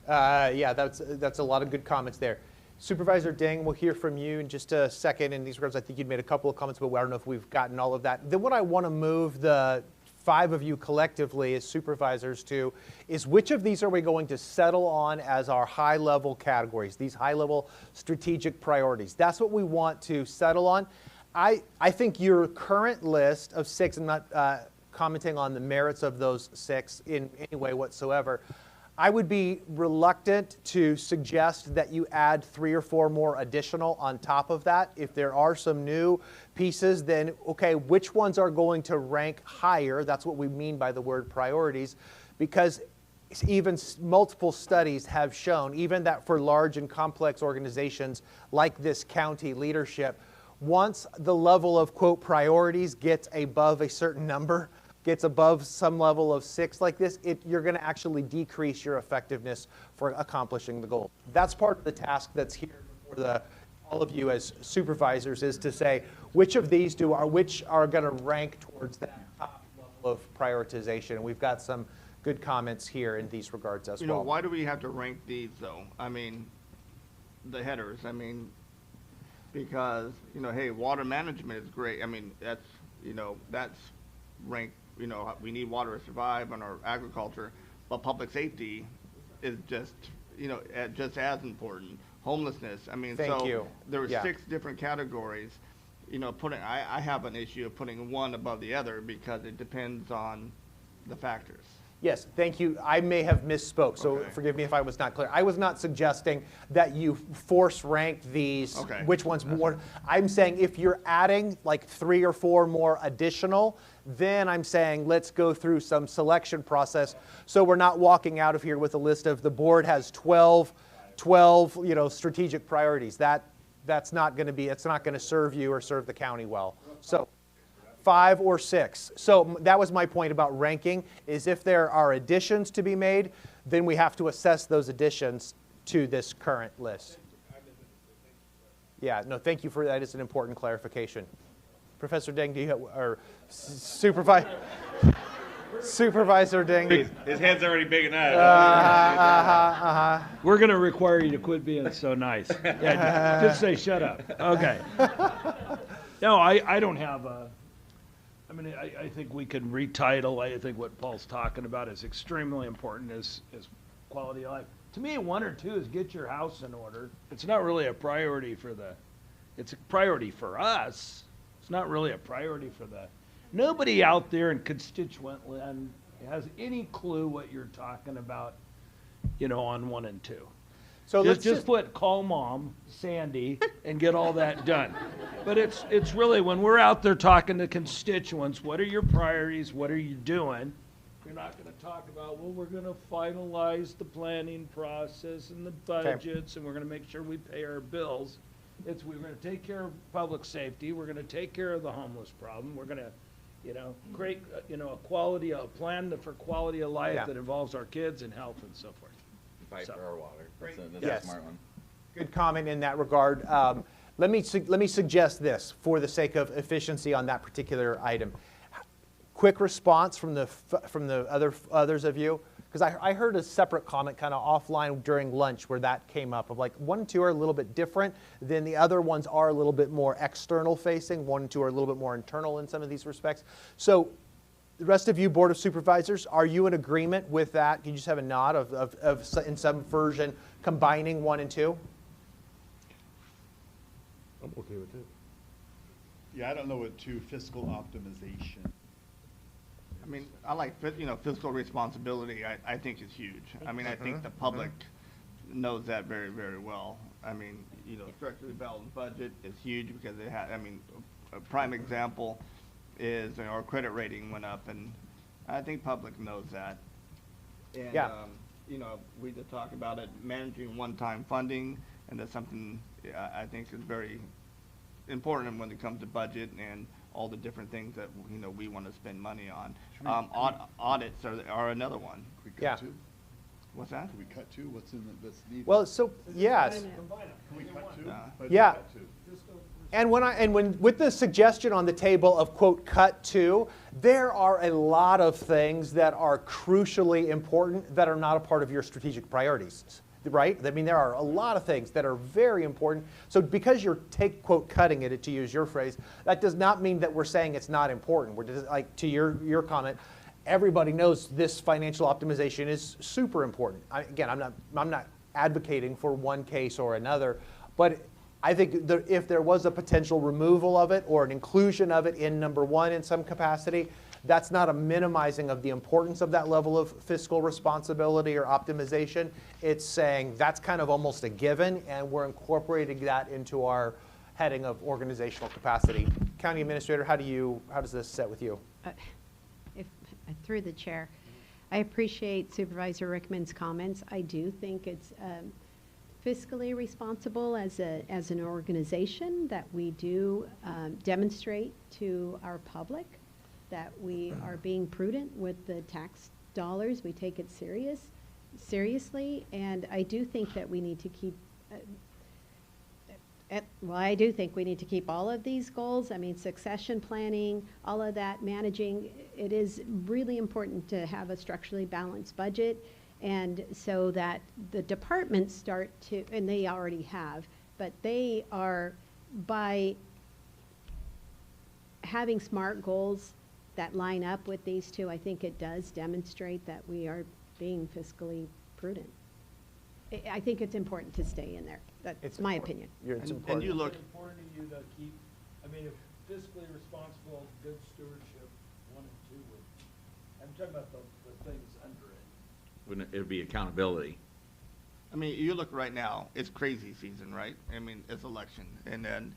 Yeah, that's a lot of good comments there. Supervisor Deng, we'll hear from you in just a second. In these regards, I think you'd made a couple of comments, but I don't know if we've gotten all of that. Then what I want to move the 5 of you collectively as supervisors to is, which of these are we going to settle on as our high-level categories, these high-level strategic priorities? That's what we want to settle on. I think your current list of 6, I'm not commenting on the merits of those 6 in any way whatsoever, I would be reluctant to suggest that you add 3 or 4 more additional on top of that. If there are some new pieces, then okay, which ones are going to rank higher? That's what we mean by the word priorities, because even multiple studies have shown, even that for large and complex organizations like this county leadership, once the level of, quote, priorities gets above a certain number, gets above some level of 6 like this, you're going to actually decrease your effectiveness for accomplishing the goal. That's part of the task that's here for all of you as supervisors, is to say which of these which are going to rank towards that top level of prioritization. And we've got some good comments here in these regards as well. Why do we have to rank these though? I mean, the headers. I mean, because hey, water management is great. I mean, that's ranked. We need water to survive on our agriculture, but public safety is just as important. Homelessness. I mean, there were 6 different categories. I have an issue of putting one above the other because it depends on the factors. Yes, thank you. I may have misspoke, so forgive me if I was not clear. I was not suggesting that you force rank these, which one's more. I'm saying if you're adding like 3 or 4 more additional, then I'm saying let's go through some selection process so we're not walking out of here with a list of the board has 12 strategic priorities. That's not going to be, it's not going to serve you or serve the county well. So 5 or 6. So that was my point about ranking, is if there are additions to be made, then we have to assess those additions to this current list. Yeah, no, thank you for that. It's an important clarification. Professor Deng, do you have, or Supervisor Deng? His head's already big enough. We're going to require you to quit being so nice. Yeah, just say shut up. Okay. No, I don't have a... I think we can retitle. I think what Paul's talking about is extremely important as quality of life. To me, 1 or 2 is get your house in order. It's not really a priority for it's a priority for us. It's not really a priority for nobody out there in constituent land has any clue what you're talking about, on 1 and 2. So let's just put call mom, Sandy, and get all that done. But it's really, when we're out there talking to constituents, what are your priorities? What are you doing? You're not going to talk about, well, we're going to finalize the planning process and the budgets, and we're going to make sure we pay our bills. We're going to take care of public safety. We're going to take care of the homeless problem. We're going to, create, a plan for quality of life that involves our kids and health and so forth. Fight for our water. That's Yes. a smart one. Good comment in that regard. Let me suggest this for the sake of efficiency on that particular item. Quick response from the others of you, because I heard a separate comment kind of offline during lunch where that came up of like 1 and 2 are a little bit different, then the other ones are a little bit more external facing. 1 and 2 are a little bit more internal in some of these respects. So the rest of you, Board of Supervisors, are you in agreement with that? Can you just have a nod of in some version combining 1 and 2? I'm okay with it. Yeah, I don't know what fiscal optimization. I mean, I like, fiscal responsibility, I think is huge. I mean, I think the public knows that very, very well. I mean, structurally balanced budget is huge because a prime example is our credit rating went up, and I think public knows that. And, we just talk about it, managing one-time funding, and that's something I think is very important when it comes to budget and all the different things that, we want to spend money on. Audits are another one. Can we cut 2? What's that? Can we cut 2? What's that's needed? Well, so yes. Can we cut 2? Yeah. Cut 2. And with the suggestion on the table of, quote, cut 2, there are a lot of things that are crucially important that are not a part of your strategic priorities, right? I mean, there are a lot of things that are very important. So because you're, quote, cutting it, to use your phrase, that does not mean that we're saying it's not important. We're just, like, to your comment, everybody knows this financial optimization is super important. Again, I'm not advocating for one case or another, but I think if there was a potential removal of it or an inclusion of it in number 1 in some capacity, that's not a minimizing of the importance of that level of fiscal responsibility or optimization. It's saying that's kind of almost a given, and we're incorporating that into our heading of organizational capacity. County Administrator, how does this set with you? Through the chair, I appreciate Supervisor Rickman's comments. I do think it's fiscally responsible as an organization that we do demonstrate to our public that we are being prudent with the tax dollars. We take it seriously, and I do think that we need to keep I do think we need to keep all of these goals. I mean, succession planning, all of that, managing. It is really important to have a structurally balanced budget, and so that the departments start to, and they already have, but they are, by having SMART goals that line up with these two, I think it does demonstrate that we are being fiscally prudent. I think it's important to stay in there. That's my opinion. It's important. And you look. It's important to you to keep, if fiscally responsible, good stewardship, 1 and 2 would, I'm talking about the things under it. Wouldn't it would be accountability? I mean, you look right now, it's crazy season, right? I mean, it's election, and then,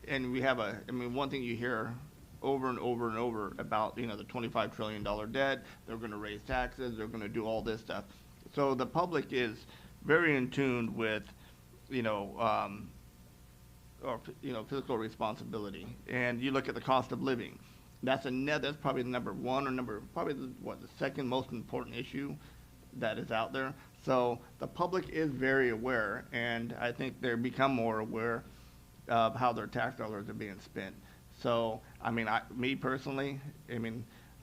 and we have one thing you hear over and over and over about, the $25 trillion debt, they're gonna raise taxes, they're gonna do all this stuff. So the public is very in tune with, fiscal responsibility. And you look at the cost of living. That's probably the number 1 or the second most important issue that is out there. So the public is very aware, and I think they become more aware of how their tax dollars are being spent. So, me personally,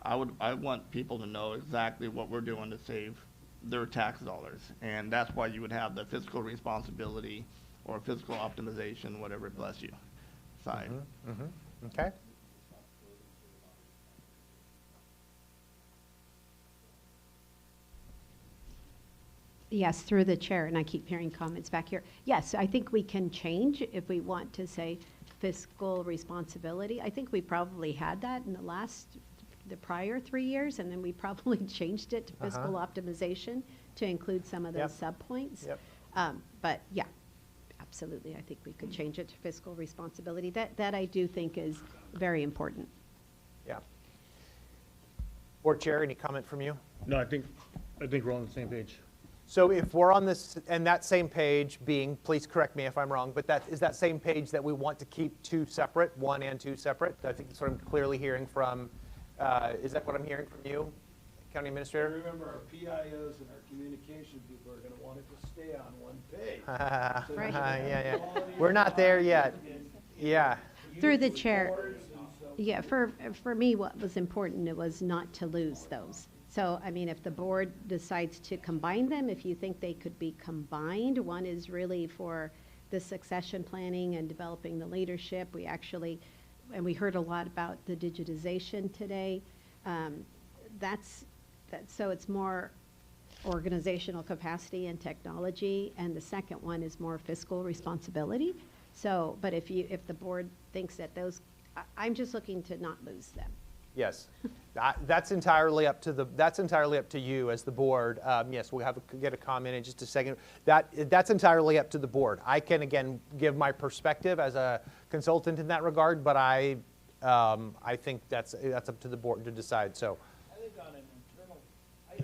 I want people to know exactly what we're doing to save their tax dollars, and that's why you would have the fiscal responsibility or fiscal optimization, whatever, bless you, side. Okay. Yes, through the chair, and I keep hearing comments back here. Yes, I think we can change if we want to say fiscal responsibility. I think we probably had that in the prior 3 years, and then we probably changed it to fiscal optimization to include some of those subpoints. But yeah, absolutely, I think we could change it to fiscal responsibility. That I do think is very important. Yeah. Board Chair, any comment from you? No, I think we're on the same page. So if we're on this, and that same page being, please correct me if I'm wrong, but is that same page that we want to keep two separate, 1 and 2 separate? I think that's what I'm clearly hearing from, is that what I'm hearing from you, County Administrator? Remember, our PIOs and our communication people are going to want it to stay on one page. Yeah. We're not there yet. Yeah. Through the chair. Yeah, for me, what was important, it was not to lose those. So, I mean, if the board decides to combine them, if you think they could be combined, one is really for the succession planning and developing the leadership. We actually, and we heard a lot about the digitization today. So it's more organizational capacity and technology, and the second one is more fiscal responsibility. So, but if the board thinks that those, I'm just looking to not lose them. Yes, that's entirely up to you as the board. Yes, we'll get a comment in just a second. That's entirely up to the board. I can again give my perspective as a consultant in that regard, but I think that's up to the board to decide. So, I think on an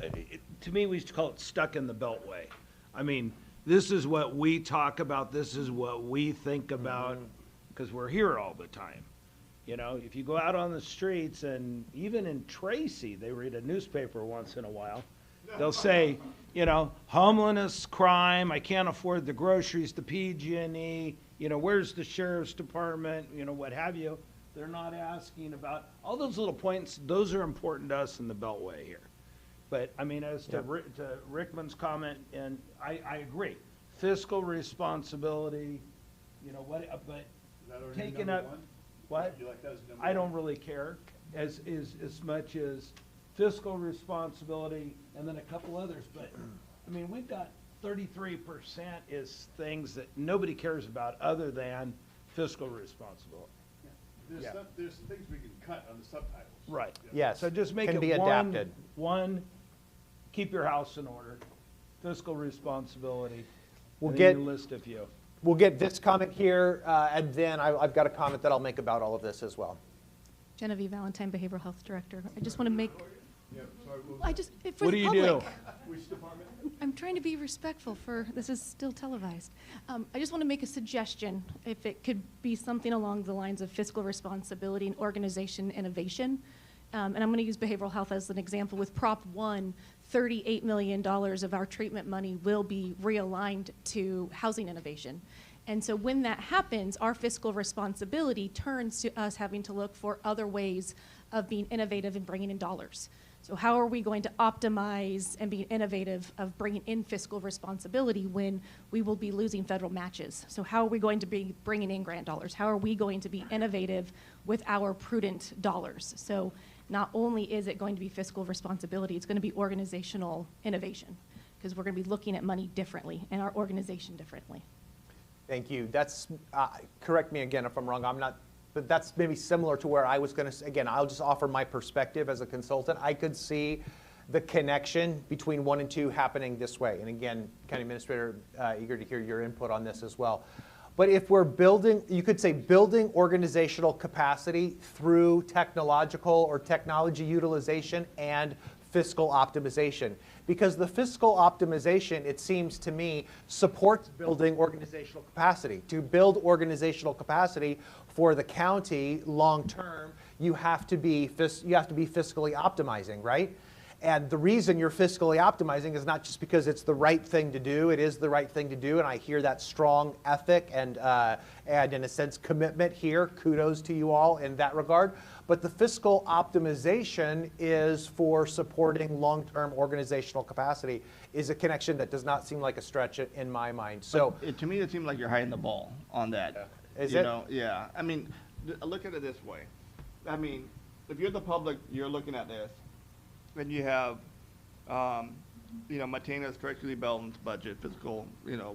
internal, to me, we used to call it stuck in the beltway. I mean, this is what we talk about. This is what we think about, because we're here all the time. You know, if you go out on the streets, and even in Tracy, they read a newspaper once in a while, they'll say, you know, homelessness, crime, I can't afford the groceries, the PG&E, you know, where's the sheriff's department, you know, what have you. They're not asking about, all those little points, those are important to us in the Beltway here. But, I mean, as to Rickman's comment, and I agree, fiscal responsibility, you know, but taking up, what? I don't really care as much as fiscal responsibility and then a couple others. But, I mean, we've got 33% is things that nobody cares about other than fiscal responsibility. There's things we can cut on the subtitles. Right. Yes. So just make can it be adapted. One, keep your house in order, fiscal responsibility, We'll and get then you list a few. We'll get this comment here, and then I've got a comment that I'll make about all of this as well. Genevieve Valentine, Behavioral Health Director. I just want to make, for What the do you public. do? Which department? I'm trying to be respectful this is still televised. I just want to make a suggestion, if it could be something along the lines of fiscal responsibility and organization innovation. And I'm going to use behavioral health as an example. With Prop 1, $38 million of our treatment money will be realigned to housing innovation. And so when that happens, our fiscal responsibility turns to us having to look for other ways of being innovative and bringing in dollars. So how are we going to optimize and be innovative of bringing in fiscal responsibility when we will be losing federal matches? So how are we going to be bringing in grant dollars? How are we going to be innovative with our prudent dollars? So not only is it going to be fiscal responsibility, it's going to be organizational innovation, because we're going to be looking at money differently and our organization differently. Thank you. That's, correct me again if I'm wrong, but that's maybe similar to where I was going to, again, I'll just offer my perspective as a consultant. I could see the connection between 1 and 2 happening this way. And again, County Administrator, eager to hear your input on this as well. But if we're building, you could say building organizational capacity through technological or technology utilization and fiscal optimization. Because the fiscal optimization, it seems to me, supports building organizational capacity. To build organizational capacity for the county long term, you have to be fiscally optimizing, right? And the reason you're fiscally optimizing is not just because it's the right thing to do. It is the right thing to do, and I hear that strong ethic and in a sense commitment here. Kudos to you all in that regard. But the fiscal optimization is for supporting long-term organizational capacity is a connection that does not seem like a stretch in my mind. So to me, it seems like you're hiding the ball on that. Is you it? know, yeah. I mean, look at it this way. I mean, if you're the public, you're looking at this, and you have maintenance, directly balanced budget, fiscal,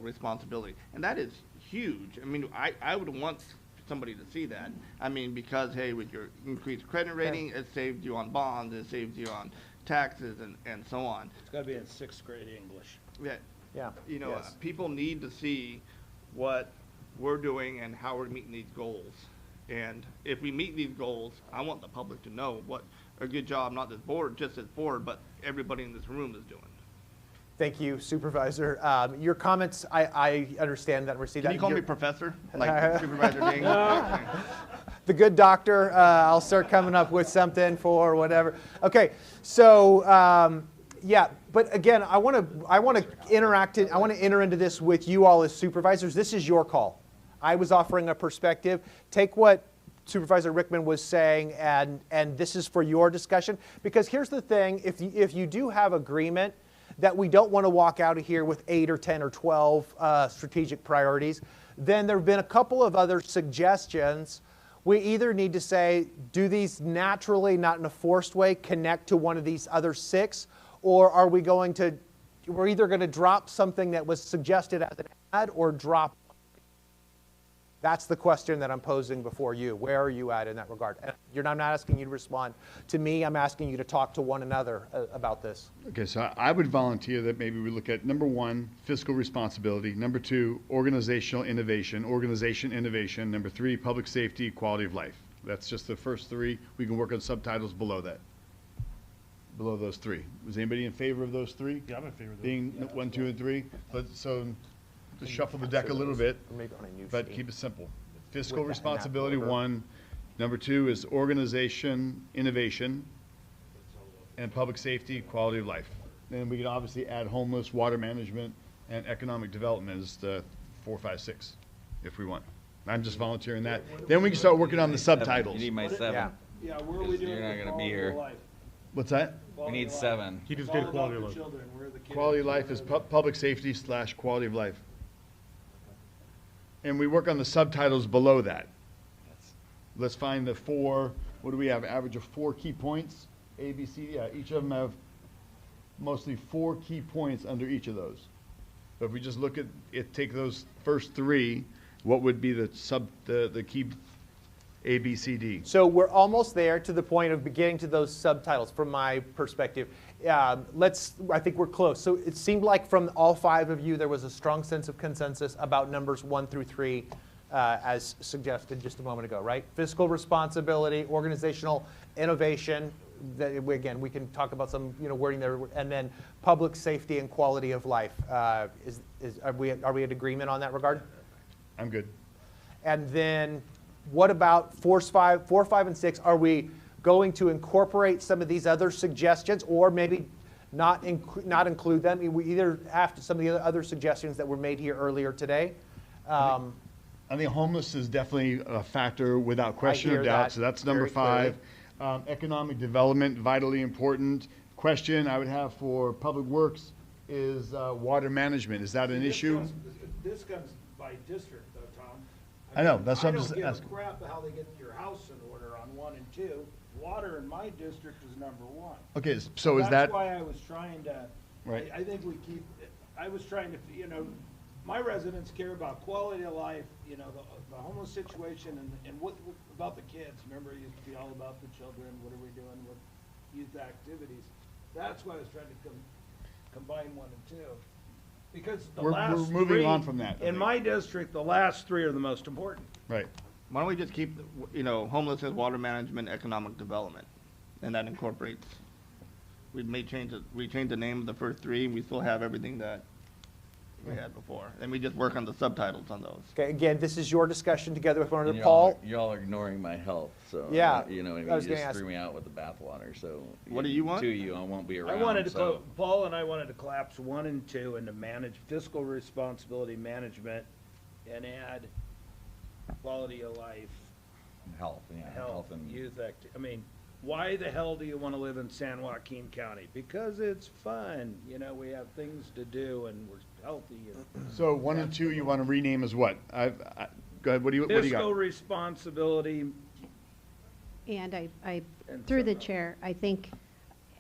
responsibility. And that is huge. I mean, I would want somebody to see that. I mean, because, hey, with your increased credit rating, it saves you on bonds, it saves you on taxes and so on. It's gotta be in 6th grade English. Yeah. Yeah. Yes. People need to see what we're doing and how we're meeting these goals. And if we meet these goals, I want the public to know what a good job, not this board, just this board, but everybody in this room is doing. Thank you, Supervisor. Your comments, I understand that and receive that. Can you call me professor, like Supervisor Ding? The good doctor, I'll start coming up with something for whatever. Okay, so yeah, but again, I want to enter into this with you all as supervisors. This is your call. I was offering a perspective. Take what Supervisor Rickman was saying, and this is for your discussion. Because here's the thing: if you do have agreement that we don't want to walk out of here with 8 or 10 or 12 strategic priorities, then there have been a couple of other suggestions. We either need to say, do these naturally, not in a forced way, connect to one of these other 6, or are we going to, we're either going to drop something that was suggested as an ad or drop. That's the question that I'm posing before you. Where are you at in that regard? And I'm not asking you to respond to me. I'm asking you to talk to one another about this. Okay, so I would volunteer that maybe we look at number 1, fiscal responsibility. Number 2, organization innovation. Number 3, public safety, quality of life. That's just the first 3. We can work on subtitles below that. Below those 3. Was anybody in favor of those 3? Yeah, I'm in favor of those. Being 1, 2, and 3. So just shuffle the deck a little bit, but keep it simple. Fiscal responsibility, 1. Number 2 is organization, innovation, and public safety, quality of life. Then we can obviously add homeless, water management, and economic development as the 4, 5, 6, if we want. I'm just volunteering that. Then we can start working on the subtitles. You need my 7. Yeah, where are we doing? You're not gonna be here. What's that? We need 7. He just did quality of life. Quality of life is public safety / quality of life. And we work on the subtitles below that. Let's find the 4, what do we have, average of 4 key points? A, B, C, yeah, each of them have mostly 4 key points under each of those. So if we just look at it, take those first 3, what would be the key A, B, C, D? So we're almost there to the point of getting to those subtitles from my perspective. I think we're close. So it seemed like from all 5 of you, there was a strong sense of consensus about numbers 1 through 3, as suggested just a moment ago, right? Fiscal responsibility, organizational innovation. Again, we can talk about some wording there, and then public safety and quality of life. Are we in agreement on that regard? I'm good. And then what about 4, 5, and 6? Are we going to incorporate some of these other suggestions, or maybe not include them? We either have to some of the other suggestions that were made here earlier today. I think homeless is definitely a factor without question or doubt. So that's number 5. Economic development, vitally important. Question I would have for Public Works is water management. Is that an issue? This comes by district, though, Tom. I know, that's what I'm just I don't asking. give a crap how they get your house in order on 1 and 2. Water in my district is number 1. Okay, so is that? That's why I was trying to, Right. I think I was trying to, my residents care about quality of life, the homeless situation and what about the kids. Remember, it used to be all about the children. What are we doing with youth activities? That's why I was trying to combine 1 and 2. Because the last we're moving 3, on from that. In my district, the last 3 are the most important. Right. Why don't we just keep, homelessness, water management, economic development, and that incorporates. We changed the name of the first 3, and we still have everything that we had before, and we just work on the subtitles on those. Okay, again, this is your discussion together with one of Y'all Paul. y'all are ignoring my health, so Yeah, you know what I mean. I was You gonna just ask. threw me out with the bathwater. So What do you want? 2 of you, I won't be around. I wanted to so. Paul and I wanted to collapse 1 and 2 into manage fiscal responsibility management, and add quality of life, Health, yeah, health, and youth I mean, why the hell do you want to live in San Joaquin County? Because it's fun. We have things to do and we're healthy. So 1 and 2 you want to rename as what? Go ahead. What do you got? Fiscal responsibility. And I through the chair, I think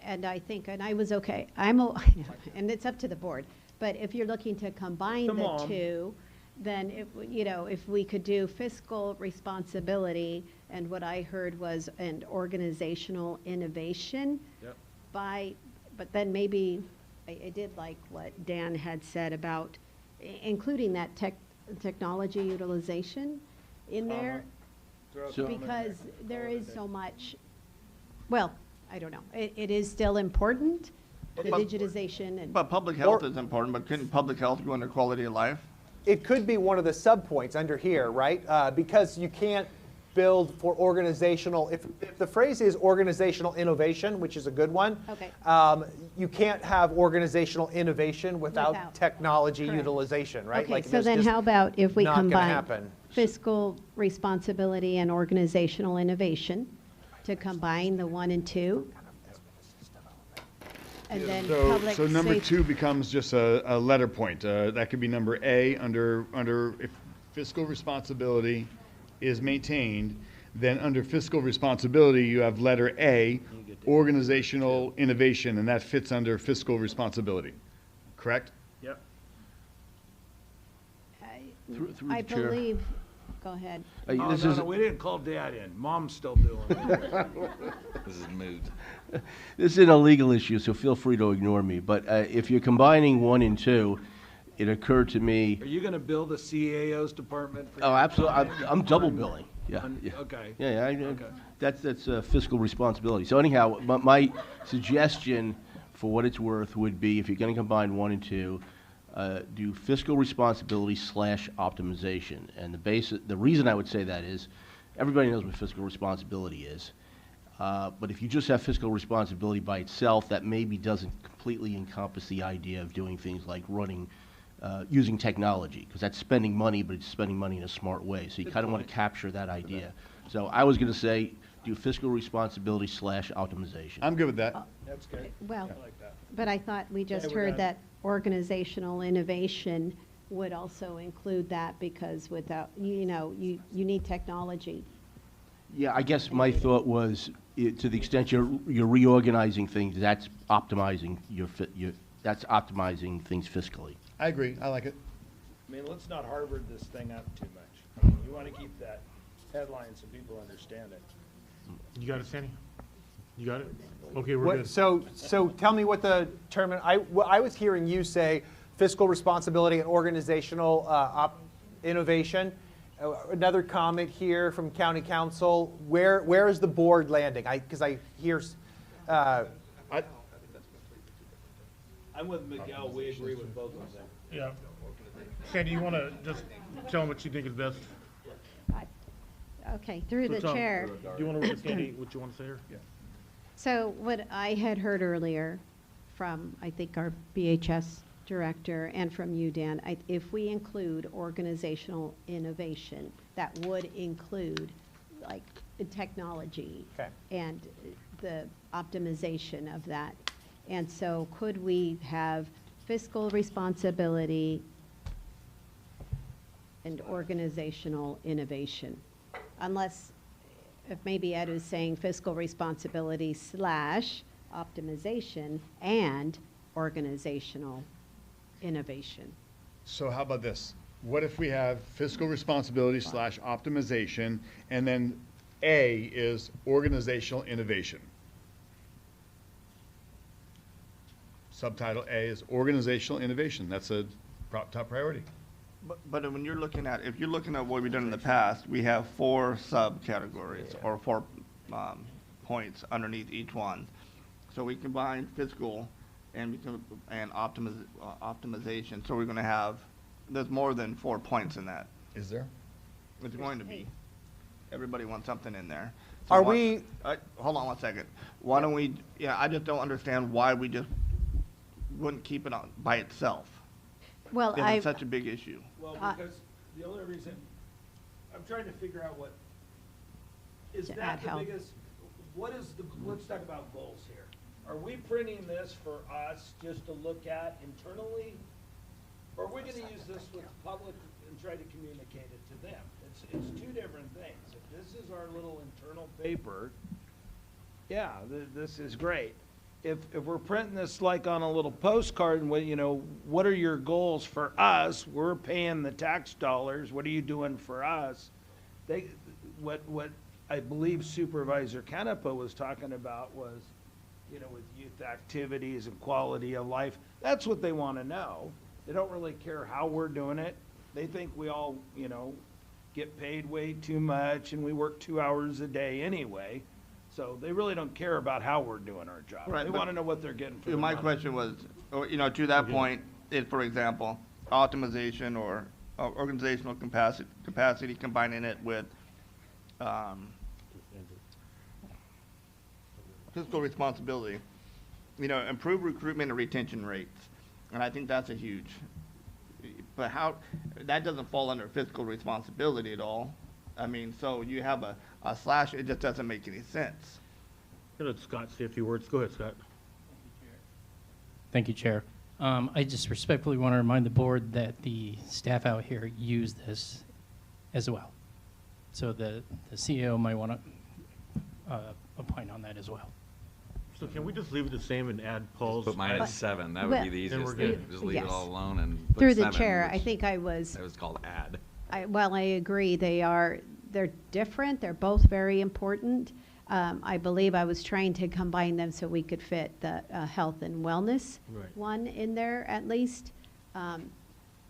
And I think, and I was okay, and it's up to the board, but if you're looking to combine Come the on. two, then if we could do fiscal responsibility, and what I heard was an organizational innovation. Yep. But then maybe, I did like what Dan had said about including that technology utilization in there. Because there is so much, well, I don't know, it is still important, the digitization and. But public health is important, but couldn't public health go under quality of life? It could be one of the sub-points under here, right? Because you can't build for organizational, if the phrase is organizational innovation, which is a good one, Okay. You can't have organizational innovation without technology Correct. utilization, right? Okay, Like, so there's then just how about if we not gonna combine happen. fiscal responsibility and organizational innovation to combine the 1 and 2? And then public So number safety. 2 becomes just a letter point. That could be number A under if fiscal responsibility is maintained, then under fiscal responsibility, you have letter A, organizational innovation, and that fits under fiscal responsibility. Correct? Yep. Through I the chair. believe, go ahead. Oh, no, we didn't call Dad in. Mom's still doing it. This is moot. This is a legal issue, so feel free to ignore me. But if you're combining 1 and 2, it occurred to me. Are you gonna build a CAO's department? For Oh, your absolutely. company? I'm double billing. Yeah. Yeah. Okay. Yeah, Okay. that's fiscal responsibility. So anyhow, my suggestion, for what it's worth, would be if you're going to combine 1 and 2, do fiscal responsibility / optimization. And the reason I would say that is, everybody knows what fiscal responsibility is. But if you just have fiscal responsibility by itself, that maybe doesn't completely encompass the idea of doing things like using technology, because that's spending money, but it's spending money in a smart way. So you kind of want to capture that idea. So I was going to say, do fiscal responsibility / optimization. I'm good with that. That's good. Well, I like that. but I thought we just we're heard done. that organizational innovation would also include that, because without, you need technology. Yeah, I guess my thought was, to the extent you're reorganizing things, that's optimizing that's optimizing things fiscally. I agree. I like it. I mean, let's not Harvard this thing up too much. I mean, you wanna keep that headline so people understand it. You got it, Sandy? You got it? Okay, we're What, good. so tell me what the term, I was hearing you say fiscal responsibility and organizational innovation. Another comment here from County Council. Where is the board landing? Because I hear. I'm with Miguel, we agree with both of them. Yeah. Sandy, you want to just tell them what you think is best? Okay, through the So, Tom, chair. Do you want to read Sandy what you want to say here? Yeah. So what I had heard earlier from, I think, our BHS director and from you, Dan, if we include organizational innovation, that would include like technology and the optimization of that. And so could we have fiscal responsibility and organizational innovation? Unless, if maybe Ed was saying fiscal responsibility / optimization and organizational innovation. So how about this? What if we have fiscal responsibility / optimization, and then A is organizational innovation? Subtitle A is organizational innovation. That's a top priority. But when you're looking at, if you're looking at what we've done in the past, we have 4 subcategories or 4 points underneath each one. So we combine fiscal and optimization. So we're going to have, there's more than 4 points in that. Is there? It's going to be. Everybody wants something in there. Are we? Hold on one second. Why don't we? Yeah, I just don't understand why we just wouldn't keep it on by itself. Well, if it's such a big issue. Well, because the only reason, I'm trying to figure out what, is To that add the help. biggest, let's talk about goals here. Are we printing this for us just to look at internally? Or are we gonna use this with the public and try to communicate it to them? It's 2 different things. If this is our little internal paper, yeah, this is great. if we're printing this like on a little postcard and what, you know, what are your goals for us? We're paying the tax dollars. What are you doing for us? What I believe Supervisor Canepa was talking about was, you know, with youth activities and quality of life. That's what they want to know. They don't really care how we're doing it. They think we all, you know, get paid way too much and we work 2 hours a day anyway. So they really don't care about how we're doing our job. Right, They but want to know what they're getting for their my money. question was, you know, to that Okay. point, is, for example, optimization or organizational capacity, combining it with fiscal responsibility, you know, improve recruitment and retention rates. And I think that's a huge, but how, that doesn't fall under fiscal responsibility at all. I mean, so you have a slash, it just doesn't make any sense. Let Scott say a few words. Go ahead, Scott. Thank you, Chair. I just respectfully want to remind the board that the staff out here use this as well. So the CEO might want to opine on that as well. So can we just leave it the same and add Paul's? Put mine at 7, that would be the Then easiest we're thing, good. just leave Yes. it all alone and put Through the 7, chair, I which- think I was, That was called add. well, I agree, they're different, they're both very important. I believe I was trying to combine them so we could fit the health and wellness Right. one in there at least,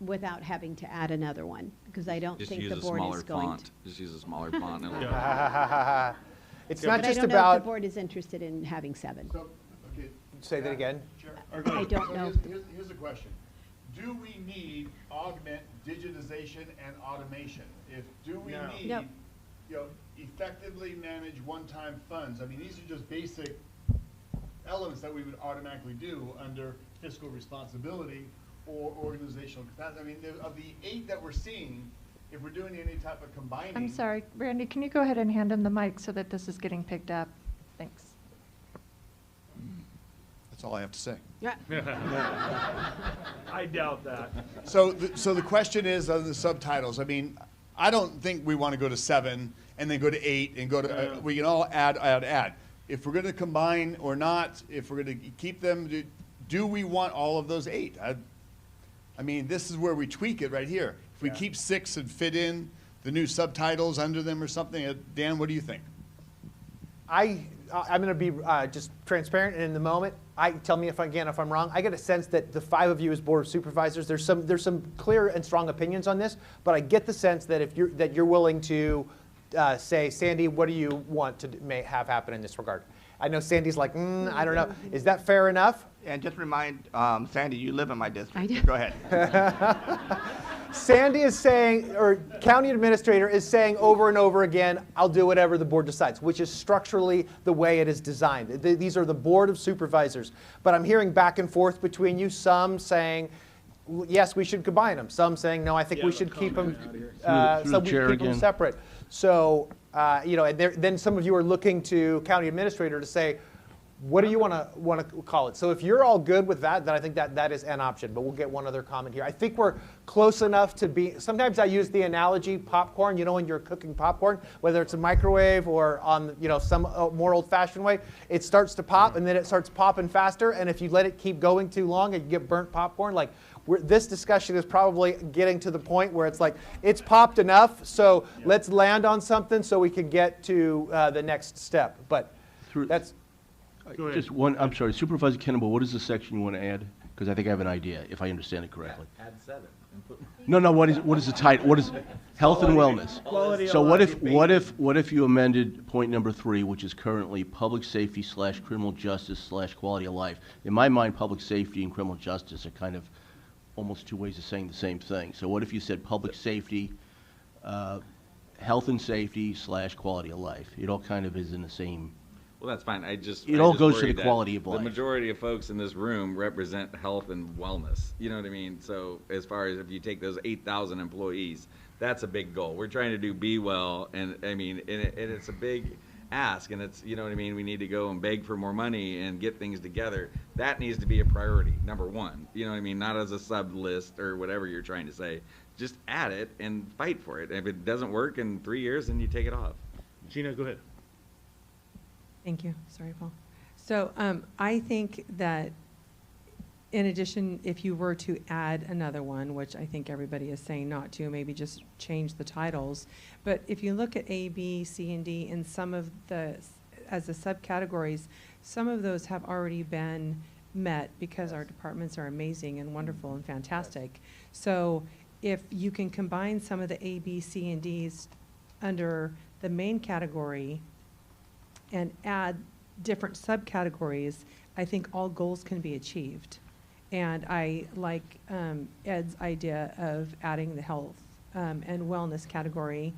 without having to add another one, because I don't Just think use the a board smaller is going to. font, just use a smaller font. and it'll- It's But not I just don't know if about, the board is interested in having 7. Okay. say that again. I don't So know. Here's the question. Do we need augment digitization and automation? Do we No. need, No. you know, effectively manage one-time funds? I mean, these are just basic elements that we would automatically do under fiscal responsibility or organizational capacity. I mean, of the 8 that we're seeing, if we're doing any type of combining. I'm sorry, Randy, can you go ahead and hand him the mic so that this is getting picked up? Thanks. That's all I have to say. I doubt that. So the question is on the subtitles. I mean, I don't think we want to go to 7 and then go to 8 and go to, we can all add. If we're going to combine or not, if we're going to keep them, do we want all of those 8? I mean, this is where we tweak it right here. If we keep 6 and fit in the new subtitles under them or something, Dan, what do you think? I'm going to be just transparent, and in the moment, tell me if I'm wrong. I get a sense that the 5 of you as Board of Supervisors, there's some clear and strong opinions on this, but I get the sense that if you're willing to say, Sandy, what do you want to have happen in this regard? I know Sandy's like, I don't know. Is that fair enough? And just remind Sandy, you live in my district. I do. Go ahead. Sandy is saying, or county administrator is saying over and over again, I'll do whatever the board decides, which is structurally the way it is designed. These are the Board of Supervisors. But I'm hearing back and forth between you, some saying, yes, we should combine them. Some saying, no, I think we should keep them, separate. So, you know, and then some of you are looking to county administrator to say, what do you want to call it? So if you're all good with that, then I think that is an option. But we'll get one other comment here. I think we're close enough to be. Sometimes I use the analogy popcorn. You know, when you're cooking popcorn, whether it's a microwave or on some more old-fashioned way, it starts to pop and then it starts popping faster. And if you let it keep going too long, you get burnt popcorn. Like this discussion is probably getting to the point where it's like it's popped enough. So let's land on something so we can get to the next step. But that's. Just one, I'm sorry, Supervisor Kennable, what is the section you want to add? Because I think I have an idea, if I understand it correctly. Add 7. No, what is the title? What is health and wellness? So what if you amended point number 3, which is currently public safety / criminal justice / quality of life? In my mind, public safety and criminal justice are kind of almost 2 ways of saying the same thing. So what if you said public safety, health and safety / quality of life? It all kind of is in the same. Well, that's fine. It all goes to the quality of life. The majority of folks in this room represent health and wellness. You know what I mean? So as far as if you take those 8,000 employees, that's a big goal. We're trying to do be well, and I mean, and it's a big ask, and it's, you know what I mean? We need to go and beg for more money and get things together. That needs to be a priority, number 1. You know what I mean? Not as a sub list or whatever you're trying to say. Just add it and fight for it. If it doesn't work in 3 years, then you take it off. Gina, go ahead. Thank you. Sorry, Paul. So I think that in addition, if you were to add another one, which I think everybody is saying not to, maybe just change the titles. But if you look at A, B, C, and D in some of the, as the subcategories, some of those have already been met because our departments are amazing and wonderful and fantastic. So if you can combine some of the A, B, C, and Ds under the main category and add different subcategories, I think all goals can be achieved. And I like Ed's idea of adding the health and wellness category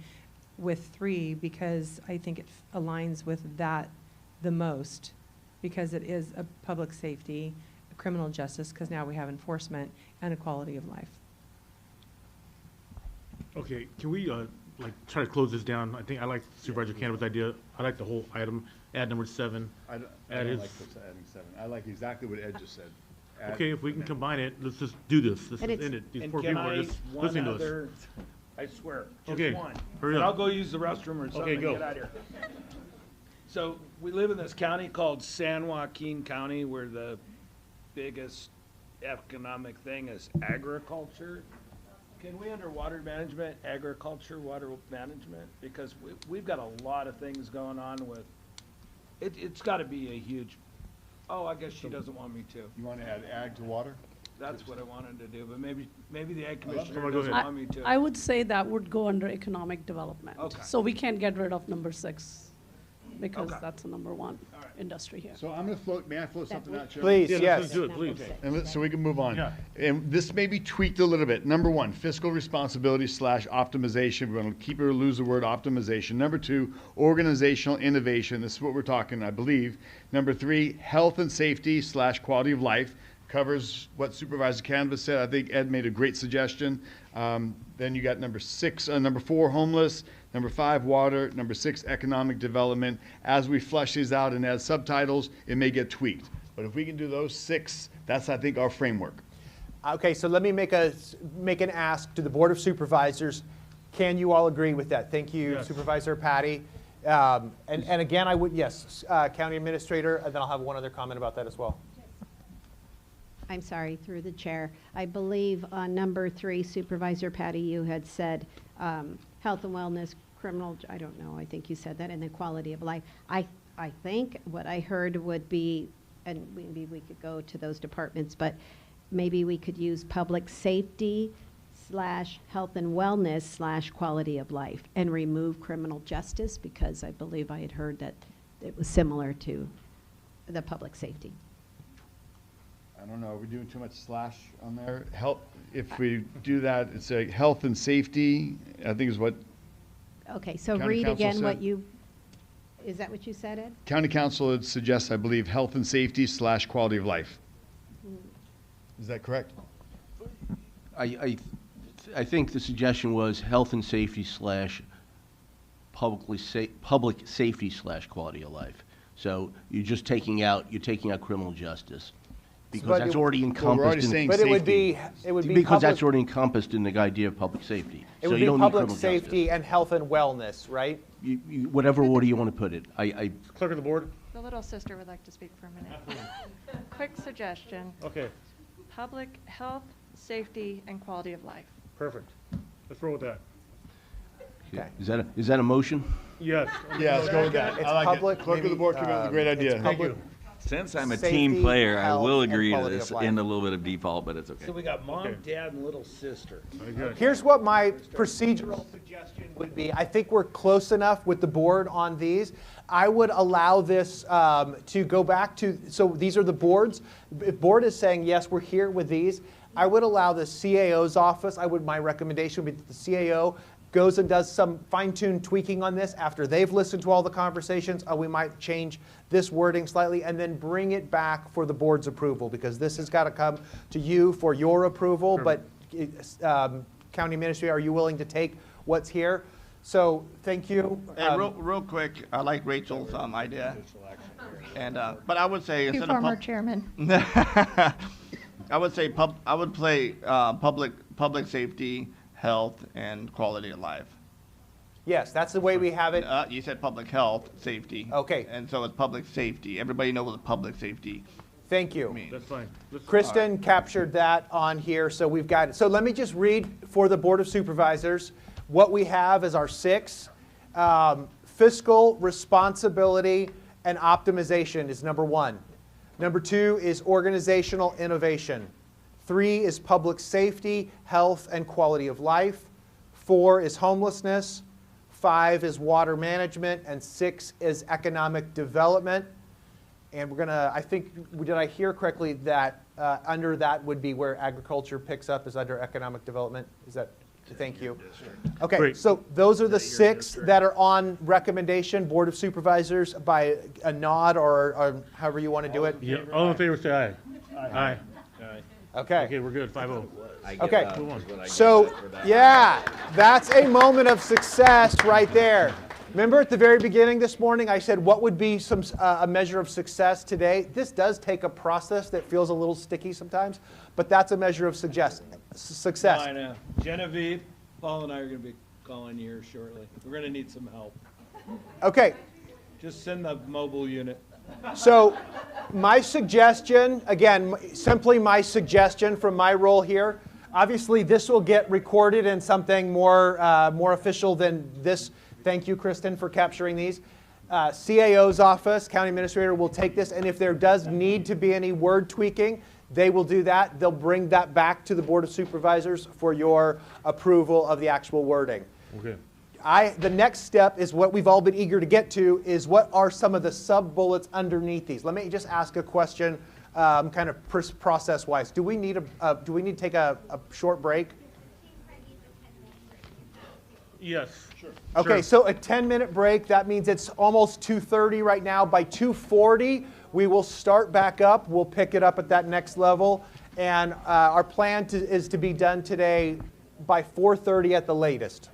with 3 because I think it aligns with that the most, because it is a public safety, a criminal justice, because now we have enforcement, and a quality of life. Okay, can we like try to close this down? I think I like Supervisor Canova's idea. I like the whole item. Add number 7. I don't Add like this adding 7. I like exactly what Ed just said. Add Okay, if we can combine it, let's just do this. Let's And just it's- end it. These and poor can people are I- just one listening to us. other- I swear, just Okay, one. hurry And up. I'll go use the restroom or something Okay, and go. get out of here. So we live in this county called San Joaquin County, where the biggest economic thing is agriculture. Can we, under water management, agriculture, water management? Because we've got a lot of things going on with, it's got to be a huge, I guess she doesn't want me to. You want to add ag to water? That's what I wanted to do, but maybe the ag Come commissioner on, go doesn't ahead. want me to. I would say that would go under economic development. Okay. So we can get rid of number 6 because Okay. that's the number 1 industry here. So I'm going to float, may I float something out, Chair? Please, Yeah, yes. let's do it, please. And so we can move on. Yeah. And this may be tweaked a little bit. Number 1, fiscal responsibility / optimization. We're going to keep or lose the word optimization. Number 2, organizational innovation. This is what we're talking, I believe. Number 3, health and safety / quality of life. Covers what Supervisor Canvas said. I think Ed made a great suggestion. Then you got number 4, homeless. Number 5, water. Number 6, economic development. As we flesh these out and add subtitles, it may get tweaked. But if we can do those 6, that's, I think, our framework. Okay, so let me make an ask to the Board of Supervisors. Can you all agree with that? Thank you, Yes. Supervisor Patty. And again, I would, yes, County Administrator, and then I'll have one other comment about that as well. I'm sorry, through the chair. I believe on number 3, Supervisor Patty, you had said health and wellness, criminal, I don't know, I think you said that, and the quality of life. I think what I heard would be, and maybe we could go to those departments, but maybe we could use public safety / health and wellness / quality of life and remove criminal justice, because I believe I had heard that it was similar to the public safety. I don't know, are we doing too much slash on there? If we do that, it's a health and safety, I think is what Okay, so County read Council again what said. you, is that what you said, Ed? County Council had suggests, I believe, health and safety / quality of life. Is that correct? I think the suggestion was health and safety / public safety / quality of life. So you're taking out criminal justice. Because But that's it- already Well, encompassed we're already in. saying But it would safety. be Because that's public- already encompassed in the idea of public safety. It So would you be don't need public criminal safety justice. and health and wellness, right? Whatever order you want to put it. Clerk of the board? The little sister would like to speak for a minute. Quick suggestion. Okay, Public health, safety, and quality of life. perfect. Let's roll with that. Okay. Is that a motion? Yes. Yeah, let's go with that. It's I like public, it. Clerk of the maybe, board came up with a great idea. it's public- Since I'm a Safety, team player, I will health, and agree to quality this of life. in a little bit of default, but it's okay. So we got mom, Okay. dad, and little sister. Very good. Here's what my procedural suggestion would be. I think we're close enough with the board on these. I would allow this to go back to, so these are the boards. If board is saying, yes, we're here with these, I would allow the CAO's office, my recommendation would be that the CAO goes and does some fine-tuned tweaking on this after they've listened to all the conversations. We might change this wording slightly and then bring it back for the board's approval, because this has got to come to you for your approval. But County Administrator, are you willing to take what's here? So thank you. And real quick, I like Rachel's idea. And but I would say You instead of former chairman. I would say I would play public safety, health, and quality of life. Yes, that's the way we have it. You said public health, safety. Okay. And so it's public safety. Everybody knows what public safety Thank you. means. That's fine. Kristen captured that on here, so we've got it. So let me just read for the Board of Supervisors what we have as our 6. Fiscal responsibility and optimization is number 1. Number 2 is organizational innovation. 3 is public safety, health, and quality of life. 4 is homelessness. 5 is water management, and 6 is economic development. And we're gonna, I think, did I hear correctly that under that would be where agriculture picks up, is under economic development? Is that, thank you. Okay, Great. so those are the 6 that are on recommendation, Board of Supervisors, by a nod or however you want to do it. Yeah, all in favor, say aye. Aye. Okay. Okay, we're good, 5-0. Okay, Move on. so, yeah, that's a moment of success right there. Remember at the very beginning this morning, I said what would be a measure of success today? This does take a process that feels a little sticky sometimes, but that's a measure of success. I know. Genevieve, Paul and I are going to be calling you here shortly. We're going to need some help. Okay, Just send the mobile unit. so my suggestion, again, simply my suggestion from my role here, obviously this will get recorded in something more official than this. Thank you, Kristen, for capturing these. CAO's office, County Administrator, will take this, and if there does need to be any word tweaking, they will do that. They'll bring that back to the Board of Supervisors for your approval of the actual wording. Okay. The next step is what we've all been eager to get to, is what are some of the sub-bullets underneath these. Let me just ask a question, kind of process-wise. Do we need to take a short break? Yes. Sure. Okay, so a 10-minute break. That means it's almost 2:30 right now. By 2:40, we will start back up. We'll pick it up at that next level. And our plan is to be done today by 4:30 at the latest.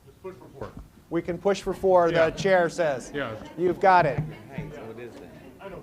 Let's push for 4. We can push for 4, Yeah. the chair says. Yeah. You've got it. Hey, so it is then. I know.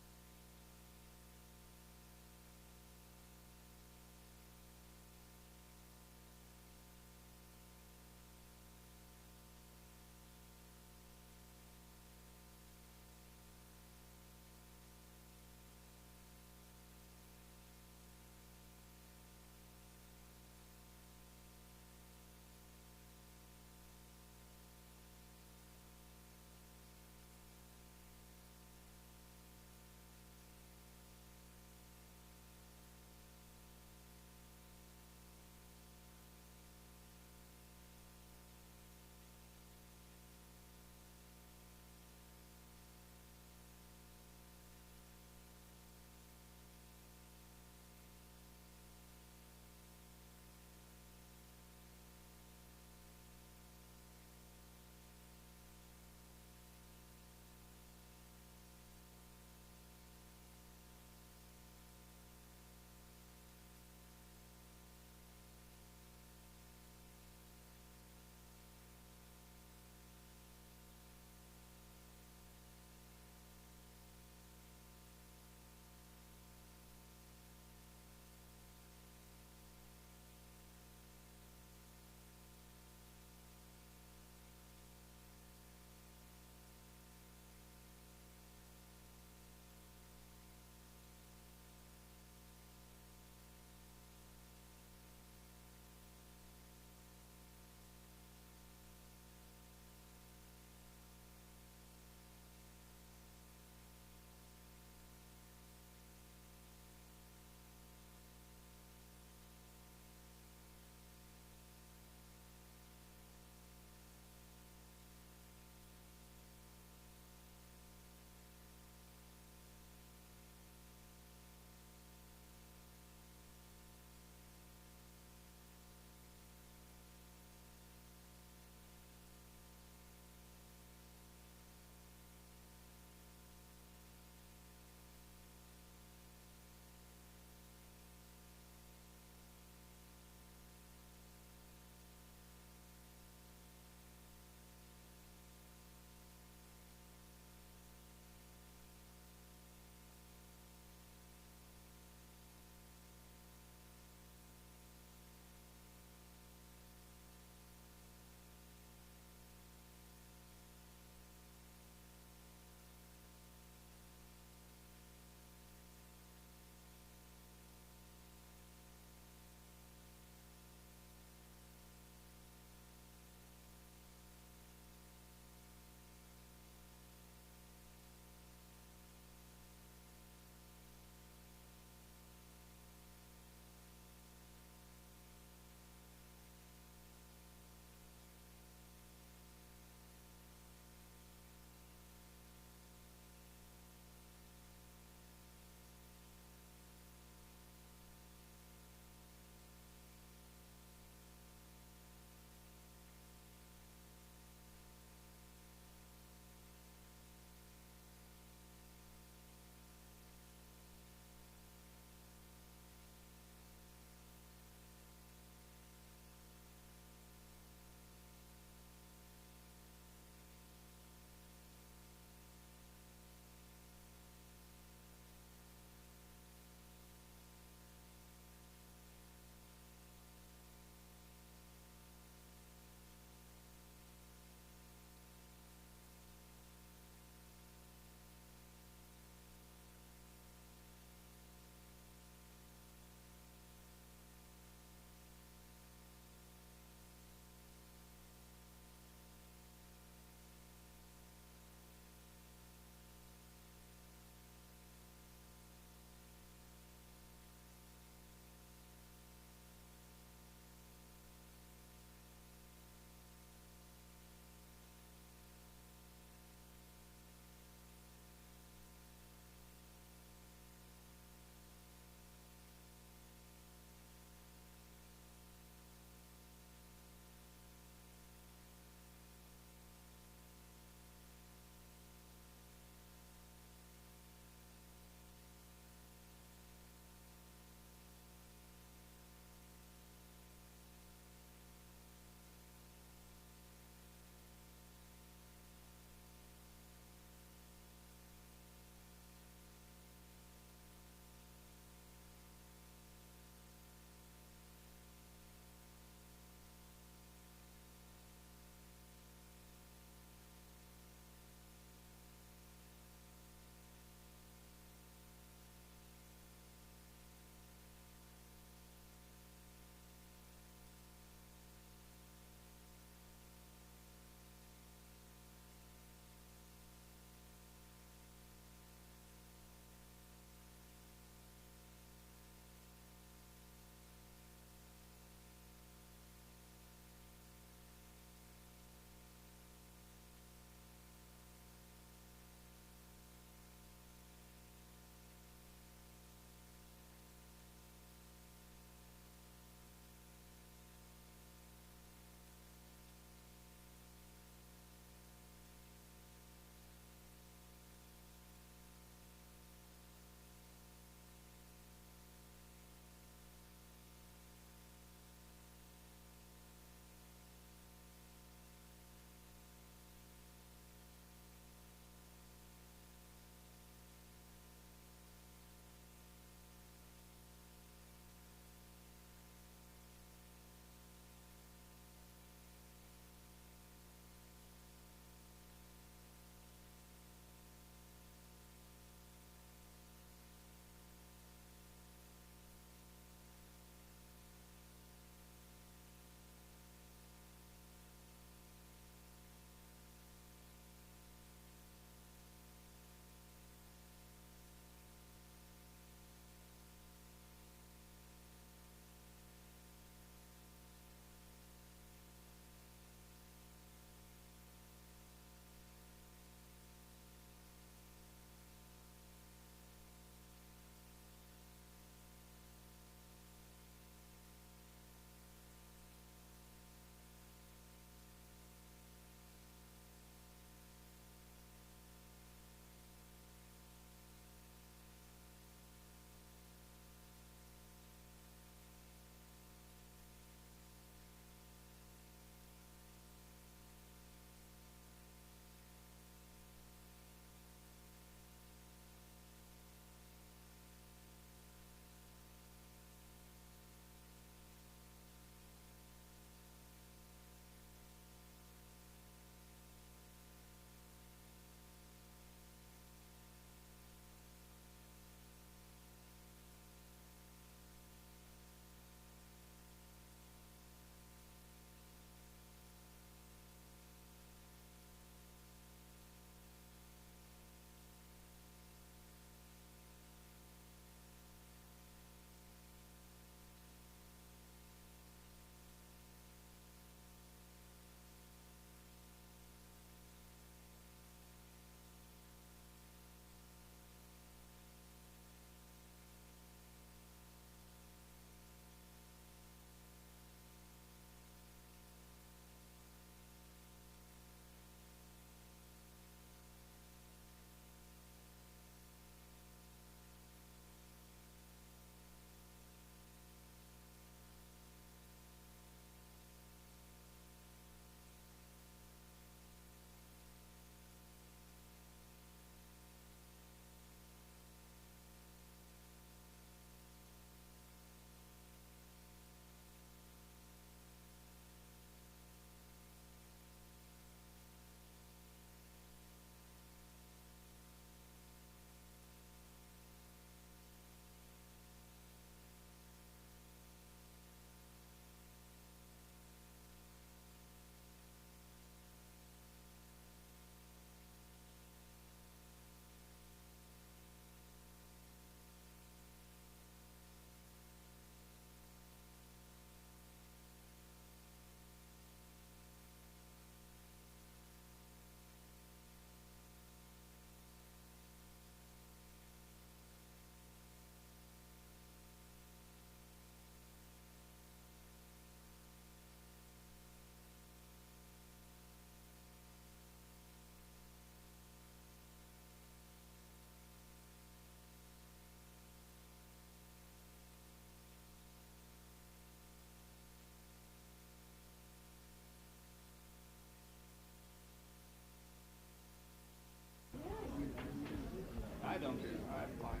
don't care. I'm fine.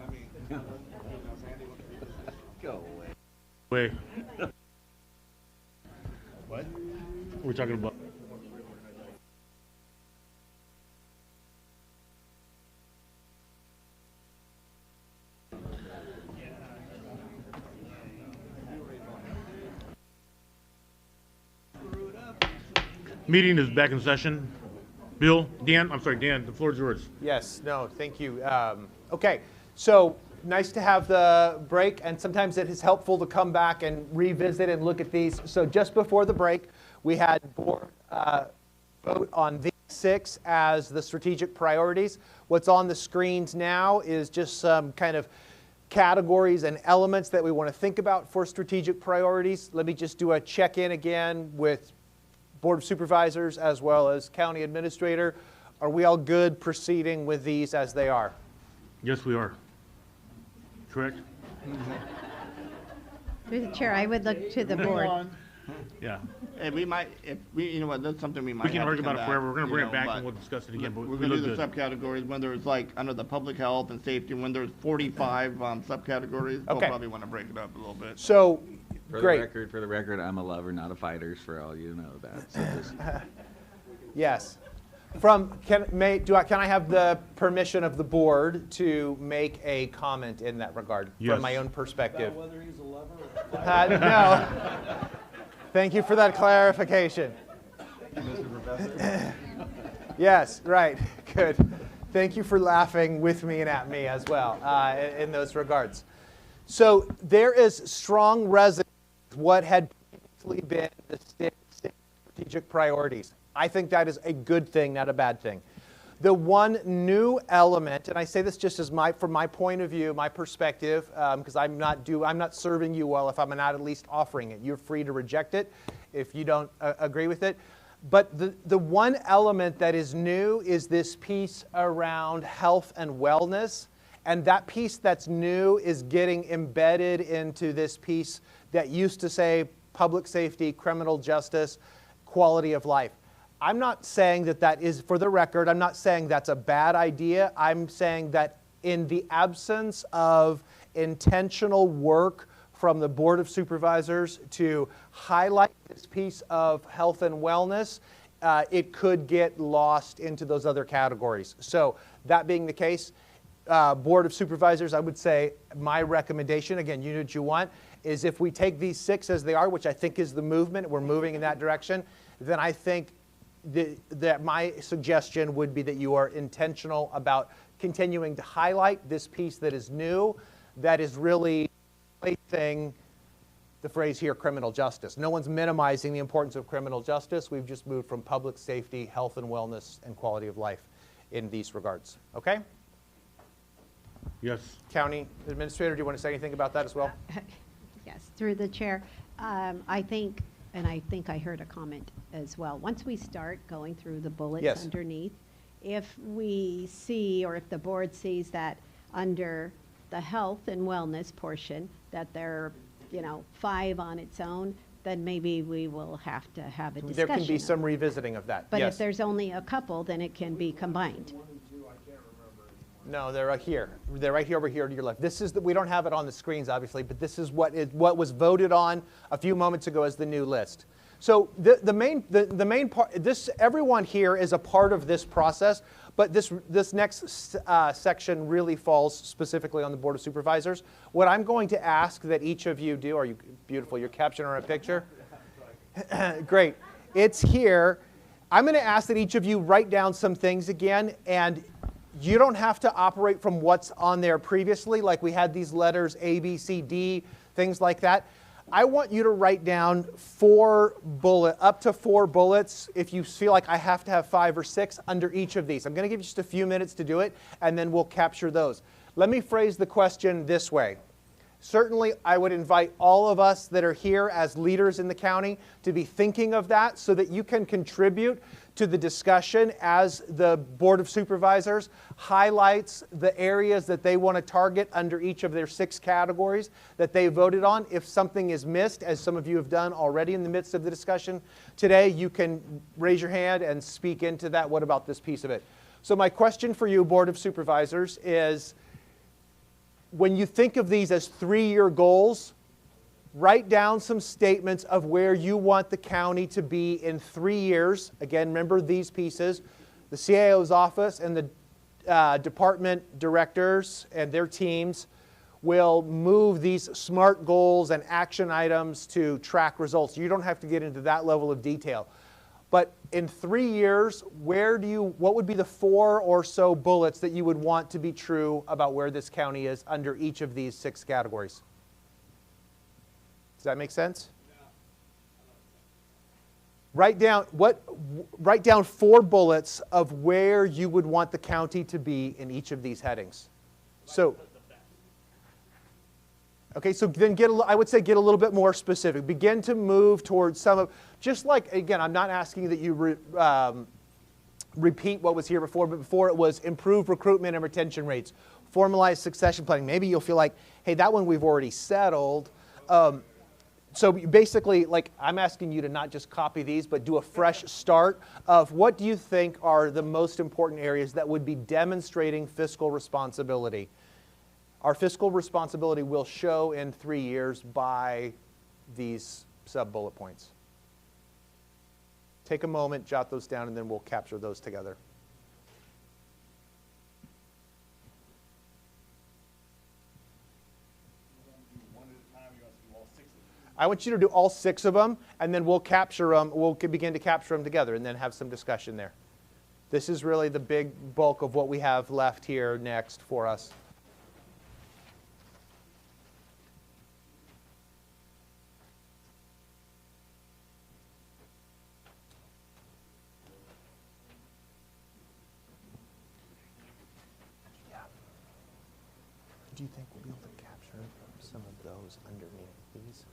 I mean, Go away. Wait, What? we're talking about. Meeting is back in session. Bill, Dan, I'm sorry, Dan, the floor is yours. Yes, no, thank you. Okay, so nice to have the break, and sometimes it is helpful to come back and revisit and look at these. So just before the break, we had board vote on these 6 as the strategic priorities. What's on the screens now is just some kind of categories and elements that we want to think about for strategic priorities. Let me just do a check-in again with Board of Supervisors as well as County Administrator. Are we all good proceeding with these as they are? Yes, we are. Correct? Through the chair, I would look to the board. Yeah. Hey, we might, if we, you know what, that's something we might We can have to argue come about it back, forever. We're gonna you bring know, it back but and we'll discuss it again, but We're we gonna look do the good. subcategories, when there's like, under the public health and safety, when there's 45 subcategories, we'll Okay. probably want to break it up a little bit. So, For great. the record, I'm a lover, not a fighter, for all you know that. So just, Yes. Can I have the permission of the board to make a comment in that regard Yes. from my own perspective? Whether he's a lover or a No. Thank you for that clarification. Mr. Professor. Yes, right. Good. Thank you for laughing with me and at me as well in those regards. So there is strong resonance with what had previously been the 6 strategic priorities. I think that is a good thing, not a bad thing. The one new element, and I say this just as from my point of view, my perspective, because I'm not serving you well if I'm not at least offering it. You're free to reject it if you don't agree with it. But the one element that is new is this piece around health and wellness. And that piece that's new is getting embedded into this piece that used to say public safety, criminal justice, quality of life. I'm not saying that is, for the record, I'm not saying that's a bad idea. I'm saying that in the absence of intentional work from the Board of Supervisors to highlight this piece of health and wellness, it could get lost into those other categories. So that being the case, Board of Supervisors, I would say my recommendation, again, you know what you want, is if we take these 6 as they are, which I think is the movement, we're moving in that direction, then I think that my suggestion would be that you are intentional about continuing to highlight this piece that is new, that is really replacing the phrase here, criminal justice. No one's minimizing the importance of criminal justice. We've just moved from public safety, health and wellness, and quality of life in these regards. Okay? Yes. County Administrator, do you want to say anything about that as well? Yes, through the chair. I think I heard a comment as well. Once we start going through the bullets Yes. underneath, if we see, or if the board sees that under the health and wellness portion, that there are, 5 on its own, then maybe we will have to have a discussion. There can be some revisiting of that, But yes. if there's only a couple, then it can be combined. No, they're right here. They're right here over here to your left. This is we don't have it on the screens, obviously, but this is what was voted on a few moments ago as the new list. So the main part, everyone here is a part of this process, but this next section really falls specifically on the Board of Supervisors. What I'm going to ask that each of you do, are you beautiful? You're capturing a picture? Great. It's here. I'm going to ask that each of you write down some things again, and you don't have to operate from what's on there previously, like we had these letters A, B, C, D, things like that. I want you to write down up to 4 bullets. If you feel like I have to have 5 or 6 under each of these. I'm going to give you just a few minutes to do it, and then we'll capture those. Let me phrase the question this way. Certainly, I would invite all of us that are here as leaders in the county to be thinking of that so that you can contribute to the discussion as the Board of Supervisors highlights the areas that they want to target under each of their 6 categories that they voted on. If something is missed, as some of you have done already in the midst of the discussion today, you can raise your hand and speak into that. What about this piece of it? So my question for you, Board of Supervisors, is when you think of these as 3-year goals, write down some statements of where you want the county to be in 3 years. Again, remember these pieces. The CIO's office and the department directors and their teams will move these SMART goals and action items to track results. You don't have to get into that level of detail. But in 3 years, what would be the 4 or so bullets that you would want to be true about where this county is under each of these 6 categories? Does that make sense? Write down 4 bullets of where you would want the county to be in each of these headings. So, okay, so then I would say get a little bit more specific. Begin to move towards some of, just like, again, I'm not asking that you repeat what was here before, but before it was improve recruitment and retention rates, formalize succession planning. Maybe you'll feel like, hey, that one we've already settled. So basically, like, I'm asking you to not just copy these, but do a fresh start of what do you think are the most important areas that would be demonstrating fiscal responsibility. Our fiscal responsibility will show in 3 years by these sub-bullet points. Take a moment, jot those down, and then we'll capture those together. I want you to do all 6 of them, and then we'll capture them. We'll begin to capture them together and then have some discussion there. This is really the big bulk of what we have left here next for us. Do you think we'll be able to capture some of those underneath these?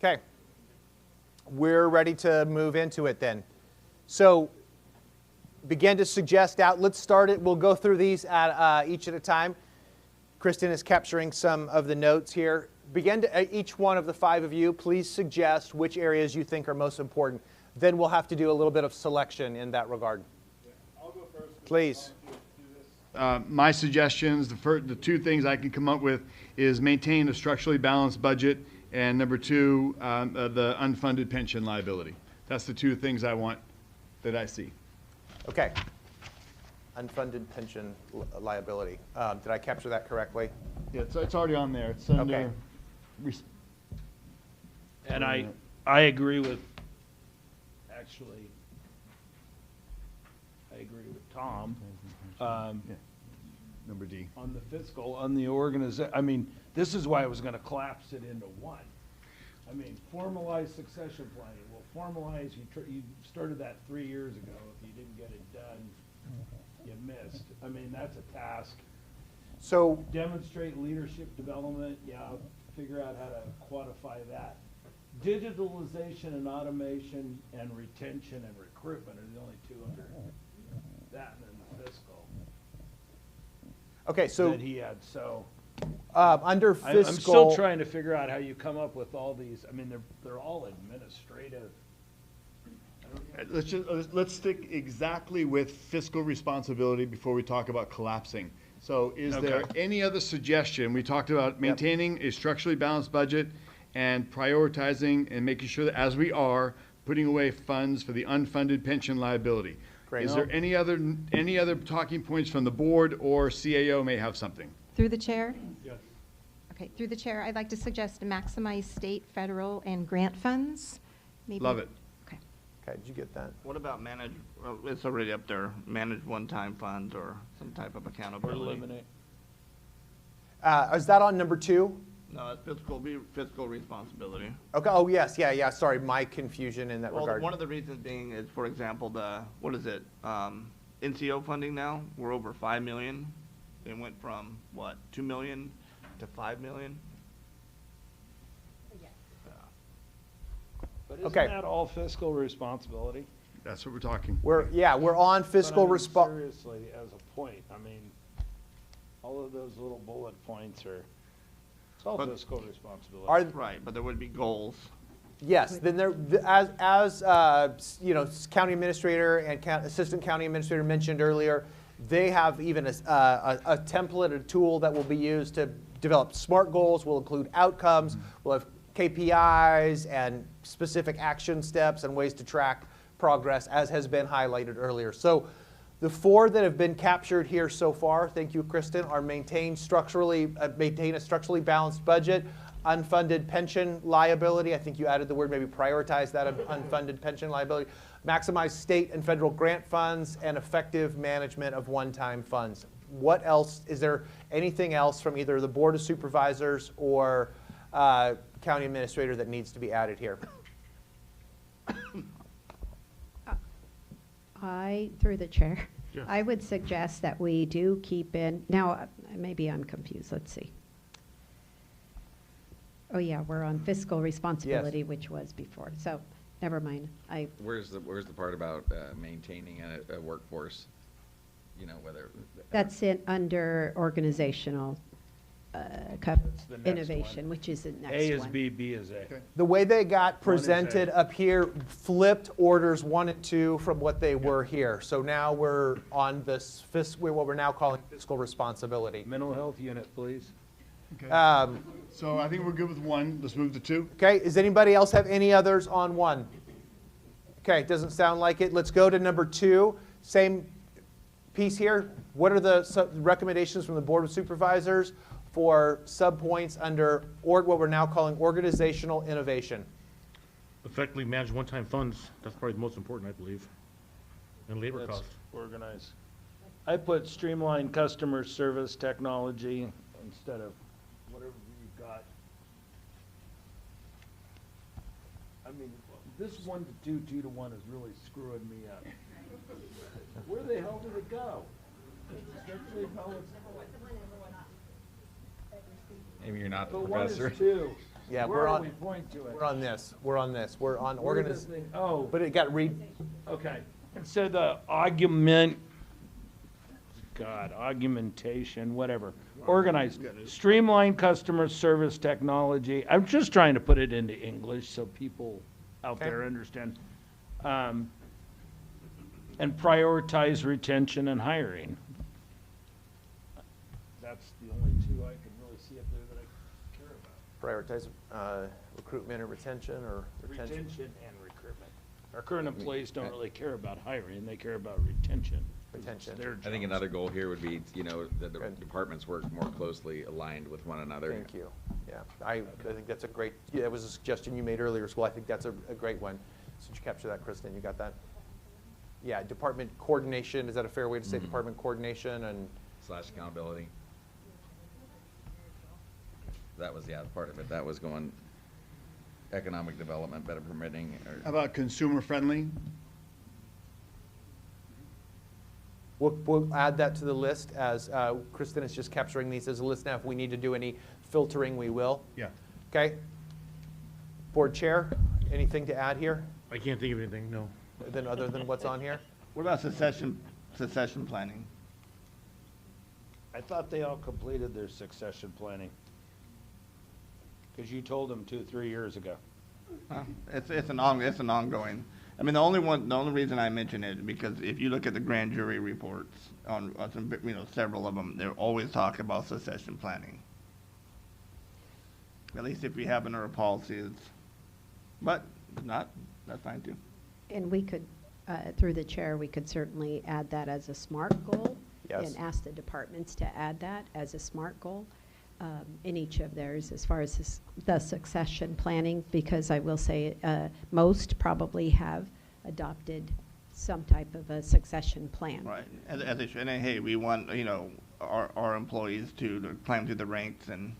Okay, we're ready to move into it then. So begin to suggest out. Let's start it. We'll go through these at each at a time. Kristen is capturing some of the notes here. Begin to, each one of the 5 of you, please suggest which areas you think are most important. Then we'll have to do a little bit of selection in that regard. Yeah, I'll go first. Please. My suggestions, the 2 things I can come up with is maintain a structurally balanced budget, and number 2, the unfunded pension liability. That's the 2 things I want that I see. Okay. Unfunded pension liability. Did I capture that correctly? Yeah, it's already on there. It's under. Okay. And I agree with, actually, I agree with Tom. Yeah. Number D. On the fiscal, on the organization, I mean, this is why I was gonna collapse it into one. I mean, formalized succession planning. Well, formalize, you started that 3 years ago. If you didn't get it done, you missed. I mean, that's a task. So Demonstrate leadership development, yeah, figure out how to quantify that. Digitalization and automation and retention and recruitment are the only 2 under that and then the fiscal. okay, so That he had, so. under fiscal. I'm still trying to figure out how you come up with all these, I mean, they're all administrative. Let's stick exactly with fiscal responsibility before we talk about collapsing. So is there Okay. any other suggestion? We talked about maintaining a structurally balanced budget and prioritizing and making sure that, as we are, putting away funds for the unfunded pension liability. Great. Is there any other talking points from the board, or CAO may have something? Through the chair? Yes. Okay, through the chair, I'd like to suggest to maximize state, federal, and grant funds. Maybe. Love it. Okay. Okay, did you get that? What about manage, well, it's already up there, manage one-time funds or some type of accountability? Eliminate. Is that on number 2? No, it's fiscal responsibility. Okay, oh, yes, yeah, sorry, my confusion in that Well, regard. one of the reasons being is, for example, what is it, NCO funding now, we're over 5 million. It went from, what, 2 million to 5 million? But isn't Okay. that all fiscal responsibility? That's what we're talking. We're on fiscal But I mean, response. seriously, as a point, I mean, all of those little bullet points are, it's all But- fiscal responsibility. Right, but there would be goals. Yes, then there, as you know, county administrator and assistant county administrator mentioned earlier, they have even a template, a tool that will be used to develop SMART goals, will include outcomes, will have KPIs and specific action steps and ways to track progress, as has been highlighted earlier. So the 4 that have been captured here so far, thank you, Kristen, are maintain a structurally balanced budget, unfunded pension liability. I think you added the word, maybe prioritize that unfunded pension liability. Maximize state and federal grant funds and effective management of one-time funds. What else, is there anything else from either the Board of Supervisors or county administrator that needs to be added here? Through the chair, Yes. I would suggest that we do keep in, now, maybe I'm confused, let's see. Oh, yeah, we're on fiscal responsibility, which was before, so, never mind. Where's the part about maintaining a workforce? You know, whether. That's under organizational the next innovation, one. which is the next one. A is B, B is A. The way they got One is presented A. up here flipped orders 1 and 2 from what they were here. So now we're on this what we're now calling fiscal responsibility. Mental health unit, please. Okay. Um, So I think we're good with 1. Let's move to 2. Okay, does anybody else have any others on 1? Okay, doesn't sound like it. Let's go to number 2. Same piece here. What are the recommendations from the Board of Supervisors for subpoints under what we're now calling organizational innovation? Effectively manage one-time funds, that's probably the most important, I believe. And labor That's costs. organized. I put streamline customer service technology instead of whatever you've got. I mean, this 1 to 2, 2 to 1 is really screwing me up. Where the hell did it go? Structurally balanced. Maybe you're not the But 1 is professor. 2. Yeah, Where we're are on. we? Point to it. We're on this. We're on this. We're on Where did this organiz. thing- Oh, But it got okay. And so the augmentation, whatever. Organized, streamline customer service technology. I'm just trying to put it into English so people out Okay. there understand. And prioritize retention and hiring. That's the only 2 I can really see up there that I care about. prioritize recruitment and retention or retention. Retention and recruitment. Our current employees don't really care about hiring, they care about retention. Retention. It's their I think jobs. another goal here would be, you know, that the Good. departments work more closely aligned with one another. Thank you. Yeah, I think that's a great, yeah, that was a suggestion you made earlier, School. I think that's a great one. So did you capture that, Kristen? You got that? Yeah, department coordination, is that a fair way to say department coordination and? / accountability. That was, yeah, part of it. That was going economic development, better permitting. How about consumer friendly? We'll add that to the list as Kristen is just capturing these as a list now. If we need to do any filtering, we will. Yeah. Okay. Board Chair, anything to add here? I can't think of anything, no. Other than what's on here? What about succession planning? I thought they all completed their succession planning. Because you told them 2-3 years ago. It's an ongoing. I mean, the only reason I mention it, because if you look at the grand jury reports on some, you know, several of them, they're always talking about succession planning. At least if we have in our policies, but if not, that's fine too. And we could, through the chair, we could certainly add that as a SMART goal. Yes. And ask the departments to add that as a SMART goal in each of theirs as far as the succession planning, because I will say most probably have adopted some type of a succession plan. Right, as they should, and hey, we want, you know, our employees to climb through the ranks and.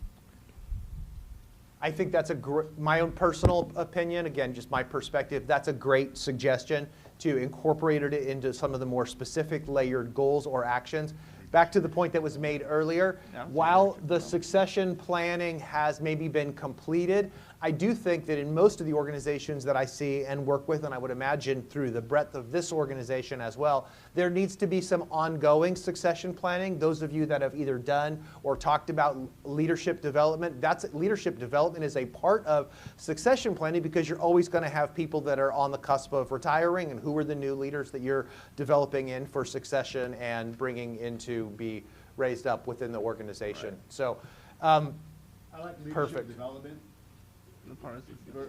I think that's my own personal opinion, again, just my perspective, that's a great suggestion to incorporate it into some of the more specific layered goals or actions. Back to the point that was made earlier, while the succession planning has maybe been completed, I do think that in most of the organizations that I see and work with, and I would imagine through the breadth of this organization as well, there needs to be some ongoing succession planning. Those of you that have either done or talked about leadership development, leadership development is a part of succession planning because you're always going to have people that are on the cusp of retiring, and who are the new leaders that you're developing in for succession and bringing into be raised up within the organization. Right. So, I like leadership perfect. development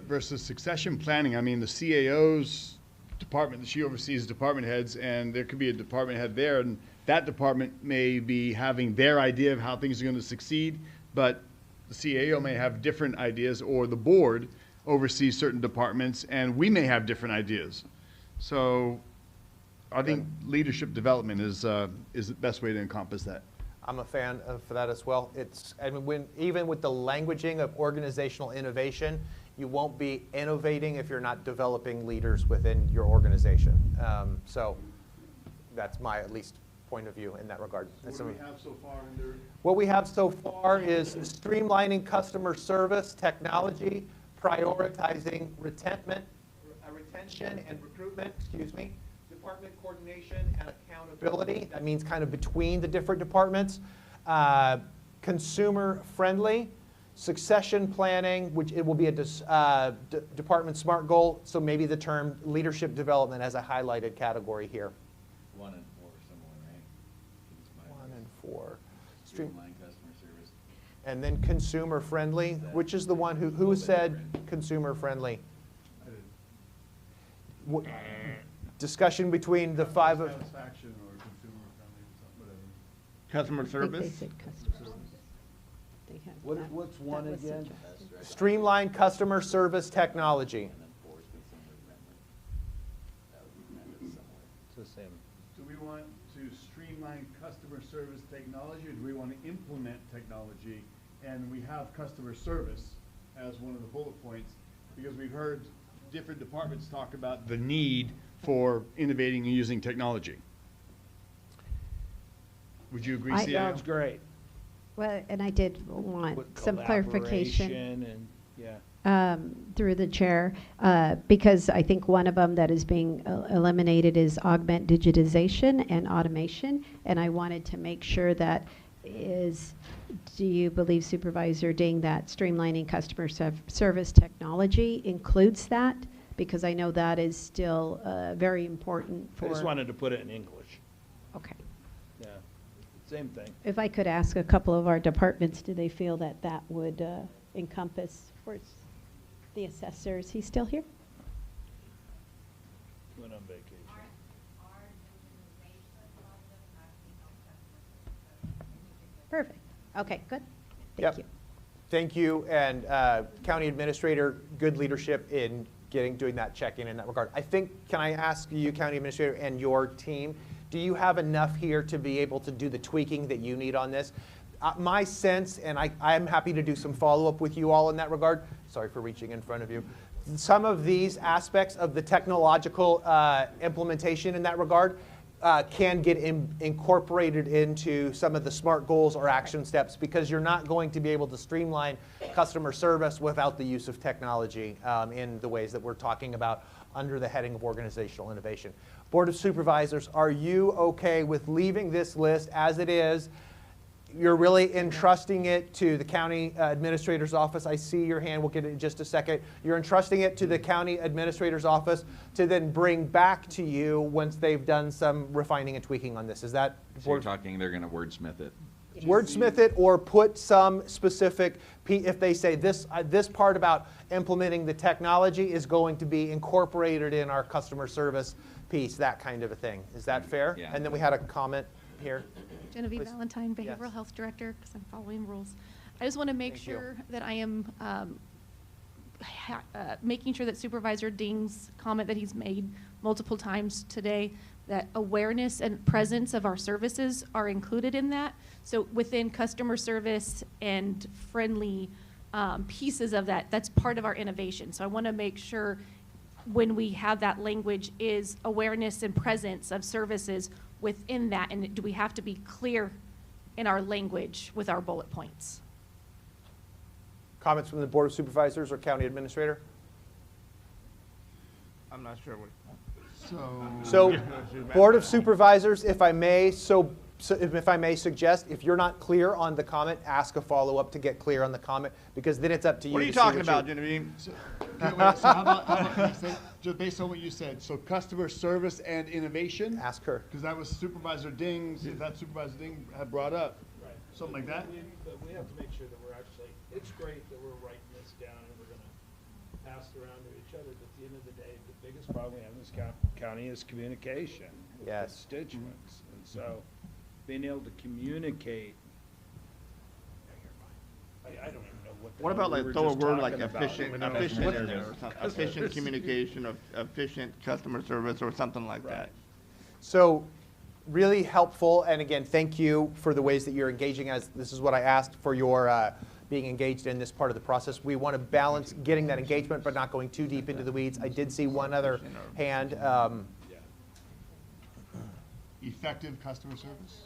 versus succession planning. I mean, the CAO's department, she oversees department heads, and there could be a department head there, and that department may be having their idea of how things are going to succeed, but the CAO may have different ideas, or the board oversees certain departments, and we may have different ideas. So I think leadership development is the best way to encompass that. I'm a fan of that as well. Even with the languaging of organizational innovation, you won't be innovating if you're not developing leaders within your organization. So that's my at least point of view in that regard. So what do we have so far under? What we have so far is streamlining customer service technology, prioritizing retention and recruitment, department coordination and accountability. That means kind of between the different departments. Consumer friendly, succession planning, which it will be a department SMART goal. So maybe the term leadership development as a highlighted category here. 1 and 4 similar, right? 1 and 4. Streamline customer service. And then consumer friendly, which is the one who said consumer friendly? Discussion between the 5 of. Satisfaction or consumer friendly, whatever. Customer I think service? they said customer service. They had that- What's one that was again? suggested. Streamline customer service technology. And then 4 is consumer friendly. That would be kind of similar. It's the same. Do we want to streamline customer service technology, or do we want to implement technology? And we have customer service as one of the bullet points, because we've heard different departments talk about the need for innovating and using technology. Would you agree, CAO? Sounds great. Well, and I did want With some clarification. collaboration and, yeah. Through the chair, because I think one of them that is being eliminated is augment digitization and automation, and I wanted to make sure that do you believe, Supervisor Ding, that streamlining customer service technology includes that? Because I know that is still very important for. I just wanted to put it in English. Okay. Yeah, same thing. If I could ask a couple of our departments, do they feel that that would encompass for the assessors? He's still here? Went on vacation. Perfect. Okay, good. Yep. Thank you. Thank you, and County Administrator, good leadership in doing that check-in in that regard. I think, can I ask you, County Administrator, and your team, do you have enough here to be able to do the tweaking that you need on this? My sense, and I'm happy to do some follow-up with you all in that regard. Sorry for reaching in front of you. Some of these aspects of the technological implementation in that regard can get incorporated into some of the SMART goals or action steps, because you're not going to be able to streamline customer service without the use of technology in the ways that we're talking about under the heading of organizational innovation. Board of Supervisors, are you okay with leaving this list as it is? You're really entrusting it to the County Administrator's Office. I see your hand. We'll get it in just a second. You're entrusting it to the County Administrator's Office to then bring back to you once they've done some refining and tweaking on this. Is that? So you're talking they're going to wordsmith it? Wordsmith it, or put some specific, if they say this part about implementing the technology is going to be incorporated in our customer service piece, that kind of a thing. Is that fair? Yeah. And then we had a comment here. Genevieve Please. Valentine, Behavioral Yes. Health Director, because I'm following rules. I just want to make Thank you. sure that I am making sure that Supervisor Ding's comment that he's made multiple times today that awareness and presence of our services are included in that. So within customer service and friendly pieces of that, that's part of our innovation. So I want to make sure when we have that language is awareness and presence of services within that, and do we have to be clear in our language with our bullet points? Comments from the Board of Supervisors or County Administrator? I'm not sure what. So, Board of Supervisors, if I may, if I may suggest, if you're not clear on the comment, ask a follow-up to get clear on the comment, because then it's up to you. What are you talking about, Genevieve? So how about just based on what you said, so customer service and innovation? Ask her. Because that was Supervisor Ding's, that Supervisor Ding had brought up. Right. Something like that? But we have to make sure that we're actually, it's great that we're writing this down and we're gonna pass it around to each other, but at the end of the day, the biggest problem we have in this county is communication with constituents. And so, being able to communicate, I don't even know what the What hell about we like were throw a just word like talking about. efficient in there or something, efficient communication of efficient customer service or something like that. So, really helpful, and again, thank you for the ways that you're engaging, as this is what I asked for your being engaged in this part of the process. We want to balance getting that engagement, but not going too deep into the weeds. I did see one other hand. Effective customer service?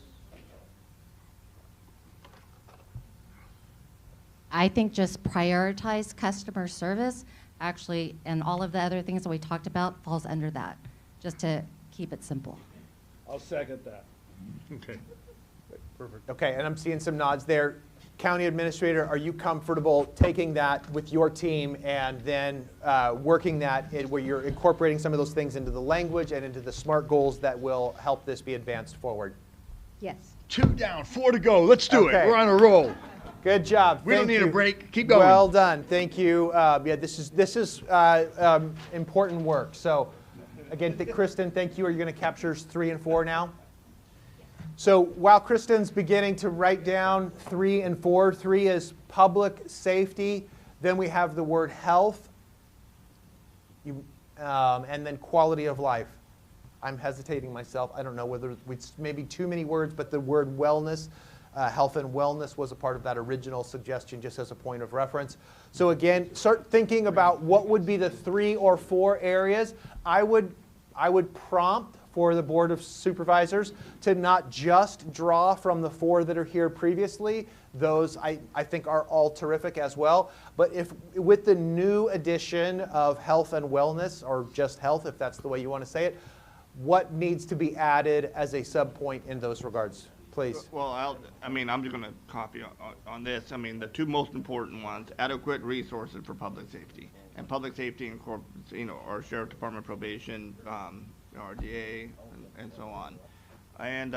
I think just prioritize customer service, actually, and all of the other things that we talked about falls under that, just to keep it simple. I'll second that. Okay. Perfect. Okay, and I'm seeing some nods there. County Administrator, are you comfortable taking that with your team and then working that in where you're incorporating some of those things into the language and into the SMART goals that will help this be advanced forward? Yes. 2 down, 4 to go. Let's do Okay. it. We're on a roll. Good job. We don't Thank need a you. break. Keep going. Well done. Thank you. Yeah, this is important work. So, again, Kristen, thank you. Are you going to capture 3 and 4 now? So while Kristen's beginning to write down 3 and 4, 3 is public safety. Then we have the word health, and then quality of life. I'm hesitating myself. I don't know whether it's maybe too many words, but the word wellness, health and wellness was a part of that original suggestion, just as a point of reference. So again, start thinking about what would be the 3 or 4 areas. I would prompt for the Board of Supervisors to not just draw from the 4 that are here previously. Those I think are all terrific as well. But if with the new addition of health and wellness, or just health, if that's the way you want to say it, what needs to be added as a subpoint in those regards, please? Well, I'm just going to copy on this. I mean, the 2 most important ones: adequate resources for public safety, and public safety incorporates, our sheriff department, probation, RDA, and so on. And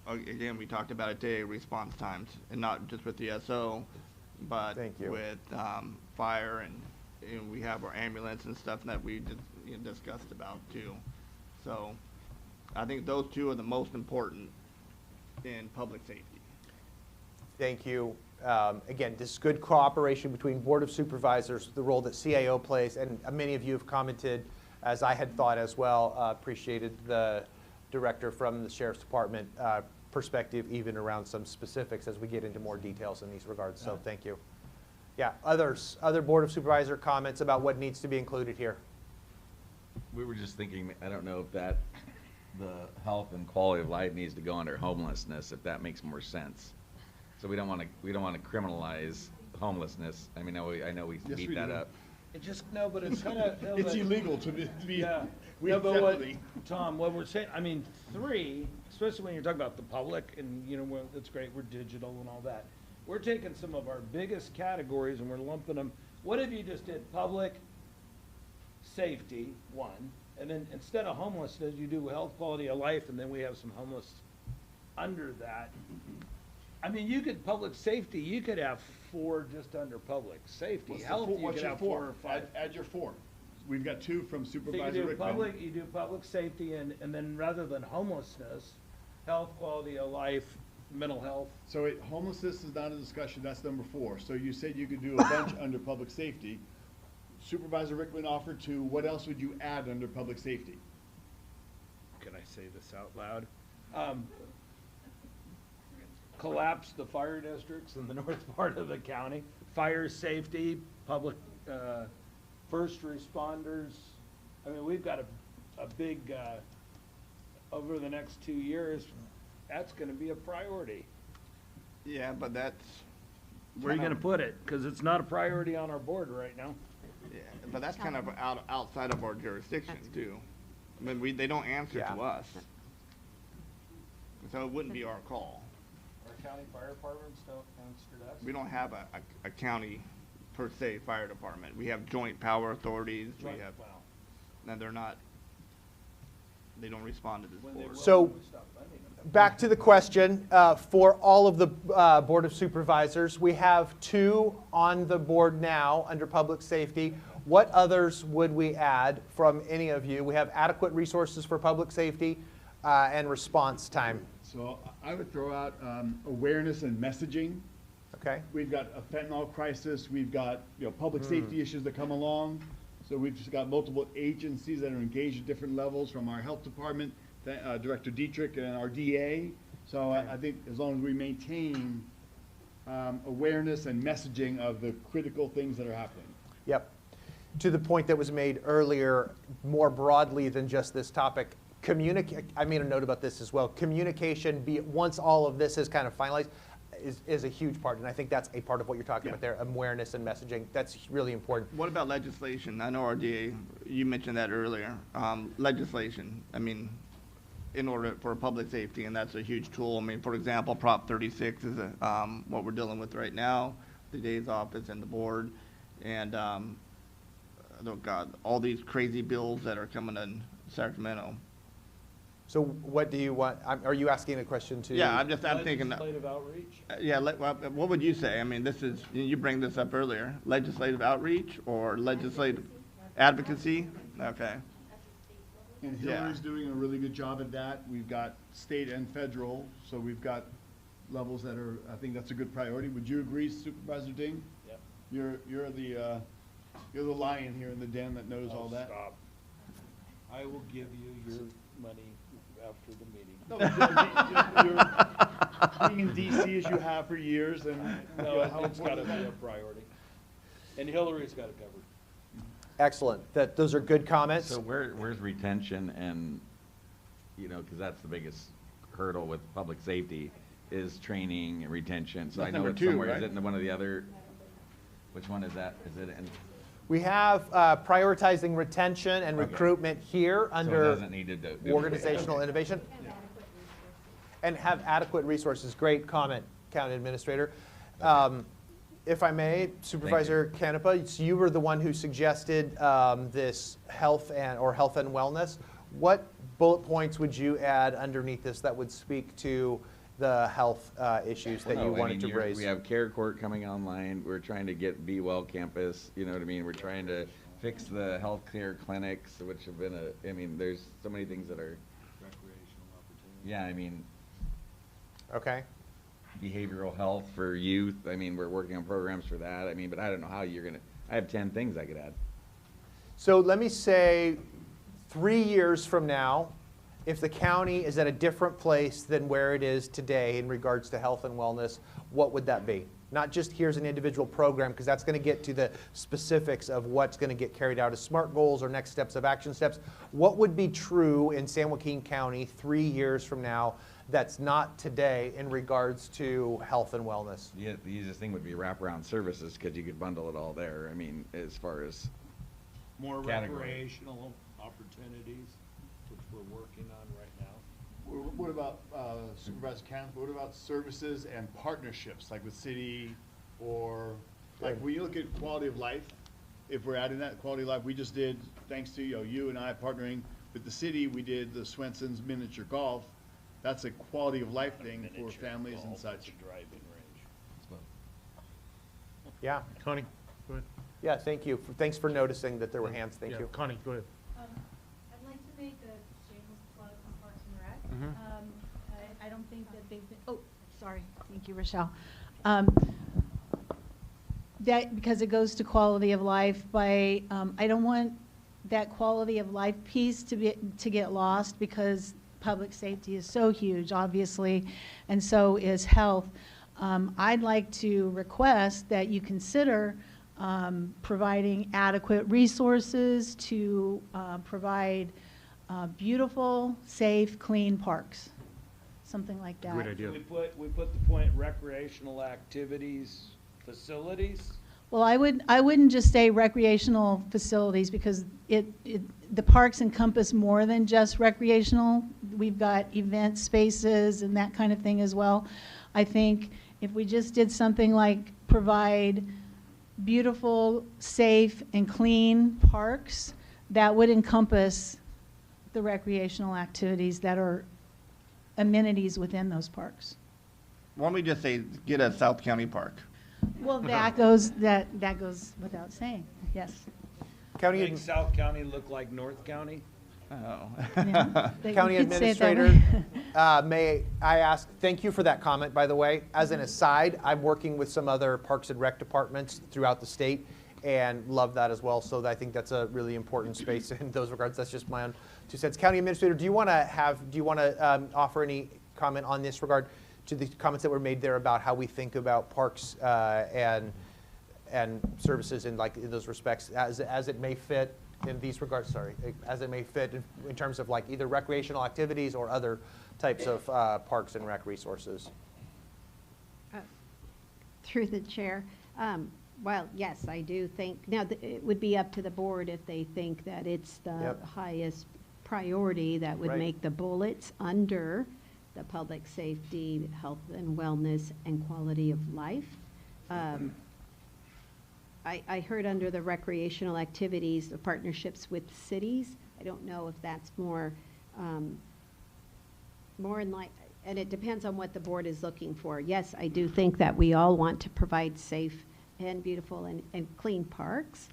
again, we talked about it today: response times, and not just with the SO, but with fire, and we have our ambulance and stuff that we discussed about too. So, I think those 2 are the most important in public safety. Thank you. Again, this is good cooperation between Board of Supervisors, the role that CAO plays, and many of you have commented, as I had thought as well. Appreciated the director from the Sheriff's Department perspective, even around some specifics as we get into more details in these regards. So thank you. Yeah, other Board of Supervisor comments about what needs to be included here? We were just thinking, I don't know if the health and quality of life needs to go under homelessness, if that makes more sense. So we don't want to criminalize homelessness. I mean, I know we beat that up. It just, no, but it's kind of. It's illegal to be. Yeah. No, but Tom, what we're saying, I mean, 3, especially when you're talking about the public, and it's great, we're digital and all that. We're taking some of our biggest categories and we're lumping them. What if you just did public safety, 1, and then instead of homelessness, you do health, quality of life, and then we have some homeless under that. I mean, public safety, you could have 4 just under public safety. Health, you could have 4 or 5. Add your 4. We've got 2 from So Supervisor Rickman. you do public safety, and then rather than homelessness, health, quality of life, mental health. So homelessness is not a discussion, that's number 4. So you said you could do a bunch under public safety. Supervisor Rickman offered 2. What else would you add under public safety? can I say this out loud? Collapse the fire districts in the north part of the county. Fire safety, public, first responders. I mean, we've got a big, over the next 2 years, that's gonna be a priority. Yeah, but that's. Where are you gonna put it? Because it's not a priority on our board right now. Yeah, but that's kind of outside of our jurisdiction too. I mean, they don't answer to us. So it wouldn't be our call. Our county fire departments don't answer to us? We don't have a county per se fire department. We have joint power authorities. We have, and they're not, they don't respond to this board. So, back to the question, for all of the Board of Supervisors, we have 2 on the board now under public safety. What others would we add from any of you? We have adequate resources for public safety and response time. So I would throw out awareness and messaging. Okay. We've got a fentanyl crisis. We've got public safety issues that come along. So we've just got multiple agencies that are engaged at different levels, from our health department, Director Dietrich, and our DA. So I think as long as we maintain awareness and messaging of the critical things that are happening. Yep. To the point that was made earlier, more broadly than just this topic, I made a note about this as well. Communication, once all of this is kind of finalized, is a huge part, and I think that's a part of what you're talking about there, awareness and messaging. That's really important. What about legislation? I know our DA, you mentioned that earlier. Legislation, I mean, in order for public safety, and that's a huge tool. I mean, for example, Prop 36 is what we're dealing with right now, the DA's office and the board, and oh God, all these crazy bills that are coming in Sacramento. So what do you want? Are you asking a question to? Yeah, I'm thinking. Legislative outreach? Yeah, what would you say? I mean, this is, you bring this up earlier, legislative outreach or legislative advocacy? Okay. And Hillary's doing a really good job at that. We've got state and federal, so we've got levels that are, I think that's a good priority. Would you agree, Supervisor Ding? Yep. You're the lion here in the den that knows all that. Stop. I will give you your money after the meeting. No, you're being in DC as you have for years, and No, it's gotta be a priority. And Hillary's got it covered. Excellent. Those are good comments. So where's retention and, because that's the biggest hurdle with public safety is training and retention. So That's I know number it's 2, somewhere, right? is it in one of the other, which one is that? Is it in? We have prioritizing retention and recruitment here under doesn't need to do organizational innovation. And have adequate resources. Great comment, County Administrator. If I may, Supervisor Canepa, so you were the one who suggested this health and wellness. What bullet points would you add underneath this that would speak to the health issues that you wanted to raise? We have Care Court coming online. We're trying to get Be Well campus. You know what I mean? We're trying to fix the healthcare clinics, which have been there's so many things that are Recreational opportunities. Yeah, I mean. Okay. Behavioral health for youth. I mean, we're working on programs for that. I mean, but I don't know how you're gonna. I have 10 things I could add. So let me say 3 years from now, if the county is at a different place than where it is today in regards to health and wellness, what would that be? Not just here's an individual program, because that's going to get to the specifics of what's going to get carried out as SMART goals or next steps of action steps. What would be true in San Joaquin County 3 years from now that's not today in regards to health and wellness? Yeah, the easiest thing would be wraparound services, because you could bundle it all there. I mean, as far as More category. recreational opportunities, which we're working on right now. What about, Supervisor Camp, what about services and partnerships, like with city, or, like, when you look at quality of life, if we're adding that quality of life, we just did, thanks to, you and I partnering with the city, we did the Swenson's miniature golf. That's a quality of life thing for families and such. Driving range. Yeah. Connie, go ahead. Yeah, thank you. Thanks for noticing that there were hands. Thank you. Connie, go ahead. I'd like to make a shameless plug for Parks and Rec. I don't think that they've been, oh, sorry, thank you, Rochelle. That, because it goes to quality of life by, I don't want that quality of life piece to get lost, because public safety is so huge, obviously, and so is health. I'd like to request that you consider providing adequate resources to provide beautiful, safe, clean parks, something like that. Great idea. We put the point recreational activities, facilities? Well, I wouldn't just say recreational facilities, because the parks encompass more than just recreational. We've got event spaces and that kind of thing as well. I think if we just did something like provide beautiful, safe, and clean parks, that would encompass the recreational activities that are amenities within those parks. Why don't we just say, get a South County Park? Well, that goes without saying, yes. Make South County look like North County? Oh. Yeah, County you could say it that Administrator, way. may I ask, thank you for that comment, by the way. As an aside, I'm working with some other Parks and Rec departments throughout the state and love that as well. So I think that's a really important space in those regards. That's just my own 2 cents. County Administrator, do you want to offer any comment on this regard to the comments that were made there about how we think about parks and services in those respects as it may fit in these regards, as it may fit in terms of like either recreational activities or other types of parks and rec resources? Through the chair, well, yes, I do think, now, it would be up to the board if they think that it's the highest priority that would Right. make the bullets under the public safety, health and wellness, and quality of life. I heard under the recreational activities, the partnerships with cities. I don't know if that's more in line, and it depends on what the board is looking for. Yes, I do think that we all want to provide safe and beautiful and clean parks.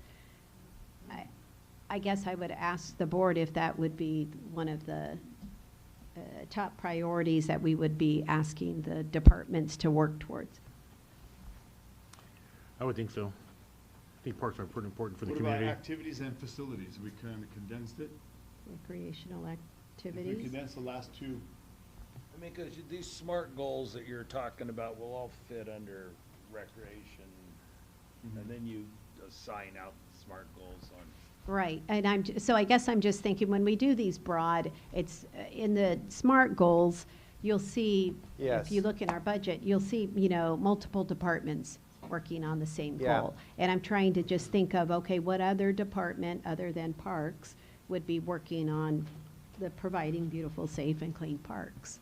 I guess I would ask the board if that would be one of the top priorities that we would be asking the departments to work towards. I would think so. I think parks are pretty important for the What community. about activities and facilities? We kind of condensed it. Recreational If activities. we condense the last two. I mean, because these SMART goals that you're talking about will all fit under recreation, and then you assign out the SMART goals on. Right, and so I guess I'm just thinking, when we do these broad, it's, in the SMART goals, you'll see, Yes. if you look in our budget, you'll see, multiple departments working on the same Yeah. goal. And I'm trying to just think of, okay, what other department, other than parks, would be working on the providing beautiful, safe, and clean parks?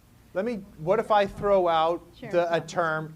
What if I throw out Sure. a term,